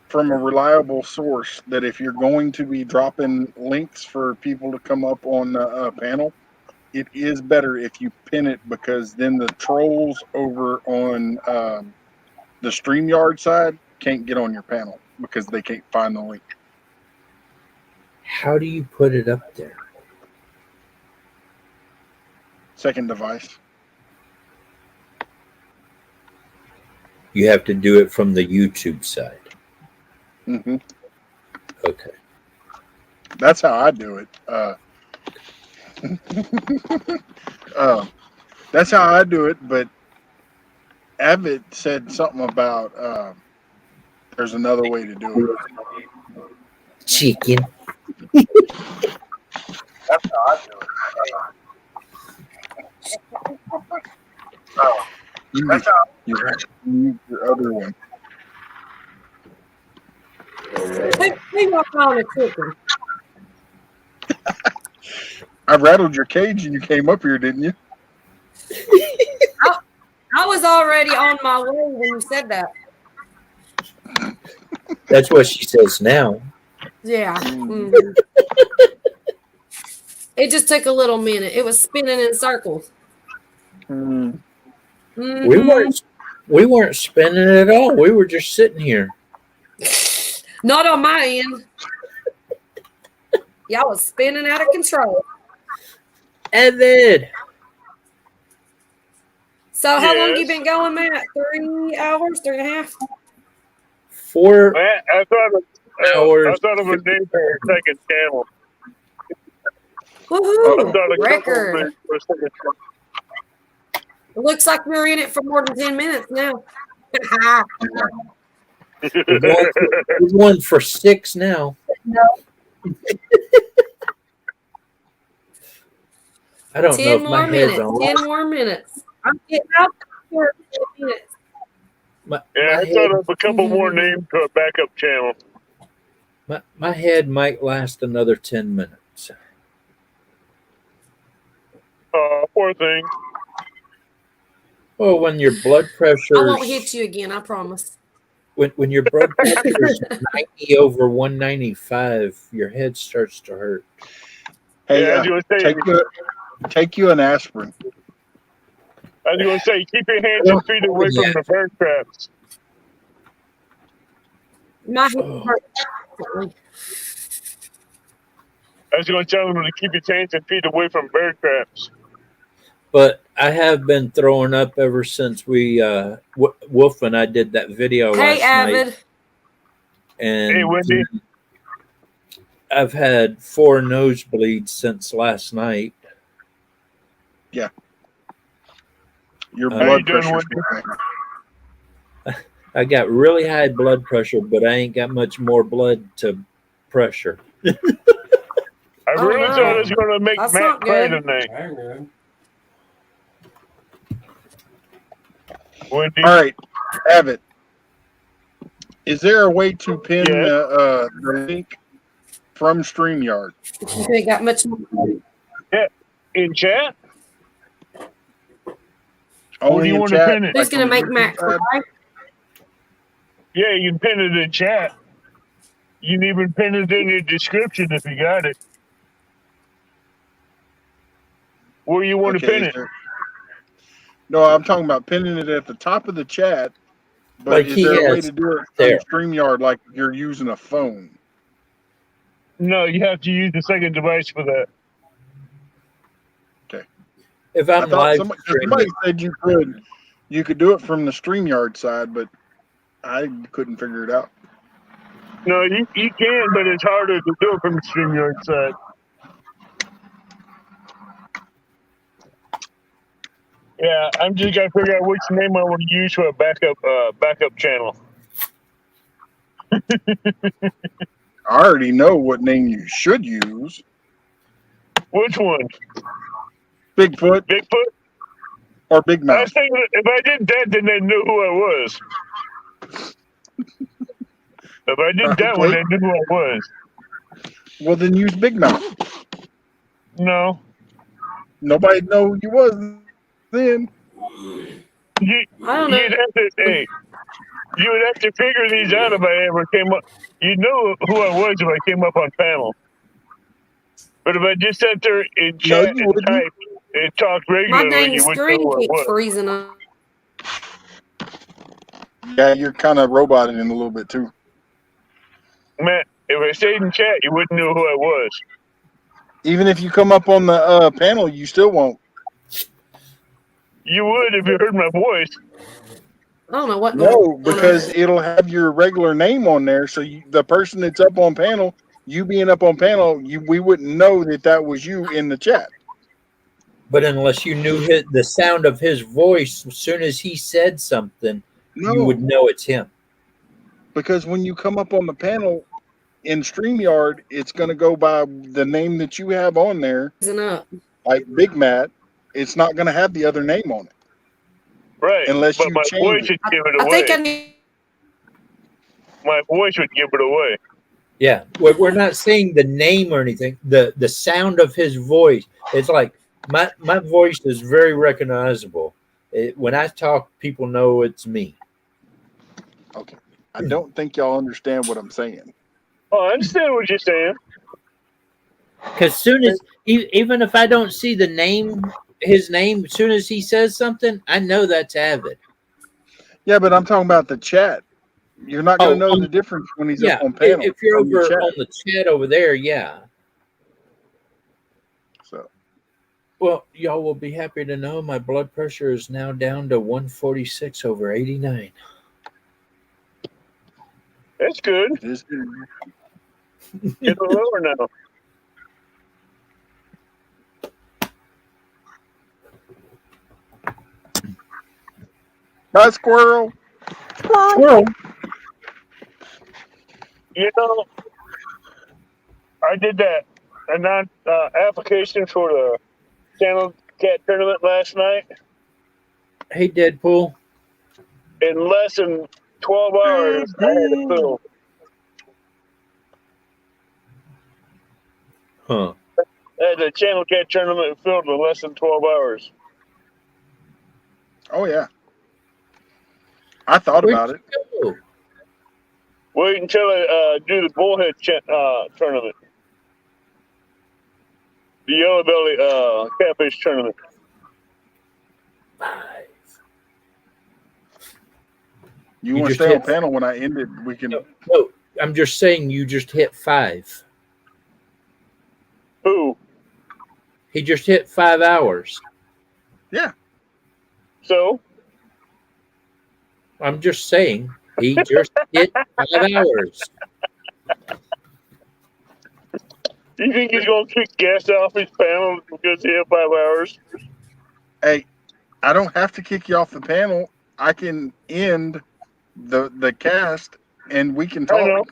from a reliable source that if you're going to be dropping links for people to come up on a panel, it is better if you pin it, because then the trolls over on the StreamYard side can't get on your panel because they can't find the link. How do you put it up there? Second device. You have to do it from the YouTube side. Mm-hmm. Okay. That's how I do it. That's how I do it, but Avid said something about there's another way to do it. Chicken. That's how I do it. That's how you have to use your other one. They walk on a chicken. I rattled your cage and you came up here, didn't you? I was already on my way when you said that. That's what she says now. Yeah. Mm-hmm. It just took a little minute. It was spinning in circles. Mm. Mm-hmm. We weren't spinning at all. We were just sitting here. Not on my end. Y'all was spinning out of control. Evan. So how long you been going, Matt? 3 hours, 3.5? 4 I hours. thought it was named for a second channel. Woohoo! Record. It looks like we're in it for more than 10 minutes now. We're going for 6 now. I don't know 10 if my more head's minutes. on. 10 more minutes. I'm getting out for 10 minutes. My I head, thought of a couple more names for a backup channel. my head might last another 10 minutes. Poor thing. Well, when your blood I pressure won't hit you again, I promise. when your blood pressure is 90 over 195, your head starts to hurt. Hey, Yeah, I was gonna say. take you an aspirin. I was gonna say, keep your hands and feet away from the bear traps. My head hurts constantly. I was gonna tell them to keep your hands and feet away from bear traps. But I have been throwing up ever since we Wolf and I did that video Hey, last Avid. night. And Hey, Wendy. I've had 4 nosebleeds since last night. Yeah. Your How you blood doing, pressure's Wendy? I got really high blood pressure, but I ain't got much more blood to pressure. I really thought it was gonna make That's Matt not cry good. tonight. Wendy. All right, Abbott. Is there a way to pin the link from StreamYard? You ain't got much more. Yeah, in chat. Only Where do you in want chat, to pin it? Who's going to make Matt cry? Yeah, you can pin it in chat. You can even pin it in your description if you got it. Where you want to pin it? No, I'm talking about pinning it at the top of the chat. But Like is he there a way has to do it there. from StreamYard like you're using a phone? No, you have to use the second device for that. Okay. If I I'm thought live somebody streaming, said you could do it from the StreamYard side, but I couldn't figure it out. No, you can, but it's harder to do it from the StreamYard side. Yeah, I'm just gotta figure out which name I want to use for a backup channel. I already know what name you should use. Which one? Bigfoot. Bigfoot? Or Big I Mouth. was thinking if I did that, then they knew who I was. If I did that one, they knew who I was. Well, then use Big Mouth. No. Nobody know who you was then. I don't know. You'd have to, hey, you would have to figure these out if I ever came up. You know who I was if I came up on panel. But if I just sat there and chat and type and talk My regularly, dang you wouldn't know screen who I keeps was. freezing up. Yeah, you're kind of roboting a little bit too. Man, if I stayed in chat, you wouldn't know who I was. Even if you come up on the panel, you still won't. You would if you heard my voice. I don't know what. No, because it'll have your regular name on there. So the person that's up on panel, you being up on panel, we wouldn't know that was you in the chat. but unless you knew the sound of his voice, as soon as he said something, you would know it's him. Because when you come up on the panel in StreamYard, it's going to go by the name that you have on there. Like Big Matt, it's not going to have the other name on it. Right. Unless but you my change voice it. would give it away. My voice would give it away. Yeah, we're not saying the name or anything. The sound of his voice. It's like my voice is very recognizable. When I talk, people know it's me. Okay. I don't think y'all understand what I'm saying. Oh, I understand what you're saying. Because soon as even if I don't see the name, his name, as soon as he says something, I know that's Avid. Yeah, but I'm talking about the chat. You're not going to know the difference when he's up on panel. If you're from the over chat. on the chat over there, yeah. So, well, y'all will be happy to know my blood pressure is now down to 146 over 89. That's good. It is good. Get a lower now. Bye, squirrel. Squirrel. You know, I I did that application for the Channel Cat tournament last night. Hey, Deadpool. In less than 12 hours, I had it filled. Huh. I had the Channel Cat tournament filled in less than 12 hours. Oh yeah. I thought about it. Go? Wait until I do the bullhead tournament. The yellow belly catfish tournament. You want to just stay on hit- panel when I end it? We can. No, I'm just saying you just hit 5. Who? He just hit 5 hours. Yeah. So? I'm just saying he just hit 5 hours. You think he's going to kick gas off his panel because he had 5 hours? Hey, I don't have to kick you off the panel. I can end the cast and we can talk. I know.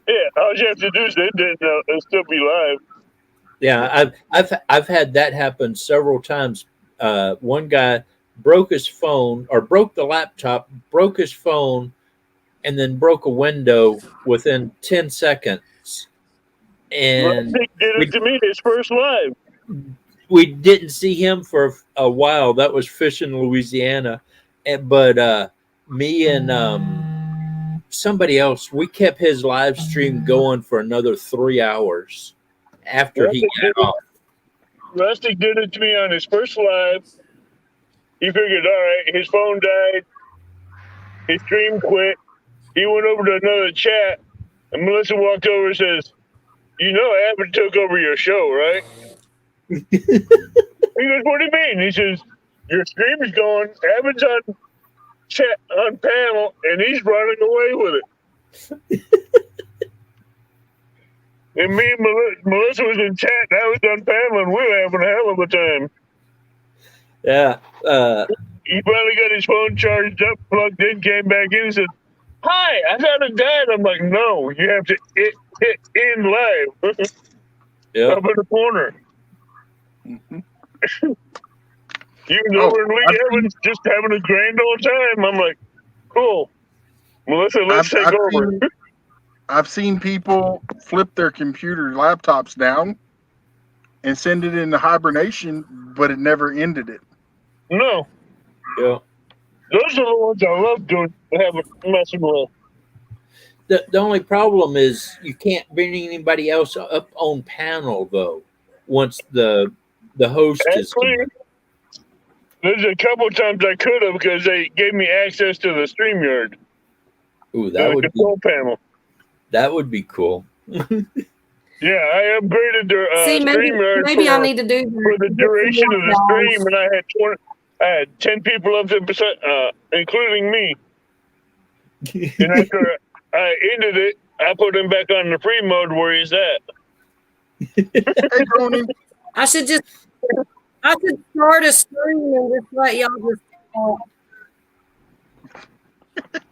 Yeah, all you have to do is it'll still be live. Yeah, I've had that happen several times. One guy broke his phone or broke the laptop, broke his phone, and then broke a window within 10 seconds. And Nick did it to me his first live. we didn't see him for a while. That was fishing Louisiana. But me and somebody else, we kept his live stream going for another 3 hours after he got off. Rustic did it to me on his first live. He figured, all right, his phone died. His stream quit. He went over to another chat, and Melissa walked over and says, you know Abbott took over your show, right? He goes, what do you mean? He says, your stream is going. Abbott's on chat on panel, and he's running away with it. And me and Melissa was in chat, and I was on panel, and we were having a hell of a time. Yeah. He finally got his phone charged up, plugged in, came back in, and said, hi, I thought it died. I'm like, no, you have to hit in live. Yep. Up in the corner. Mm-hmm. He was over in Lee Evans just having a grand old time. I'm like, cool. Melissa, let's take over. I've seen people flip their computer laptops down and send it into hibernation, but it never ended it. No. Yeah. Those are the ones I love doing, messing with. The only problem is you can't bring anybody else up on panel though. Once the host is gone. There's a couple times I could have because they gave me access to the StreamYard. Ooh, that would control panel. That would be cool. Yeah, I upgraded their See, StreamYard maybe I need to do for the duration of the stream, and I had 10 people up there, including me. And after I ended it, I put him back on the free mode where he's at. Hey, Tony. I should start a stream and just let y'all just talk.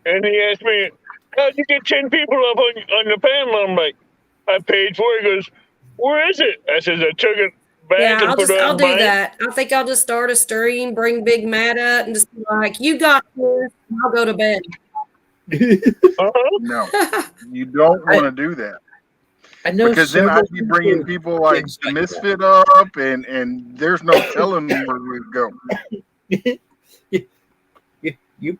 And he asked me, how'd you get 10 people up on the panel? I'm like, I paid for it. He goes, where is it? I says, I took it back Yeah, and put it on I'll do mine. that. I think I'll just start a stream, bring Big Matt up, and just be like, you got this, and I'll go to bed. No, you don't want to do that. I know, because then I'd be bringing people like the Misfit up, and there's no telling where we'd go. You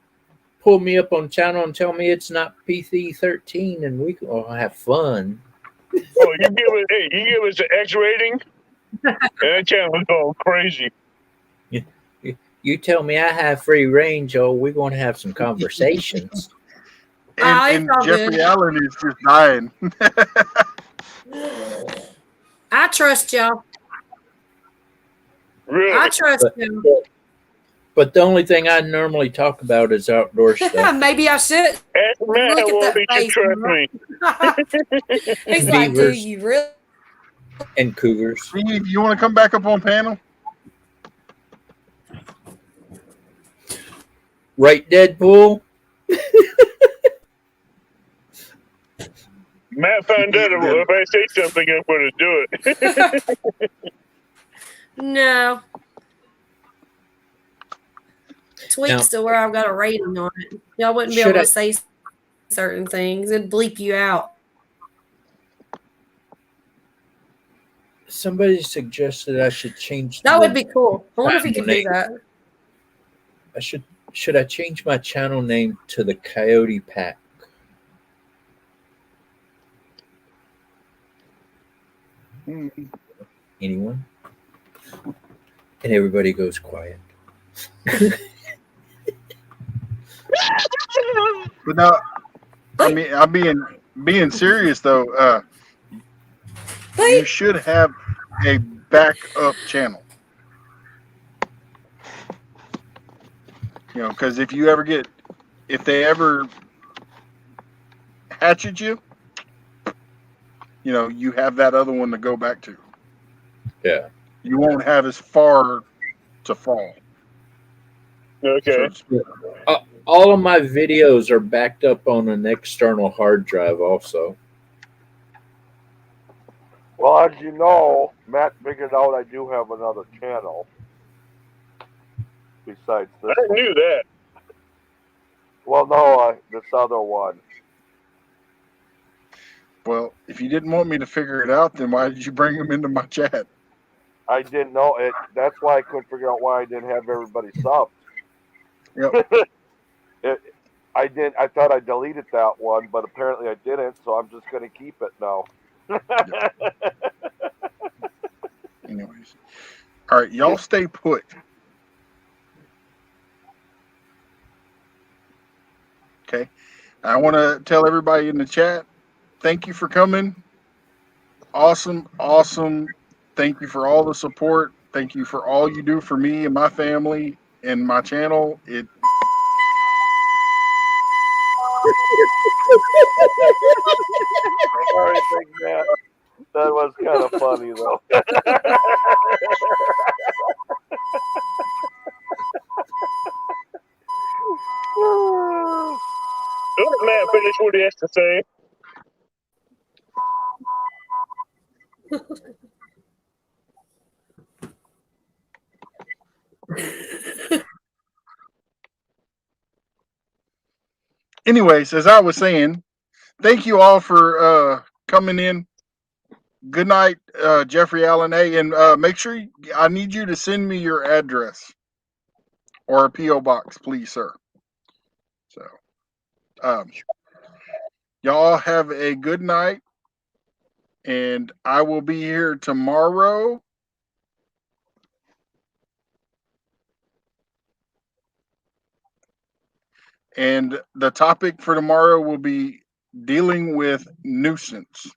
pull me up on channel and tell me it's not PC-13, and we can have fun. Oh, you give us an X rating, and that channel is going crazy. You tell me I have free range, we're going to have some conversations. And Jeffrey Allen is just dying. I trust y'all. Really? I trust y'all. But the only thing I normally talk about is outdoor stuff. Maybe I should. Look at that face. Trust me. He's like, do Beavers. you really? And cougars. Steve, you want to come back up on panel? Right, Deadpool? Matt found out if I say something, I'm going to do it. No. Tweaks to where I've got a rating on it. Y'all wouldn't be able to say certain things. It'd bleep you out. Somebody suggested I should change. That would be cool. I wonder if you could do that. Should I change my channel name to the Coyote Pack? Anyone? And everybody goes quiet. But no, I mean, I'm being serious though. You should have a backup channel. You know, because if they ever hatchet you, you know, you have that other one to go back to. Yeah. You won't have as far to fall. Okay. All of my videos are backed up on an external hard drive also. Well, as you know, Matt figured out I do have another channel besides this. I knew that. Well, no, this other one. Well, if you didn't want me to figure it out, then why did you bring them into my chat? I didn't know it. That's why I couldn't figure out why I didn't have everybody subbed. Yep. I thought I deleted that one, but apparently I didn't, so I'm just going to keep it now. Anyways. All right, y'all stay put. Okay. I want to tell everybody in the chat, thank you for coming. Awesome. Thank you for all the support. Thank you for all you do for me and my family and my channel. Sorry, Big Matt. That was kind of funny, though. Let Matt finish what he has to say. Anyways, as I was saying, thank you all for coming in. Good night, Jeffrey Allen A. And make sure I need you to send me your address or a P.O. box, please, sir. So, y'all have a good night, and I will be here tomorrow. And the topic for tomorrow will be dealing with nuisance.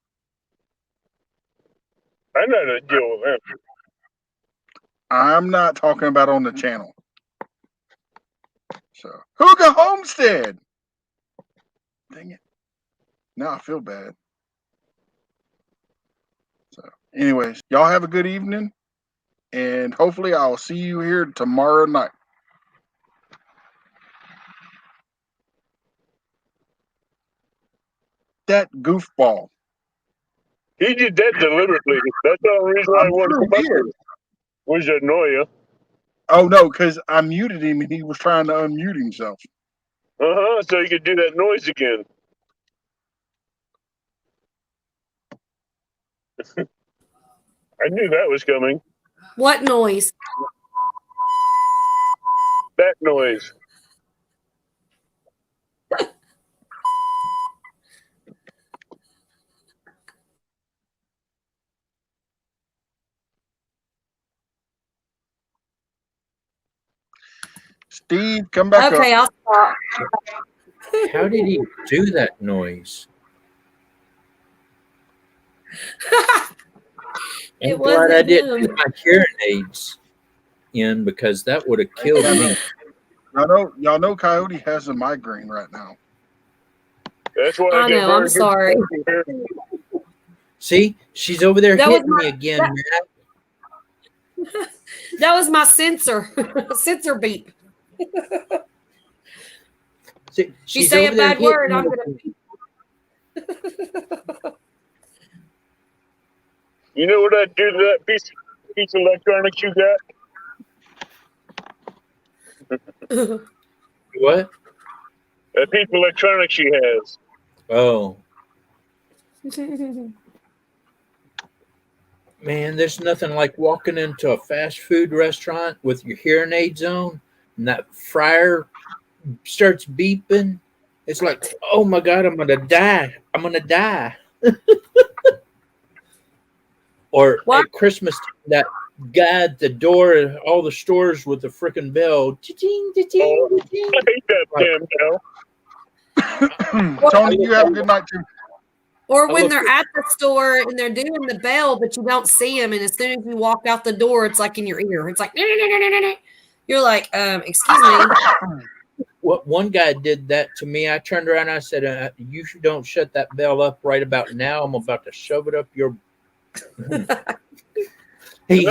I know how to deal with him. I'm not talking about on the channel. So, Hooga Homestead. Dang it. Now I feel bad. So, anyways, y'all have a good evening, and hopefully I'll see you here tomorrow night. That goofball. He did that deliberately. That's the only reason why I wanted to come up here. Was to annoy you. Oh, no, because I muted him and he was trying to unmute himself. So you could do that noise again. I knew that was coming. What noise? That noise. Steve, come back Okay, up. I'll stop. How did he do that noise? I'm It glad I wasn't didn't him. put my hearing aids in because that would have killed me. Y'all know Coyote has a migraine right now. That's why I know. I'm sorry. See, she's over there That was hitting me again, Matt. That was my sensor beep. See, If you she's say over a there bad word, hitting I'm me gonna again. beep. You know what I'd do to that piece of electronics you got? What? That piece of electronics she has. Oh. Man, there's nothing like walking into a fast food restaurant with your hearing aids on and that fryer starts beeping. It's like, oh my God, I'm going to die. I'm going to die. Or at Christmas, that guy at the door at all the stores with the freaking bell. Cha-ching, cha-ching, cha-ching. I hate that damn bell. Tony, you have a good night too. Or when they're at the store and they're doing the bell, but you don't see them, and as soon as you walk out the door, it's like in your ear. It's like, you're like, excuse me. What one guy did that to me. I turned around and I said, you don't shut that bell up right about now. I'm about to shove it up your. I told him if you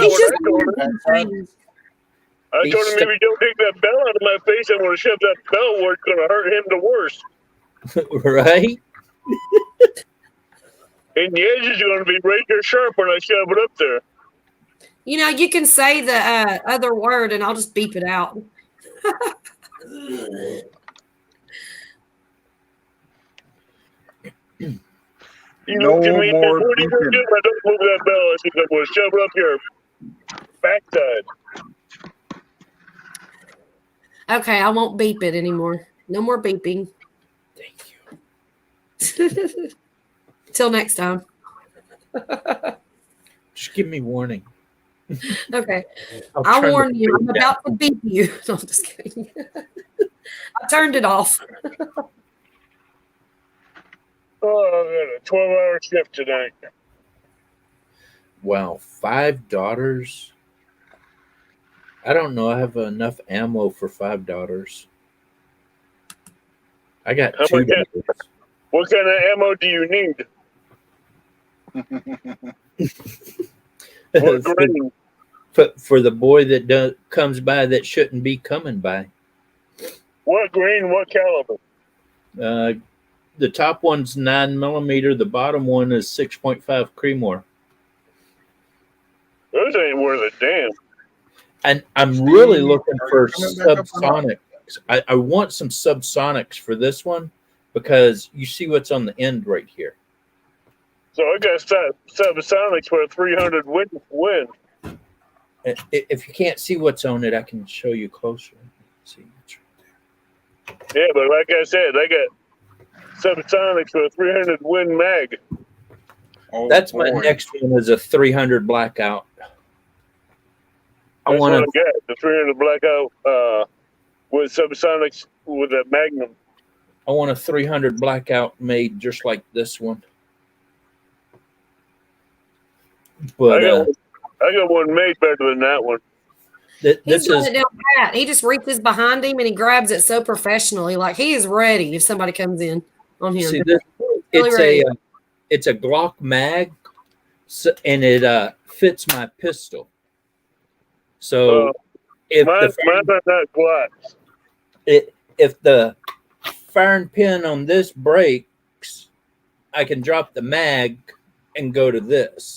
don't take that bell out of my face, I'm going to shove that bell where it's going to hurt him the worst. Right? And the edges are going to be razor sharp when I shove it up there. You know, you can say the other word, and I'll just beep it out. You looked at me and said, what are you going to do if I don't move that bell? I said, I'm going to shove it up your backside. Okay, I won't beep it anymore. No more beeping. Thank you. Till next time. Just give me warning. Okay. I'll turn warn the you. I'm beep about to beep you. No, I'm just kidding. I turned it off. Oh, I got a 12-hour shift tonight. Wow, 5 daughters. I don't know. I have enough ammo for 5 daughters. I got 2 daughters. What kind of ammo do you need? What grade? For the boy that comes by that shouldn't be coming by. What green? What caliber? The top one's 9mm. The bottom one is 6.5 Creedmoor. Those ain't worth a damn. And I'm really looking for subsonics. I want some subsonics for this one because you see what's on the end right here. So I got subsonics for a 300 wind. If you can't see what's on it, I can show you closer. See, it's right there. Yeah, but like I said, I got subsonics for a 300 wind mag. Oh, that's my next one is a 300 blackout. That's what I got, the 300 blackout with subsonics with a Magnum. I want a 300 blackout made just like this one. But I got one made better than that one. He's got it down pat. He just reaches behind him and he grabs it so professionally, like he is ready if somebody comes in on him. See, it's a Glock mag, and it fits my pistol. So if mine are not Glocks. If the firing pin on this breaks, I can drop the mag and go to this.